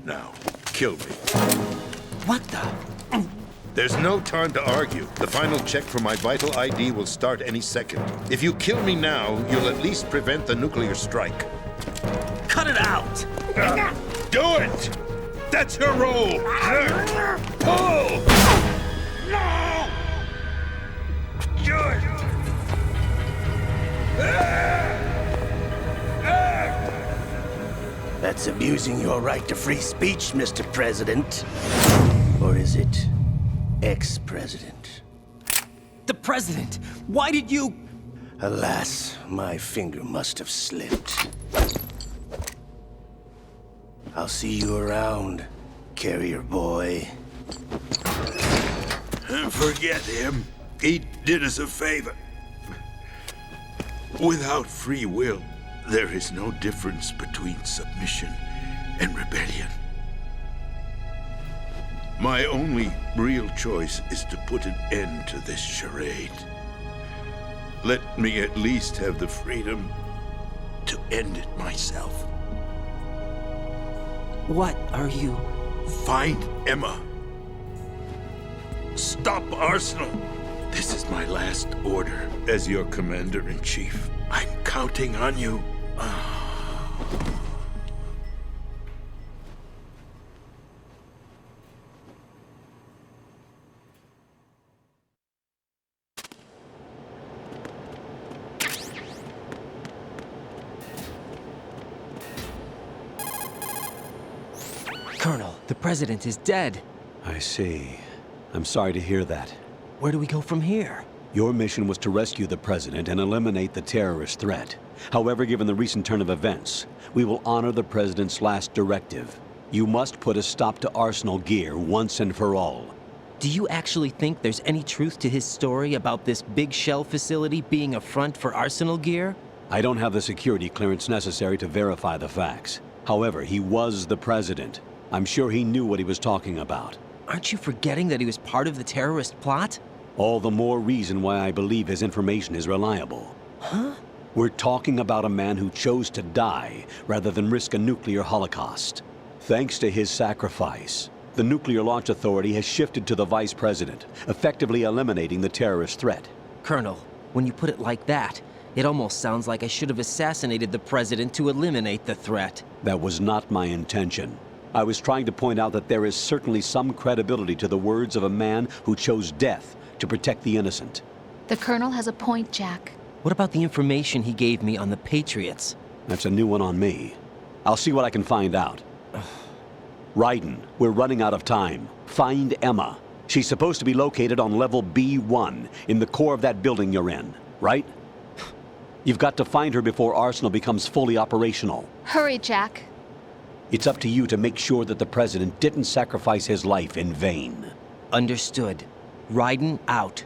Now, kill me. What the? There's no time to argue. The final check for my vital ID will start any second. If you kill me now, you'll at least prevent the nuclear strike. Cut it out! Do it! That's your role! Pull! No! Do it! That's abusing your right to free speech, Mr. President. Or is it ex-president? The president! Why did you... Alas, my finger must have slipped. I'll see you around, carrier boy. Forget him. He did us a favor. Without free will, there is no difference between submission and rebellion. My only real choice is to put an end to this charade. Let me at least have the freedom to end it myself. What are you... Find Emma. Stop Arsenal. This is my last order as your commander-in-chief. I'm counting on you. Colonel, the president is dead. I see. I'm sorry to hear that. Where do we go from here? Your mission was to rescue the president and eliminate the terrorist threat. However, given the recent turn of events, we will honor the president's last directive. You must put a stop to Arsenal Gear once and for all. Do you actually think there's any truth to his story about this big shell facility being a front for Arsenal Gear? I don't have the security clearance necessary to verify the facts. However, he was the president. I'm sure he knew what he was talking about. Aren't you forgetting that he was part of the terrorist plot? All the more reason why I believe his information is reliable. Huh? We're talking about a man who chose to die rather than risk a nuclear holocaust. Thanks to his sacrifice, the Nuclear Launch Authority has shifted to the vice president, effectively eliminating the terrorist threat. Colonel, when you put it like that, it almost sounds like I should have assassinated the president to eliminate the threat. That was not my intention. I was trying to point out that there is certainly some credibility to the words of a man who chose death to protect the innocent. The Colonel has a point, Jack. What about the information he gave me on the Patriots? That's a new one on me. I'll see what I can find out. Raiden, we're running out of time. Find Emma. She's supposed to be located on level B1 in the core of that building you're in, right? You've got to find her before Arsenal becomes fully operational. Hurry, Jack. It's up to you to make sure that the President didn't sacrifice his life in vain. Understood. Raiden out.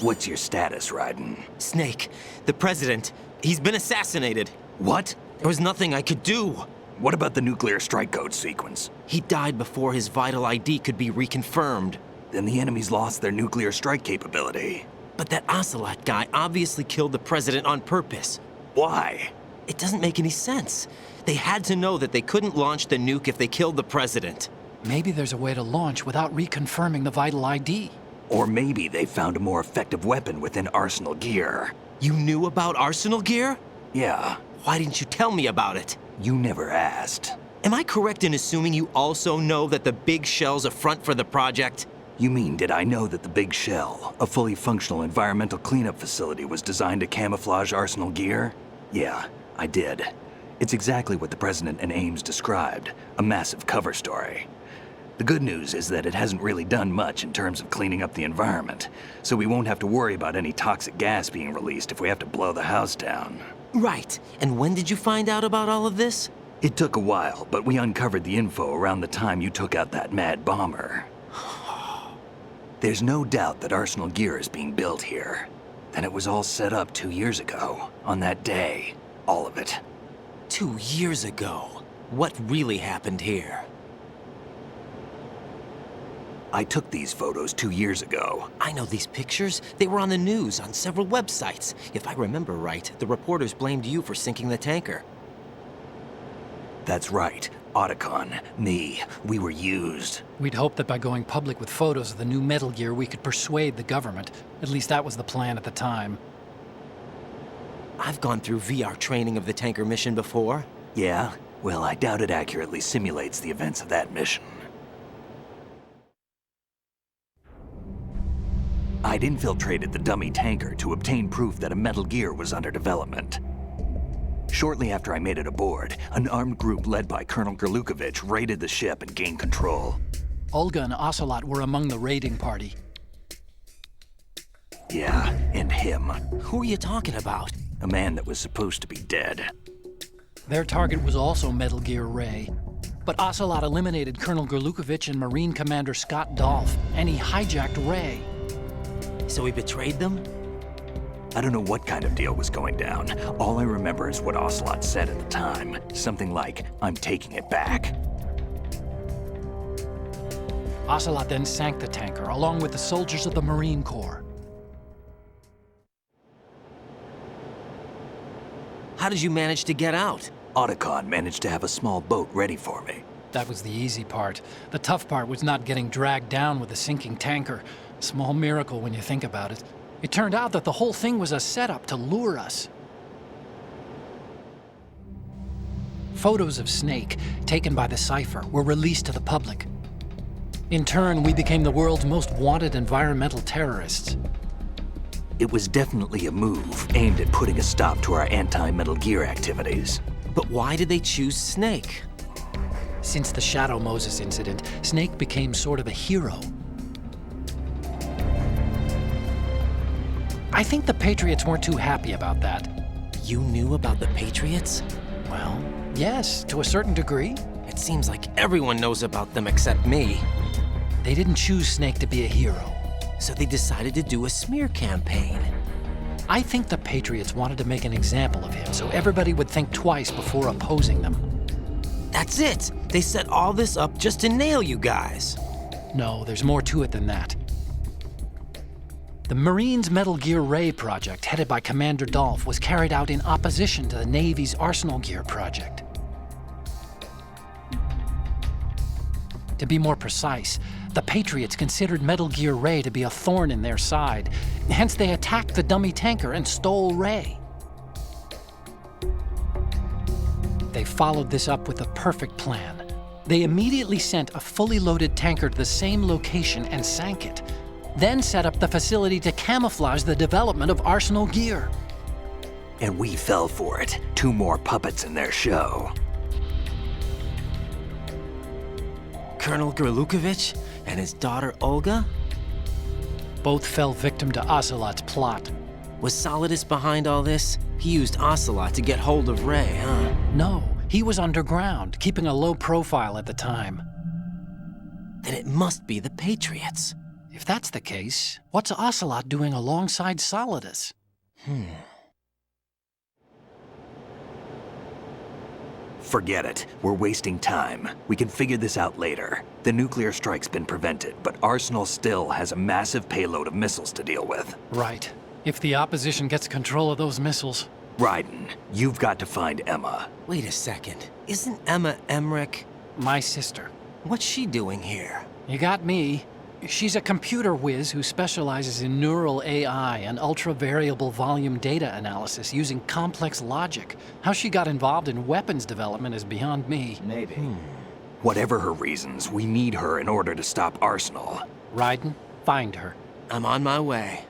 What's your status, Raiden? Snake, the President, he's been assassinated. What? There was nothing I could do. What about the nuclear strike code sequence? He died before his vital ID could be reconfirmed. Then the enemy's lost their nuclear strike capability. But that Ocelot guy obviously killed the President on purpose. Why? It doesn't make any sense. They had to know that they couldn't launch the nuke if they killed the President. Maybe there's a way to launch without reconfirming the vital ID. Or maybe they found a more effective weapon within Arsenal gear. You knew about Arsenal gear? Yeah. Why didn't you tell me about it? You never asked. Am I correct in assuming you also know that the Big Shell's a front for the project? You mean, did I know that the Big Shell, a fully functional environmental cleanup facility, was designed to camouflage Arsenal gear? Yeah, I did. It's exactly what the President and Ames described, a massive cover story. The good news is that it hasn't really done much in terms of cleaning up the environment, so we won't have to worry about any toxic gas being released if we have to blow the house down. Right. And when did you find out about all of this? It took a while, but we uncovered the info around the time you took out that mad bomber. There's no doubt that Arsenal gear is being built here. And it was all set up 2 years ago, on that day. All of it. 2 years ago? What really happened here? I took these photos 2 years ago. I know these pictures. They were on the news, on several websites. If I remember right, the reporters blamed you for sinking the tanker. That's right. Otacon, me, we were used. We'd hoped that by going public with photos of the new Metal Gear, we could persuade the government. At least that was the plan at the time. I've gone through VR training of the tanker mission before. Yeah? Well, I doubt it accurately simulates the events of that mission. I'd infiltrated the dummy tanker to obtain proof that a Metal Gear was under development. Shortly after I made it aboard, an armed group led by Colonel Gerlukovich raided the ship and gained control. Olga and Ocelot were among the raiding party. Yeah, and him. Who are you talking about? A man that was supposed to be dead. Their target was also Metal Gear Ray. But Ocelot eliminated Colonel Gerlukovich and Marine Commander Scott Dolph, and he hijacked Ray. So he betrayed them? I don't know what kind of deal was going down. All I remember is what Ocelot said at the time. Something like, "I'm taking it back." Ocelot then sank the tanker, along with the soldiers of the Marine Corps. How did you manage to get out? Otacon managed to have a small boat ready for me. That was the easy part. The tough part was not getting dragged down with a sinking tanker. Small miracle when you think about it. It turned out that the whole thing was a setup to lure us. Photos of Snake, taken by the Cypher, were released to the public. In turn, we became the world's most wanted environmental terrorists. It was definitely a move aimed at putting a stop to our anti-Metal Gear activities. But why did they choose Snake? Since the Shadow Moses incident, Snake became sort of a hero. I think the Patriots weren't too happy about that. You knew about the Patriots? Well, yes, to a certain degree. It seems like everyone knows about them except me. They didn't choose Snake to be a hero. So they decided to do a smear campaign. I think the Patriots wanted to make an example of him so everybody would think twice before opposing them. That's it! They set all this up just to nail you guys. No, there's more to it than that. The Marines' Metal Gear Ray project, headed by Commander Dolph, was carried out in opposition to the Navy's Arsenal Gear project. To be more precise, the Patriots considered Metal Gear Ray to be a thorn in their side. Hence, they attacked the dummy tanker and stole Ray. They followed this up with a perfect plan. They immediately sent a fully loaded tanker to the same location and sank it. Then set up the facility to camouflage the development of Arsenal Gear. And we fell for it. 2 more puppets in their show. Colonel Gerlukovich and his daughter Olga? Both fell victim to Ocelot's plot. Was Solidus behind all this? He used Ocelot to get hold of Ray, huh? No, he was underground, keeping a low profile at the time. Then it must be the Patriots. If that's the case, what's Ocelot doing alongside Solidus? Forget it. We're wasting time. We can figure this out later. The nuclear strike's been prevented, but Arsenal still has a massive payload of missiles to deal with. Right. If the opposition gets control of those missiles... Raiden, you've got to find Emma. Wait a second. Isn't Emma Emmerich... My sister. What's she doing here? You got me. She's a computer whiz who specializes in neural AI and ultra-variable volume data analysis using complex logic. How she got involved in weapons development is beyond me. Maybe. Whatever her reasons, we need her in order to stop Arsenal. Raiden, find her. I'm on my way.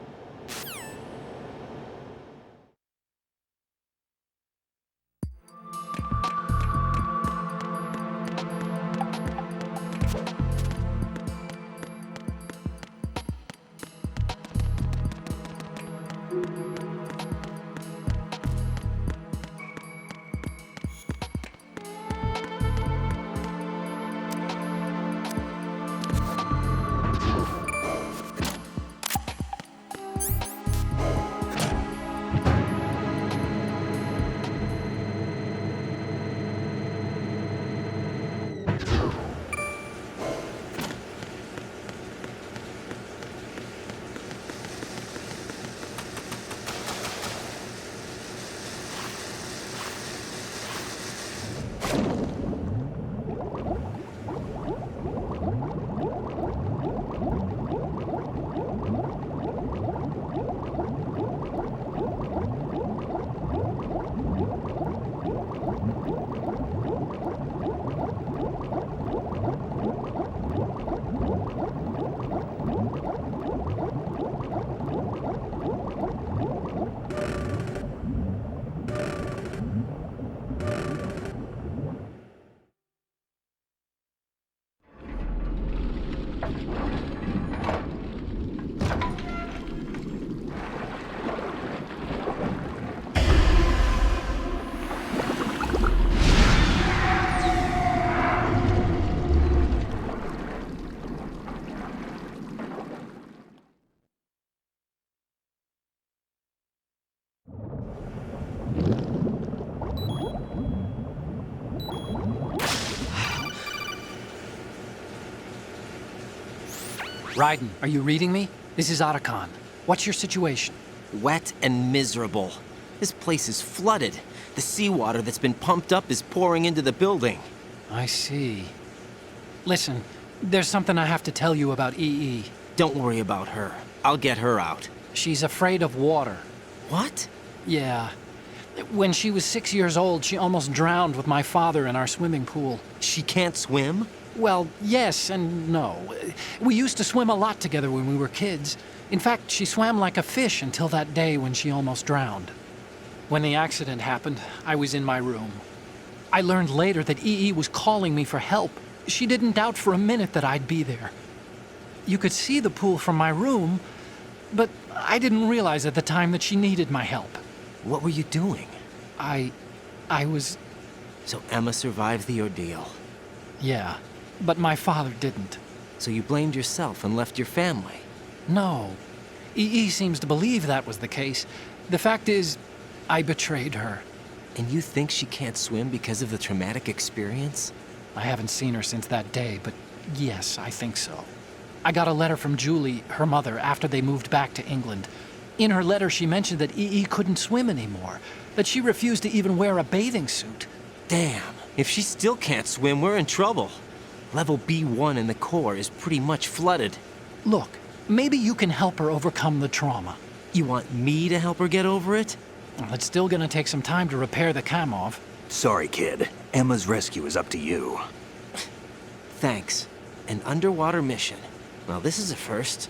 Raiden, are you reading me? This is Otacon. What's your situation? Wet and miserable. This place is flooded. The seawater that's been pumped up is pouring into the building. I see. Listen, there's something I have to tell you about EE. Don't worry about her. I'll get her out. She's afraid of water. What? Yeah. When she was 6 years old, she almost drowned with my father in our swimming pool. She can't swim? Well, yes and no. We used to swim a lot together when we were kids. In fact, she swam like a fish until that day when she almost drowned. When the accident happened, I was in my room. I learned later that EE was calling me for help. She didn't doubt for a minute that I'd be there. You could see the pool from my room, but I didn't realize at the time that she needed my help. What were you doing? I was... So Emma survived the ordeal? Yeah, but my father didn't. So you blamed yourself and left your family? No. EE seems to believe that was the case. The fact is, I betrayed her. And you think she can't swim because of the traumatic experience? I haven't seen her since that day, but yes, I think so. I got a letter from Julie, her mother, after they moved back to England. In her letter, she mentioned that EE couldn't swim anymore, that she refused to even wear a bathing suit. Damn, if she still can't swim, we're in trouble. Level B1 in the core is pretty much flooded. Look, maybe you can help her overcome the trauma. You want me to help her get over it? Well, it's still gonna take some time to repair the Kamov. Sorry, kid. Emma's rescue is up to you. Thanks. An underwater mission. Well, this is a first.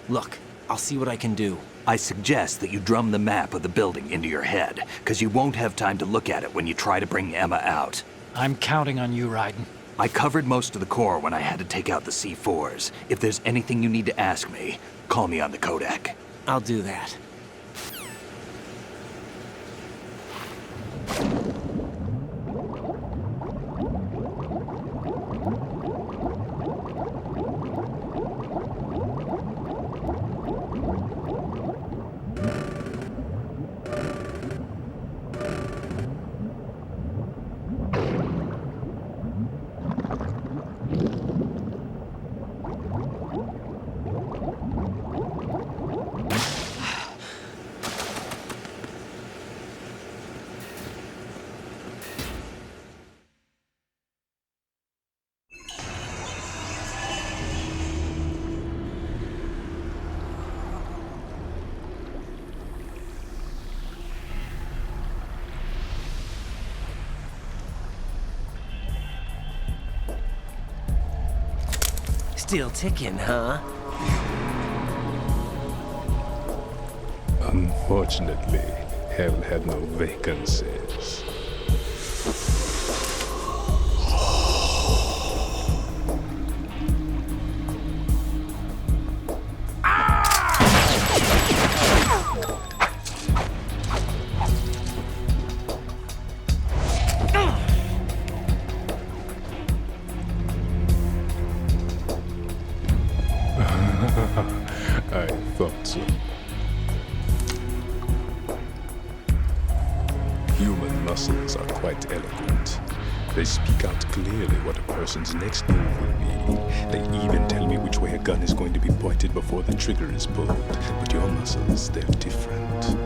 Look, I'll see what I can do. I suggest that you drum the map of the building into your head, because you won't have time to look at it when you try to bring Emma out. I'm counting on you, Raiden. I covered most of the core when I had to take out the C4s. If there's anything you need to ask me, call me on the Kodak. I'll do that. Still ticking, huh? Unfortunately, hell had no vacancies. I thought so. Human muscles are quite eloquent. They speak out clearly what a person's next move will be. They even tell me which way a gun is going to be pointed before the trigger is pulled. But your muscles, they're different.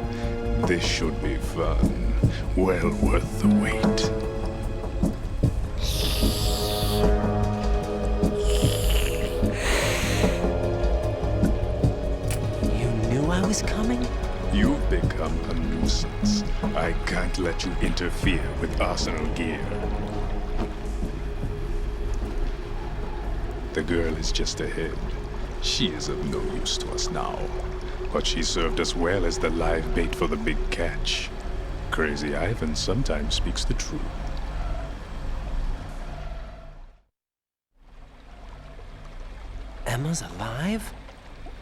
This should be fun. Well worth the wait. I was coming? You've become a nuisance. I can't let you interfere with Arsenal gear. The girl is just ahead. She is of no use to us now. But she served us well as the live bait for the big catch. Crazy Ivan sometimes speaks the truth. Emma's alive?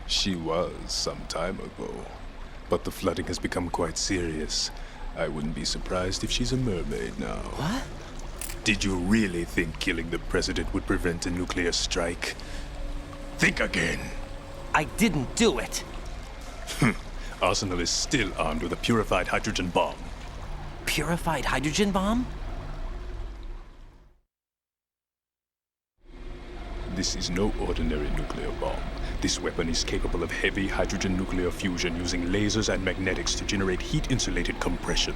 She was some time ago, but the flooding has become quite serious. I wouldn't be surprised if she's a mermaid now. What? Did you really think killing the president would prevent a nuclear strike? Think again. I didn't do it. Arsenal is still armed with a purified hydrogen bomb. Purified hydrogen bomb? This is no ordinary nuclear bomb. This weapon is capable of heavy hydrogen nuclear fusion using lasers and magnetics to generate heat-insulated compression.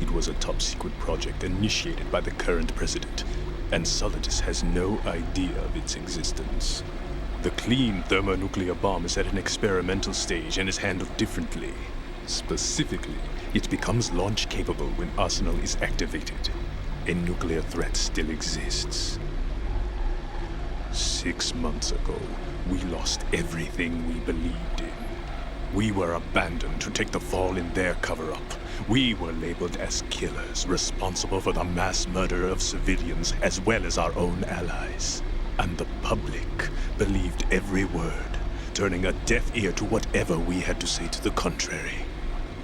It was a top-secret project initiated by the current president, and Solidus has no idea of its existence. The clean thermonuclear bomb is at an experimental stage and is handled differently. Specifically, it becomes launch-capable when Arsenal is activated. A nuclear threat still exists. 6 months ago, we lost everything we believed in. We were abandoned to take the fall in their cover-up. We were labeled as killers, responsible for the mass murder of civilians as well as our own allies. And the public believed every word, turning a deaf ear to whatever we had to say to the contrary.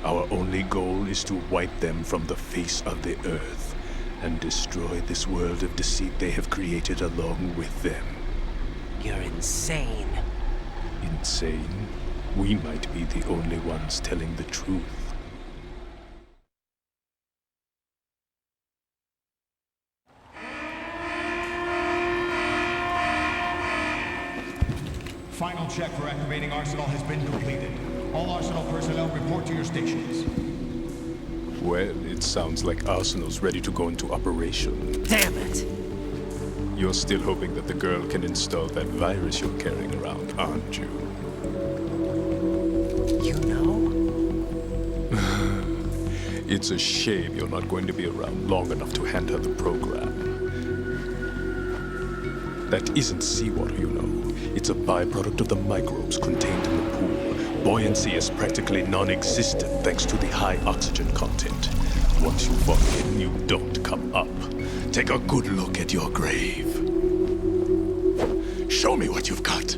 Our only goal is to wipe them from the face of the earth and destroy this world of deceit they have created along with them. You're insane. Insane? We might be the only ones telling the truth. Final check for activating Arsenal has been completed. All Arsenal personnel report to your stations. Well, it sounds like Arsenal's ready to go into operation. Damn it! You're still hoping that the girl can install that virus you're carrying around, aren't you? You know? It's a shame you're not going to be around long enough to hand her the program. That isn't seawater, you know. It's a byproduct of the microbes contained in the pool. Buoyancy is practically non-existent thanks to the high oxygen content. Once you fall in, you don't come up. Take a good look at your grave. Show me what you've got.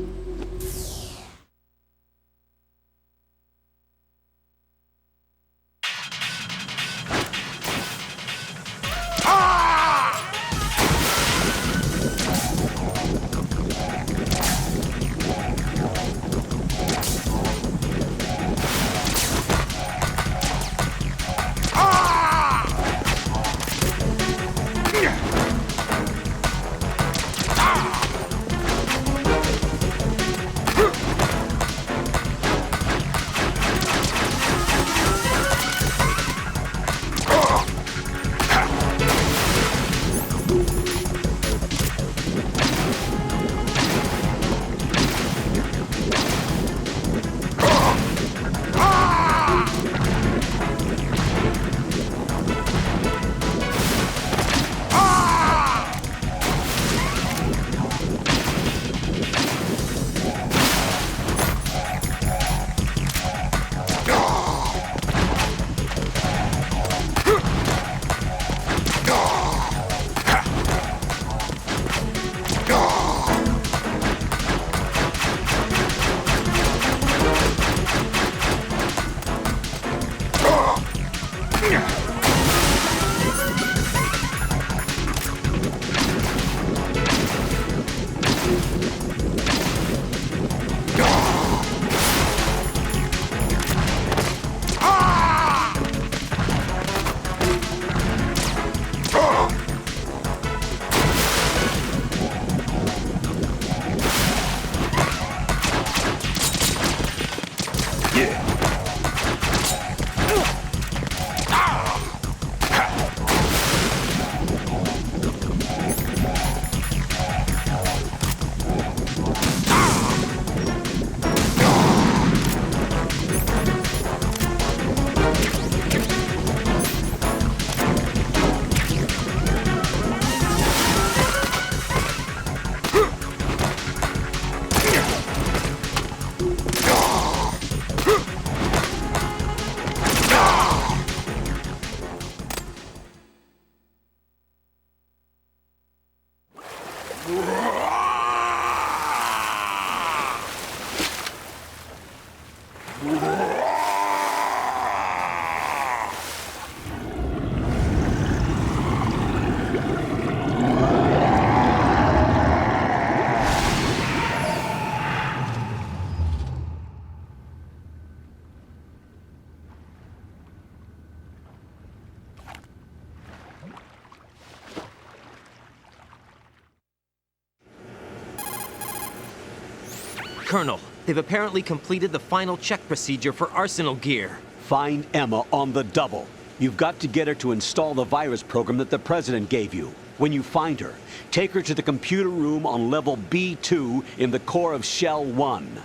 Colonel, they've apparently completed the final check procedure for arsenal gear. Find Emma on the double. You've got to get her to install the virus program that the President gave you. When you find her, take her to the computer room on level B2 in the core of Shell 1.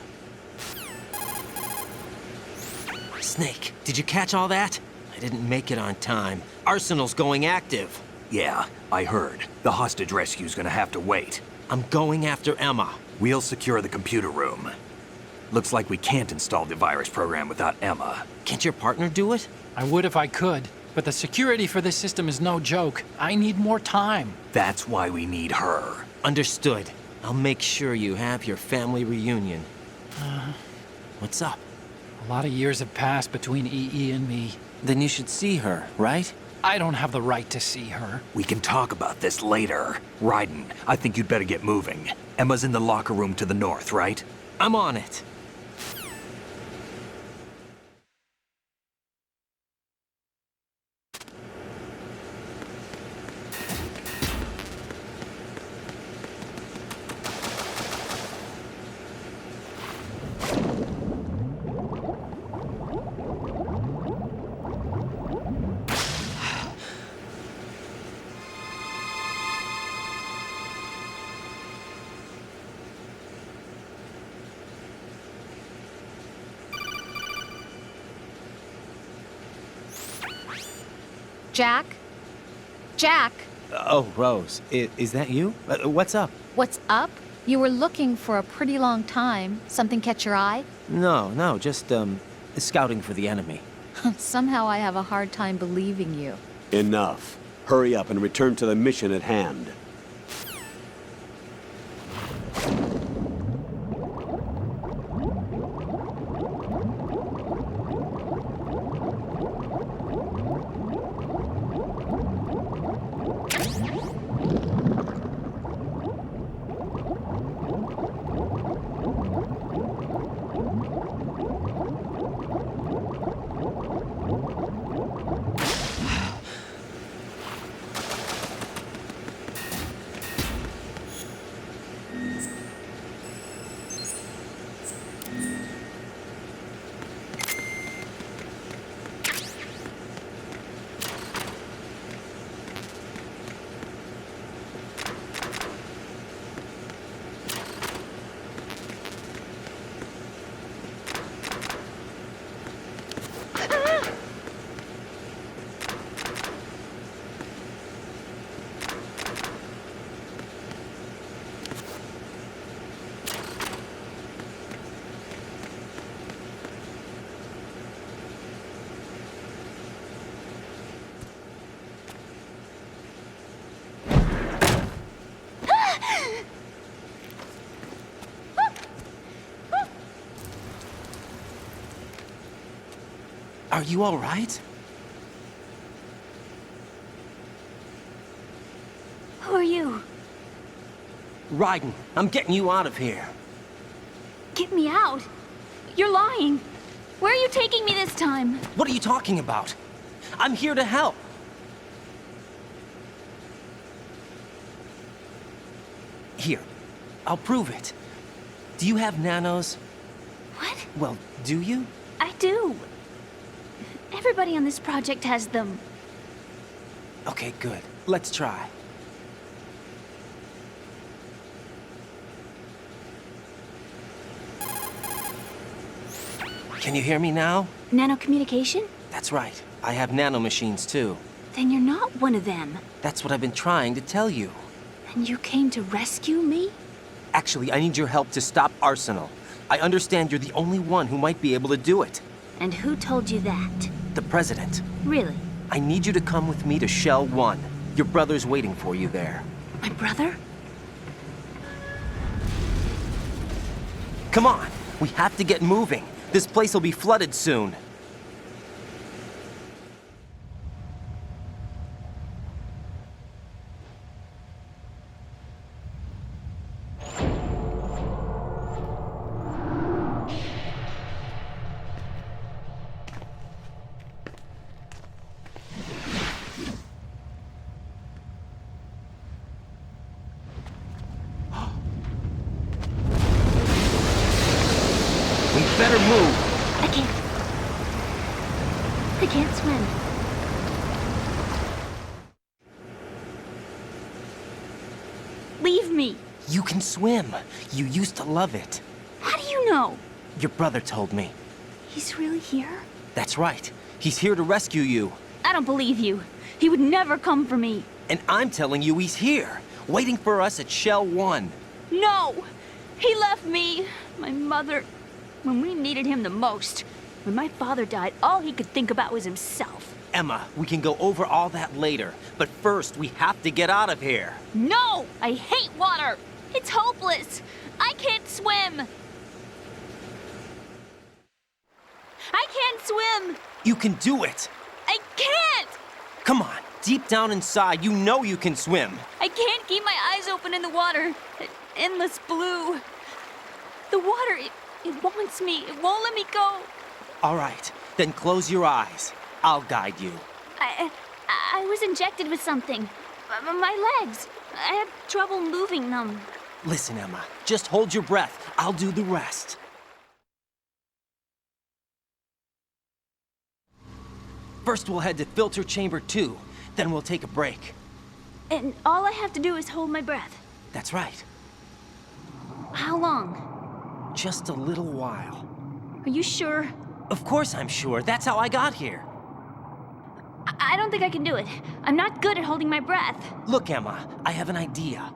Snake, did you catch all that? I didn't make it on time. Arsenal's going active. Yeah, I heard. The hostage rescue's gonna have to wait. I'm going after Emma. We'll secure the computer room. Looks like we can't install the virus program without Emma. Can't your partner do it? I would if I could, but the security for this system is no joke. I need more time. That's why we need her. Understood. I'll make sure you have your family reunion. What's up? A lot of years have passed between EE and me. Then you should see her, right? I don't have the right to see her. We can talk about this later. Raiden, I think you'd better get moving. Emma's in the locker room to the north, right? I'm on it. Jack? Jack? Oh, Rose, is that you? What's up? What's up? You were looking for a pretty long time. Something catch your eye? No, just, scouting for the enemy. Somehow I have a hard time believing you. Enough. Hurry up and return to the mission at hand. Are you all right? Who are you? Raiden, I'm getting you out of here. Get me out? You're lying. Where are you taking me this time? What are you talking about? I'm here to help. Here, I'll prove it. Do you have nanos? What? Well, do you? I do. Everybody on this project has them. Okay, good. Let's try. Can you hear me now? Nanocommunication? That's right. I have nanomachines too. Then you're not one of them. That's what I've been trying to tell you. And you came to rescue me? Actually, I need your help to stop Arsenal. I understand you're the only one who might be able to do it. And who told you that? The President. Really? I need you to come with me to Shell 1. Your brother's waiting for you there. My brother? Come on! We have to get moving. This place will be flooded soon. Better move. I can't swim. Leave me. You can swim. You used to love it. How do you know? Your brother told me. He's really here? That's right. He's here to rescue you. I don't believe you. He would never come for me. And I'm telling you he's here, waiting for us at Shell 1. No! He left me, my mother, when we needed him the most. When my father died, all he could think about was himself. Emma, we can go over all that later, but first we have to get out of here. No! I hate water! It's hopeless! I can't swim! I can't swim! You can do it! I can't! Come on, deep down inside, you know you can swim. I can't keep my eyes open in the water. Endless blue. The water, it wants me. It won't let me go. All right, then close your eyes. I'll guide you. I was injected with something. My legs. I have trouble moving them. Listen, Emma, just hold your breath. I'll do the rest. First, we'll head to filter chamber 2. Then we'll take a break. And all I have to do is hold my breath. That's right. How long? Just a little while. Are you sure? Of course I'm sure. That's how I got here. I don't think I can do it. I'm not good at holding my breath. Look, Emma, I have an idea.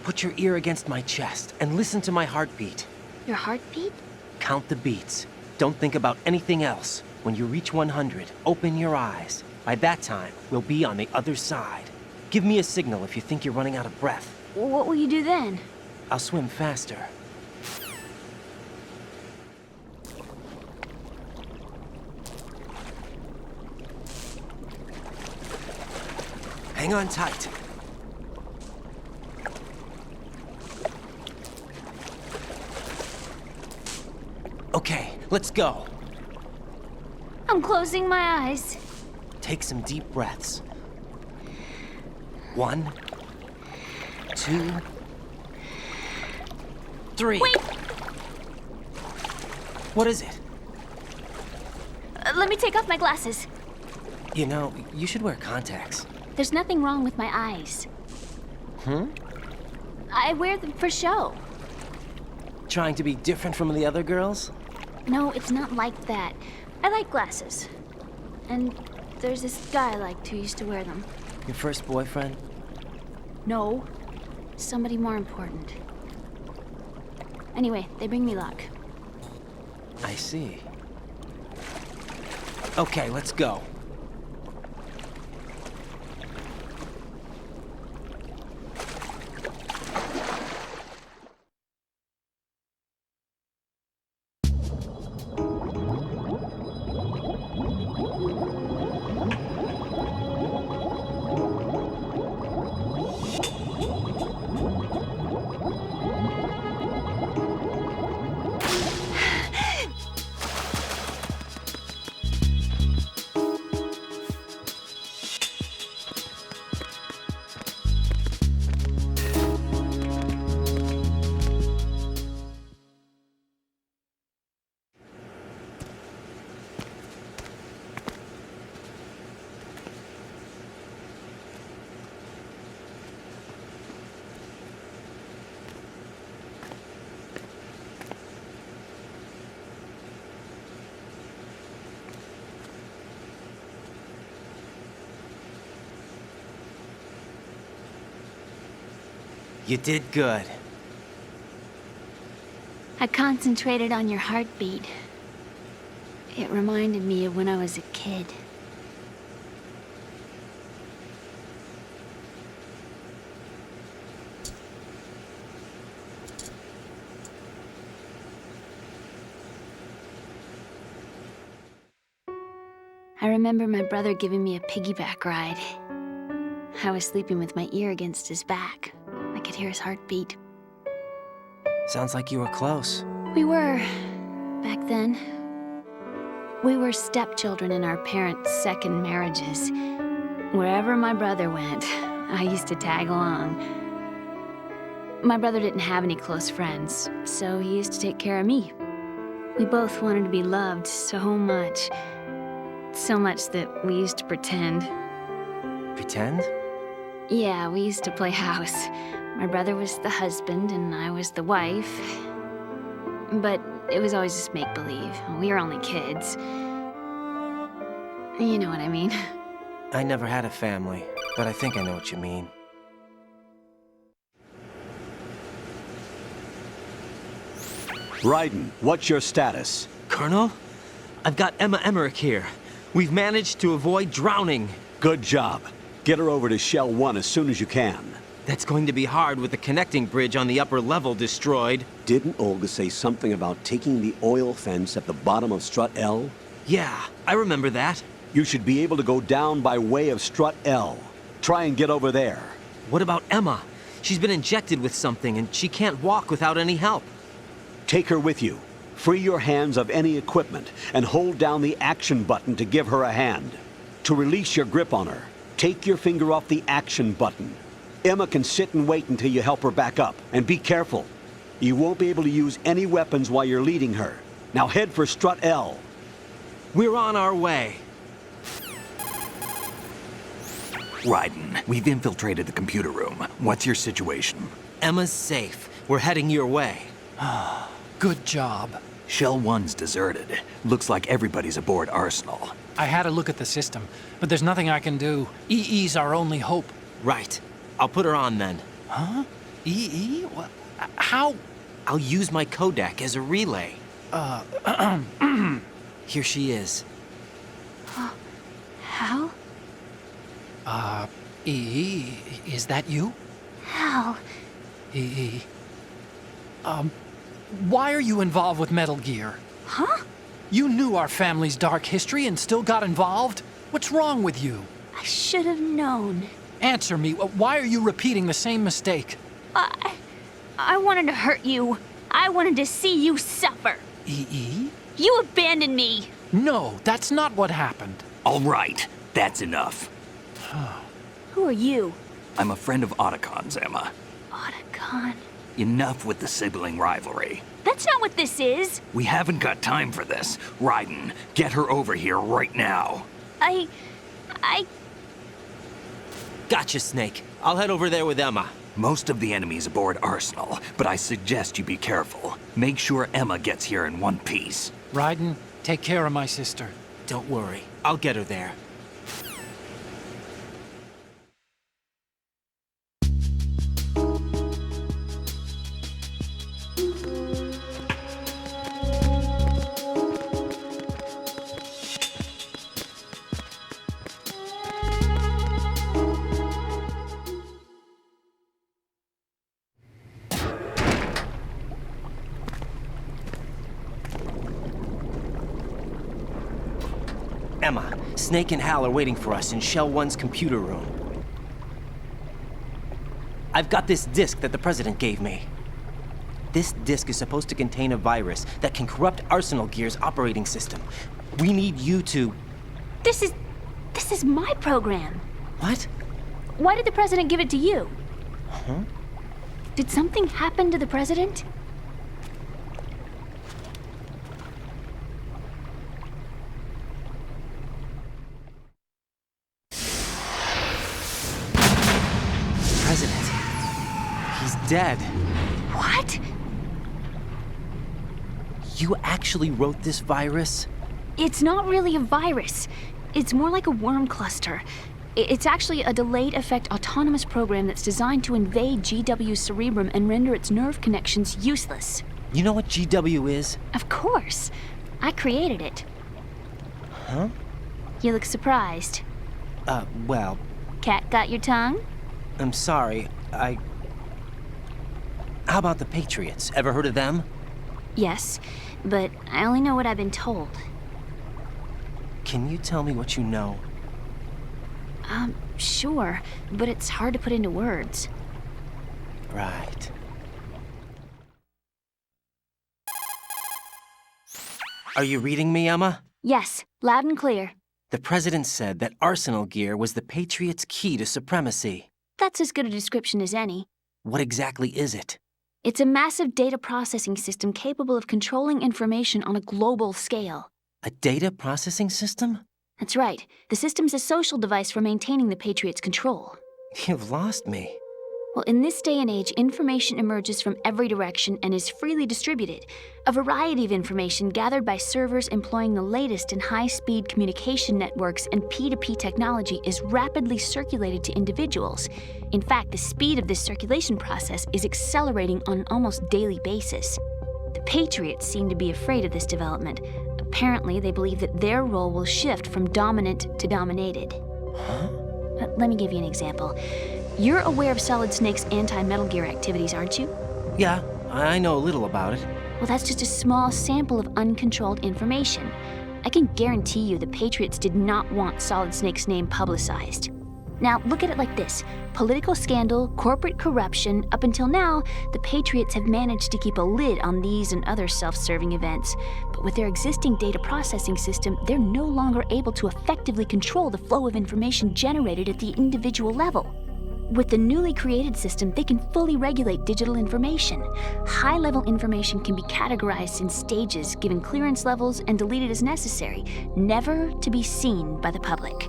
Put your ear against my chest and listen to my heartbeat. Your heartbeat? Count the beats. Don't think about anything else. When you reach 100, open your eyes. By that time, we'll be on the other side. Give me a signal if you think you're running out of breath. What will you do then? I'll swim faster. Hang on tight. Okay, let's go. I'm closing my eyes. Take some deep breaths. 1, 2, 3. Wait! What is it? Let me take off my glasses. You know, you should wear contacts. There's nothing wrong with my eyes. I wear them for show. Trying to be different from the other girls? No, it's not like that. I like glasses. And there's this guy I liked who used to wear them. Your first boyfriend? No. Somebody more important. Anyway, they bring me luck. I see. Okay, let's go. You did good. I concentrated on your heartbeat. It reminded me of when I was a kid. I remember my brother giving me a piggyback ride. I was sleeping with my ear against his back. I could hear his heartbeat. Sounds like you were close. We were, back then. We were stepchildren in our parents' second marriages. Wherever my brother went, I used to tag along. My brother didn't have any close friends, so he used to take care of me. We both wanted to be loved so much. So much that we used to pretend. Pretend? Yeah, we used to play house. My brother was the husband and I was the wife. But it was always just make-believe. We were only kids. You know what I mean. I never had a family, but I think I know what you mean. Raiden, what's your status? Colonel? I've got Emma Emmerich here. We've managed to avoid drowning. Good job. Get her over to Shell 1 as soon as you can. That's going to be hard with the connecting bridge on the upper level destroyed. Didn't Olga say something about taking the oil fence at the bottom of Strut L? Yeah, I remember that. You should be able to go down by way of Strut L. Try and get over there. What about Emma? She's been injected with something and she can't walk without any help. Take her with you. Free your hands of any equipment and hold down the action button to give her a hand. To release your grip on her, take your finger off the action button. Emma can sit and wait until you help her back up. And be careful. You won't be able to use any weapons while you're leading her. Now head for Strut L. We're on our way. Raiden, we've infiltrated the computer room. What's your situation? Emma's safe. We're heading your way. Good job. Shell 1's deserted. Looks like everybody's aboard Arsenal. I had a look at the system, but there's nothing I can do. EE's our only hope. Right. I'll put her on then. Huh? EE? What? How? I'll use my Kodak as a relay. Here she is. Hal? Is that you? Hal. Why are you involved with Metal Gear? Huh? You knew our family's dark history and still got involved? What's wrong with you? I should have known. Answer me. Why are you repeating the same mistake? I wanted to hurt you. I wanted to see you suffer. You abandoned me. No, that's not what happened. All right, that's enough. Who are you? I'm a friend of Otacon's, Emma. Otacon? Enough with the sibling rivalry. That's not what this is. We haven't got time for this. Raiden, get her over here right now. I... Gotcha, Snake. I'll head over there with Emma. Most of the enemy's aboard Arsenal, but I suggest you be careful. Make sure Emma gets here in one piece. Raiden, take care of my sister. Don't worry. I'll get her there. Emma, Snake and Hal are waiting for us in Shell 1's computer room. I've got this disk that the President gave me. This disk is supposed to contain a virus that can corrupt Arsenal Gear's operating system. We need you to... This is my program. What? Why did the President give it to you? Huh? Did something happen to the President? President. He's dead. What? You actually wrote this virus? It's not really a virus. It's more like a worm cluster. It's actually a delayed effect autonomous program that's designed to invade GW's cerebrum and render its nerve connections useless. You know what GW is? Of course. I created it. Huh? You look surprised. Well... Cat got your tongue? I'm sorry, How about the Patriots? Ever heard of them? Yes, but I only know what I've been told. Can you tell me what you know? Sure, but it's hard to put into words. Right. Are you reading me, Emma? Yes, loud and clear. The President said that Arsenal Gear was the Patriots' key to supremacy. That's as good a description as any. What exactly is it? It's a massive data processing system capable of controlling information on a global scale. A data processing system? That's right. The system's a social device for maintaining the Patriots' control. You've lost me. Well, in this day and age, information emerges from every direction and is freely distributed. A variety of information gathered by servers employing the latest in high-speed communication networks and P2P technology is rapidly circulated to individuals. In fact, the speed of this circulation process is accelerating on an almost daily basis. The Patriots seem to be afraid of this development. Apparently, they believe that their role will shift from dominant to dominated. Huh? Let me give you an example. You're aware of Solid Snake's anti-Metal Gear activities, aren't you? Yeah, I know a little about it. Well, that's just a small sample of uncontrolled information. I can guarantee you the Patriots did not want Solid Snake's name publicized. Now, look at it like this. Political scandal, corporate corruption, up until now, the Patriots have managed to keep a lid on these and other self-serving events. But with their existing data processing system, they're no longer able to effectively control the flow of information generated at the individual level. With the newly created system, they can fully regulate digital information. High-level information can be categorized in stages, given clearance levels, and deleted as necessary, never to be seen by the public.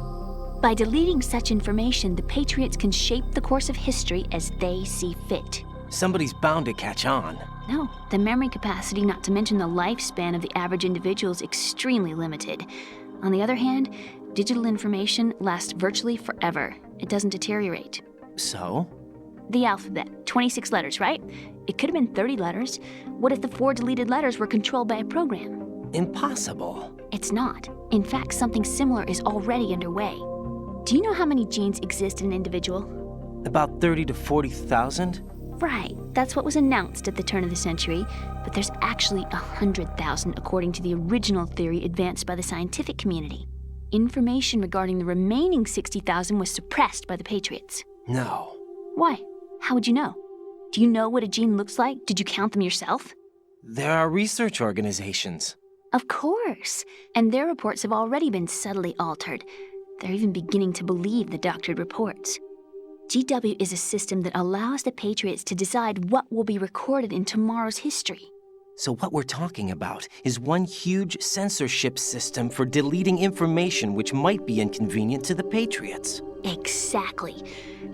By deleting such information, the Patriots can shape the course of history as they see fit. Somebody's bound to catch on. No, the memory capacity, not to mention the lifespan of the average individual, is extremely limited. On the other hand, digital information lasts virtually forever. It doesn't deteriorate. So? The alphabet, 26 letters, right? It could have been 30 letters. What if the 4 deleted letters were controlled by a program? Impossible. It's not. In fact, something similar is already underway. Do you know how many genes exist in an individual? About 30 to 40,000? Right, that's what was announced at the turn of the century, but there's actually 100,000 according to the original theory advanced by the scientific community. Information regarding the remaining 60,000 was suppressed by the Patriots. No. Why? How would you know? Do you know what a gene looks like? Did you count them yourself? There are research organizations. Of course, and their reports have already been subtly altered. They're even beginning to believe the doctored reports. GW is a system that allows the Patriots to decide what will be recorded in tomorrow's history. So what we're talking about is one huge censorship system for deleting information which might be inconvenient to the Patriots. Exactly.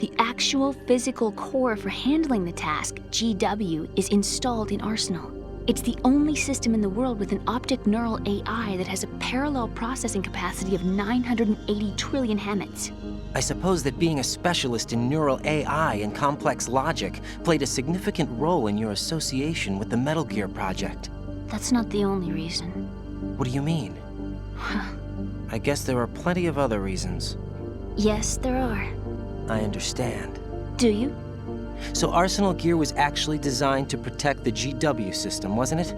The actual physical core for handling the task, GW, is installed in Arsenal. It's the only system in the world with an optic neural AI that has a parallel processing capacity of 980 trillion Hammets. I suppose that being a specialist in neural AI and complex logic played a significant role in your association with the Metal Gear project. That's not the only reason. What do you mean? I guess there are plenty of other reasons. Yes, there are. I understand. Do you? So Arsenal Gear was actually designed to protect the GW system, wasn't it?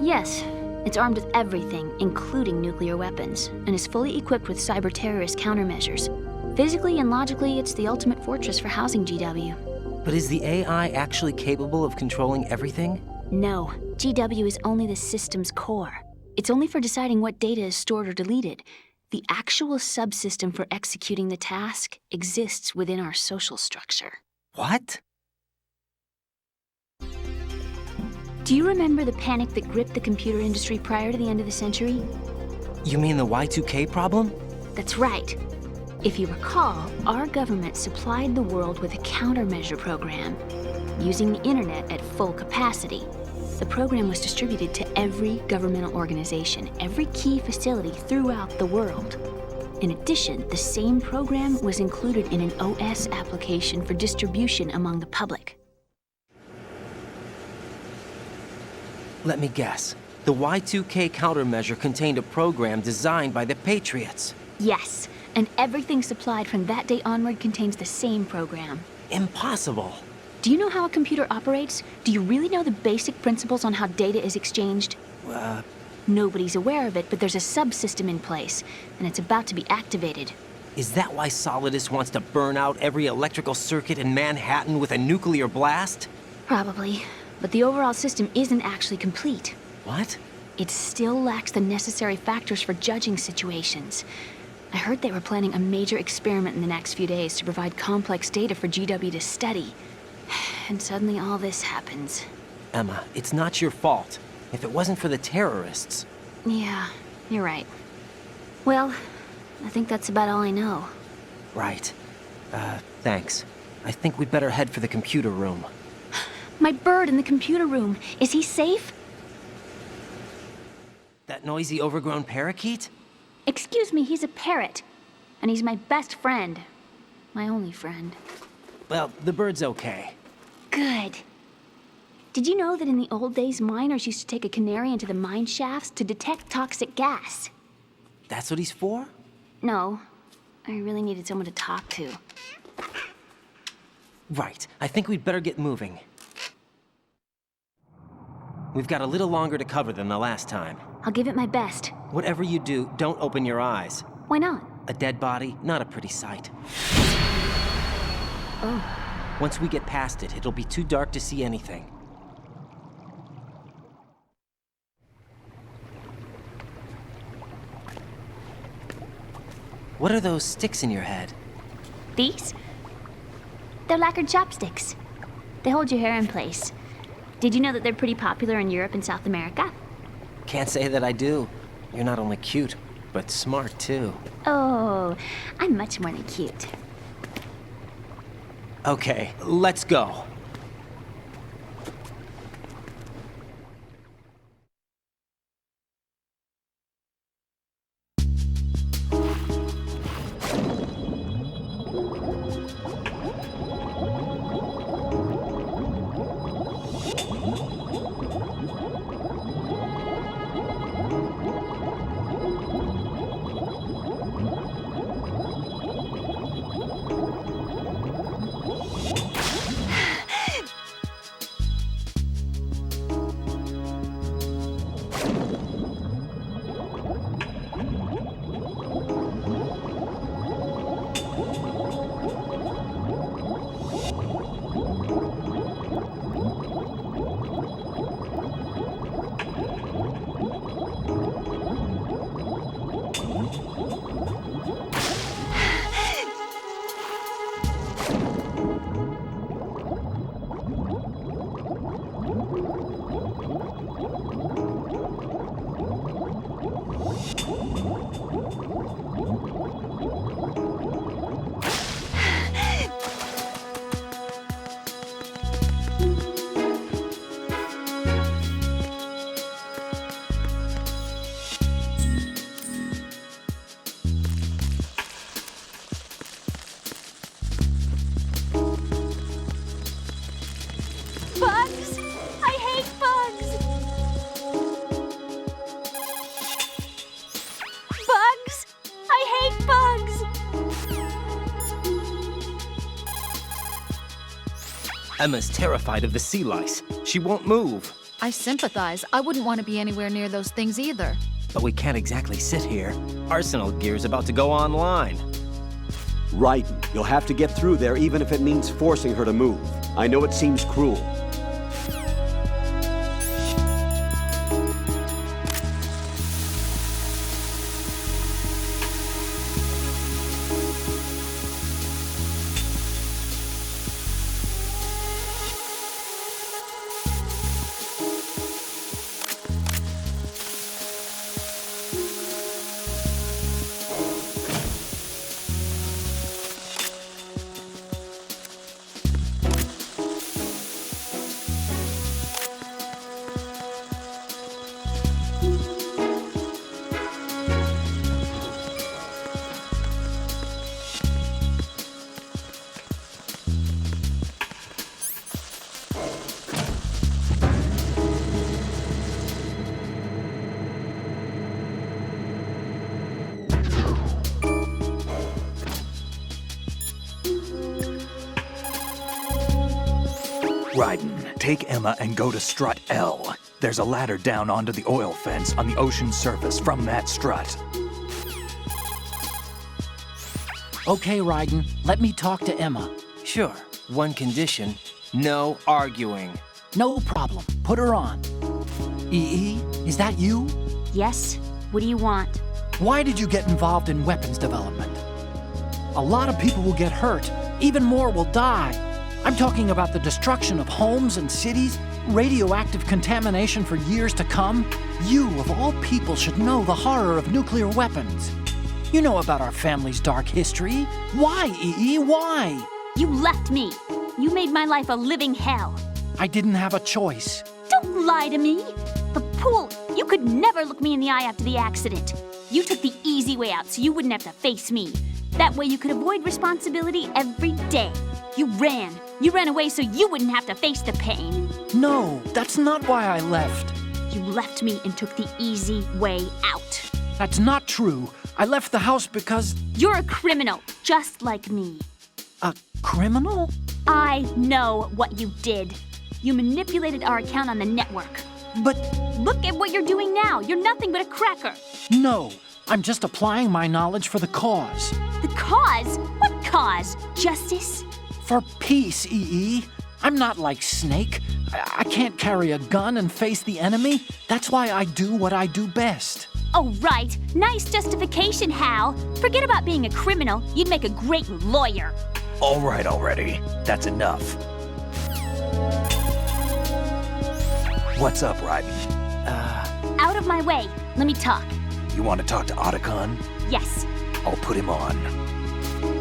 Yes. It's armed with everything, including nuclear weapons, and is fully equipped with cyber-terrorist countermeasures. Physically and logically, it's the ultimate fortress for housing GW. But is the AI actually capable of controlling everything? No. GW is only the system's core. It's only for deciding what data is stored or deleted. The actual subsystem for executing the task exists within our social structure. What? Do you remember the panic that gripped the computer industry prior to the end of the century? You mean the Y2K problem? That's right. If you recall, our government supplied the world with a countermeasure program, using the internet at full capacity. The program was distributed to every governmental organization, every key facility throughout the world. In addition, the same program was included in an OS application for distribution among the public. Let me guess. The Y2K countermeasure contained a program designed by the Patriots. Yes, and everything supplied from that day onward contains the same program. Impossible. Do you know how a computer operates? Do you really know the basic principles on how data is exchanged? Nobody's aware of it, but there's a subsystem in place, and it's about to be activated. Is that why Solidus wants to burn out every electrical circuit in Manhattan with a nuclear blast? Probably, but the overall system isn't actually complete. What? It still lacks the necessary factors for judging situations. I heard they were planning a major experiment in the next few days to provide complex data for GW to study. And suddenly all this happens. Emma, it's not your fault. If it wasn't for the terrorists... Yeah, you're right. Well, I think that's about all I know. Right. Thanks. I think we'd better head for the computer room. My bird in the computer room. Is he safe? That noisy, overgrown parakeet? Excuse me, he's a parrot. And he's my best friend. My only friend. Well, the bird's okay. Good. Did you know that in the old days, miners used to take a canary into the mine shafts to detect toxic gas? That's what he's for? No. I really needed someone to talk to. Right. I think we'd better get moving. We've got a little longer to cover than the last time. I'll give it my best. Whatever you do, don't open your eyes. Why not? A dead body, not a pretty sight. Oh. Once we get past it, it'll be too dark to see anything. What are those sticks in your head? These? They're lacquered chopsticks. They hold your hair in place. Did you know that they're pretty popular in Europe and South America? Can't say that I do. You're not only cute, but smart too. Oh, I'm much more than cute. Okay, let's go. Bugs! I hate bugs! Bugs! I hate bugs! Emma's terrified of the sea lice. She won't move. I sympathize. I wouldn't want to be anywhere near those things either. But we can't exactly sit here. Arsenal gear's about to go online. Raiden, you'll have to get through there even if it means forcing her to move. I know it seems cruel. Raiden, take Emma and go to strut L. There's a ladder down onto the oil fence on the ocean surface from that strut. Okay, Raiden, let me talk to Emma. Sure. One condition. No arguing. No problem. Put her on. EE, is that you? Yes? What do you want? Why did you get involved in weapons development? A lot of people will get hurt. Even more will die. I'm talking about the destruction of homes and cities, radioactive contamination for years to come. You, of all people, should know the horror of nuclear weapons. You know about our family's dark history. Why, EE? Why? You left me. You made my life a living hell. I didn't have a choice. Don't lie to me. The pool, you could never look me in the eye after the accident. You took the easy way out so you wouldn't have to face me. That way you could avoid responsibility every day. You ran. You ran away so you wouldn't have to face the pain. No, that's not why I left. You left me and took the easy way out. That's not true. I left the house because... You're a criminal, just like me. A criminal? I know what you did. You manipulated our account on the network. But... Look at what you're doing now. You're nothing but a cracker. No, I'm just applying my knowledge for the cause. The cause? What cause? Justice? For peace, EE. I'm not like Snake. I can't carry a gun and face the enemy. That's why I do what I do best. Oh, right. Nice justification, Hal. Forget about being a criminal. You'd make a great lawyer. All right already. That's enough. What's up, Raiden? Out of my way. Let me talk. You want to talk to Otacon? Yes. I'll put him on.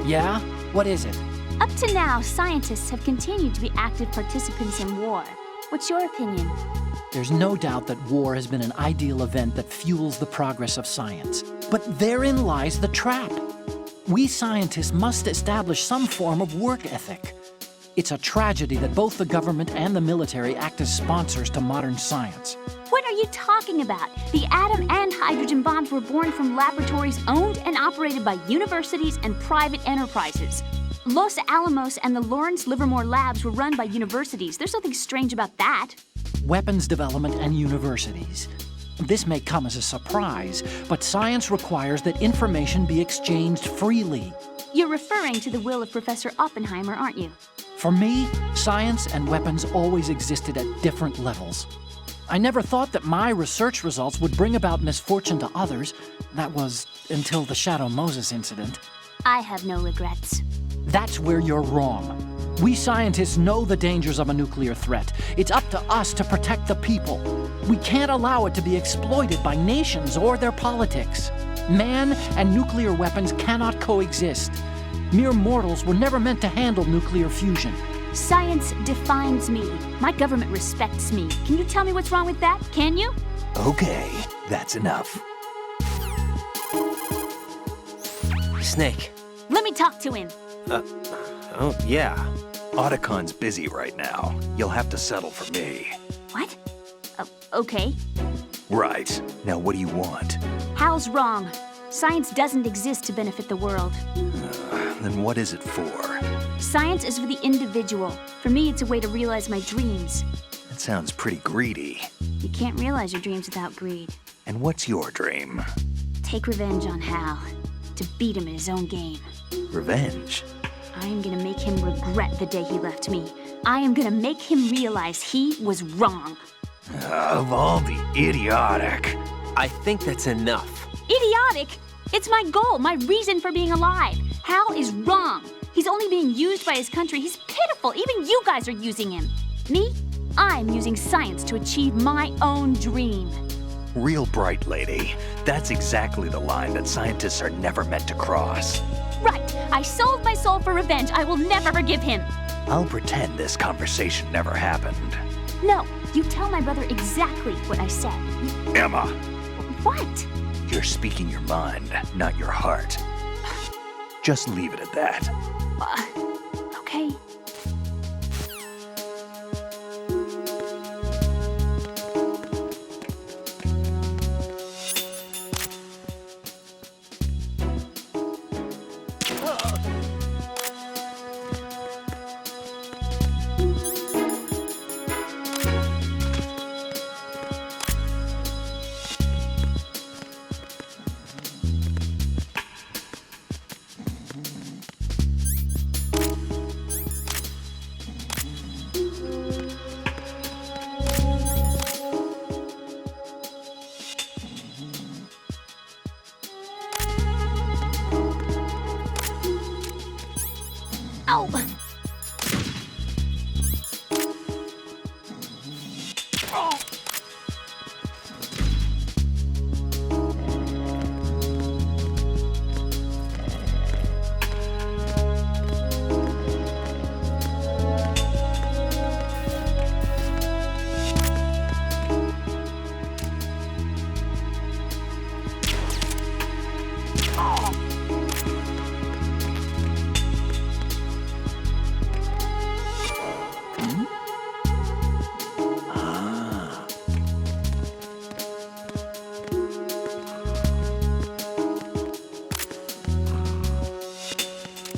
Yeah? What is it? Up to now, scientists have continued to be active participants in war. What's your opinion? There's no doubt that war has been an ideal event that fuels the progress of science. But therein lies the trap. We scientists must establish some form of work ethic. It's a tragedy that both the government and the military act as sponsors to modern science. What are you talking about? The atom and hydrogen bombs were born from laboratories owned and operated by universities and private enterprises. Los Alamos and the Lawrence Livermore labs were run by universities. There's nothing strange about that. Weapons development and universities. This may come as a surprise, but science requires that information be exchanged freely. You're referring to the will of Professor Oppenheimer, aren't you? For me, science and weapons always existed at different levels. I never thought that my research results would bring about misfortune to others. That was until the Shadow Moses incident. I have no regrets. That's where you're wrong. We scientists know the dangers of a nuclear threat. It's up to us to protect the people. We can't allow it to be exploited by nations or their politics. Man and nuclear weapons cannot coexist. Mere mortals were never meant to handle nuclear fusion. Science defines me. My government respects me. Can you tell me what's wrong with that? Can you? Okay, that's enough. Snake. Let me talk to him. Oh, yeah. Otacon's busy right now. You'll have to settle for me. What? Okay. Right. Now what do you want? Hal's wrong. Science doesn't exist to benefit the world. Then what is it for? Science is for the individual. For me, it's a way to realize my dreams. That sounds pretty greedy. You can't realize your dreams without greed. And what's your dream? Take revenge on Hal. To beat him in his own game. Revenge? I am gonna make him regret the day he left me. I am gonna make him realize he was wrong. Of all the idiotic. I think that's enough. Idiotic? It's my goal, my reason for being alive. Hal is wrong. He's only being used by his country. He's pitiful. Even you guys are using him. Me? I'm using science to achieve my own dream. Real bright, lady. That's exactly the line that scientists are never meant to cross. Right. I sold my soul for revenge. I will never forgive him. I'll pretend this conversation never happened. No, you tell my brother exactly what I said. Emma! What? You're speaking your mind, not your heart. Just leave it at that. Okay. Ow!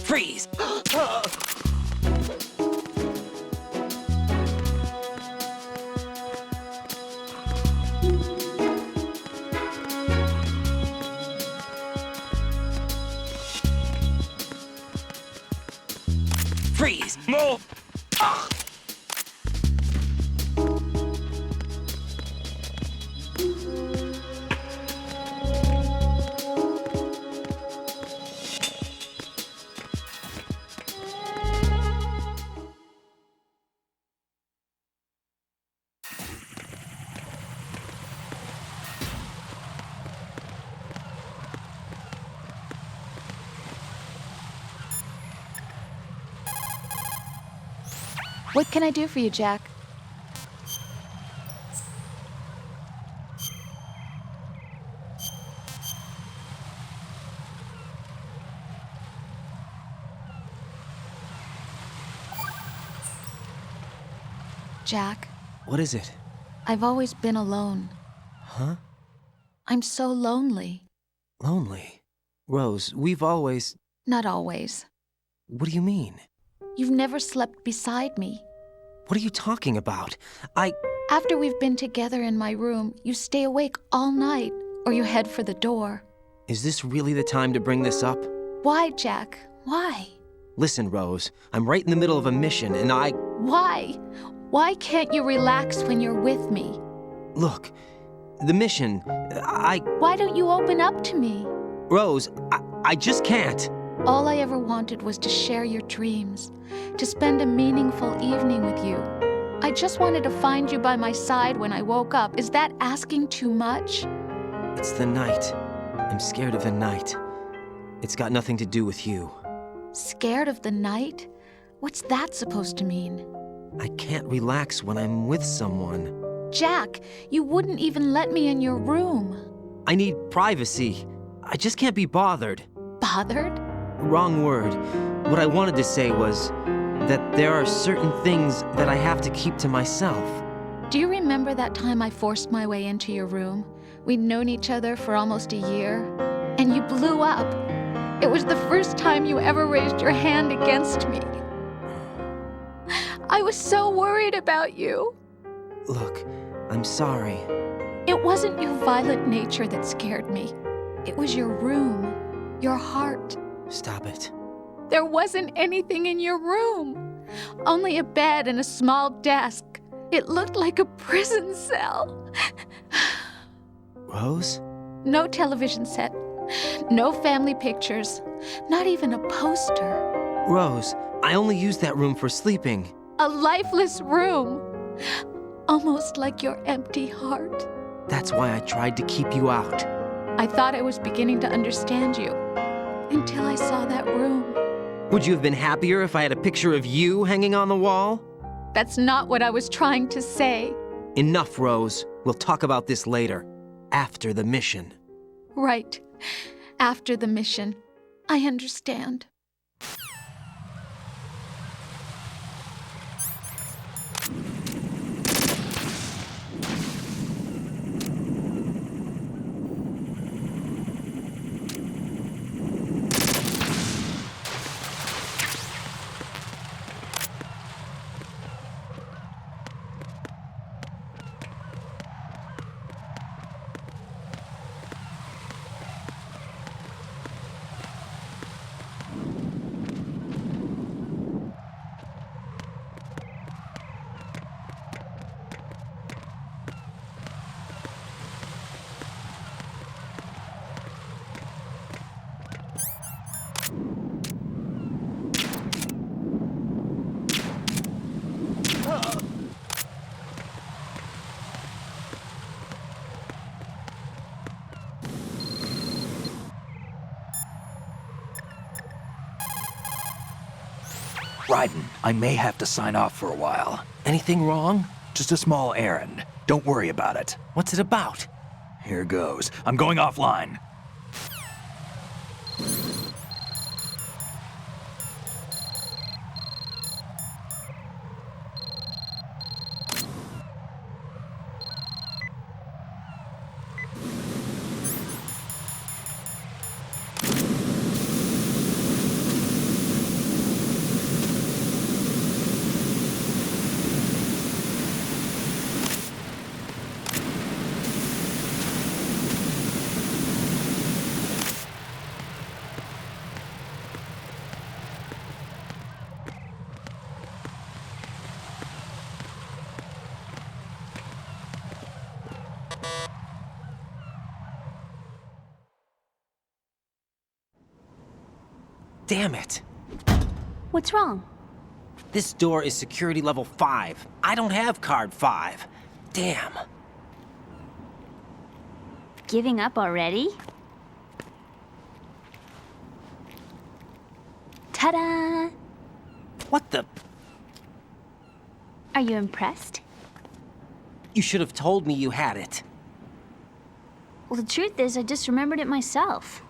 Freeze! Freeze! No! What can I do for you, Jack? Jack, What is it? I've always been alone. Huh? I'm so lonely. Lonely? Rose, we've always... Not always. What do you mean? You've never slept beside me. What are you talking about? After we've been together in my room, you stay awake all night, or you head for the door. Is this really the time to bring this up? Why, Jack? Why? Listen, Rose, I'm right in the middle of a mission, and Why? Why can't you relax when you're with me? Look, the mission, Why don't you open up to me? Rose, I just can't. All I ever wanted was to share your dreams, to spend a meaningful evening with you. I just wanted to find you by my side when I woke up. Is that asking too much? It's the night. I'm scared of the night. It's got nothing to do with you. Scared of the night? What's that supposed to mean? I can't relax when I'm with someone. Jack, you wouldn't even let me in your room. I need privacy. I just can't be bothered. Bothered? Wrong word. What I wanted to say was that there are certain things that I have to keep to myself. Do you remember that time I forced my way into your room? We'd known each other for almost a year, and you blew up. It was the first time you ever raised your hand against me. I was so worried about you. Look, I'm sorry. It wasn't your violent nature that scared me. It was your room, your heart. Stop it. There wasn't anything in your room. Only a bed and a small desk. It looked like a prison cell. Rose? No television set. No family pictures. Not even a poster. Rose, I only use that room for sleeping. A lifeless room. Almost like your empty heart. That's why I tried to keep you out. I thought I was beginning to understand you. Until I saw that room. Would you have been happier if I had a picture of you hanging on the wall? That's not what I was trying to say. Enough, Rose. We'll talk about this later. After the mission. Right. After the mission. I understand. Ryden, I may have to sign off for a while. Anything wrong? Just a small errand. Don't worry about it. What's it about? Here goes. I'm going offline. Damn it. What's wrong? This door is security level 5. I don't have card 5. Damn. Giving up already? Ta-da! What the? Are you impressed? You should have told me you had it. Well, the truth is, I just remembered it myself.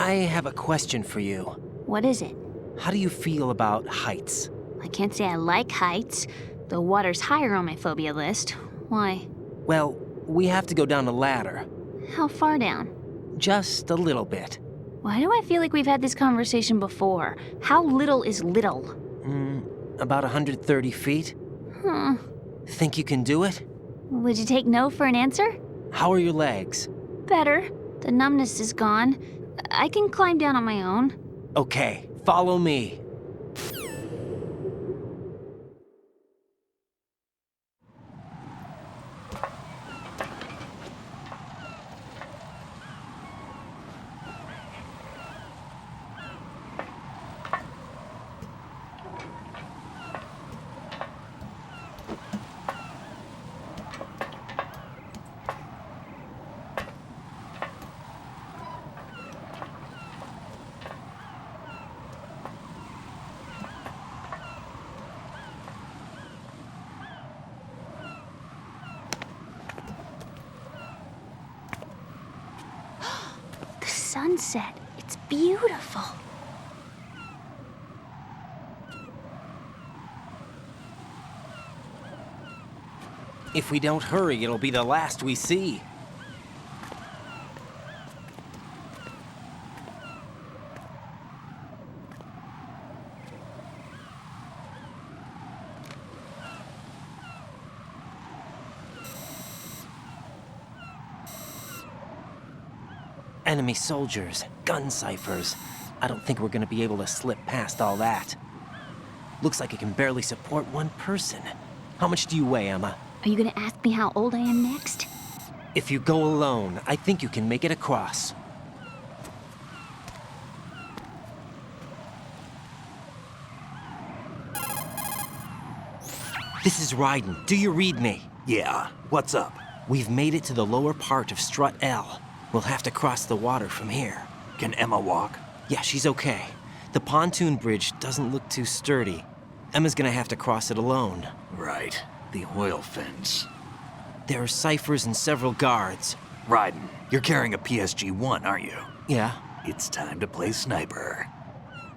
I have a question for you. What is it? How do you feel about heights? I can't say I like heights. The water's higher on my phobia list. Why? Well, we have to go down a ladder. How far down? Just a little bit. Why do I feel like we've had this conversation before? How little is little? About 130 feet. Think you can do it? Would you take no for an answer? How are your legs? Better. The numbness is gone. I can climb down on my own. Okay, follow me. Sunset. It's beautiful. If we don't hurry, it'll be the last we see. Enemy soldiers, gun ciphers. I don't think we're gonna be able to slip past all that. Looks like it can barely support one person. How much do you weigh, Emma? Are you gonna ask me how old I am next? If you go alone, I think you can make it across. This is Ryden. Do you read me? Yeah, what's up? We've made it to the lower part of Strut L. We'll have to cross the water from here. Can Emma walk? Yeah, she's okay. The pontoon bridge doesn't look too sturdy. Emma's gonna have to cross it alone. Right. The oil fence. There are ciphers and several guards. Ryden, you're carrying a PSG-1, aren't you? Yeah. It's time to play sniper.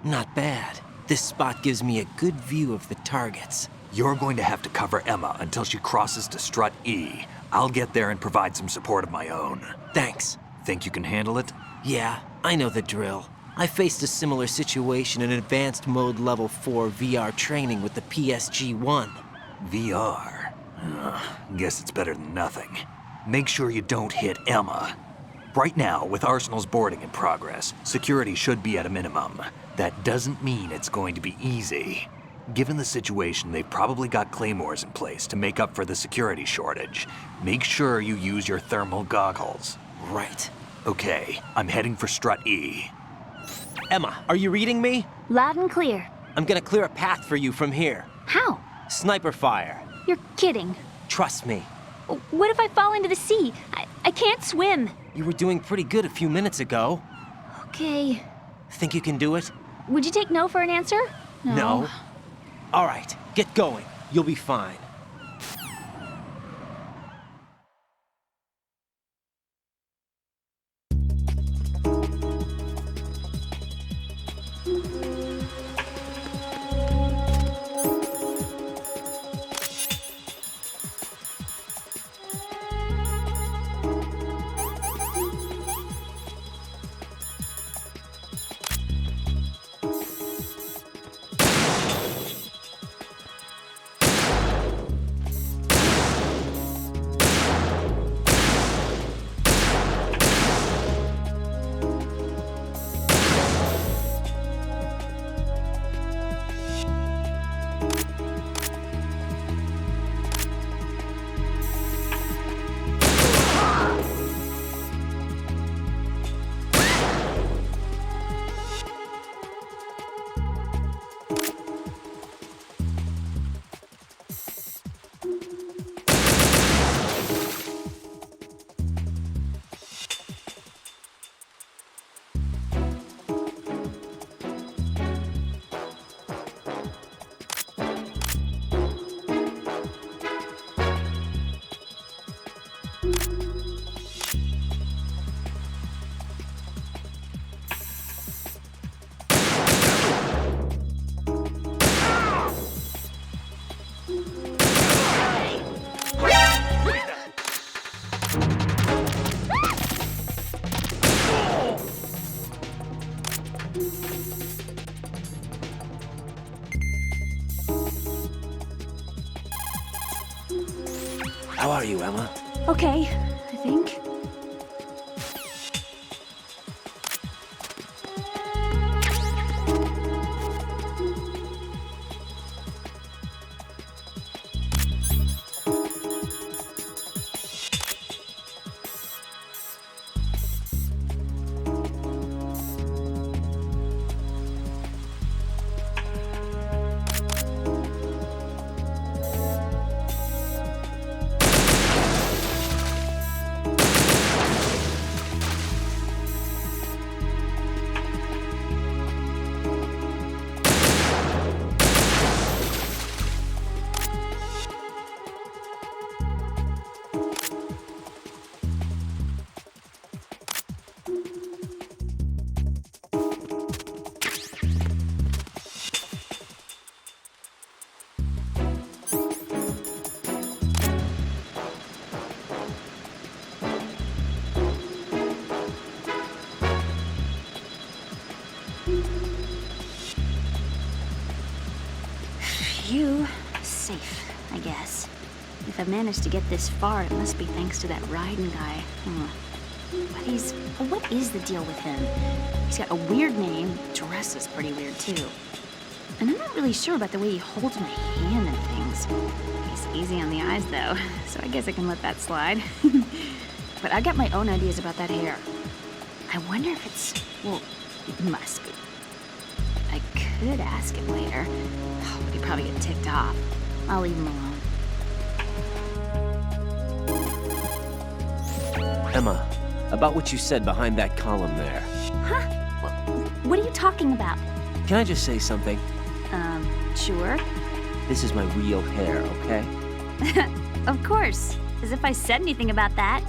Not bad. This spot gives me a good view of the targets. You're going to have to cover Emma until she crosses to Strut E. I'll get there and provide some support of my own. Thanks. Think you can handle it? Yeah, I know the drill. I faced a similar situation in Advanced Mode Level 4 VR training with the PSG-1. VR? Guess it's better than nothing. Make sure you don't hit Emma. Right now, with Arsenal's boarding in progress, security should be at a minimum. That doesn't mean it's going to be easy. Given the situation, they've probably got claymores in place to make up for the security shortage. Make sure you use your thermal goggles. Right. Okay, I'm heading for Strut E. Emma, are you reading me? Loud and clear. I'm gonna clear a path for you from here. How? Sniper fire. You're kidding. Trust me. What if I fall into the sea? I can't swim. You were doing pretty good a few minutes ago. Okay. Think you can do it? Would you take no for an answer? No. All right, get going. You'll be fine. Okay, I think. Phew. Safe, I guess. If I managed to get this far, it must be thanks to that riding guy. But what is the deal with him? He's got a weird name, dresses pretty weird too. And I'm not really sure about the way he holds my hand and things. He's easy on the eyes though, so I guess I can let that slide. But I got my own ideas about that hair. I wonder if it's, well, it must be. I could ask him later, but he'd probably get ticked off. I'll leave him alone. Emma, about what you said behind that column there. Huh? What are you talking about? Can I just say something? Sure. This is my real hair, okay? Of course. As if I said anything about that.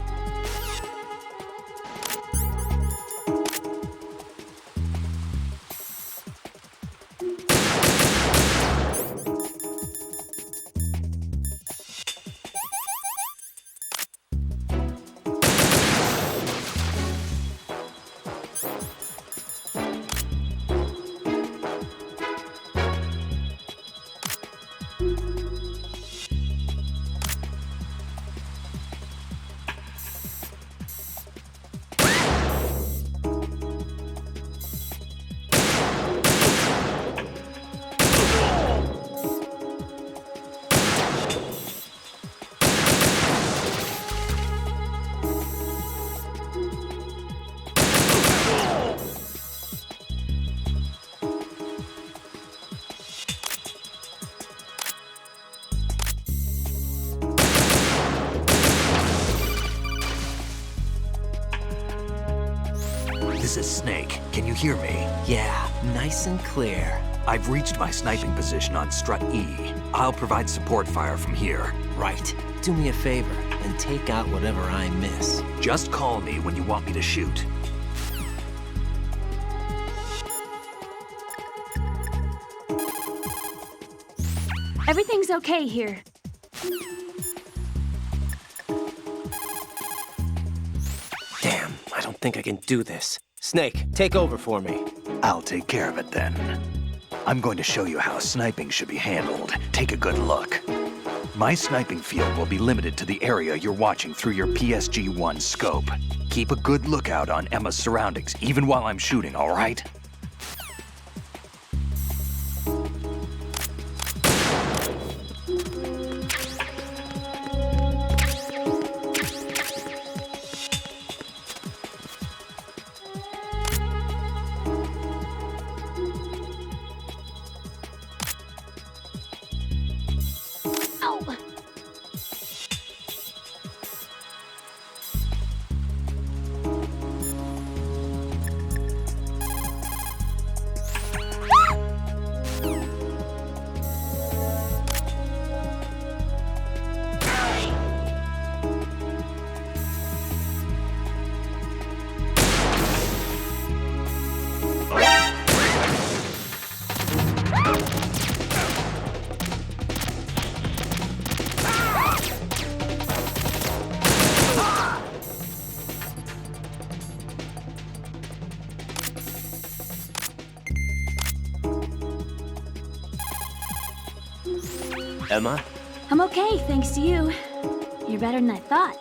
This is Snake. Can you hear me? Yeah, nice and clear. I've reached my sniping position on Strut E. I'll provide support fire from here. Right. Do me a favor and take out whatever I miss. Just call me when you want me to shoot. Everything's okay here. Damn, I don't think I can do this. Snake, take over for me. I'll take care of it then. I'm going to show you how sniping should be handled. Take a good look. My sniping field will be limited to the area you're watching through your PSG-1 scope. Keep a good lookout on Emma's surroundings, even while I'm shooting, all right? Emma? I'm okay, thanks to you. You're better than I thought.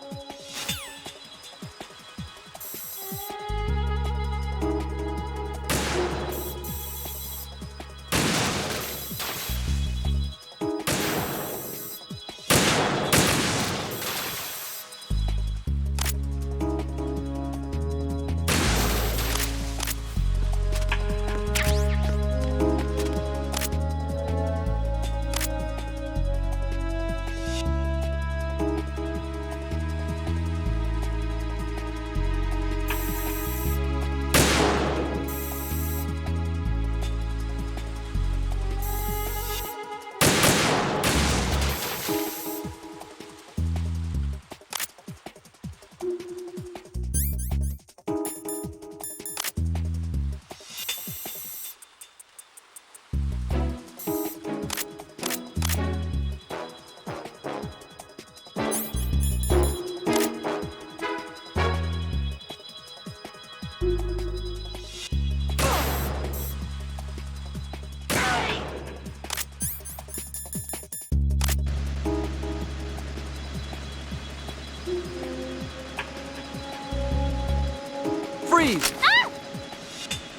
Freeze! Ah!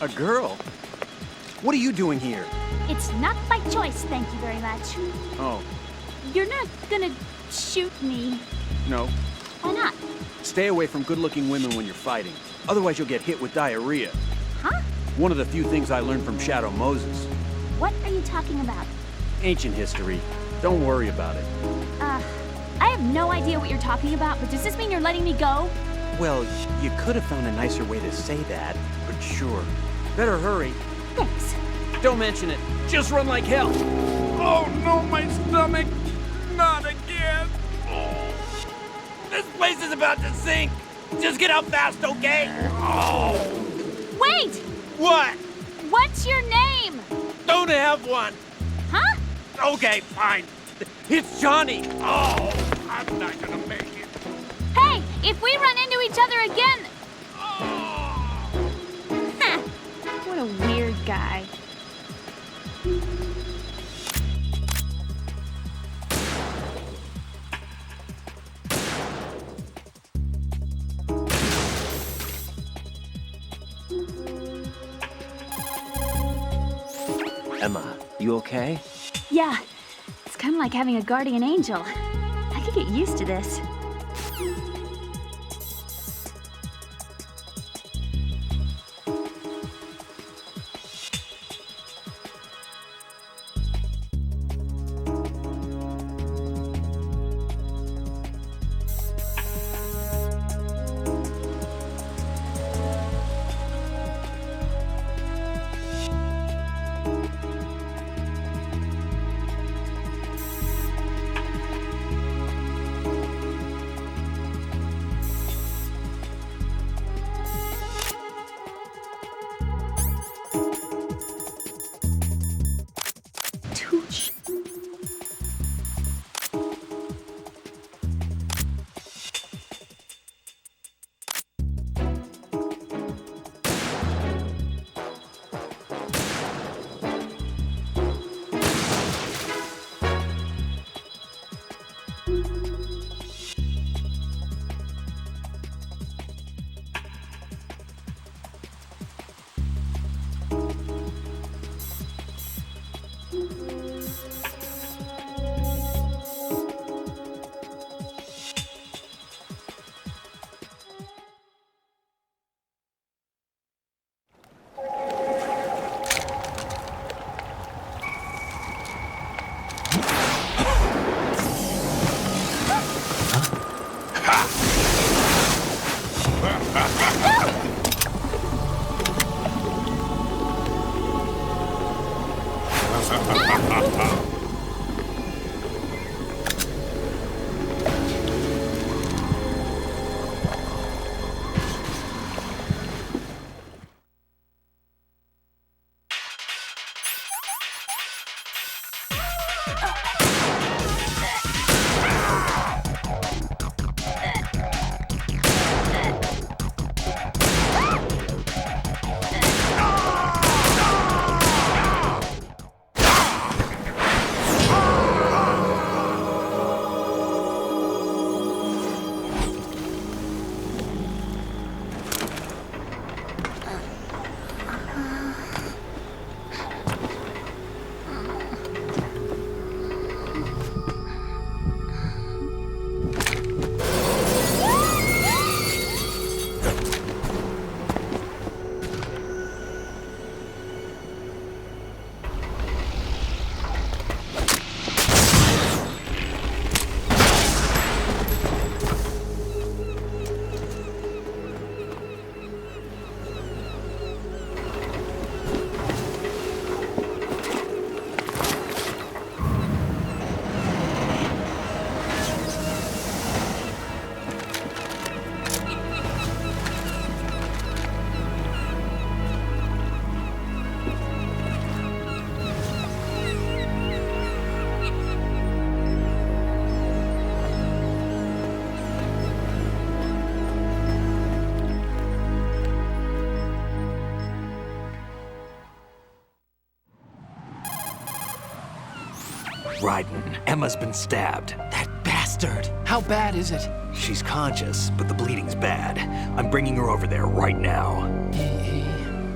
A girl? What are you doing here? It's not by choice, thank you very much. Oh, You're not gonna shoot me. no. Why not? Stay away from good-looking women when you're fighting. Otherwise you'll get hit with diarrhea. Huh? One of the few things I learned from Shadow Moses. What are you talking about? Ancient history. Don't worry about it. I have no idea what you're talking about, but does this mean you're letting me go? Well, you could have found a nicer way to say that, but sure. Better hurry. Thanks. Don't mention it. Just run like hell. Oh no, my stomach! Not again! This place is about to sink! Just get out fast, okay? Oh! Wait! What? What's your name? Don't have one! Huh? Okay, fine. It's Johnny! Oh, I'm not gonna make it. Hey, if we run into each other again... Huh. What a weird guy. Emma, you okay? Yeah, it's kind of like having a guardian angel. I could get used to this. Raiden, Emma's been stabbed. That bastard! How bad is it? She's conscious, but the bleeding's bad. I'm bringing her over there right now.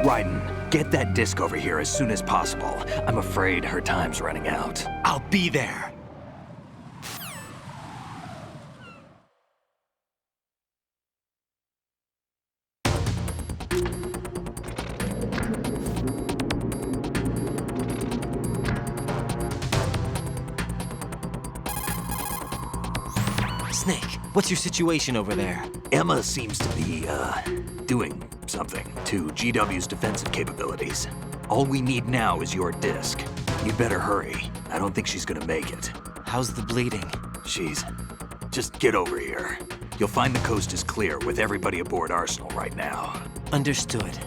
Raiden, get that disc over here as soon as possible. I'm afraid her time's running out. I'll be there. Snake, what's your situation over there? Emma seems to be, doing something to GW's defensive capabilities. All we need now is your disc. You'd better hurry. I don't think she's gonna make it. How's the bleeding? Just get over here. You'll find the coast is clear with everybody aboard Arsenal right now. Understood.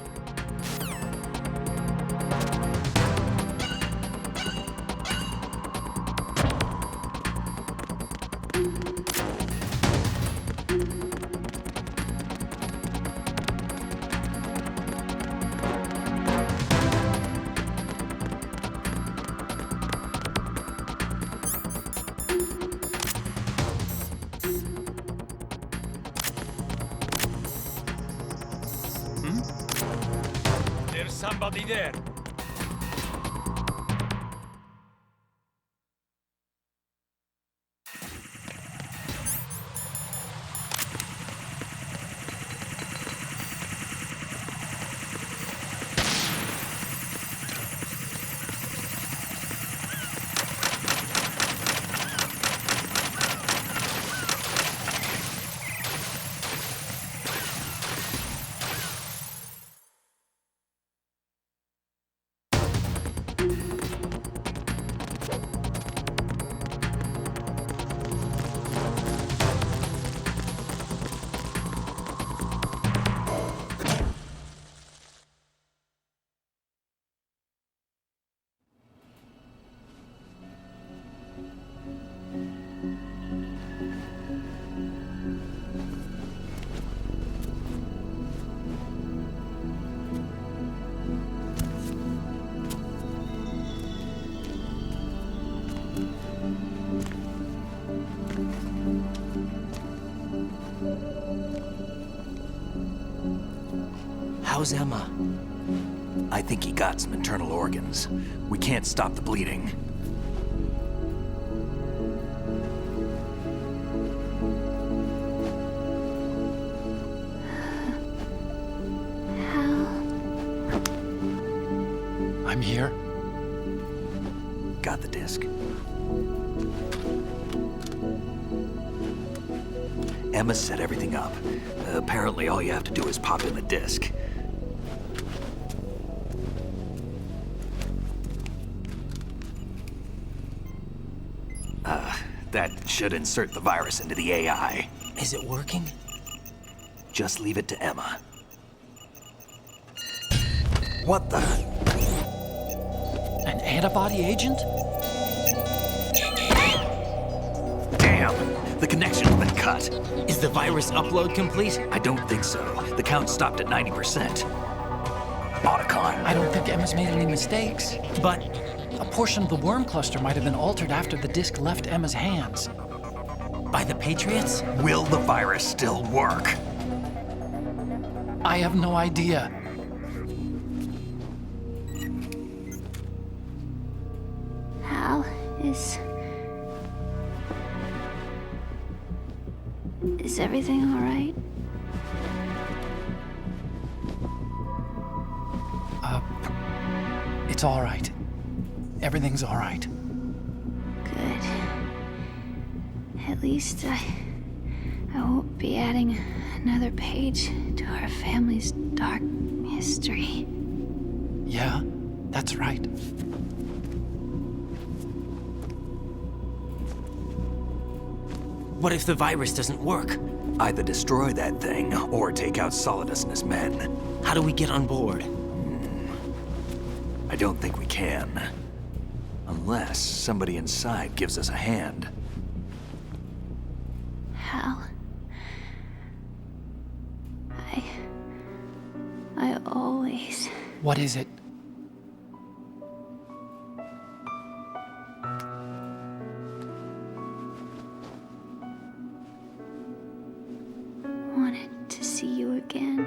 There's somebody there. How's Emma? I think he got some internal organs. We can't stop the bleeding. I'm here. Got the disc. Emma set everything up. Apparently all you have to do is pop in the disc. That should insert the virus into the AI. Is it working? Just leave it to Emma. What the? An antibody agent? Damn! The connection's been cut. Is the virus upload complete? I don't think so. The count stopped at 90%. Otacon. I don't think Emma's made any mistakes. But a portion of the worm cluster might have been altered after the disc left Emma's hands. By the Patriots? Will the virus still work? I have no idea. Hal, is everything all right? It's all right. Everything's all right. Good. At least I won't be adding another page to our family's dark history. Yeah, that's right. What if the virus doesn't work? Either destroy that thing, or take out Solidus and his men. How do we get on board? I don't think we can. Unless somebody inside gives us a hand. Hal, I always... What is it? again.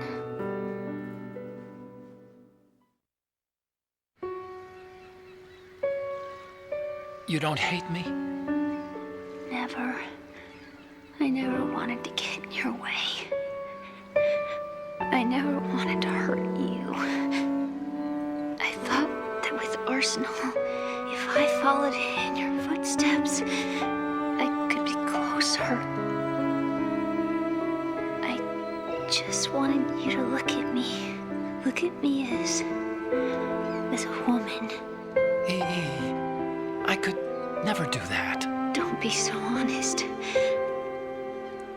You don't hate me? Never. I never wanted to get in your way. I never wanted to hurt you. I thought that with Arsenal, if I followed in your footsteps, I could be closer. I just wanted you to look at me. Look at me as a woman. I could never do that. Don't be so honest.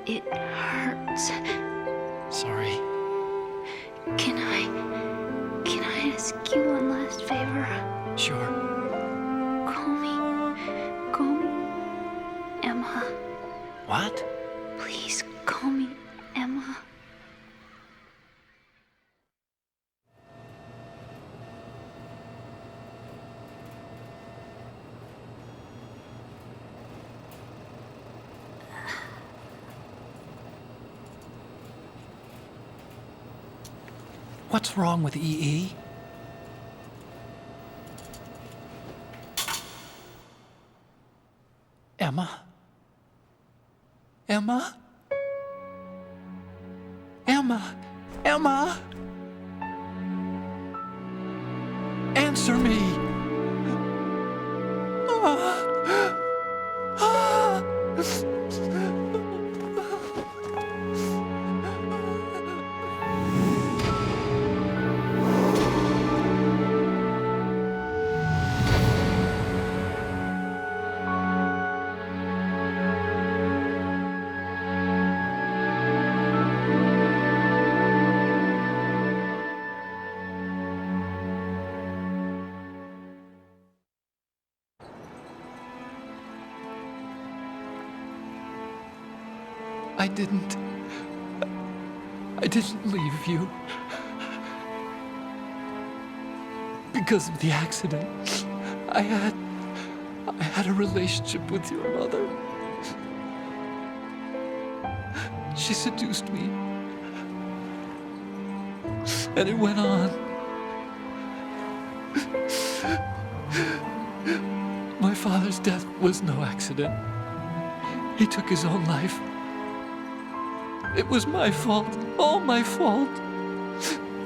It hurts. Sorry. Can I ask you one last favor? Sure. Call me Emma. What? Please call me Emma. What's wrong with EE? Emma? Emma? Emma? Emma? Answer me! I didn't leave you. Because of the accident, I had a relationship with your mother. She seduced me. And it went on. My father's death was no accident. He took his own life. It was my fault, all my fault.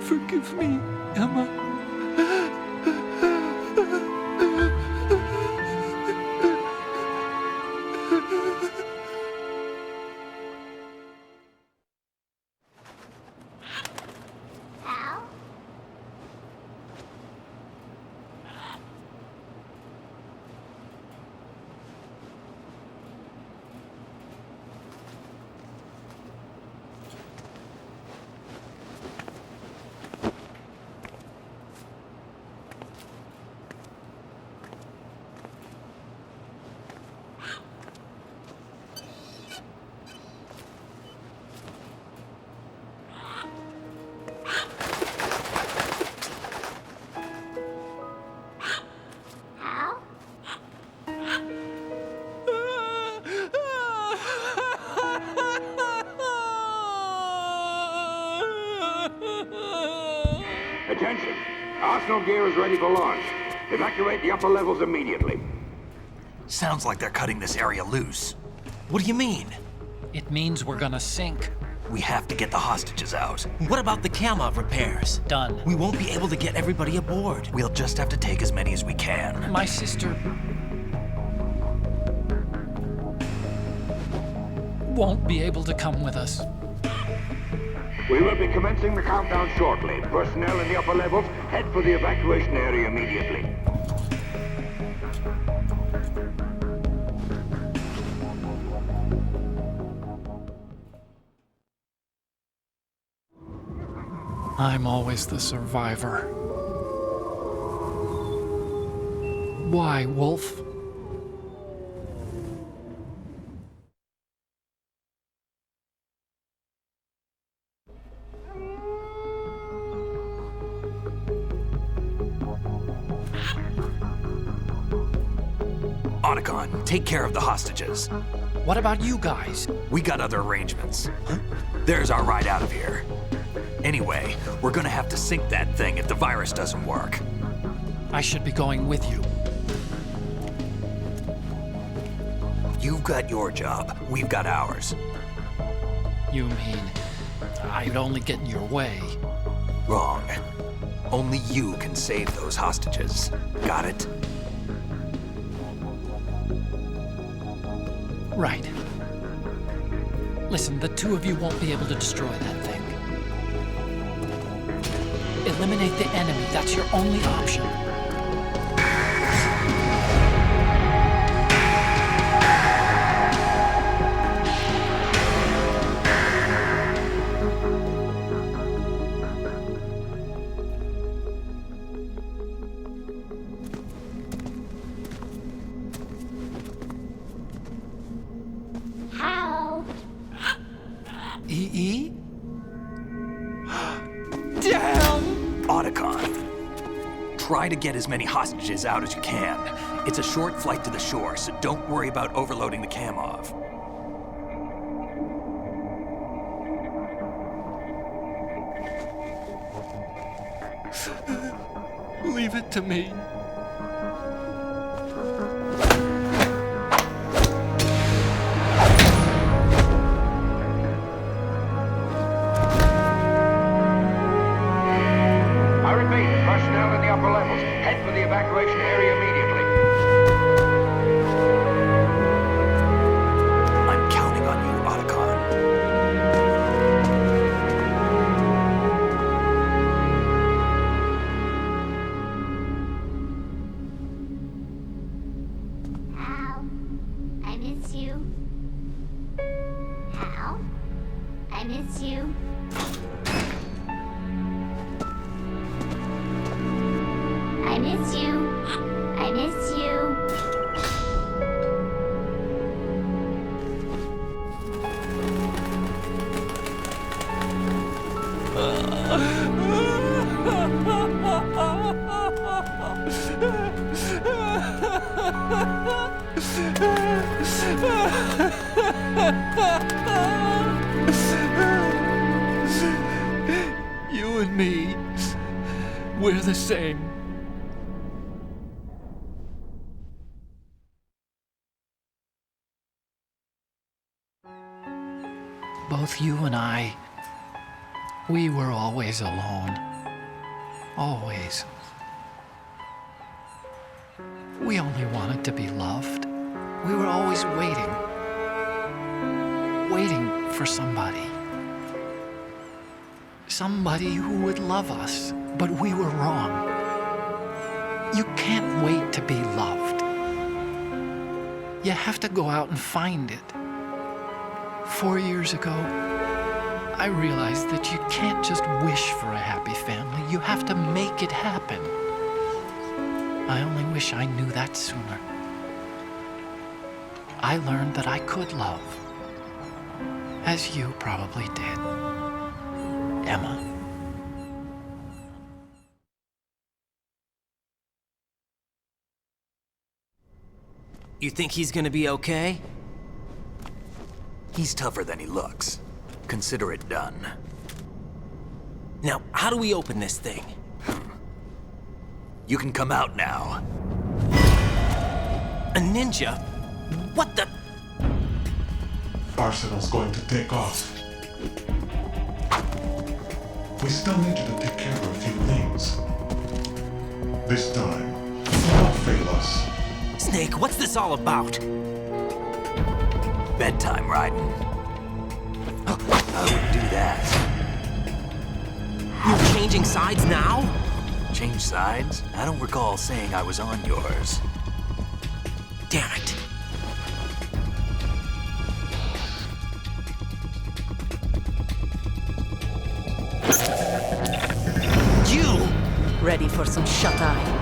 Forgive me, Emma. Attention! Arsenal gear is ready for launch. Evacuate the upper levels immediately. Sounds like they're cutting this area loose. What do you mean? It means we're gonna sink. We have to get the hostages out. What about the camera repairs? Done. We won't be able to get everybody aboard. We'll just have to take as many as we can. My sister won't be able to come with us. We will be commencing the countdown shortly. Personnel in the upper levels, head for the evacuation area immediately. I'm always the survivor. Why, Wolf? Otacon, take care of the hostages. What about you guys? We got other arrangements. Huh? There's our ride out of here. Anyway, we're gonna have to sink that thing if the virus doesn't work. I should be going with you. You've got your job, we've got ours. You mean I'd only get in your way? Wrong. Only you can save those hostages. Got it? Right. Listen, the two of you won't be able to destroy that thing. Eliminate the enemy. That's your only option. EE? Damn! Otacon. Try to get as many hostages out as you can. It's a short flight to the shore, so don't worry about overloading the Kamov. Leave it to me. I repeat, personnel in the upper levels, head for the evacuation area immediately. I'm counting on you, Otacon. Hal, I miss you. Hal, I miss you. I miss you. I miss you. You and me, we're the same. Both you and I, we were always alone. Always. We only wanted to be loved. We were always waiting. Waiting for somebody. Somebody who would love us, but we were wrong. You can't wait to be loved. You have to go out and find it. 4 years ago, I realized that you can't just wish for a happy family. You have to make it happen. I only wish I knew that sooner. I learned that I could love, as you probably did, Emma. You think he's gonna be okay? He's tougher than he looks. Consider it done. Now, how do we open this thing? You can come out now. A ninja? What the? Arsenal's going to take off. We still need you to take care of a few things. This time, do not fail us. Snake, what's this all about? Bedtime, Raiden. I wouldn't do that. You're changing sides now? Change sides? I don't recall saying I was on yours. Damn it. You! Ready for some shut-eye?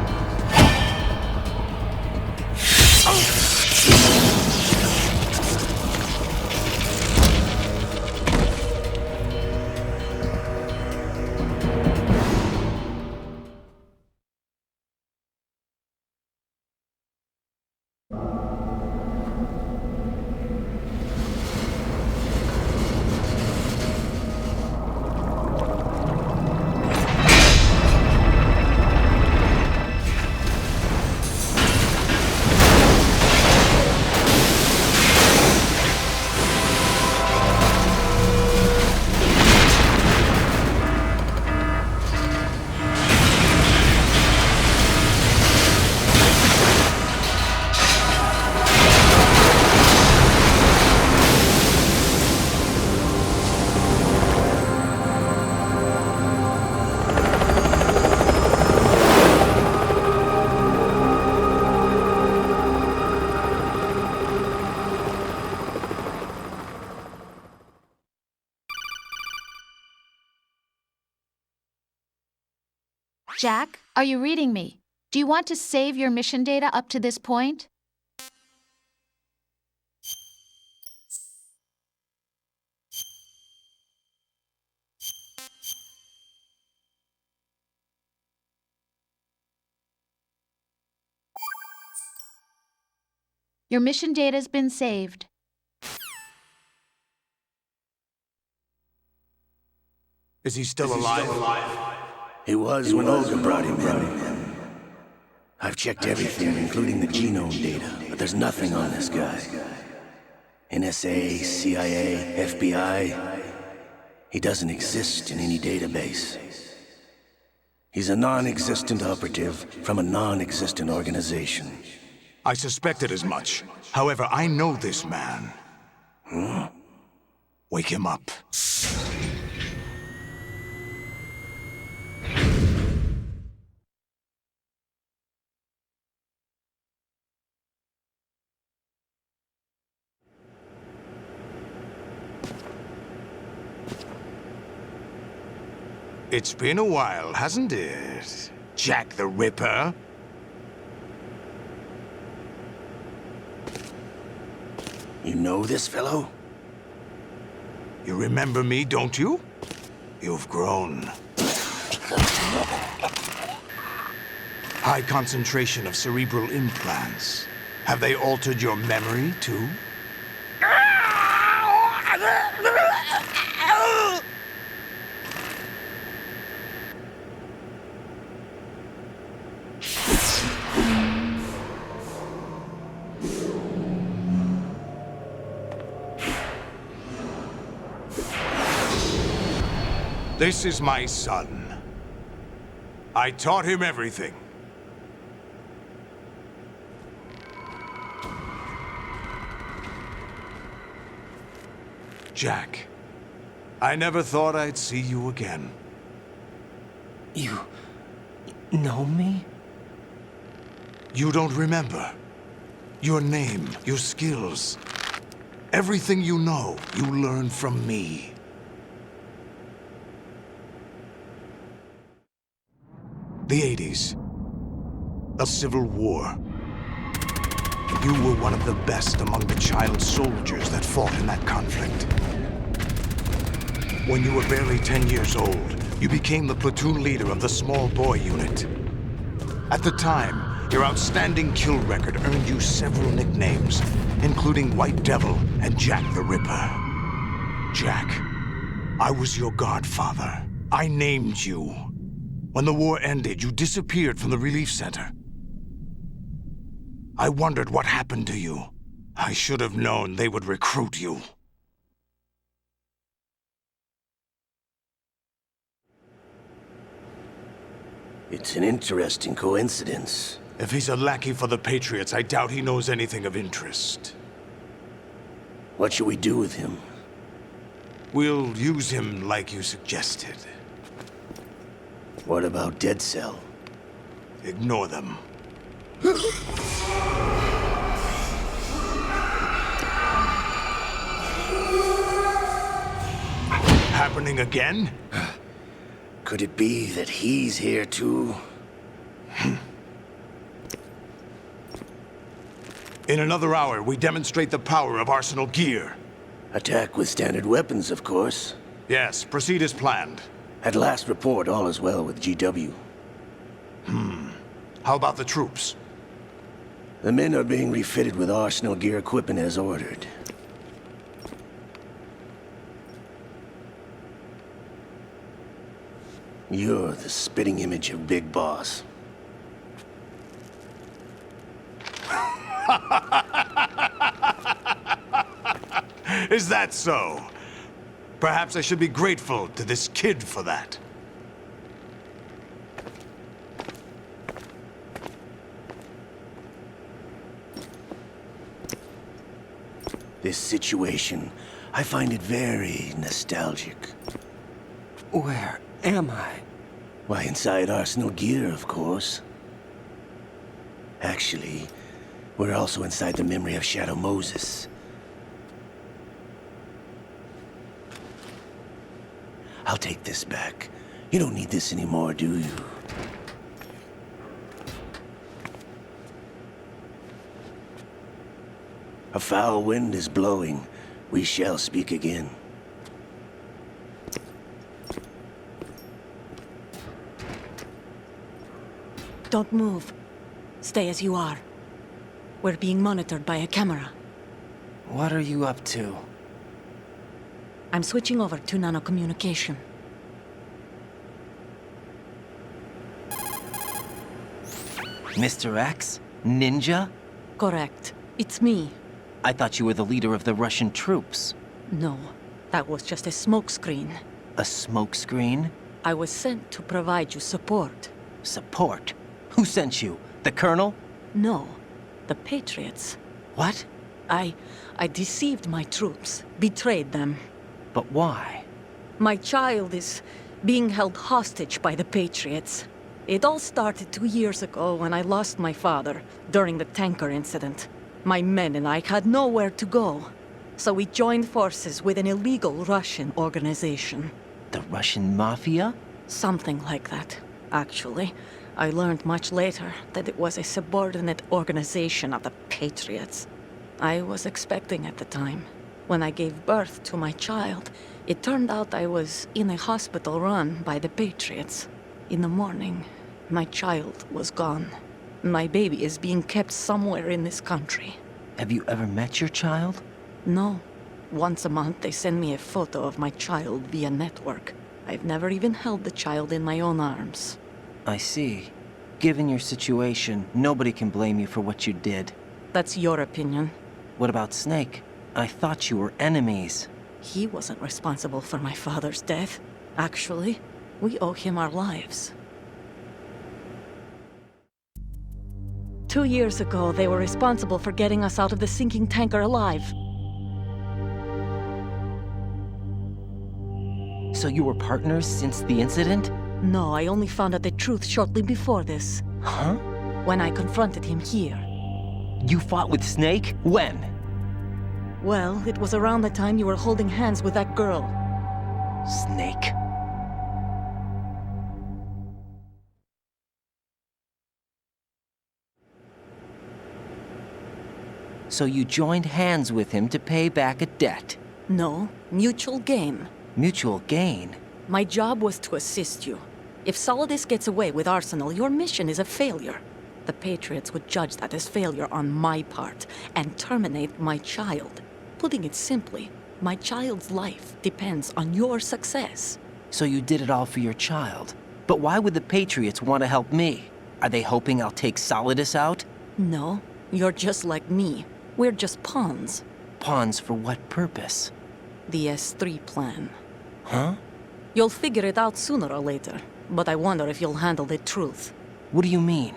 Jack, are you reading me? Do you want to save your mission data up to this point? Your mission data's been saved. Is he still alive? He was when Olga brought him in. I've checked everything, including the genome data, but there's nothing on this guy. NSA, CIA, FBI. He doesn't exist in any database. He's a non-existent operative from a non-existent organization. I suspected as much. However, I know this man. Wake him up. It's been a while, hasn't it? Jack the Ripper? You know this fellow? You remember me, don't you? You've grown. High concentration of cerebral implants. Have they altered your memory, too? This is my son. I taught him everything. Jack, I never thought I'd see you again. You know me? You don't remember. Your name, your skills. Everything you know, you learned from me. The 80s. A civil war. You were one of the best among the child soldiers that fought in that conflict. When you were barely 10 years old, you became the platoon leader of the small boy unit. At the time, your outstanding kill record earned you several nicknames, including White Devil and Jack the Ripper. Jack, I was your godfather. I named you. When the war ended, you disappeared from the relief center. I wondered what happened to you. I should have known they would recruit you. It's an interesting coincidence. If he's a lackey for the Patriots, I doubt he knows anything of interest. What should we do with him? We'll use him like you suggested. What about Dead Cell? Ignore them. Happening again? Could it be that he's here too? In another hour, we demonstrate the power of Arsenal gear. Attack with standard weapons, of course. Yes, proceed as planned. At last report, all is well with GW. How about the troops? The men are being refitted with Arsenal gear equipment as ordered. You're the spitting image of Big Boss. Is that so? Perhaps I should be grateful to this kid for that. This situation, I find it very nostalgic. Where am I? Why, inside Arsenal gear, of course. Actually, we're also inside the memory of Shadow Moses. I'll take this back. You don't need this anymore, do you? A foul wind is blowing. We shall speak again. Don't move. Stay as you are. We're being monitored by a camera. What are you up to? I'm switching over to nanocommunication. Mr. X? Ninja? Correct. It's me. I thought you were the leader of the Russian troops. No, that was just a smokescreen. A smokescreen? I was sent to provide you support. Support? Who sent you? The Colonel? No, the Patriots. What? I deceived my troops, betrayed them. But why? My child is being held hostage by the Patriots. It all started 2 years ago when I lost my father during the tanker incident. My men and I had nowhere to go, so we joined forces with an illegal Russian organization. The Russian Mafia? Something like that, actually. I learned much later that it was a subordinate organization of the Patriots. I was expecting at the time. When I gave birth to my child, it turned out I was in a hospital run by the Patriots. In the morning, my child was gone. My baby is being kept somewhere in this country. Have you ever met your child? No. Once a month, they send me a photo of my child via network. I've never even held the child in my own arms. I see. Given your situation, nobody can blame you for what you did. That's your opinion. What about Snake? I thought you were enemies. He wasn't responsible for my father's death. Actually, we owe him our lives. 2 years ago, they were responsible for getting us out of the sinking tanker alive. So you were partners since the incident? No, I only found out the truth shortly before this. Huh? When I confronted him here. You fought with Snake? When? Well, it was around the time you were holding hands with that girl. Snake. So you joined hands with him to pay back a debt? No, mutual gain. Mutual gain? My job was to assist you. If Solidus gets away with Arsenal, your mission is a failure. The Patriots would judge that as failure on my part and terminate my child. Putting it simply, my child's life depends on your success. So you did it all for your child. But why would the Patriots want to help me? Are they hoping I'll take Solidus out? No, you're just like me. We're just pawns. Pawns for what purpose? The S3 plan. Huh? You'll figure it out sooner or later, but I wonder if you'll handle the truth. What do you mean?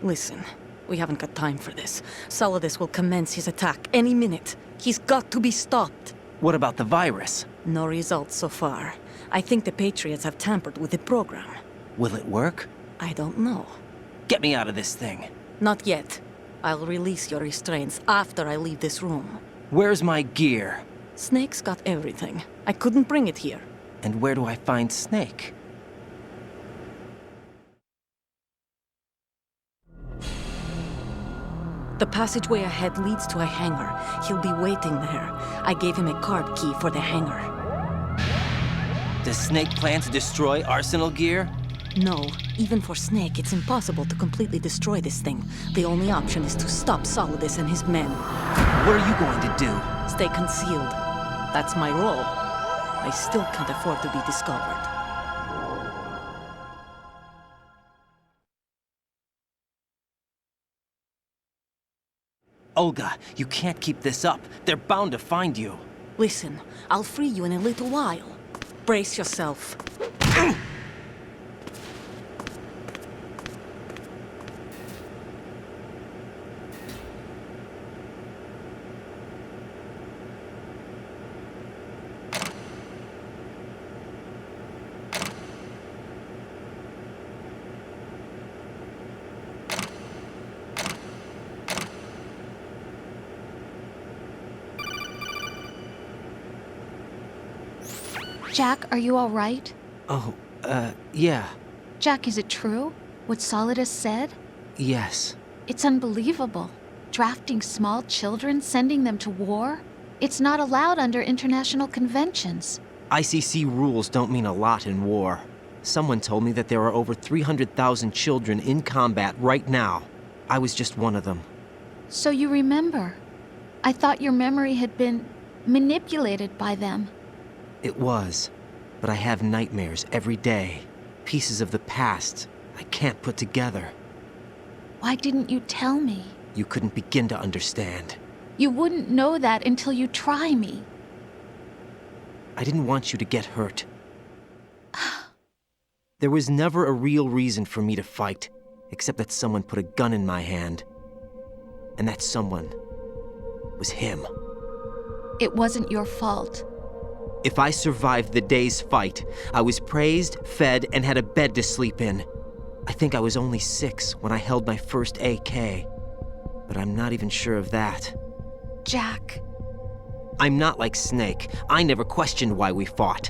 Listen, we haven't got time for this. Solidus will commence his attack any minute. He's got to be stopped. What about the virus? No results so far. I think the Patriots have tampered with the program. Will it work? I don't know. Get me out of this thing. Not yet. I'll release your restraints after I leave this room. Where's my gear? Snake's got everything. I couldn't bring it here. And where do I find Snake? The passageway ahead leads to a hangar. He'll be waiting there. I gave him a card key for the hangar. Does Snake plan to destroy Arsenal gear? No. Even for Snake, it's impossible to completely destroy this thing. The only option is to stop Solidus and his men. What are you going to do? Stay concealed. That's my role. I still can't afford to be discovered. Olga, you can't keep this up. They're bound to find you. Listen, I'll free you in a little while. Brace yourself. Jack, are you all right? Oh, yeah. Jack, is it true? What Solidus said? Yes. It's unbelievable. Drafting small children, sending them to war? It's not allowed under international conventions. ICC rules don't mean a lot in war. Someone told me that there are over 300,000 children in combat right now. I was just one of them. So you remember. I thought your memory had been manipulated by them. It was, but I have nightmares every day. Pieces of the past I can't put together. Why didn't you tell me? You couldn't begin to understand. You wouldn't know that until you try me. I didn't want you to get hurt. There was never a real reason for me to fight, except that someone put a gun in my hand. And that someone was him. It wasn't your fault. If I survived the day's fight, I was praised, fed, and had a bed to sleep in. I think I was only 6 when I held my first AK. But I'm not even sure of that. Jack. I'm not like Snake. I never questioned why we fought.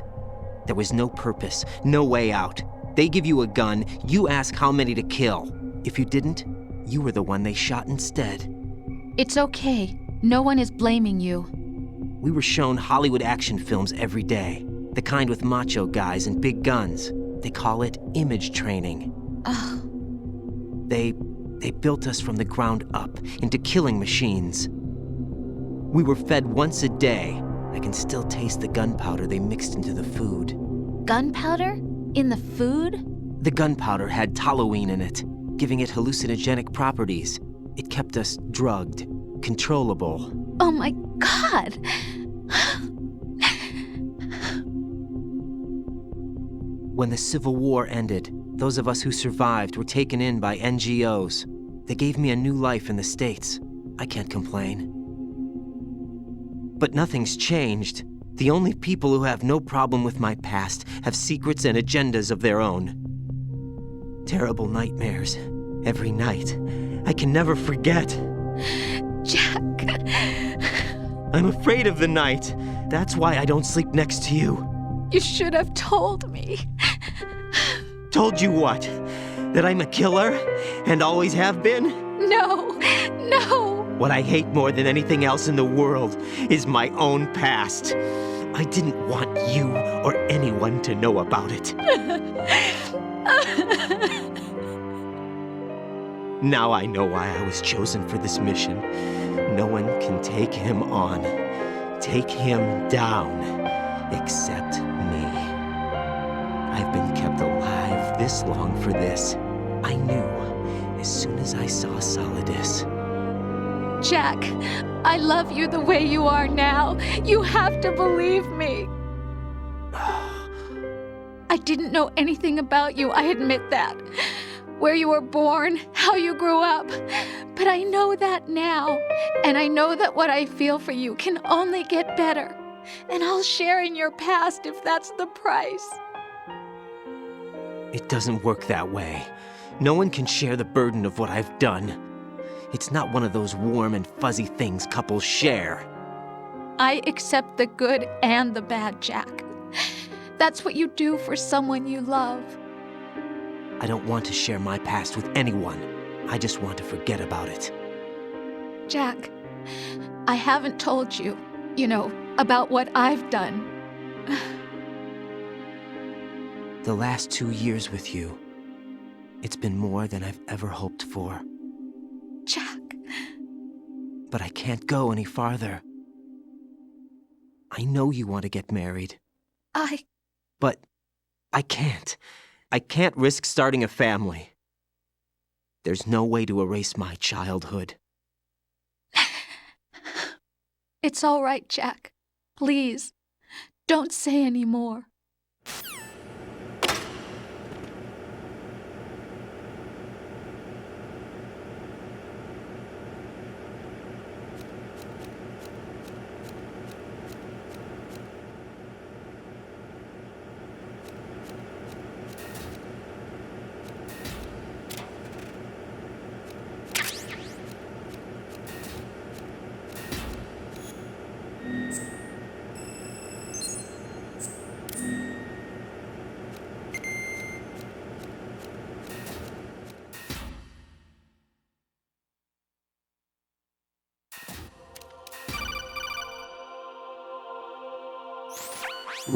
There was no purpose, no way out. They give you a gun, you ask how many to kill. If you didn't, you were the one they shot instead. It's okay. No one is blaming you. We were shown Hollywood action films every day. The kind with macho guys and big guns. They call it image training. They built us from the ground up into killing machines. We were fed once a day. I can still taste the gunpowder they mixed into the food. Gunpowder? In the food? The gunpowder had toluene in it, giving it hallucinogenic properties. It kept us drugged, controllable. Oh my God! When the Civil War ended, those of us who survived were taken in by NGOs. They gave me a new life in the States. I can't complain. But nothing's changed. The only people who have no problem with my past have secrets and agendas of their own. Terrible nightmares. Every night. I can never forget. Jack. I'm afraid of the night. That's why I don't sleep next to you. You should have told me. Told you what? That I'm a killer? And always have been? No, no. What I hate more than anything else in the world is my own past. I didn't want you or anyone to know about it. Now I know why I was chosen for this mission. No one can take him on, take him down, except me. I've been kept alive this long for this. I knew as soon as I saw Solidus. Jack, I love you the way you are now. You have to believe me. I didn't know anything about you, I admit that. Where you were born, how you grew up. But I know that now. And I know that what I feel for you can only get better. And I'll share in your past if that's the price. It doesn't work that way. No one can share the burden of what I've done. It's not one of those warm and fuzzy things couples share. I accept the good and the bad, Jack. That's what you do for someone you love. I don't want to share my past with anyone. I just want to forget about it. Jack, I haven't told you, about what I've done. The last 2 years with you, it's been more than I've ever hoped for. Jack. But I can't go any farther. I know you want to get married. But I can't. I can't risk starting a family. There's no way to erase my childhood. It's all right, Jack. Please, don't say any more.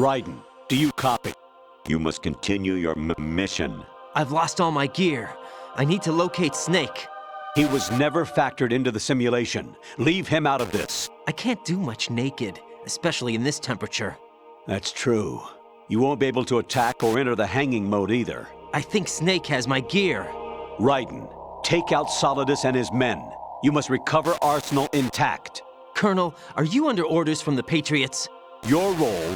Raiden, do you copy? You must continue your mission. I've lost all my gear. I need to locate Snake. He was never factored into the simulation. Leave him out of this. I can't do much naked, especially in this temperature. That's true. You won't be able to attack or enter the hanging mode either. I think Snake has my gear. Raiden, take out Solidus and his men. You must recover Arsenal intact. Colonel, are you under orders from the Patriots? Your role,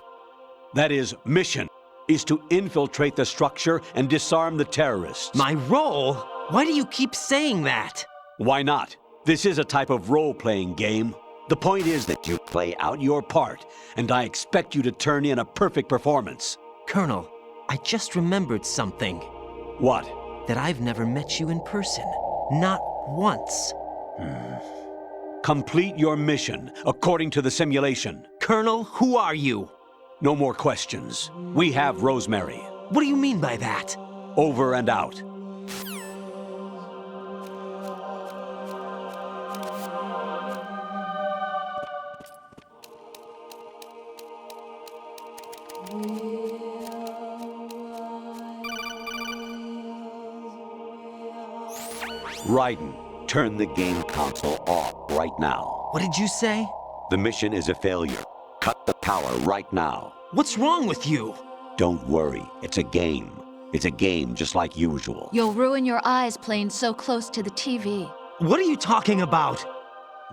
that is, mission, is to infiltrate the structure and disarm the terrorists. My role? Why do you keep saying that? Why not? This is a type of role-playing game. The point is that you play out your part, and I expect you to turn in a perfect performance. Colonel, I just remembered something. What? That I've never met you in person. Not once. Complete your mission, according to the simulation. Colonel, who are you? No more questions. We have Rosemary. What do you mean by that? Over and out. Raiden, turn the game console off right now. What did you say? The mission is a failure. Cut the power right now. What's wrong with you? Don't worry, it's a game. It's a game just like usual. You'll ruin your eyes playing so close to the TV. What are you talking about?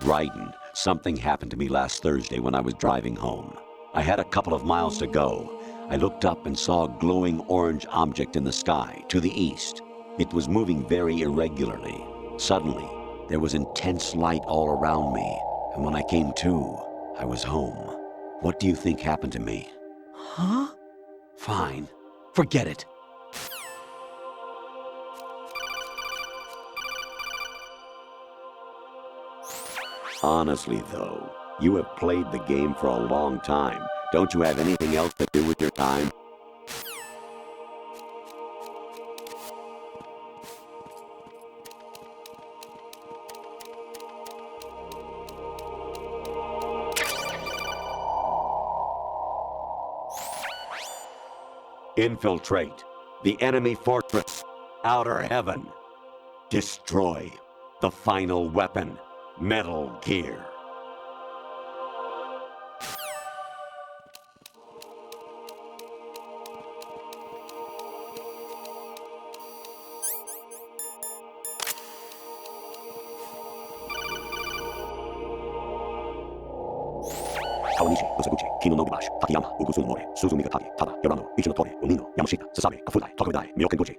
Raiden, something happened to me last Thursday when I was driving home. I had a couple of miles to go. I looked up and saw a glowing orange object in the sky, to the east. It was moving very irregularly. Suddenly, there was intense light all around me, and when I came to, I was home. What do you think happened to me? Huh? Fine. Forget it. Honestly, though, you have played the game for a long time. Don't you have anything else to do with your time? Infiltrate the enemy fortress, Outer Heaven. Destroy the final weapon, Metal Gear. Kawanishi, Osaguchi, Kino no Gibashi, Takayama, Ugusun Mori, Suzumi Gatari, Tada, Yorano, Ichino Tori, Unino, Yamashita, Sasabe, Kafudai, Tokudai, Myokenguchi.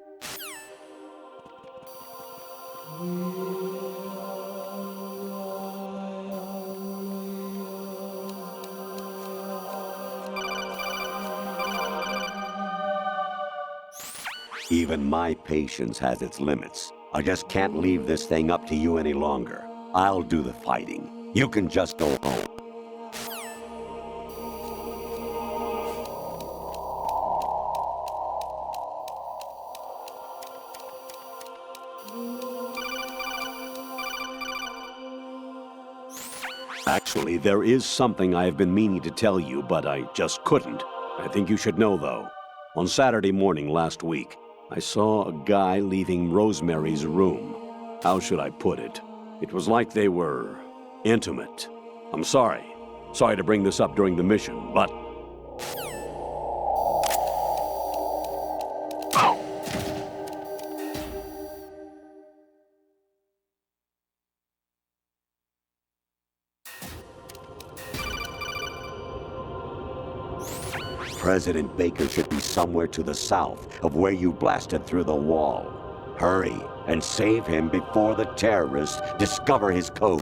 Even my patience has its limits. I just can't leave this thing up to you any longer. I'll do the fighting. You can just go home. Actually, there is something I have been meaning to tell you, but I just couldn't. I think you should know, though. On Saturday morning last week, I saw a guy leaving Rosemary's room. How should I put it? It was like they were intimate. I'm sorry. Sorry to bring this up during the mission, but... President Baker should be somewhere to the south of where you blasted through the wall. Hurry and save him before the terrorists discover his code.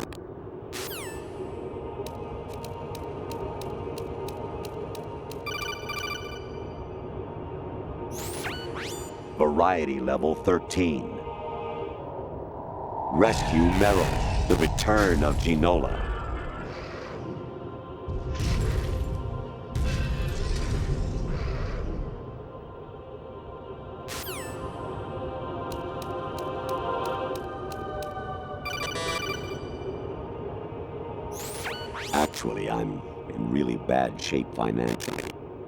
Variety level 13. Rescue Merrill, the return of Ginola. Actually, I'm in really bad shape financially.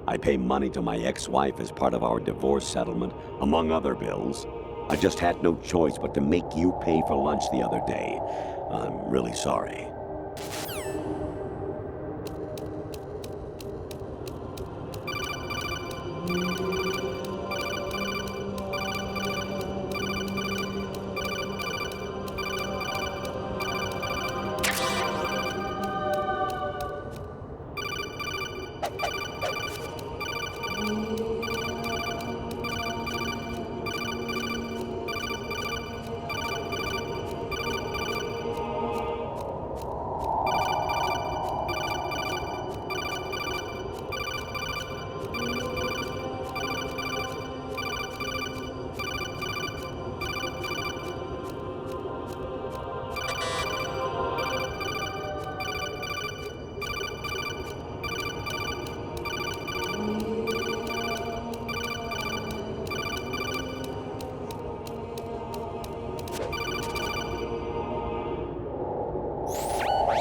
I pay money to my ex-wife as part of our divorce settlement, among other bills. I just had no choice but to make you pay for lunch the other day. I'm really sorry.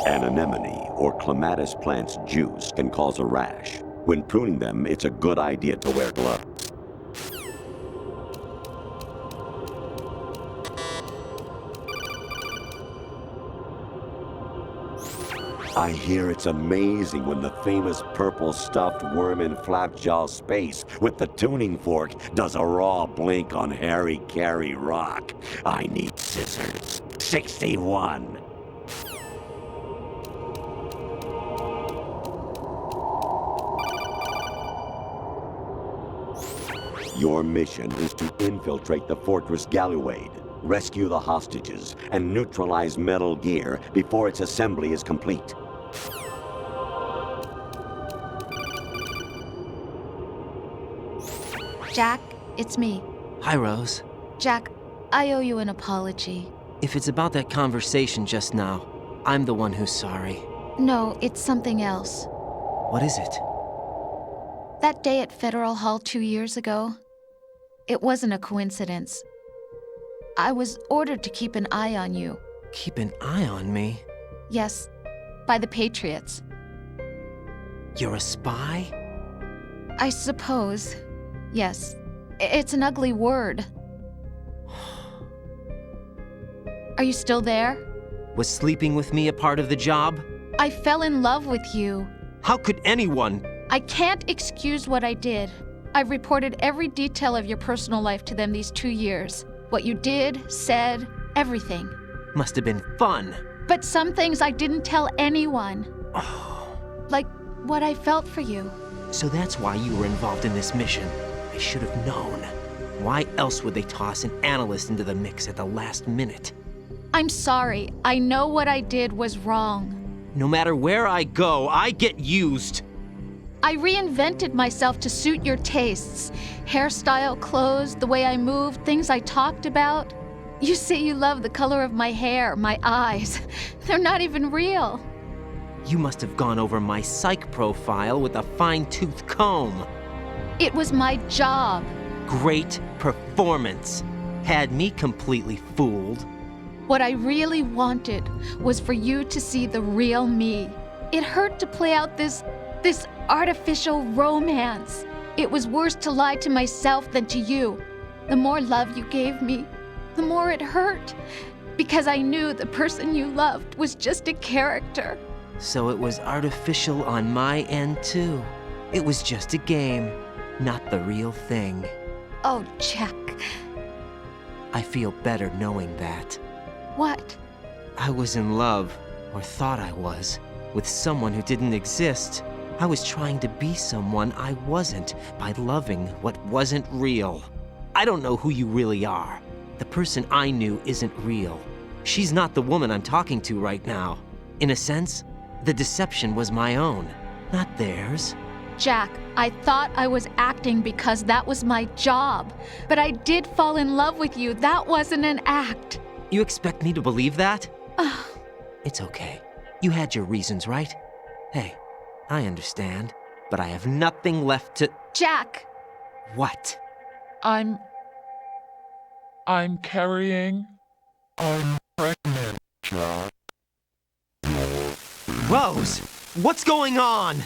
An anemone or clematis plant's juice can cause a rash. When pruning them, it's a good idea to wear gloves. I hear it's amazing when the famous purple stuffed worm in Flapjaw space with the tuning fork does a raw blink on Harry Carey rock. I need scissors. 61. Your mission is to infiltrate the Fortress Galluade, rescue the hostages, and neutralize Metal Gear before its assembly is complete. Jack, it's me. Hi, Rose. Jack, I owe you an apology. If it's about that conversation just now, I'm the one who's sorry. No, it's something else. What is it? That day at Federal Hall 2 years ago, it wasn't a coincidence. I was ordered to keep an eye on you. Keep an eye on me? Yes, by the Patriots. You're a spy? I suppose. Yes. It's an ugly word. Are you still there? Was sleeping with me a part of the job? I fell in love with you. How could anyone? I can't excuse what I did. I've reported every detail of your personal life to them these 2 years. What you did, said, everything. Must have been fun. But some things I didn't tell anyone. Like what I felt for you. So that's why you were involved in this mission. I should have known. Why else would they toss an analyst into the mix at the last minute? I'm sorry. I know what I did was wrong. No matter where I go, I get used. I reinvented myself to suit your tastes. Hairstyle, clothes, the way I moved, things I talked about. You say you love the color of my hair, my eyes. They're not even real. You must have gone over my psych profile with a fine-tooth comb. It was my job. Great performance. Had me completely fooled. What I really wanted was for you to see the real me. It hurt to play out this artificial romance. It was worse to lie to myself than to you. The more love you gave me, the more it hurt. Because I knew the person you loved was just a character. So it was artificial on my end, too. It was just a game, not the real thing. Oh, Jack. I feel better knowing that. What? I was in love, or thought I was, with someone who didn't exist. I was trying to be someone I wasn't by loving what wasn't real. I don't know who you really are. The person I knew isn't real. She's not the woman I'm talking to right now. In a sense, the deception was my own, not theirs. Jack, I thought I was acting because that was my job. But I did fall in love with you. That wasn't an act. You expect me to believe that? It's okay. You had your reasons, right? Hey, I understand, but I have nothing left to... Jack! What? I'm carrying... I'm pregnant, Jack. Rose! What's going on?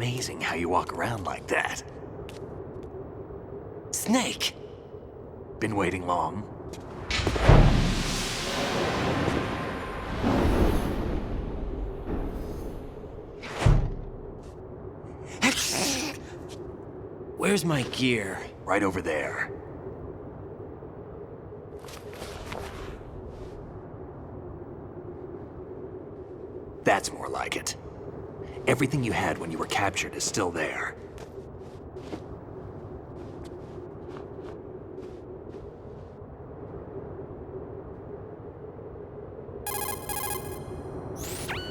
amazing how you walk around like that. Snake! Been waiting long? Where's my gear? Right over there. That's more like it. Everything you had when you were captured is still there.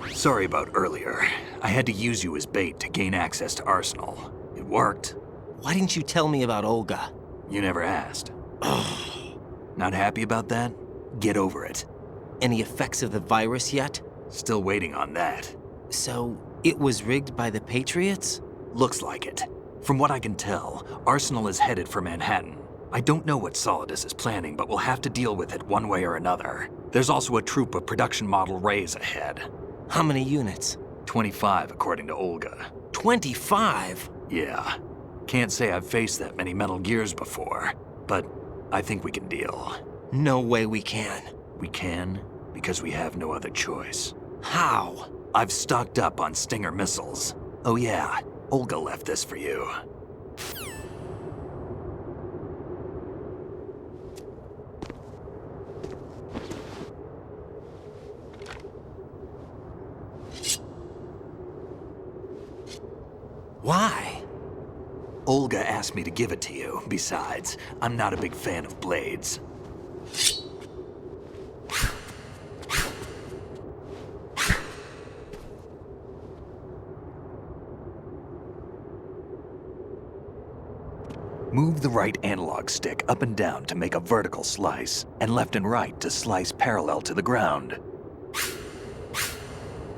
Sorry about earlier. I had to use you as bait to gain access to Arsenal. It worked. Why didn't you tell me about Olga? You never asked. Not happy about that? Get over it. Any effects of the virus yet? Still waiting on that. So, it was rigged by the Patriots? Looks like it. From what I can tell, Arsenal is headed for Manhattan. I don't know what Solidus is planning, but we'll have to deal with it one way or another. There's also a troop of production model Rays ahead. How many units? 25, according to Olga. 25? Yeah. Can't say I've faced that many Metal Gears before, but I think we can deal. No way we can. We can, because we have no other choice. How? I've stocked up on Stinger missiles. Oh yeah, Olga left this for you. Why? Olga asked me to give it to you. Besides, I'm not a big fan of blades. Move the right analog stick up and down to make a vertical slice, and left and right to slice parallel to the ground.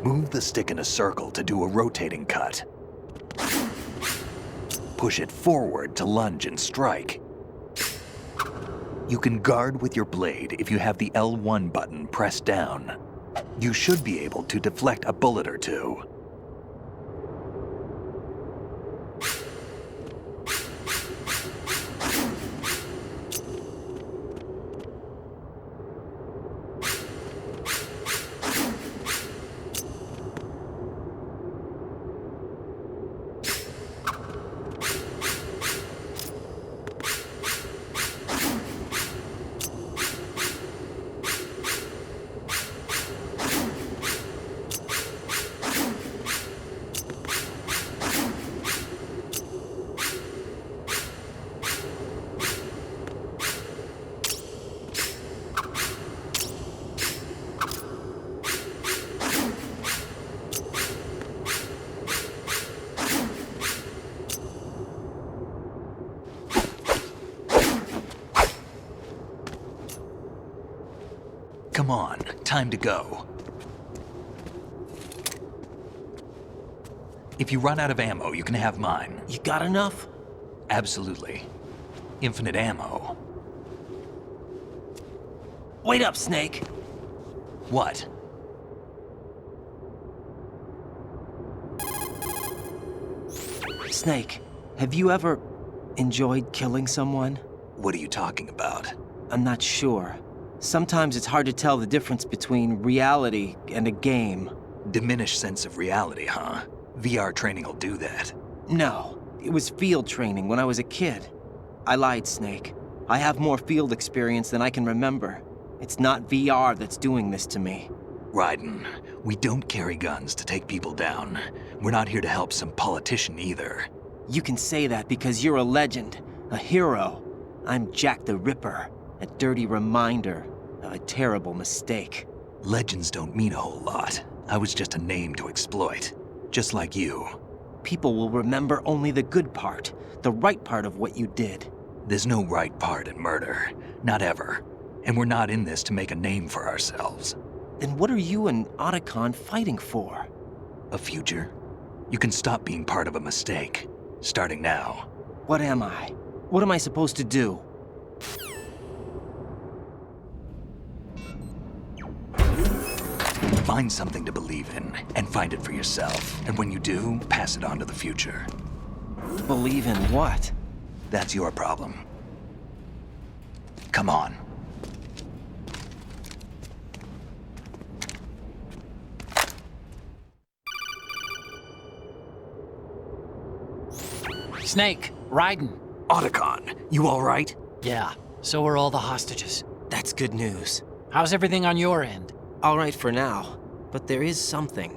Move the stick in a circle to do a rotating cut. Push it forward to lunge and strike. You can guard with your blade if you have the L1 button pressed down. You should be able to deflect a bullet or two. Come on, time to go. If you run out of ammo, you can have mine. You got enough? Absolutely. Infinite ammo. Wait up, Snake. What? Snake, have you ever enjoyed killing someone? What are you talking about? I'm not sure. Sometimes it's hard to tell the difference between reality and a game. Diminished sense of reality, huh? VR training will do that. No, it was field training when I was a kid. I lied, Snake. I have more field experience than I can remember. It's not VR that's doing this to me. Raiden, we don't carry guns to take people down. We're not here to help some politician either. You can say that because you're a legend, a hero. I'm Jack the Ripper, a dirty reminder of a terrible mistake. Legends don't mean a whole lot. I was just a name to exploit, just like you. People will remember only the good part, the right part of what you did. There's no right part in murder, not ever. And we're not in this to make a name for ourselves. Then what are you and Otacon fighting for? A future? You can stop being part of a mistake, starting now. What am I? What am I supposed to do? Find something to believe in, and find it for yourself. And when you do, pass it on to the future. Believe in what? That's your problem. Come on. Snake, Raiden. Otacon, you all right? Yeah, so are all the hostages. That's good news. How's everything on your end? All right for now, but there is something.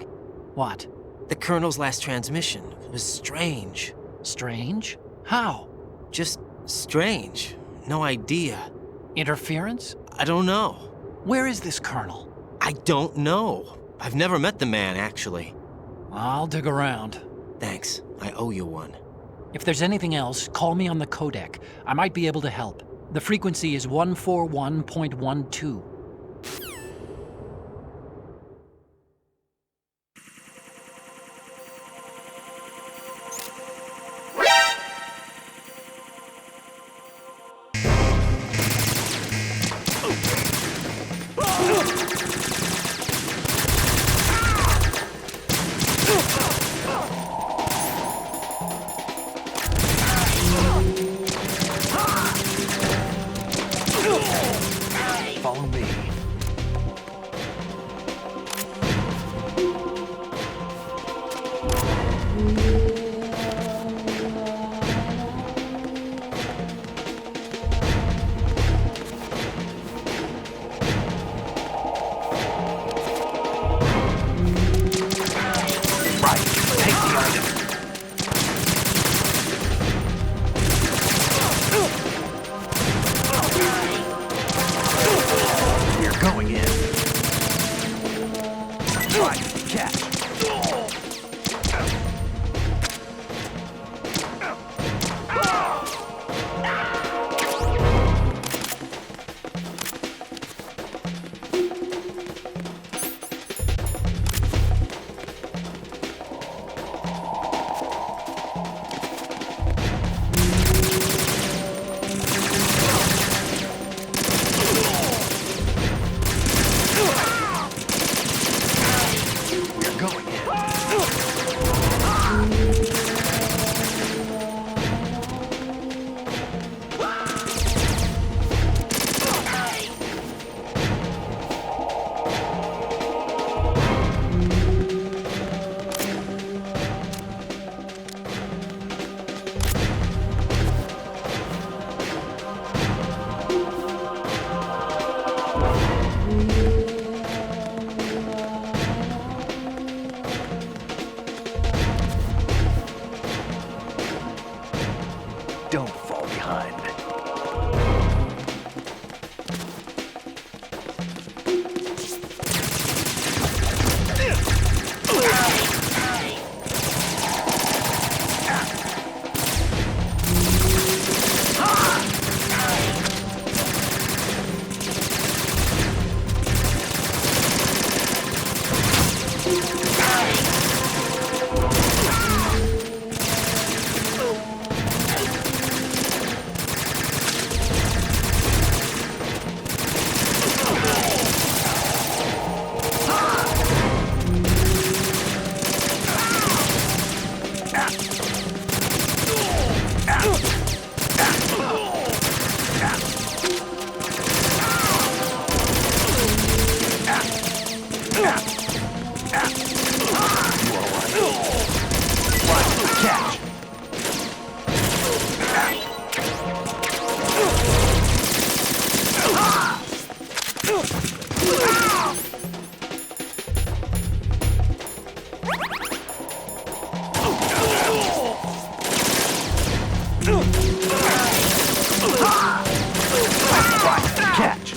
What? The Colonel's last transmission was strange. Strange? How? Just strange. No idea. Interference? I don't know. Where is this Colonel? I don't know. I've never met the man, actually. I'll dig around. Thanks. I owe you one. If there's anything else, call me on the codec. I might be able to help. The frequency is 141.12. Follow me. Going in. Right, catch. Going in. Don't fall behind. Catch. Catch.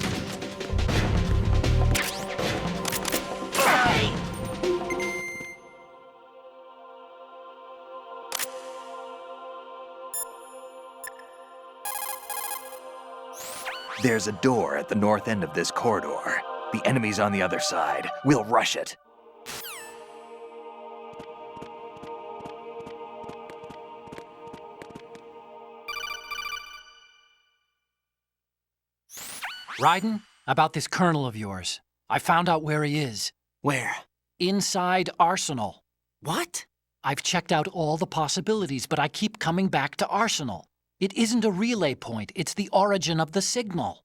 There's a door at the north end of this corridor. The enemy's on the other side. We'll rush it. Raiden, about this Colonel of yours. I found out where he is. Where? Inside Arsenal. What? I've checked out all the possibilities, but I keep coming back to Arsenal. It isn't a relay point, it's the origin of the signal.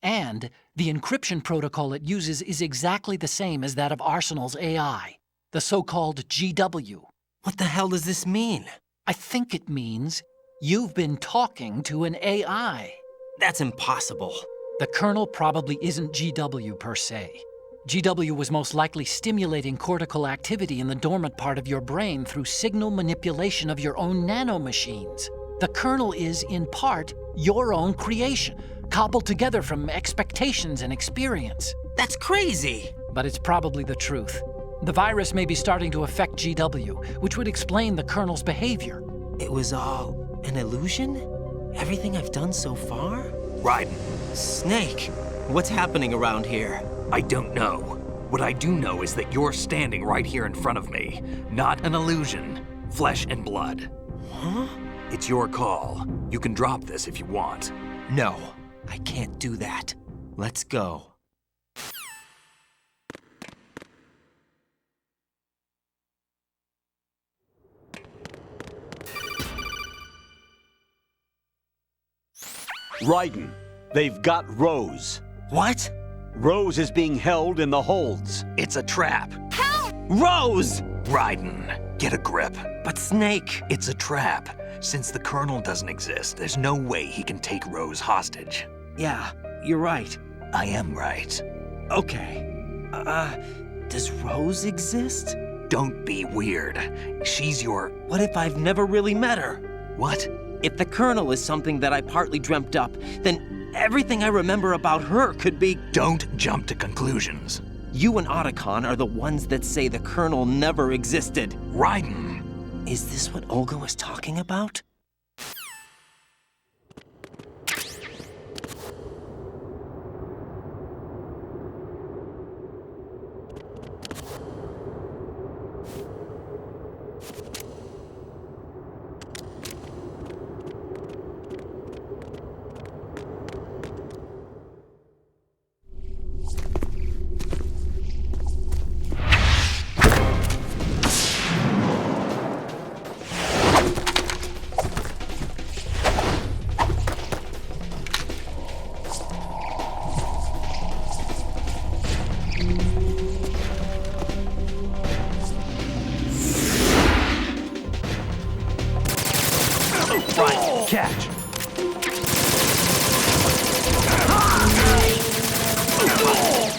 And the encryption protocol it uses is exactly the same as that of Arsenal's AI, the so-called GW. What the hell does this mean? I think it means you've been talking to an AI. That's impossible. The kernel probably isn't GW per se. GW was most likely stimulating cortical activity in the dormant part of your brain through signal manipulation of your own nanomachines. The kernel is, in part, your own creation, cobbled together from expectations and experience. That's crazy! But it's probably the truth. The virus may be starting to affect GW, which would explain the kernel's behavior. It was all an illusion? Everything I've done so far? Raiden. Snake, what's happening around here? I don't know. What I do know is that you're standing right here in front of me. Not an illusion. Flesh and blood. Huh? It's your call. You can drop this if you want. No, I can't do that. Let's go. Raiden, they've got Rose. What? Rose is being held in the holds. It's a trap. Help! Rose! Raiden, get a grip. But Snake... It's a trap. Since the Colonel doesn't exist, there's no way he can take Rose hostage. Yeah, you're right. I am right. Okay. Does Rose exist? Don't be weird. She's your... What if I've never really met her? What? If the Colonel is something that I partly dreamt up, then everything I remember about her could be... Don't jump to conclusions. You and Otacon are the ones that say the Colonel never existed. Raiden! Is this what Olga was talking about? Catch!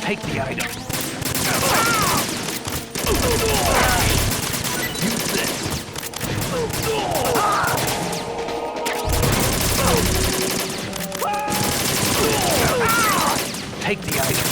Take the item. Use this. Take the item.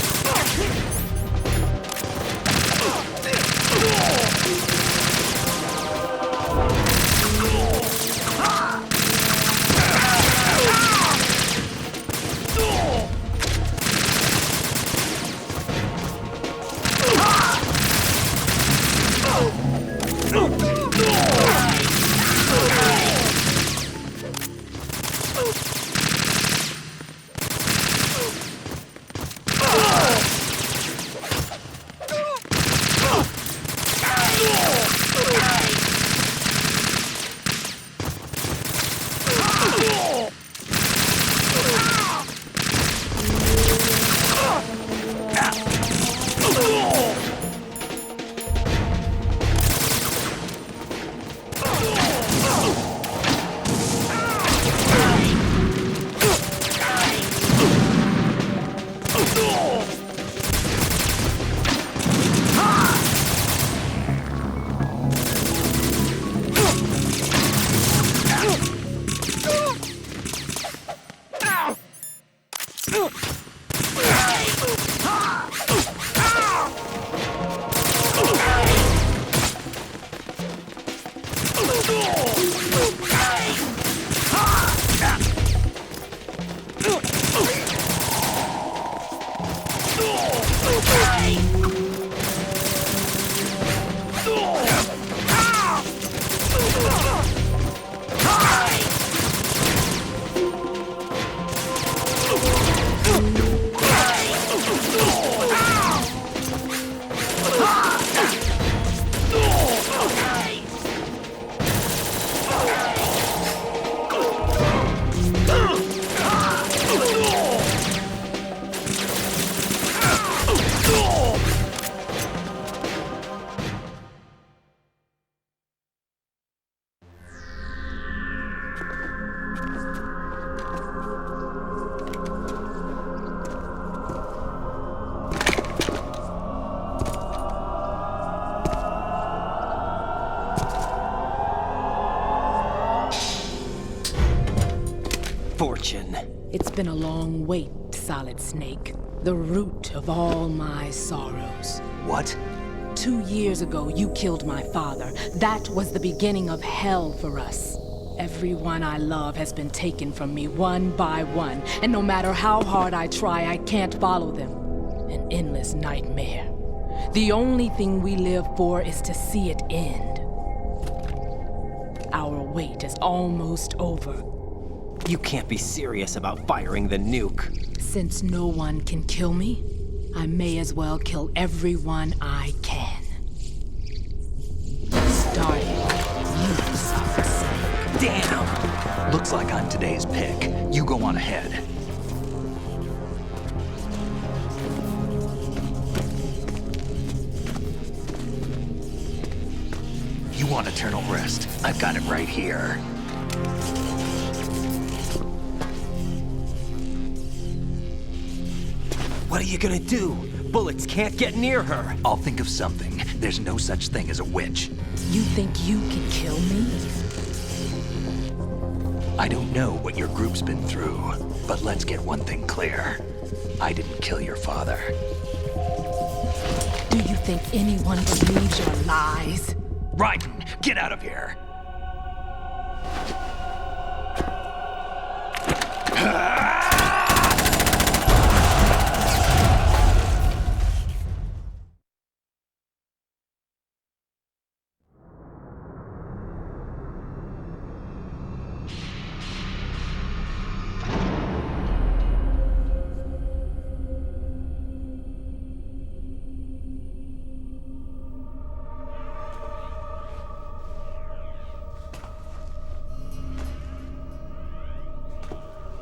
Fortune. It's been a long wait, Solid Snake. The root of all my sorrows. What? 2 years ago, you killed my father. That was the beginning of hell for us. Everyone I love has been taken from me one by one, and no matter how hard I try, I can't follow them. An endless nightmare. The only thing we live for is to see it end. Our wait is almost over. You can't be serious about firing the nuke. Since no one can kill me, I may as well kill everyone I can. Starting with you, Solid Snake. Damn! Looks like I'm today's pick. You go on ahead. You want eternal rest? I've got it right here. What are you gonna do? Bullets can't get near her. I'll think of something. There's no such thing as a witch. You think you can kill me? I don't know what your group's been through, but let's get one thing clear. I didn't kill your father. Do you think anyone believes your lies? Raiden, get out of here!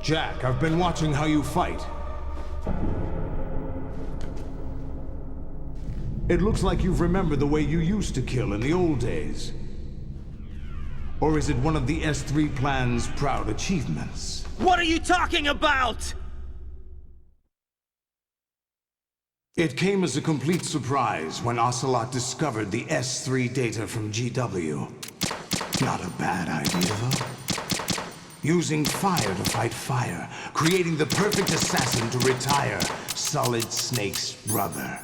Jack, I've been watching how you fight. It looks like you've remembered the way you used to kill in the old days. Or is it one of the S3 plan's proud achievements? What are you talking about? It came as a complete surprise when Ocelot discovered the S3 data from GW. Not a bad idea, though. Using fire to fight fire, creating the perfect assassin to retire Solid Snake's brother.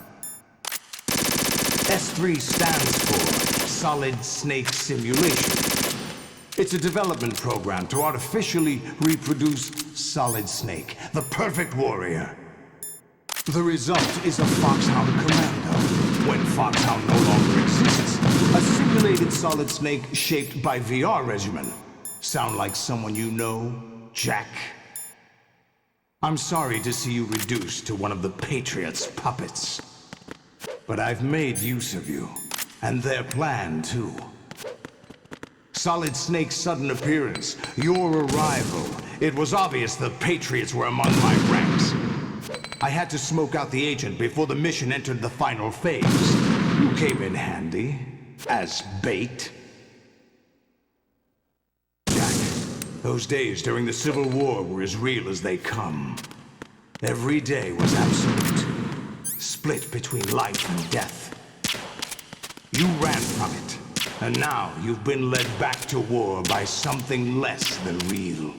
S3 stands for Solid Snake Simulation. It's a development program to artificially reproduce Solid Snake, the perfect warrior. The result is a Foxhound Commando. When Foxhound no longer exists, a simulated Solid Snake shaped by VR regimen. Sound like someone you know, Jack? I'm sorry to see you reduced to one of the Patriots' puppets. But I've made use of you, and their plan, too. Solid Snake's sudden appearance, your arrival. It was obvious the Patriots were among my ranks. I had to smoke out the agent before the mission entered the final phase. You came in handy, as bait. Those days during the Civil War were as real as they come. Every day was absolute, split between life and death. You ran from it, and now you've been led back to war by something less than real.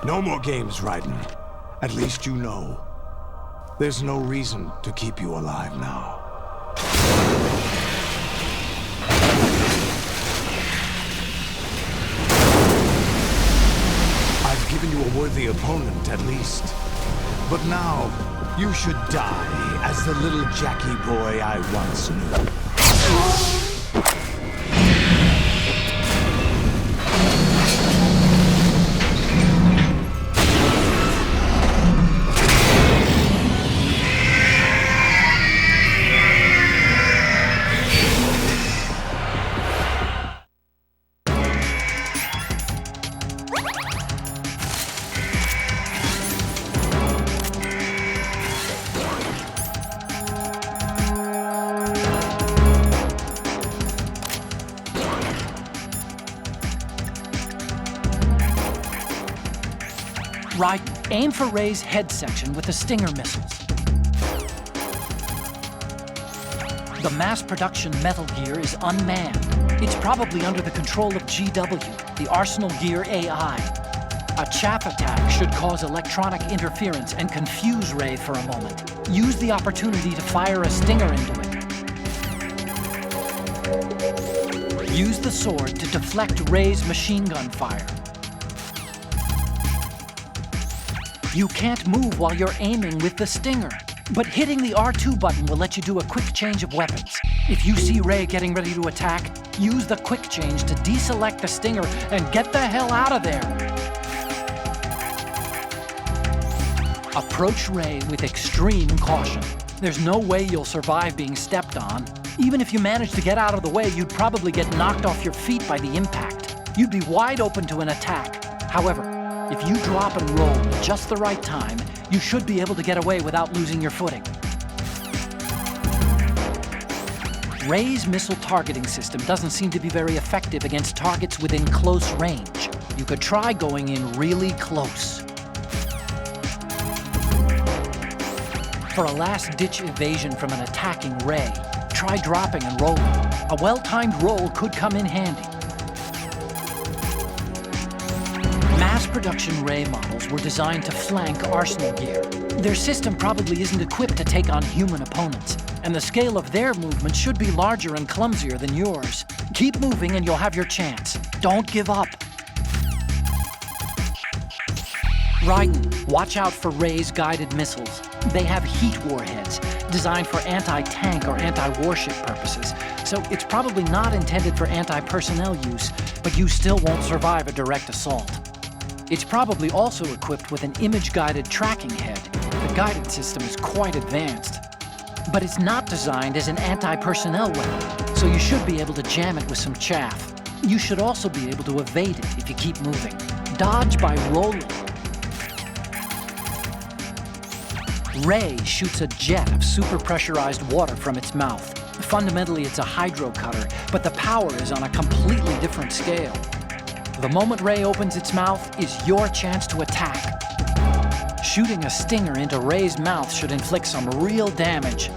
No more games, Raiden. At least you know. There's no reason to keep you alive now. I've given you a worthy opponent, at least. But now, you should die as the little Jackie boy I once knew. Right, aim for Ray's head section with the Stinger missiles. The mass production Metal Gear is unmanned. It's probably under the control of GW, the Arsenal Gear AI. A chaff attack should cause electronic interference and confuse Ray for a moment. Use the opportunity to fire a Stinger into it. Use the sword to deflect Ray's machine gun fire. You can't move while you're aiming with the Stinger, but hitting the R2 button will let you do a quick change of weapons. If you see Ray getting ready to attack, use the quick change to deselect the Stinger and get the hell out of there. Approach Ray with extreme caution. There's no way you'll survive being stepped on. Even if you manage to get out of the way, you'd probably get knocked off your feet by the impact. You'd be wide open to an attack. However, if you drop and roll at just the right time, you should be able to get away without losing your footing. Ray's missile targeting system doesn't seem to be very effective against targets within close range. You could try going in really close. For a last-ditch evasion from an attacking Ray, try dropping and rolling. A well-timed roll could come in handy. Mass production Ray models were designed to flank Arsenal Gear. Their system probably isn't equipped to take on human opponents, and the scale of their movement should be larger and clumsier than yours. Keep moving and you'll have your chance. Don't give up. Raiden, watch out for Ray's guided missiles. They have heat warheads, designed for anti-tank or anti-warship purposes, so it's probably not intended for anti-personnel use, but you still won't survive a direct assault. It's probably also equipped with an image-guided tracking head. The guided system is quite advanced. But it's not designed as an anti-personnel weapon, so you should be able to jam it with some chaff. You should also be able to evade it if you keep moving. Dodge by rolling. Ray shoots a jet of super-pressurized water from its mouth. Fundamentally, it's a hydro cutter, but the power is on a completely different scale. The moment Ray opens its mouth is your chance to attack. Shooting a Stinger into Ray's mouth should inflict some real damage.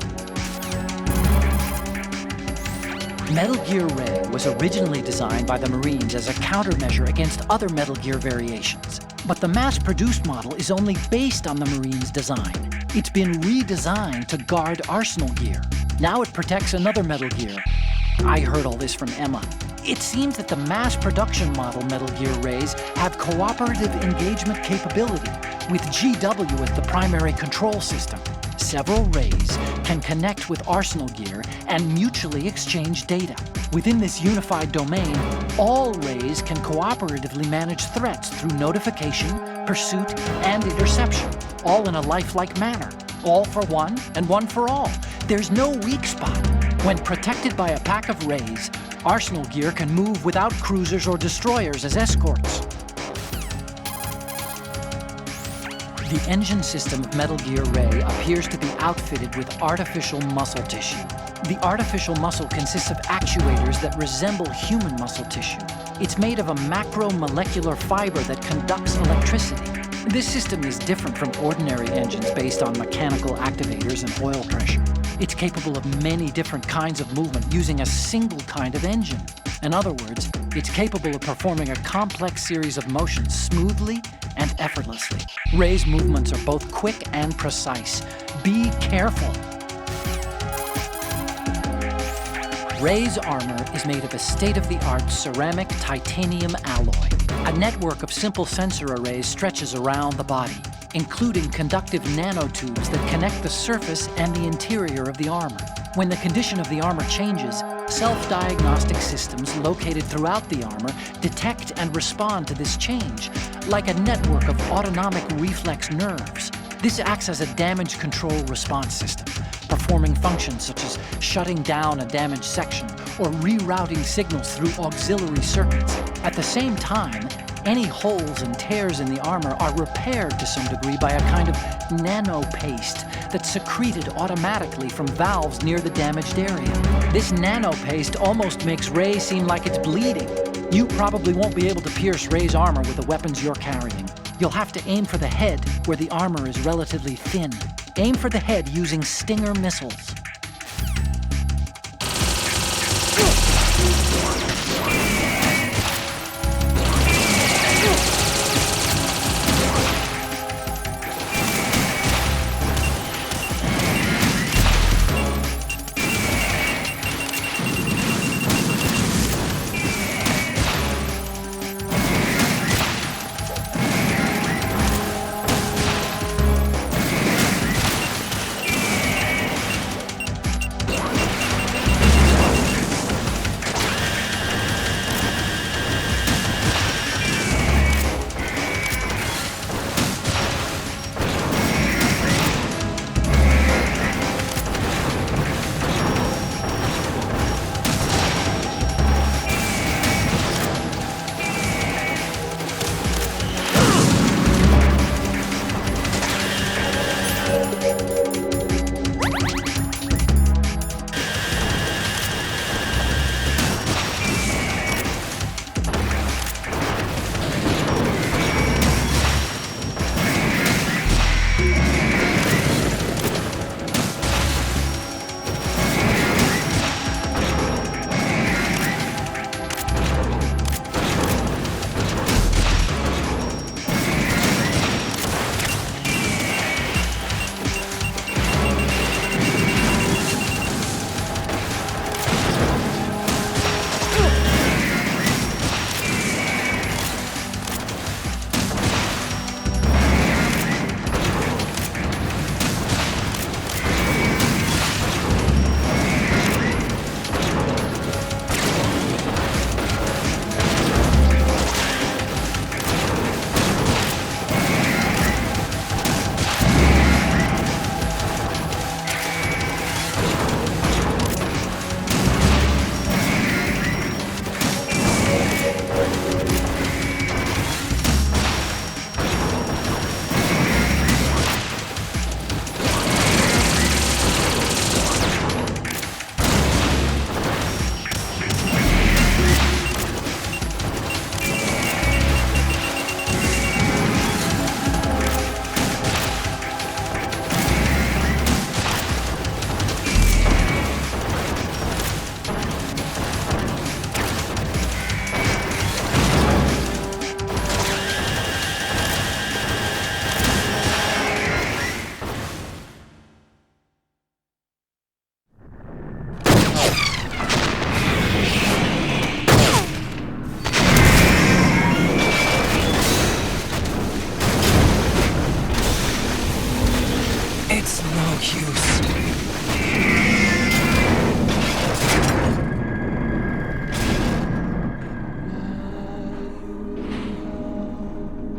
Metal Gear Ray was originally designed by the Marines as a countermeasure against other Metal Gear variations. But the mass-produced model is only based on the Marines' design. It's been redesigned to guard Arsenal Gear. Now it protects another Metal Gear. I heard all this from Emma. It seems that the mass production model Metal Gear Rays have cooperative engagement capability, with GW as the primary control system. Several Rays can connect with Arsenal Gear and mutually exchange data. Within this unified domain, all Rays can cooperatively manage threats through notification, pursuit, and interception, all in a lifelike manner. All for one and one for all. There's no weak spot. When protected by a pack of Rays, Arsenal Gear can move without cruisers or destroyers as escorts. The engine system of Metal Gear Ray appears to be outfitted with artificial muscle tissue. The artificial muscle consists of actuators that resemble human muscle tissue. It's made of a macromolecular fiber that conducts electricity. This system is different from ordinary engines based on mechanical activators and oil pressure. It's capable of many different kinds of movement using a single kind of engine. In other words, it's capable of performing a complex series of motions smoothly and effortlessly. Ray's movements are both quick and precise. Be careful. Ray's armor is made of a state-of-the-art ceramic titanium alloy. A network of simple sensor arrays stretches around the body, including conductive nanotubes that connect the surface and the interior of the armor. When the condition of the armor changes, self-diagnostic systems located throughout the armor detect and respond to this change, like a network of autonomic reflex nerves. This acts as a damage control response system, performing functions such as shutting down a damaged section or rerouting signals through auxiliary circuits. At the same time, any holes and tears in the armor are repaired to some degree by a kind of nanopaste that's secreted automatically from valves near the damaged area. This nanopaste almost makes Ray seem like it's bleeding. You probably won't be able to pierce Ray's armor with the weapons you're carrying. You'll have to aim for the head, where the armor is relatively thin. Aim for the head using Stinger missiles.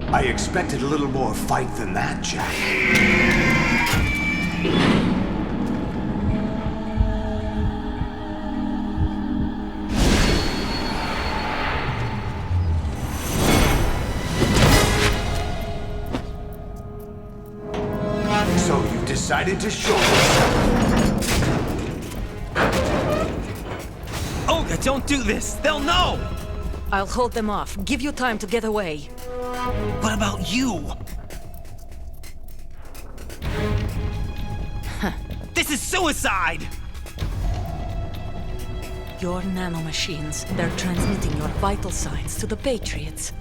I expected a little more fight than that, Jack. So you decided to show yourself. Olga, don't do this! They'll know! I'll hold them off. Give you time to get away. What about you? This is suicide! Your nanomachines, they're transmitting your vital signs to the Patriots.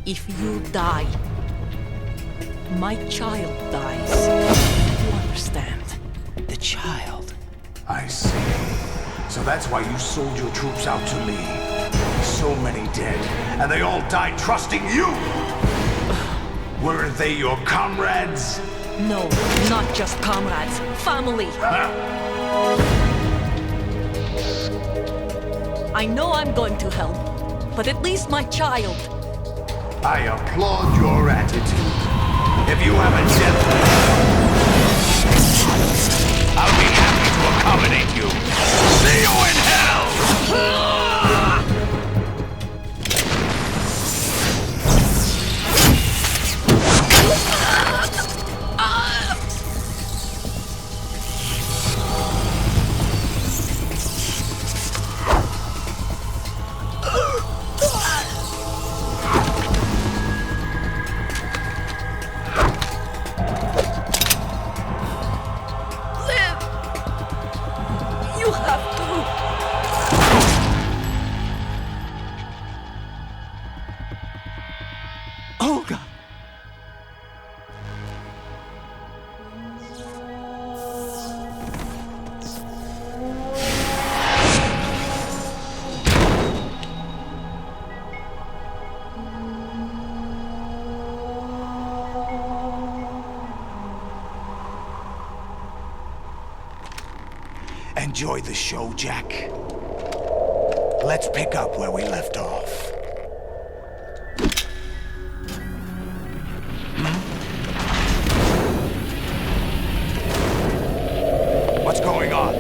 If you die, my child dies. You understand? The child? I see. So that's why you sold your troops out to me. So many dead, and they all died trusting you! Weren't they your comrades? No, not just comrades. Family! I know I'm going to hell, but at least my child. I applaud your attitude. If you have a death wish, I'll be happy to accommodate you. See you in hell! Enjoy the show, Jack. Let's pick up where we left off. What's going on?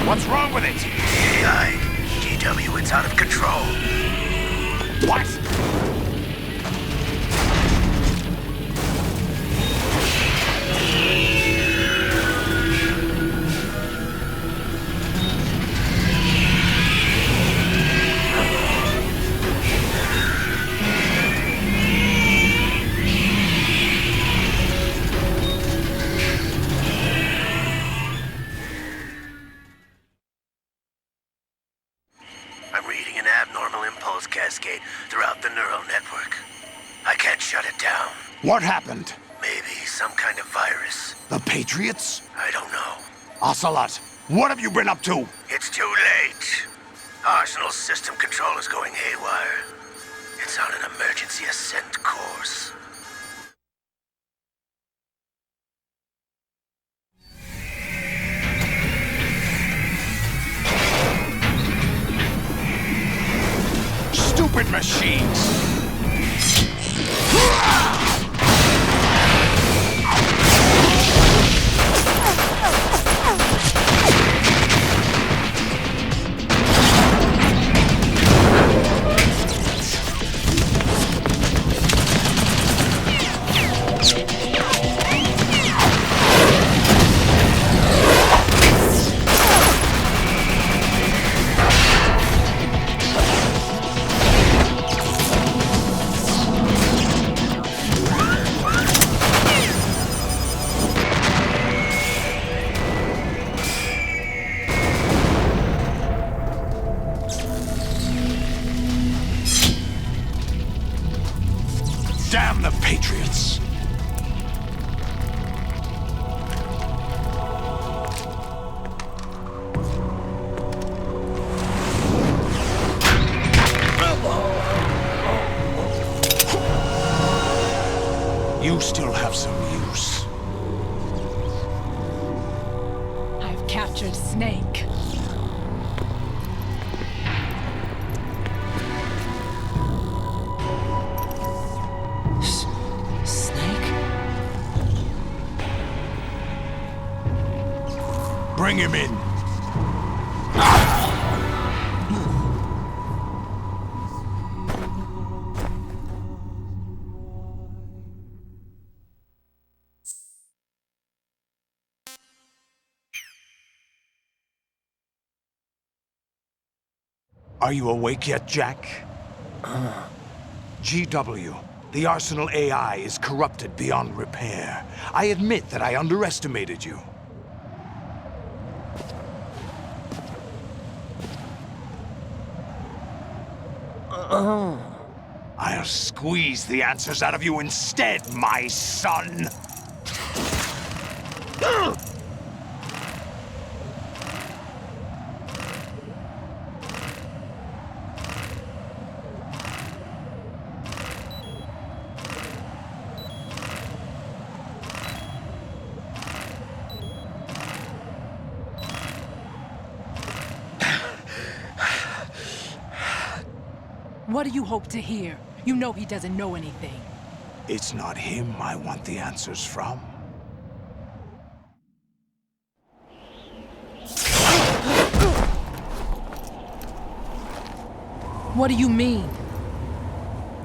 What's wrong with it? AI, GW, it's out of control. What? I'm reading an abnormal impulse cascade throughout the neural network. I can't shut it down. What happened? Maybe some kind of virus. The Patriots? I don't know. Ocelot, what have you been up to? It's too late. Arsenal's system control is going haywire. It's on an emergency ascent course. Stupid machines! Damn the Patriots! You still have some use. I've captured Snake. Bring him in. Are you awake yet, Jack? GW, the Arsenal AI is corrupted beyond repair. I admit that I underestimated you. I'll squeeze the answers out of you instead, my son! What do you hope to hear? You know he doesn't know anything. It's not him I want the answers from. What do you mean?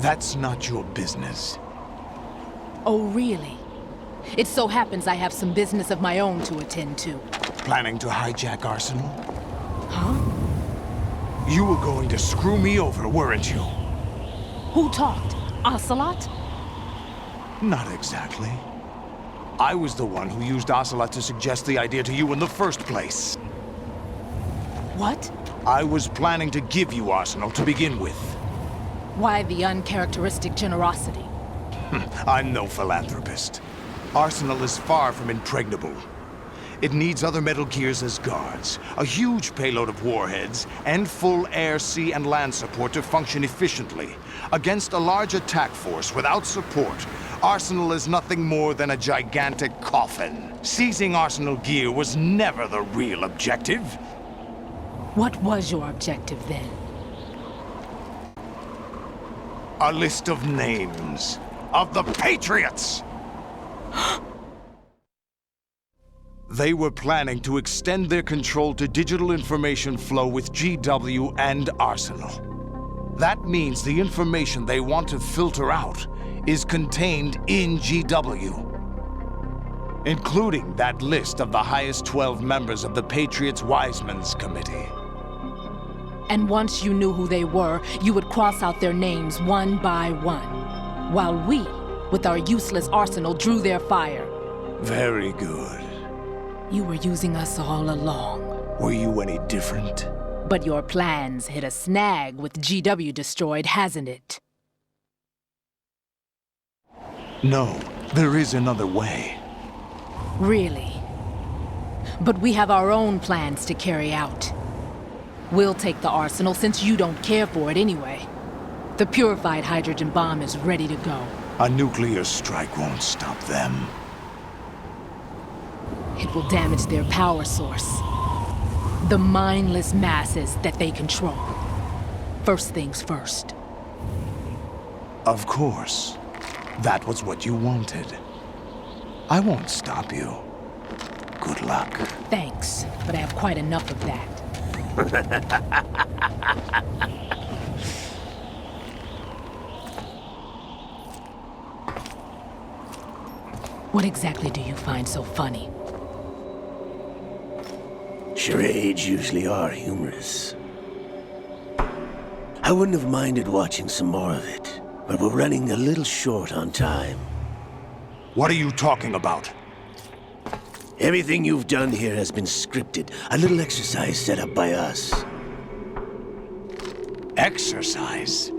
That's not your business. Oh, really? It so happens I have some business of my own to attend to. Planning to hijack Arsenal? Huh? You were going to screw me over, weren't you? Who talked? Ocelot? Not exactly. I was the one who used Ocelot to suggest the idea to you in the first place. What? I was planning to give you Arsenal to begin with. Why the uncharacteristic generosity? I'm no philanthropist. Arsenal is far from impregnable. It needs other Metal Gears as guards, a huge payload of warheads, and full air, sea, and land support to function efficiently. Against a large attack force without support, Arsenal is nothing more than a gigantic coffin. Seizing Arsenal gear was never the real objective. What was your objective then? A list of names of the Patriots! They were planning to extend their control to digital information flow with GW and Arsenal. That means the information they want to filter out is contained in GW, including that list of the highest 12 members of the Patriots Wiseman's Committee. And once you knew who they were, you would cross out their names one by one, while we, with our useless arsenal, drew their fire. Very good. You were using us all along. Were you any different? But your plans hit a snag with GW destroyed, hasn't it? No, there is another way. Really? But we have our own plans to carry out. We'll take the arsenal since you don't care for it anyway. The purified hydrogen bomb is ready to go. A nuclear strike won't stop them. It will damage their power source. The mindless masses that they control. First things first. Of course. That was what you wanted. I won't stop you. Good luck. Thanks, but I have quite enough of that. What exactly do you find so funny? Charades usually are humorous. I wouldn't have minded watching some more of it, but we're running a little short on time. What are you talking about? Everything you've done here has been scripted. A little exercise set up by us. Exercise?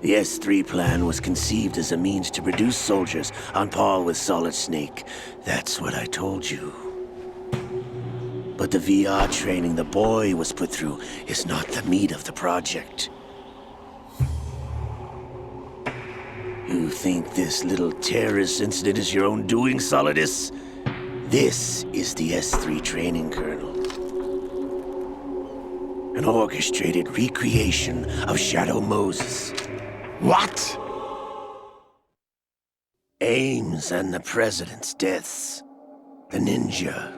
The S3 plan was conceived as a means to produce soldiers on par with Solid Snake. That's what I told you. But the VR training the boy was put through is not the meat of the project. You think this little terrorist incident is your own doing, Solidus? This is the S3 training kernel. An orchestrated recreation of Shadow Moses. What? Ames and the President's deaths. The ninja.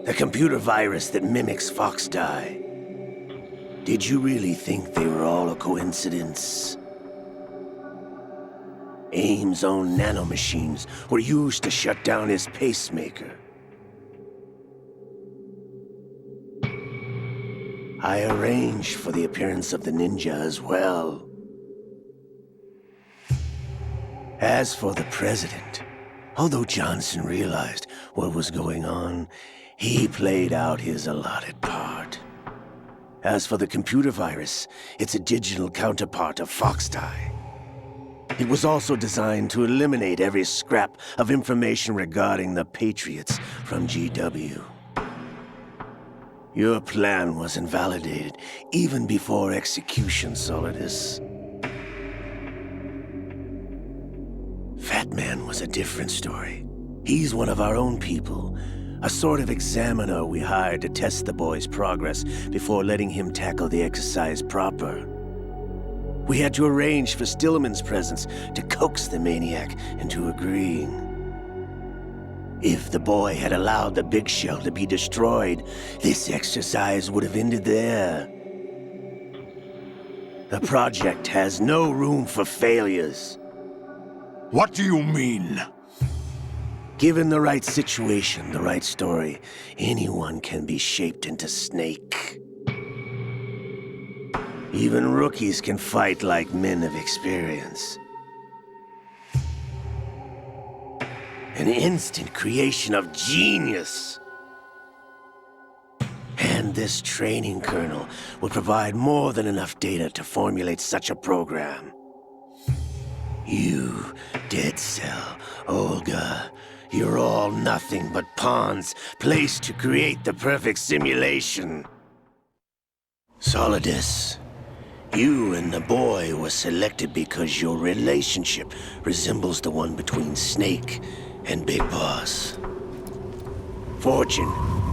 The computer virus that mimics Foxdie. Did you really think they were all a coincidence? Ames' own nanomachines were used to shut down his pacemaker. I arranged for the appearance of the ninja as well. As for the president, although Johnson realized what was going on, he played out his allotted part. As for the computer virus, it's a digital counterpart of Foxdie. It was also designed to eliminate every scrap of information regarding the Patriots from GW. Your plan was invalidated even before execution, Solidus. Fat Man was a different story. He's one of our own people, a sort of examiner we hired to test the boy's progress before letting him tackle the exercise proper. We had to arrange for Stillman's presence to coax the maniac into agreeing. If the boy had allowed the big shell to be destroyed, this exercise would have ended there. The project has no room for failures. What do you mean? Given the right situation, the right story, anyone can be shaped into Snake. Even rookies can fight like men of experience. An instant creation of genius. And this training kernel will provide more than enough data to formulate such a program. You, Dead Cell, Olga, you're all nothing but pawns placed to create the perfect simulation. Solidus, You and the boy were selected because your relationship resembles the one between Snake and Big Boss. Fortune,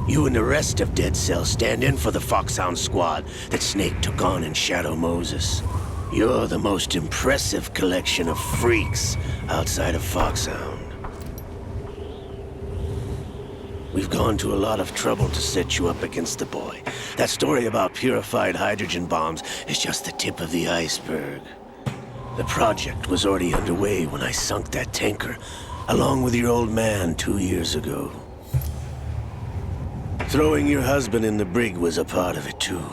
you and the rest of Dead Cell stand in for the Foxhound squad that Snake took on in Shadow Moses. You're the most impressive collection of freaks outside of Foxhound. We've gone to a lot of trouble to set you up against the boy. That story about purified hydrogen bombs is just the tip of the iceberg. The project was already underway when I sunk that tanker, along with your old man 2 years ago. Throwing your husband in the brig was a part of it too.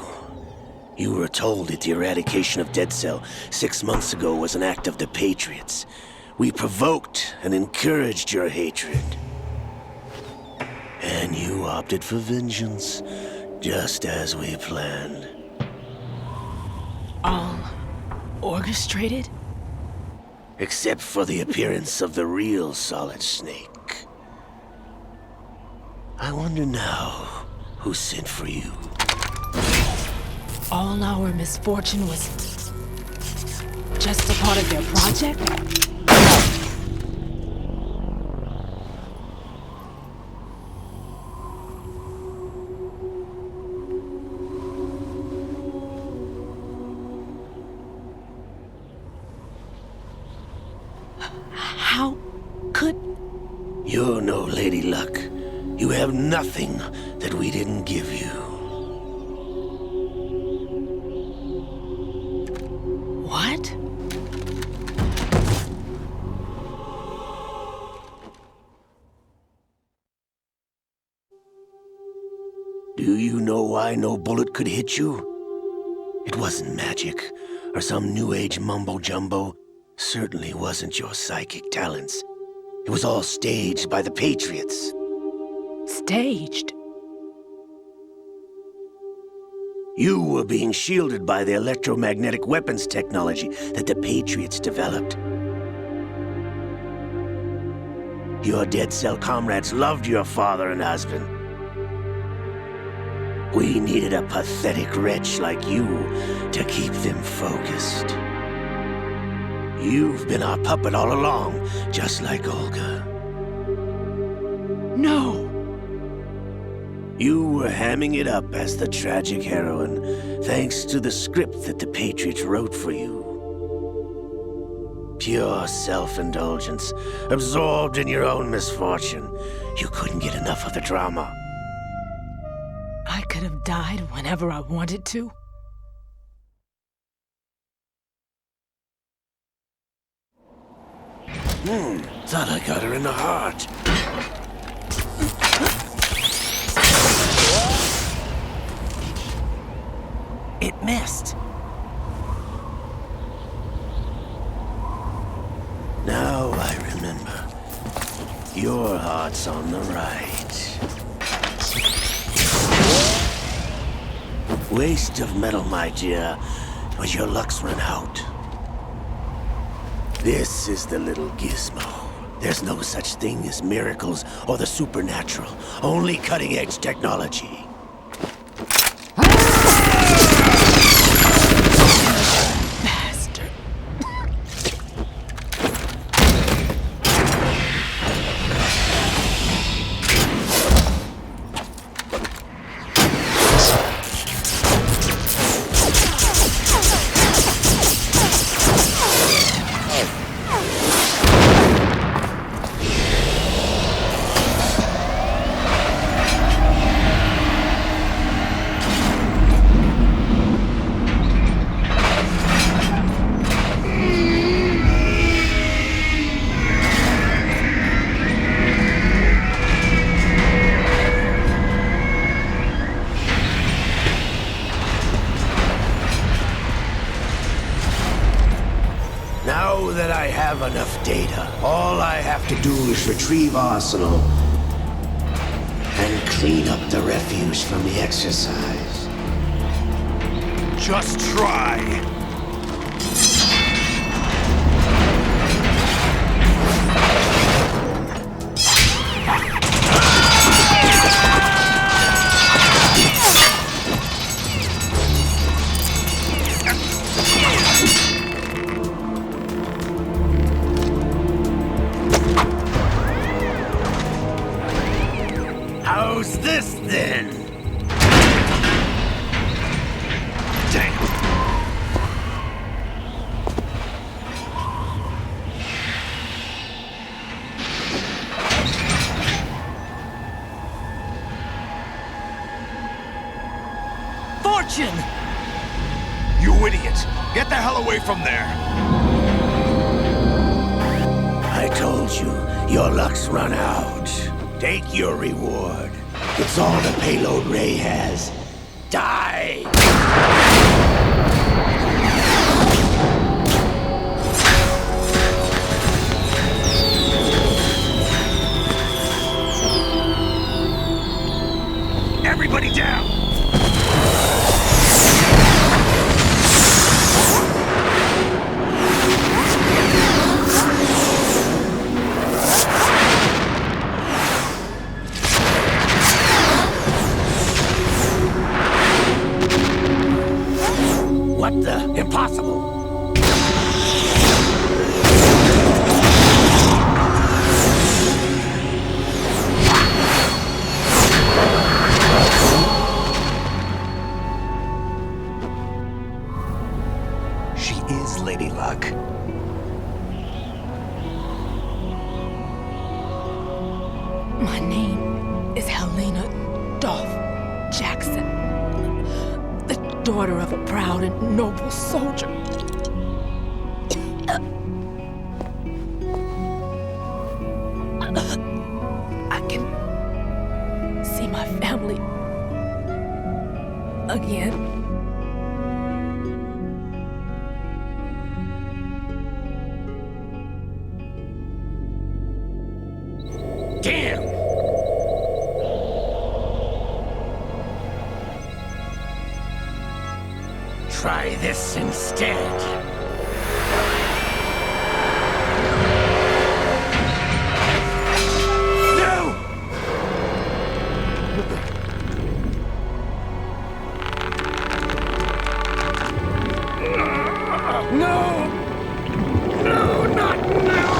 You were told that the eradication of Dead Cell 6 months ago was an act of the Patriots. We provoked and encouraged your hatred. And you opted for vengeance, just as we planned. All orchestrated? Except for the appearance of the real Solid Snake. I wonder now who sent for you. All our misfortune was just a part of their project? How could... You're no Lady Luck. You have nothing that we didn't give you. What? Do you know why no bullet could hit you? It wasn't magic, or some new age mumbo-jumbo. Certainly wasn't your psychic talents. It was all staged by the Patriots. Staged? You were being shielded by the electromagnetic weapons technology that the Patriots developed. Your Dead Cell comrades loved your father and husband. We needed a pathetic wretch like you to keep them focused. You've been our puppet all along, just like Olga. No! You were hamming it up as the tragic heroine, thanks to the script that the Patriots wrote for you. Pure self-indulgence, absorbed in your own misfortune. You couldn't get enough of the drama. I could have died whenever I wanted to. Thought I got her in the heart. It missed. Now I remember. Your heart's on the right. Waste of metal, my dear, but your luck's run out. This is the little gizmo. There's no such thing as miracles or the supernatural, only cutting-edge technology. Bastard. Now that I have enough data, all I have to do is retrieve Arsenal and clean up the refuse from the exercise. Just try. You idiot! Get the hell away from there! I told you, your luck's run out. Take your reward. It's all the payload Ray has. Die! Everybody down! What the? Impossible! She is Lady Luck. My name is Helena Dolph Jackson, the daughter of a proud and noble soldier. I can see my family again. Damn! Try this instead. No! No, not now!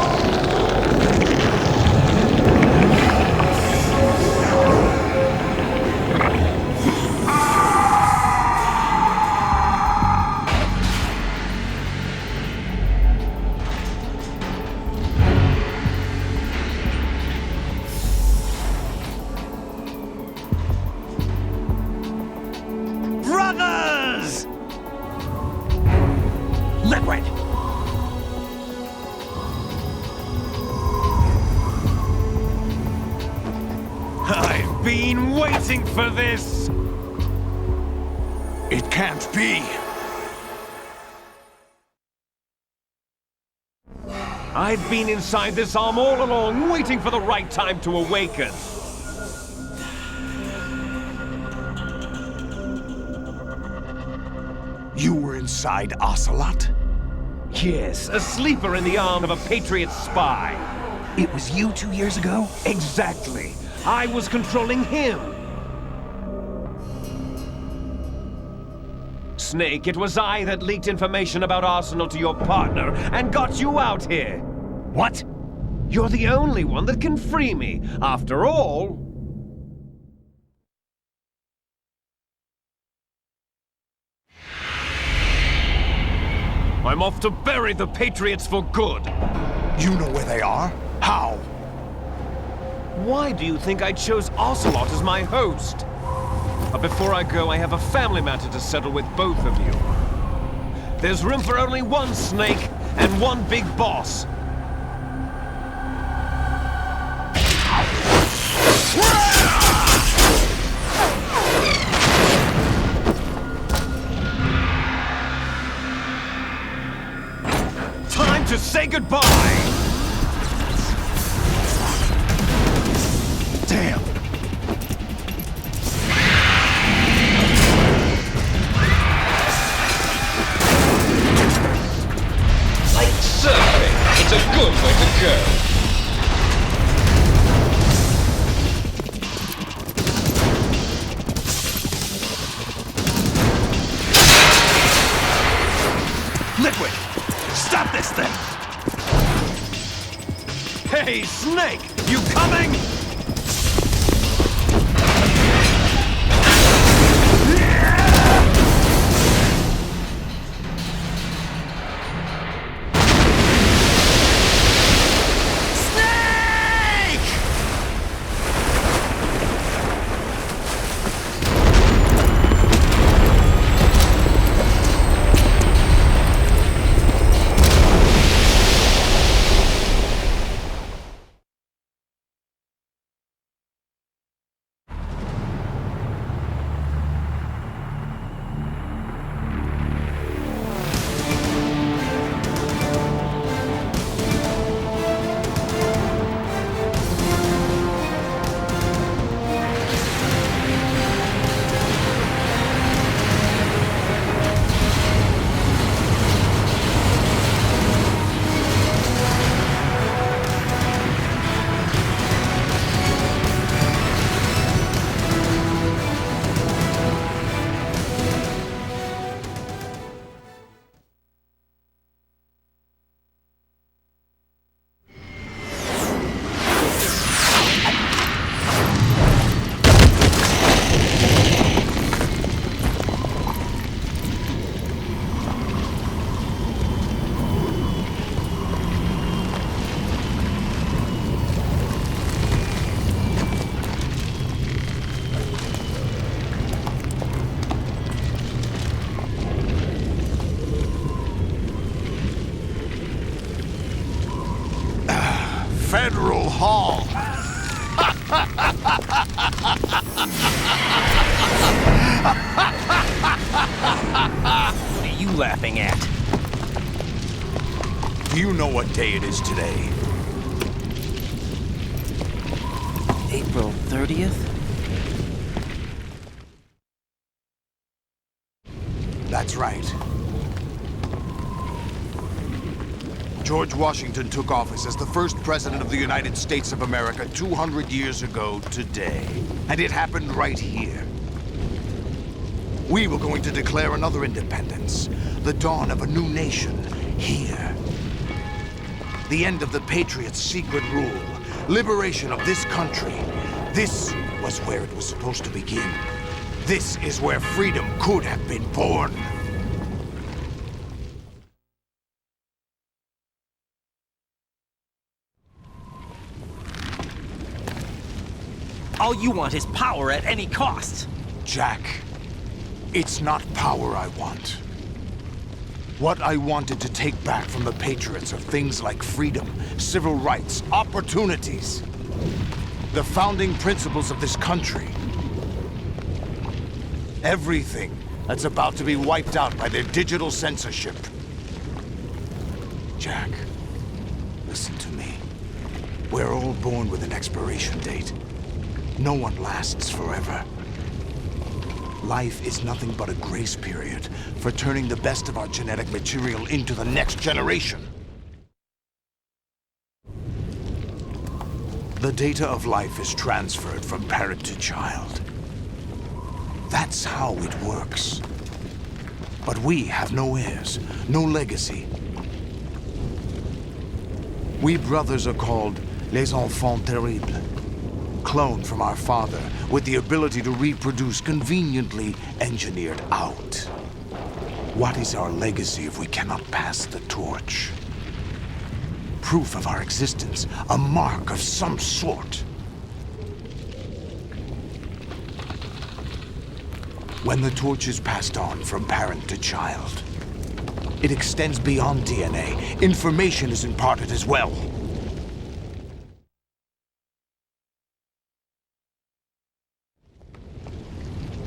Brothers! Liquid! I've been waiting for this! It can't be! I've been inside this arm all along, waiting for the right time to awaken. You were inside Ocelot? Yes, a sleeper in the arm of a Patriot spy. It was you 2 years ago? Exactly. I was controlling him. Snake, it was I that leaked information about Arsenal to your partner and got you out here. What? You're the only one that can free me. After all... I'm off to bury the Patriots for good. You know where they are? How? Why do you think I chose Ocelot as my host? But before I go, I have a family matter to settle with both of you. There's room for only one Snake and one big boss. Time to say goodbye! Damn! Like surfing, it's a good way to go. Liquid! Stop this thing! Hey, Snake! You coming? Paul. What are you laughing at? Do you know what day it is today? April 30th? That's right. George Washington took office as the first president of the United States of America 200 years ago today. And it happened right here. We were going to declare another independence, the dawn of a new nation, here. The end of the Patriots' secret rule, liberation of this country. This was where it was supposed to begin. This is where freedom could have been born. All you want is power at any cost. Jack, it's not power I want. What I wanted to take back from the Patriots are things like freedom, civil rights, opportunities. The founding principles of this country. Everything that's about to be wiped out by their digital censorship. Jack, listen to me. We're all born with an expiration date. No one lasts forever. Life is nothing but a grace period for turning the best of our genetic material into the next generation. The data of life is transferred from parent to child. That's how it works. But we have no heirs, no legacy. We brothers are called les enfants terribles. Cloned from our father, with the ability to reproduce conveniently engineered out. What is our legacy if we cannot pass the torch? Proof of our existence, a mark of some sort. When the torch is passed on from parent to child, it extends beyond DNA. Information is imparted as well.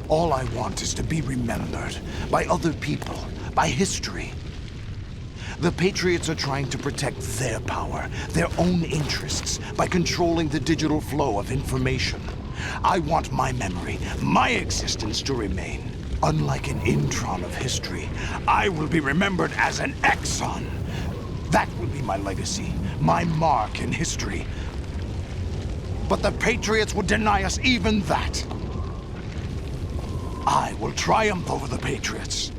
All I want is to be remembered by other people, by history. The Patriots are trying to protect their power, their own interests, by controlling the digital flow of information. I want my memory, my existence to remain. Unlike an intron of history, I will be remembered as an exon. That will be my legacy, my mark in history. But the Patriots would deny us even that. I will triumph over the Patriots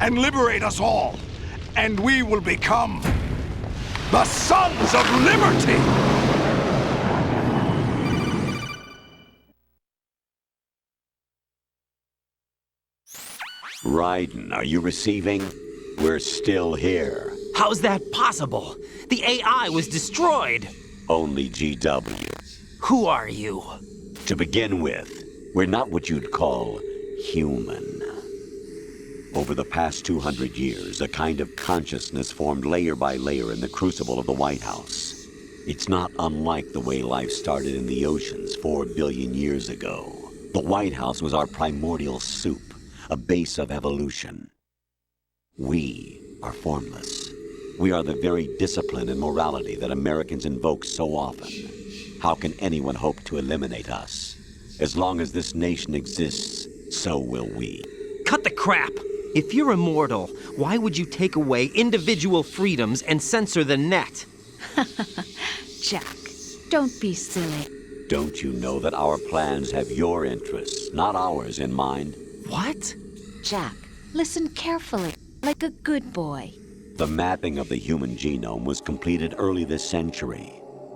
and liberate us all, and we will become the Sons of Liberty! Raiden, are you receiving? We're still here. How's that possible? The AI was destroyed. Only GW. Who are you? To begin with, we're not what you'd call human. Over the past 200 years, a kind of consciousness formed layer by layer in the crucible of the White House. It's not unlike the way life started in the oceans 4 billion years ago. The White House was our primordial soup, a base of evolution. We are formless. We are the very discipline and morality that Americans invoke so often. How can anyone hope to eliminate us? As long as this nation exists, so will we. Cut the crap! If you're immortal, why would you take away individual freedoms and censor the net? Jack, don't be silly. Don't you know that our plans have your interests, not ours, in mind? What? Jack, listen carefully, like a good boy. The mapping of the human genome was completed early this century.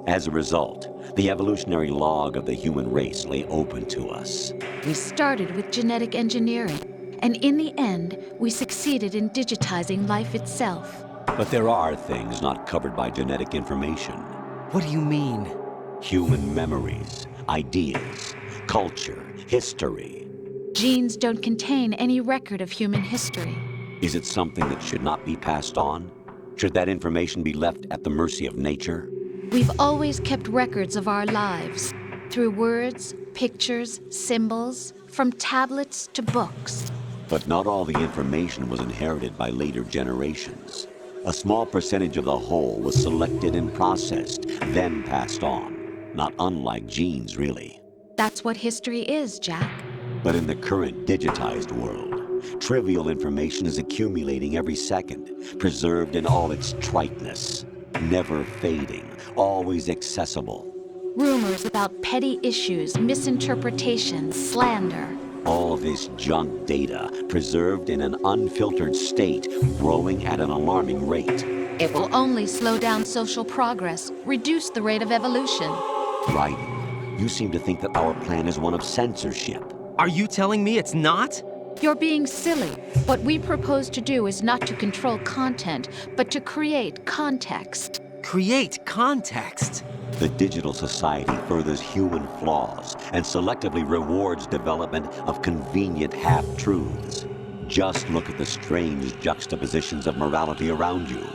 As a result, the evolutionary log of the human race lay open to us. We started with genetic engineering, and in the end, we succeeded in digitizing life itself. But there are things not covered by genetic information. What do you mean? Human memories, ideas, culture, history. Genes don't contain any record of human history. Is it something that should not be passed on? Should that information be left at the mercy of nature? We've always kept records of our lives, through words, pictures, symbols, from tablets to books. But not all the information was inherited by later generations. A small percentage of the whole was selected and processed, then passed on. Not unlike genes, really. That's what history is, Jack. But in the current digitized world, trivial information is accumulating every second, preserved in all its triteness, never fading, always accessible. Rumors about petty issues, misinterpretations, slander. All this junk data, preserved in an unfiltered state, growing at an alarming rate. It will only slow down social progress, reduce the rate of evolution. Right. You seem to think that our plan is one of censorship. Are you telling me it's not? You're being silly. What we propose to do is not to control content, but to create context. Create context? The digital society furthers human flaws and selectively rewards development of convenient half-truths. Just look at the strange juxtapositions of morality around you.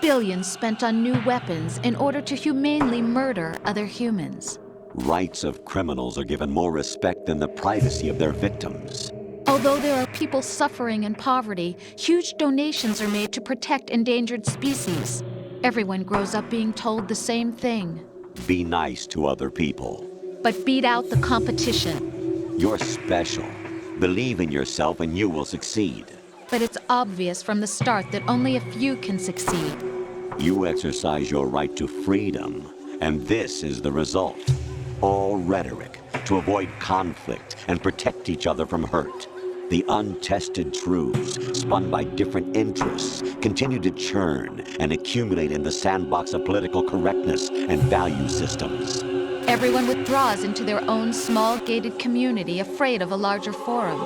Billions spent on new weapons in order to humanely murder other humans. Rights of criminals are given more respect than the privacy of their victims. Although there are people suffering in poverty, huge donations are made to protect endangered species. Everyone grows up being told the same thing. Be nice to other people. But beat out the competition. You're special. Believe in yourself and you will succeed. But it's obvious from the start that only a few can succeed. You exercise your right to freedom, and this is the result. All rhetoric to avoid conflict and protect each other from hurt. The untested truths, spun by different interests, continue to churn and accumulate in the sandbox of political correctness and value systems. Everyone withdraws into their own small gated community, afraid of a larger forum.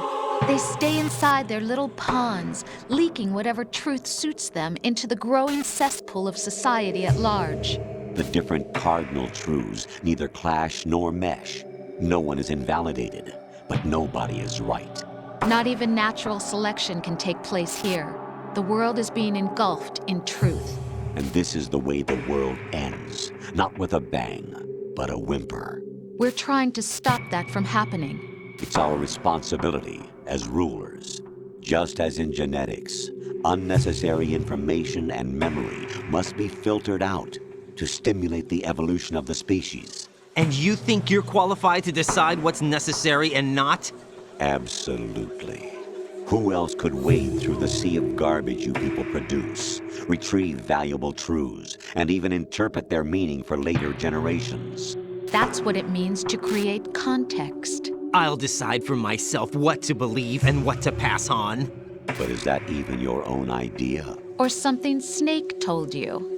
They stay inside their little ponds, leaking whatever truth suits them into the growing cesspool of society at large. The different cardinal truths neither clash nor mesh. No one is invalidated, but nobody is right. Not even natural selection can take place here. The world is being engulfed in truth. And this is the way the world ends. Not with a bang, but a whimper. We're trying to stop that from happening. It's our responsibility as rulers. Just as in genetics, unnecessary information and memory must be filtered out to stimulate the evolution of the species. And you think you're qualified to decide what's necessary and not? Absolutely. Who else could wade through the sea of garbage you people produce, retrieve valuable truths, and even interpret their meaning for later generations? That's what it means to create context. I'll decide for myself what to believe and what to pass on. But is that even your own idea? Or something Snake told you?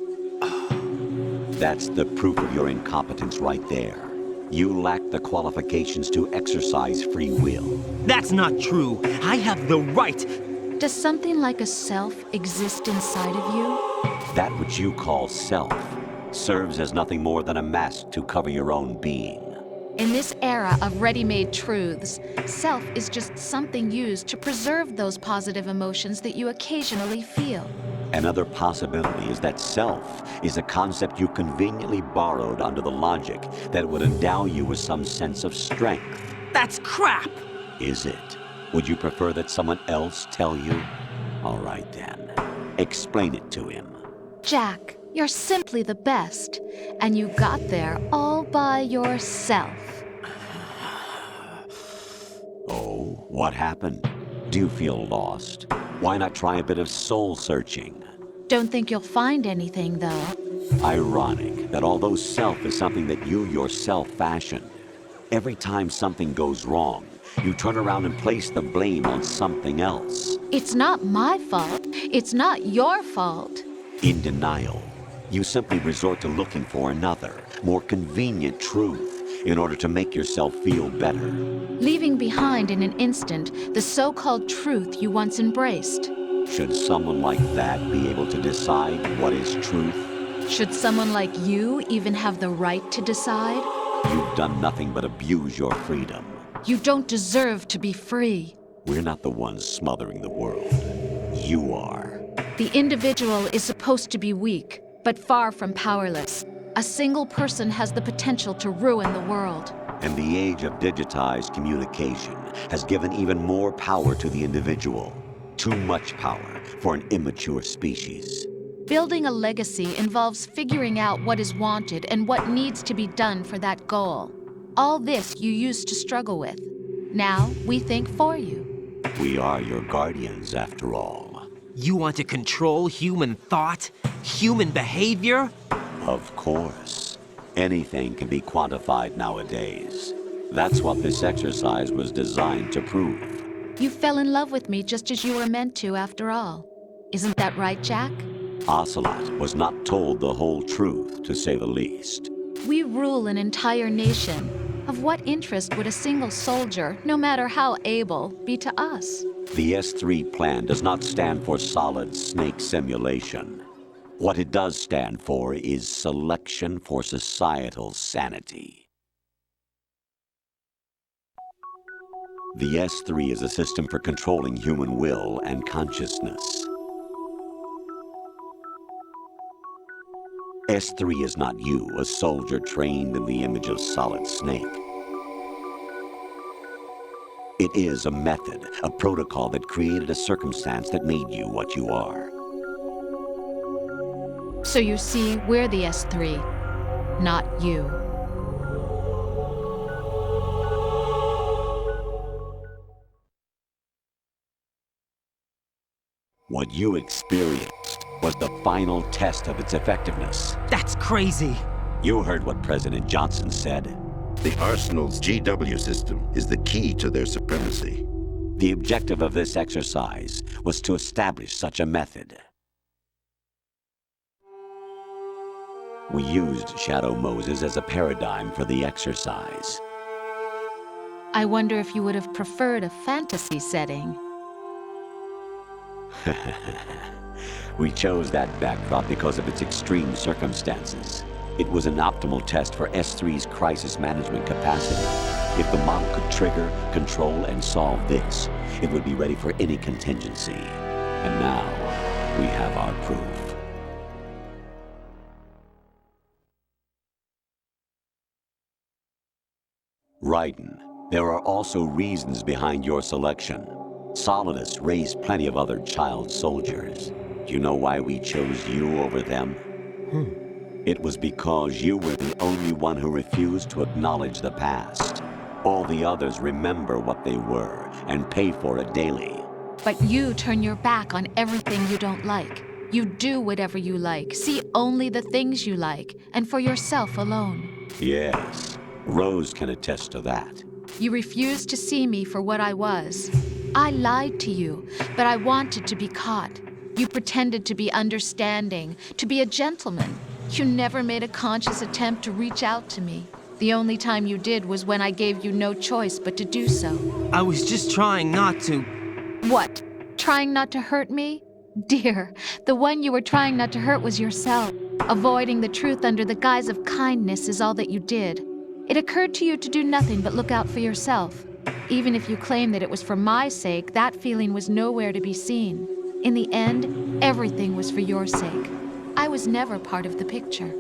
That's the proof of your incompetence right there. You lack the qualifications to exercise free will. That's not true. I have the right. Does something like a self exist inside of you? That which you call self serves as nothing more than a mask to cover your own being. In this era of ready-made truths, self is just something used to preserve those positive emotions that you occasionally feel. Another possibility is that self is a concept you conveniently borrowed under the logic that would endow you with some sense of strength. That's crap! Is it? Would you prefer that someone else tell you? All right then. Explain it to him. Jack, you're simply the best, and you got there all by yourself. Oh, what happened? Do you feel lost? Why not try a bit of soul-searching? Don't think you'll find anything, though. Ironic that although self is something that you yourself fashioned, every time something goes wrong, you turn around and place the blame on something else. It's not my fault. It's not your fault. In denial, you simply resort to looking for another, more convenient truth in order to make yourself feel better. Leaving behind in an instant the so-called truth you once embraced. Should someone like that be able to decide what is truth? Should someone like you even have the right to decide? You've done nothing but abuse your freedom. You don't deserve to be free. We're not the ones smothering the world. You are. The individual is supposed to be weak, but far from powerless. A single person has the potential to ruin the world. And the age of digitized communication has given even more power to the individual. Too much power for an immature species. Building a legacy involves figuring out what is wanted and what needs to be done for that goal. All this you used to struggle with. Now, we think for you. We are your guardians, after all. You want to control human thought? Human behavior? Of course. Anything can be quantified nowadays. That's what this exercise was designed to prove. You fell in love with me just as you were meant to, after all. Isn't that right, Jack? Ocelot was not told the whole truth, to say the least. We rule an entire nation. Of what interest would a single soldier, no matter how able, be to us? The S3 plan does not stand for solid snake simulation. What it does stand for is selection for societal sanity. The S3 is a system for controlling human will and consciousness. S3 is not you, a soldier trained in the image of Solid Snake. It is a method, a protocol that created a circumstance that made you what you are. So you see, we're the S3, not you. What you experienced was the final test of its effectiveness. That's crazy. You heard what President Johnson said. The Arsenal's GW system is the key to their supremacy. The objective of this exercise was to establish such a method. We used Shadow Moses as a paradigm for the exercise. I wonder if you would have preferred a fantasy setting. We chose that backdrop because of its extreme circumstances. It was an optimal test for S3's crisis management capacity. If the model could trigger, control, and solve this, it would be ready for any contingency. And now, we have our proof. Raiden, there are also reasons behind your selection. Solidus raised plenty of other child soldiers. Do you know why we chose you over them? It was because you were the only one who refused to acknowledge the past. All the others remember what they were and pay for it daily. But you turn your back on everything you don't like. You do whatever you like, see only the things you like, and for yourself alone. Yes, Rose can attest to that. You refused to see me for what I was. I lied to you, but I wanted to be caught. You pretended to be understanding, to be a gentleman. You never made a conscious attempt to reach out to me. The only time you did was when I gave you no choice but to do so. I was just trying not to... What? Trying not to hurt me? Dear, the one you were trying not to hurt was yourself. Avoiding the truth under the guise of kindness is all that you did. It occurred to you to do nothing but look out for yourself. Even if you claim that it was for my sake, that feeling was nowhere to be seen. In the end, everything was for your sake. I was never part of the picture.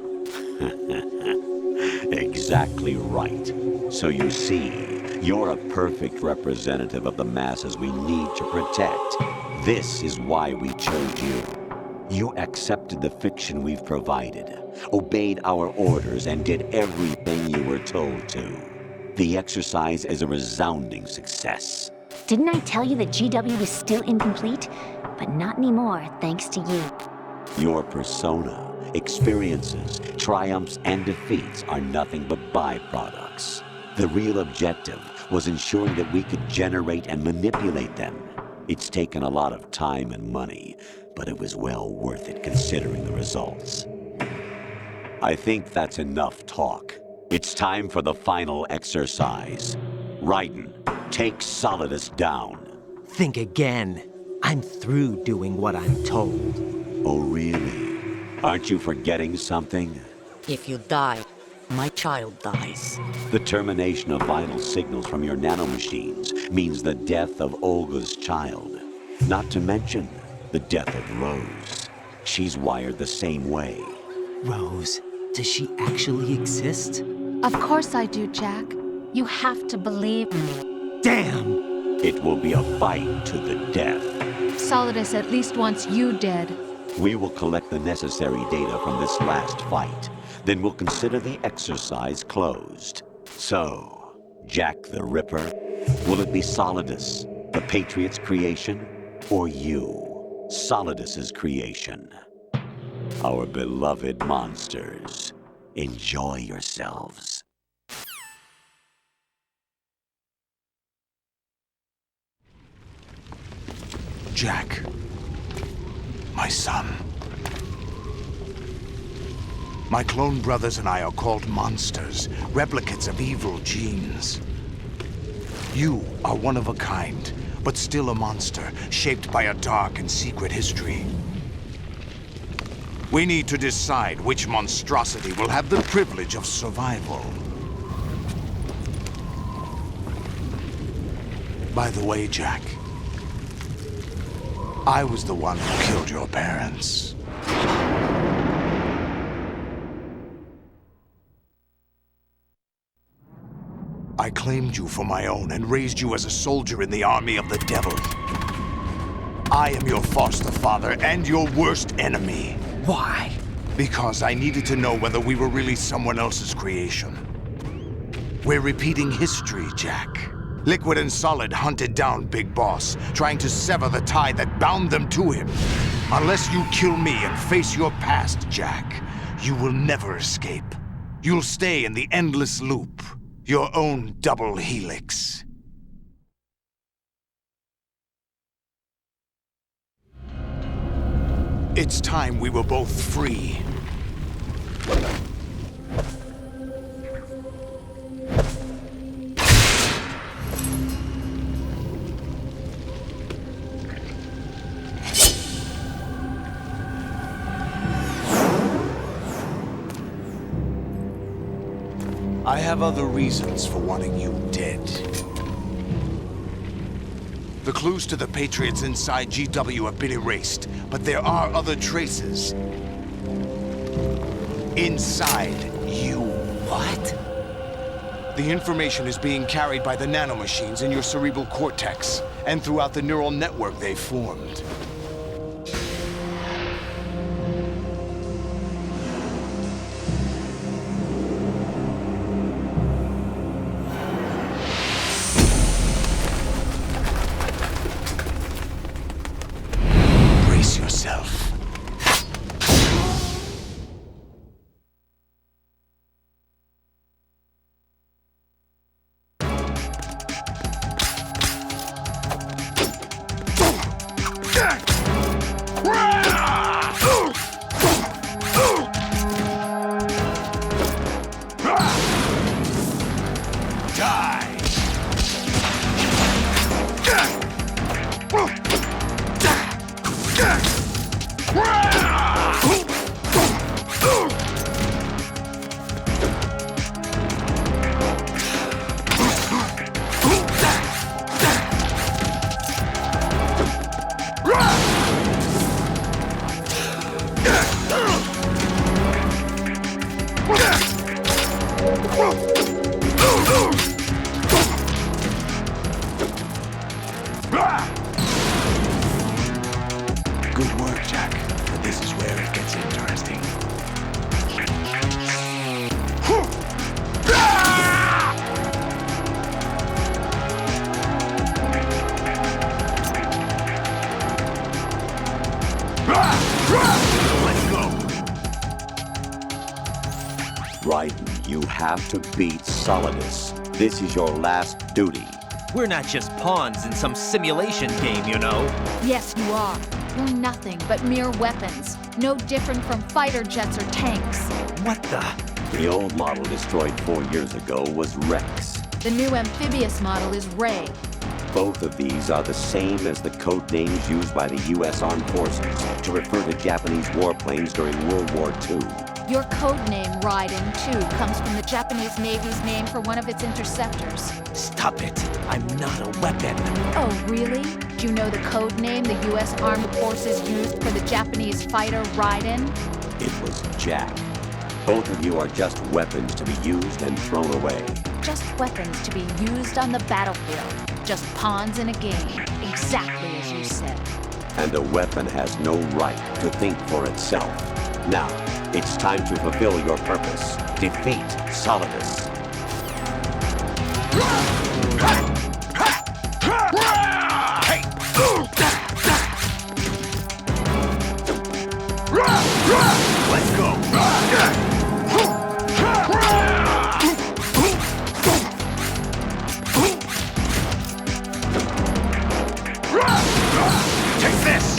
Exactly right. So you see, you're a perfect representative of the masses we need to protect. This is why we chose you. You accepted the fiction we've provided, obeyed our orders, and did everything you were told to. The exercise is a resounding success. Didn't I tell you that GW was still incomplete? But not anymore, thanks to you. Your persona, experiences, triumphs, and defeats are nothing but byproducts. The real objective was ensuring that we could generate and manipulate them. It's taken a lot of time and money, but it was well worth it considering the results. I think that's enough talk. It's time for the final exercise. Raiden, take Solidus down. Think again. I'm through doing what I'm told. Oh, really? Aren't you forgetting something? If you die, my child dies. The termination of vital signals from your nanomachines means the death of Olga's child. Not to mention the death of Rose. She's wired the same way. Rose, Does she actually exist? Of course I do, Jack. You have to believe me. Damn! It will be a fight to the death. Solidus at least wants you dead. We will collect the necessary data from this last fight. Then we'll consider the exercise closed. So, Jack the Ripper, will it be Solidus, the Patriot's creation, or you, Solidus's creation? Our beloved monsters, enjoy yourselves. Jack, my son. My clone brothers and I are called monsters, replicates of evil genes. You are one of a kind, but still a monster, shaped by a dark and secret history. We need to decide which monstrosity will have the privilege of survival. By the way, Jack, I was the one who killed your parents. I claimed you for my own and raised you as a soldier in the army of the devil. I am your foster father and your worst enemy. Why? Because I needed to know whether we were really someone else's creation. We're repeating history, Jack. Liquid and Solid hunted down Big Boss, trying to sever the tie that bound them to him. Unless you kill me and face your past, Jack, you will never escape. You'll stay in the endless loop. Your own double helix. It's time we were both free. I have other reasons for wanting you dead. The clues to the Patriots inside GW have been erased, but there are other traces. Inside you. What? The information is being carried by the nanomachines in your cerebral cortex, and throughout the neural network they've formed. Good work, Jack. But this is where it gets interesting. Let's go. Raiden, you have to beat Solidus. This is your last duty. We're not just pawns in some simulation game, you know. Yes, you are. You're nothing but mere weapons. No different from fighter jets or tanks. What the? The old model destroyed 4 years ago was Rex. The new amphibious model is Ray. Both of these are the same as the code names used by the U.S. Armed Forces to refer to Japanese warplanes during World War II. Your code name, Raiden, too, comes from the Japanese Navy's name for one of its interceptors. Stop it. I'm not a weapon. Oh, really? Do you know the code name the U.S. Armed Forces used for the Japanese fighter Raiden? It was Jack. Both of you are just weapons to be used and thrown away. Just weapons to be used on the battlefield. Just pawns in a game. Exactly as you said. And a weapon has no right to think for itself. Now, it's time to fulfill your purpose. Defeat Solidus. Let's go! Take this!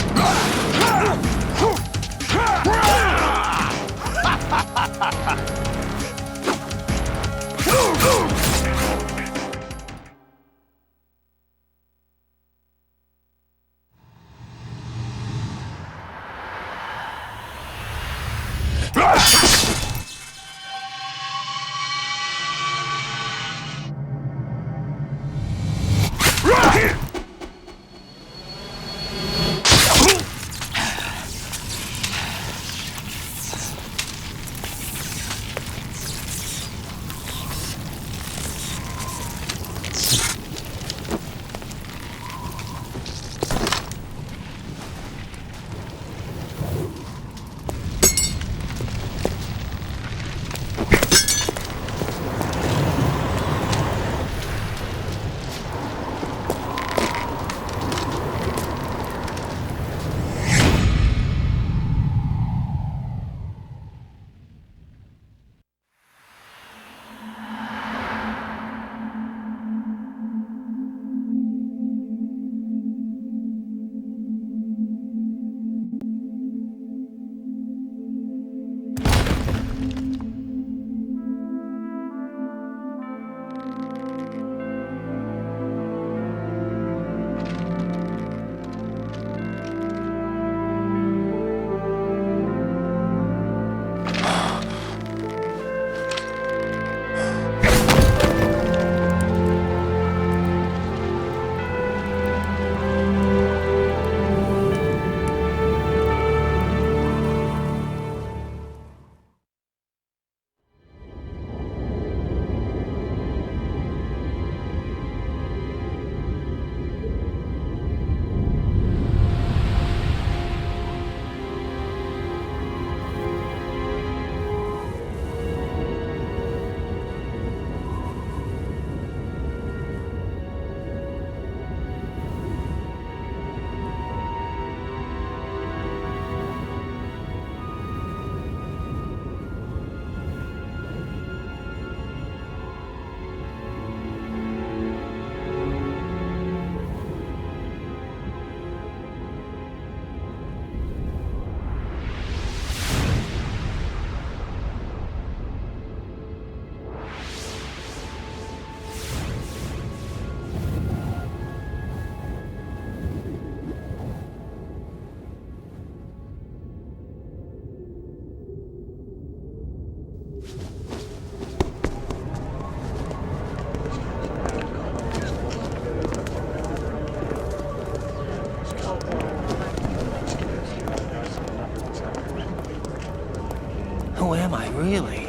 Who am I, really?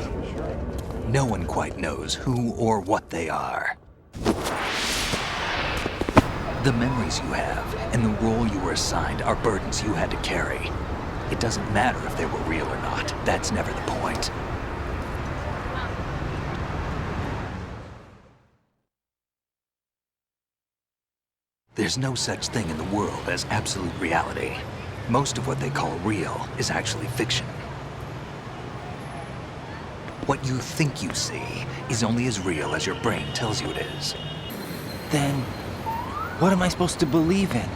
No one quite knows who or what they are. The memories you have and the role you were assigned are burdens you had to carry. It doesn't matter if they were real or not. That's never the point. There's no such thing in the world as absolute reality. Most of what they call real is actually fiction. What you think you see is only as real as your brain tells you it is. Then, what am I supposed to believe in?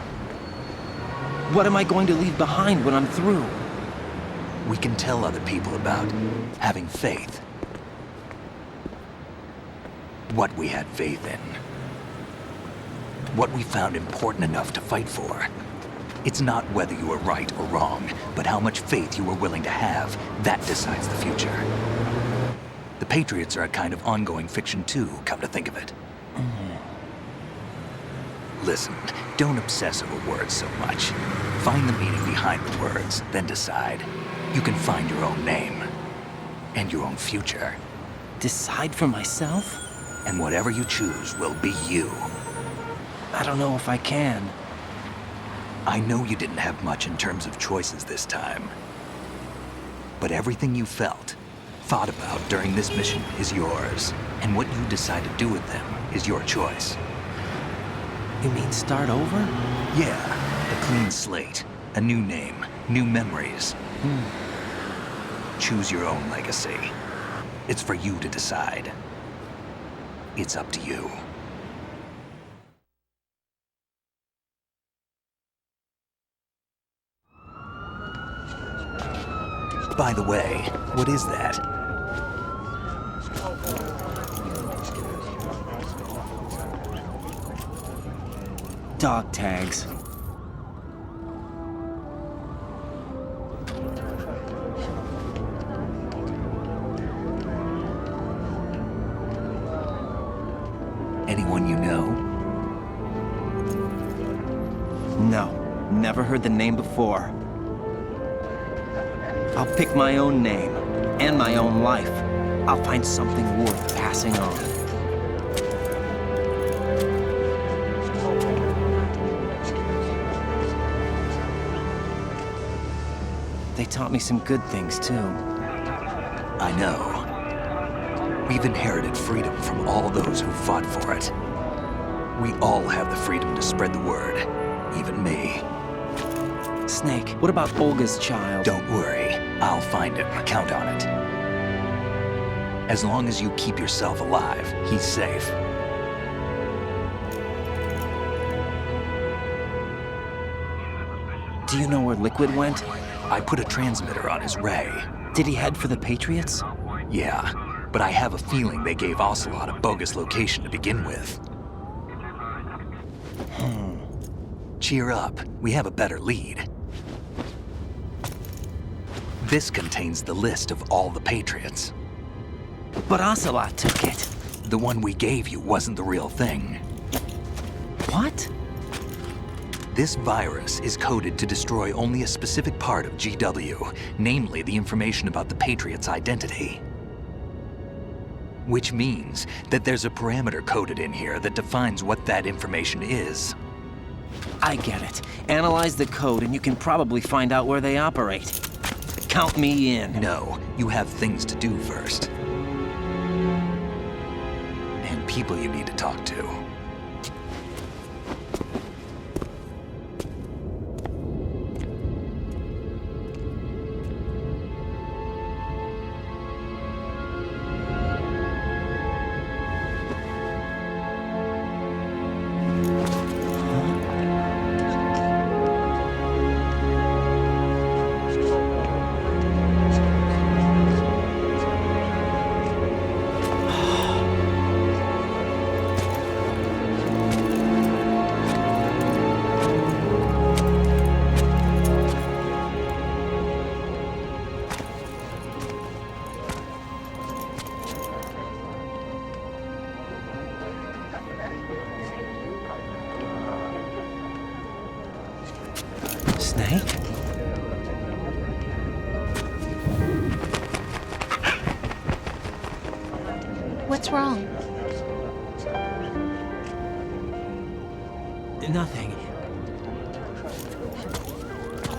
What am I going to leave behind when I'm through? We can tell other people about having faith. What we had faith in. What we found important enough to fight for. It's not whether you were right or wrong, but how much faith you were willing to have. That decides the future. The Patriots are a kind of ongoing fiction too, come to think of it. Listen, don't obsess over words so much. Find the meaning behind the words, then decide. You can find your own name. and your own future. Decide for myself? And whatever you choose will be you. I don't know if I can. I know you didn't have much in terms of choices this time. But everything you felt, thought about during this mission is yours. And what you decide to do with them is your choice. You mean start over? Yeah, a clean slate, a new name, new memories. Choose your own legacy. It's for you to decide. It's up to you. By the way, what is that? Dog tags. Anyone you know? No, never heard the name before. I'll pick my own name, and my own life. I'll find something worth passing on. They taught me some good things, too. I know. We've inherited freedom from all those who fought for it. We all have the freedom to spread the word, even me. Snake, what about Olga's child? Don't worry, I'll find him. Count on it. As long as you keep yourself alive, he's safe. Do you know where Liquid went? I put a transmitter on his ray. Did he head for the Patriots? Yeah, but I have a feeling they gave Ocelot a bogus location to begin with. Cheer up, we have a better lead. This contains the list of all the Patriots. But Ocelot took it. The one we gave you wasn't the real thing. What? This virus is coded to destroy only a specific part of GW, namely the information about the Patriot's identity. Which means that there's a parameter coded in here that defines what that information is. I get it. Analyze the code and you can probably find out where they operate. Count me in. No, you have things to do first. And people you need to talk to. Snake? What's wrong? Nothing.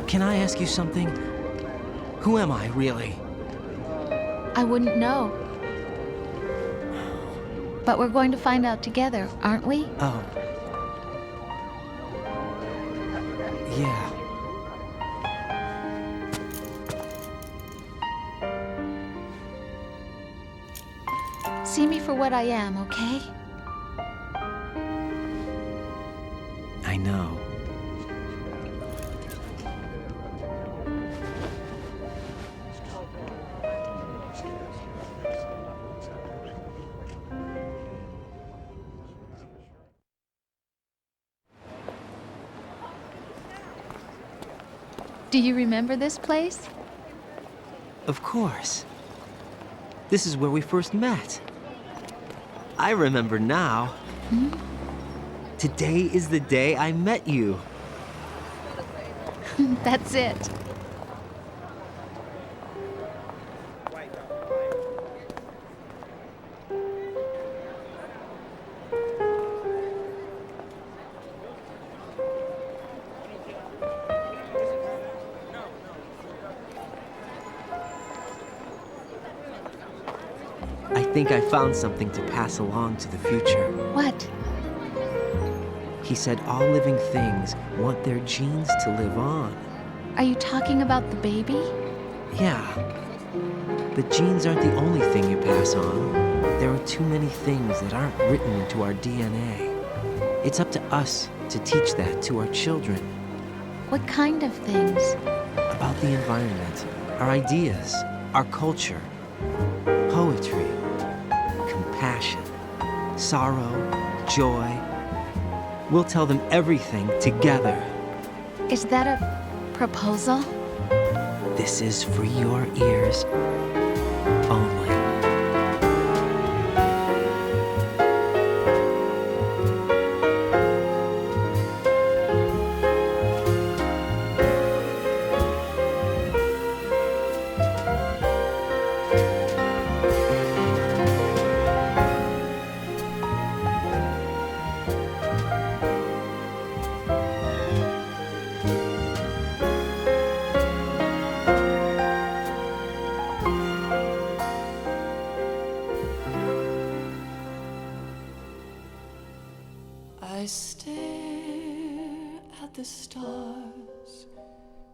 Can I ask you something? Who am I, really? I wouldn't know. But we're going to find out together, aren't we? Oh. Yeah. See me for what I am, okay? I know. Do you remember this place? Of course. This is where we first met. I remember now. Today is the day I met you. That's it. think I found something to pass along to the future. What? He said all living things want their genes to live on. Are you talking about the baby? Yeah. But genes aren't the only thing you pass on. There are too many things that aren't written into our DNA. It's up to us to teach that to our children. What kind of things? About the environment, our ideas, our culture, poetry, compassion, sorrow, joy. We'll tell them everything together. Is that a proposal? This is for your ears only. I stare at the stars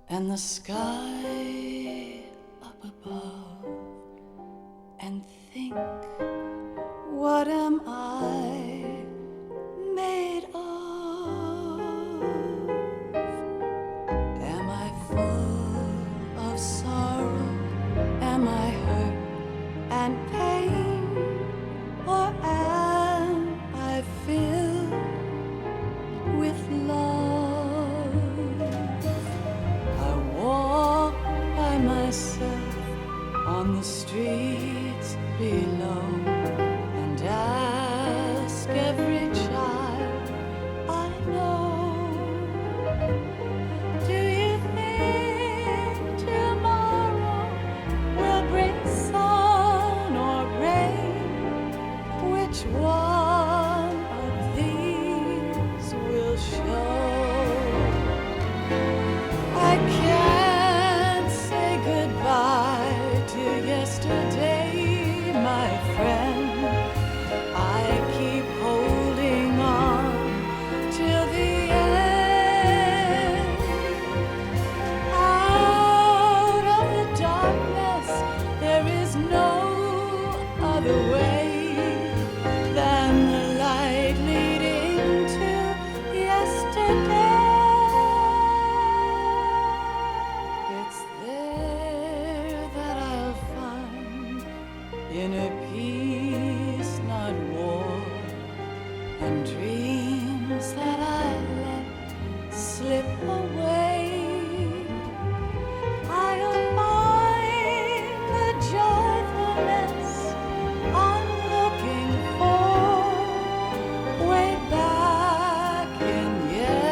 and the sky up above and think, what am I made of? Am I full of sorrow? Am I hurt and pain? Or am I filled with love? I walk by myself on the streets below and ask every child I know, do you think tomorrow will bring sun or rain? Which one of these will show? I can't say goodbye to yesterday, my friend. I keep holding on till the end. Out of the darkness, there is no other way than the light leading to yesterday. It's there that I'll find inner peace, not war, and dreams that I let slip away. I'll find the joyfulness I'm looking for way back in yesterday.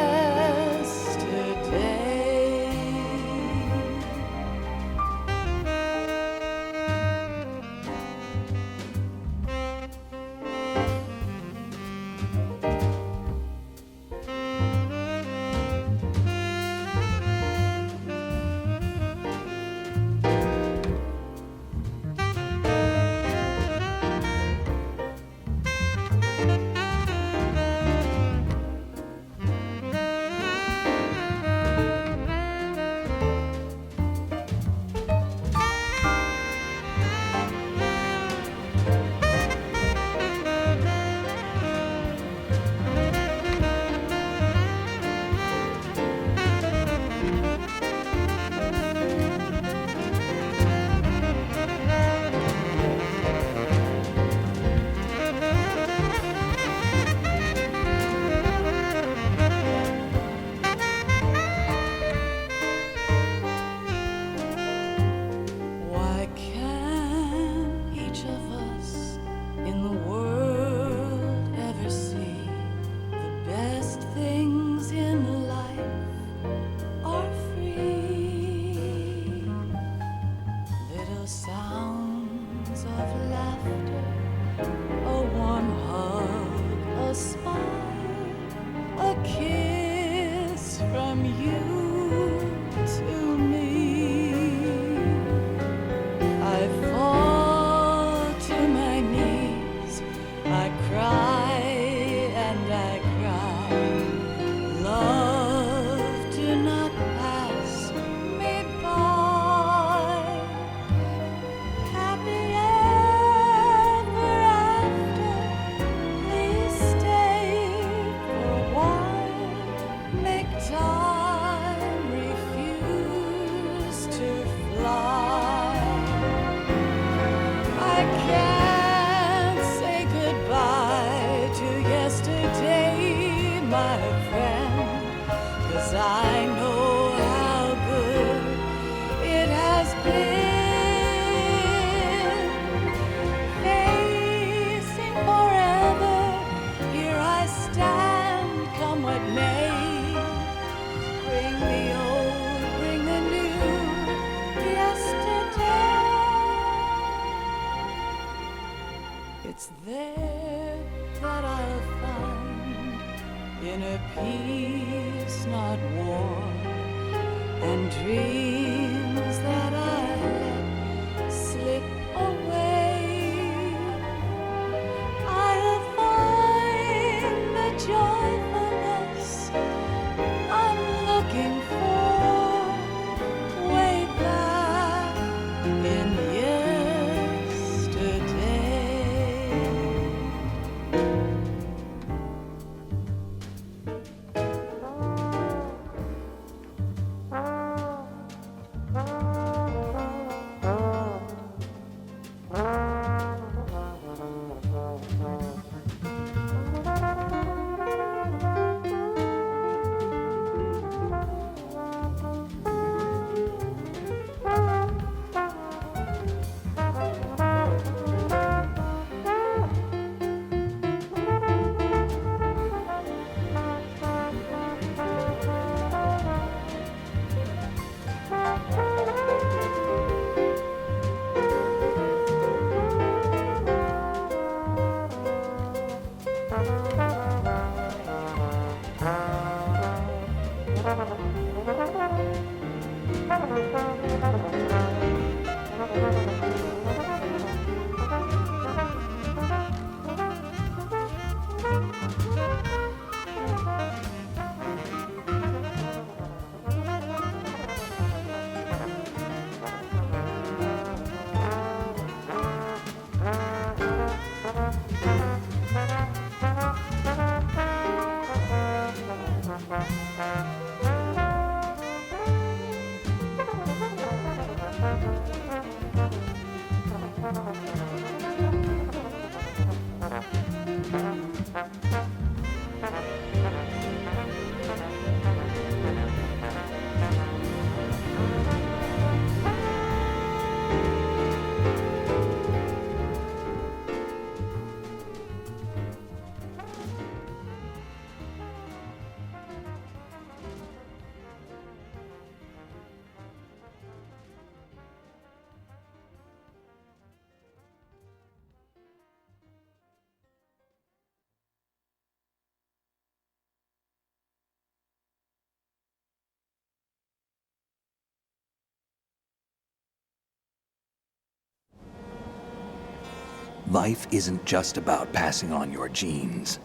Life isn't just about passing on your genes.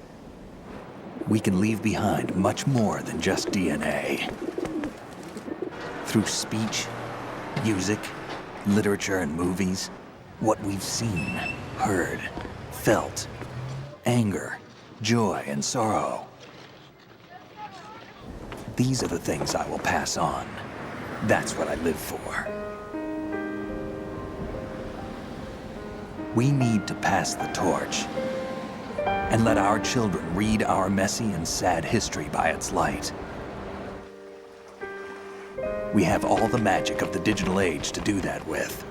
We can leave behind much more than just DNA. Through speech, music, literature, and movies, what we've seen, heard, felt, anger, joy, and sorrow. These are the things I will pass on. That's what I live for. We need to pass the torch and let our children read our messy and sad history by its light. We have all the magic of the digital age to do that with.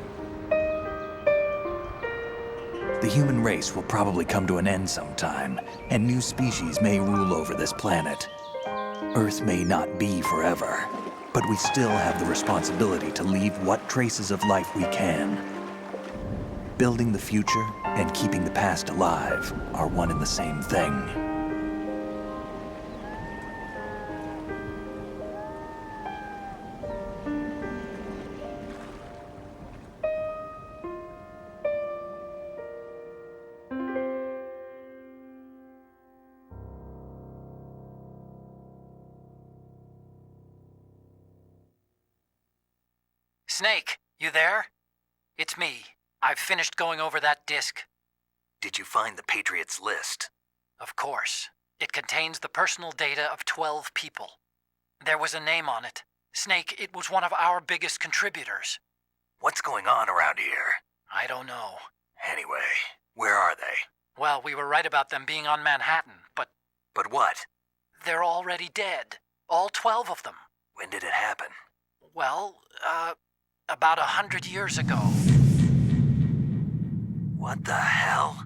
The human race will probably come to an end sometime, and new species may rule over this planet. Earth may not be forever, but we still have the responsibility to leave what traces of life we can. Building the future and keeping the past alive are one and the same thing. Snake, you there? It's me. I've finished going over that disk. Did you find the Patriots list? Of course. It contains the personal data of 12 people. There was a name on it. Snake, it was one of our biggest contributors. What's going on around here? I don't know. Anyway, where are they? Well, we were right about them being on Manhattan, but... But what? They're already dead. All 12 of them. When did it happen? Well, about 100 years ago. What the hell?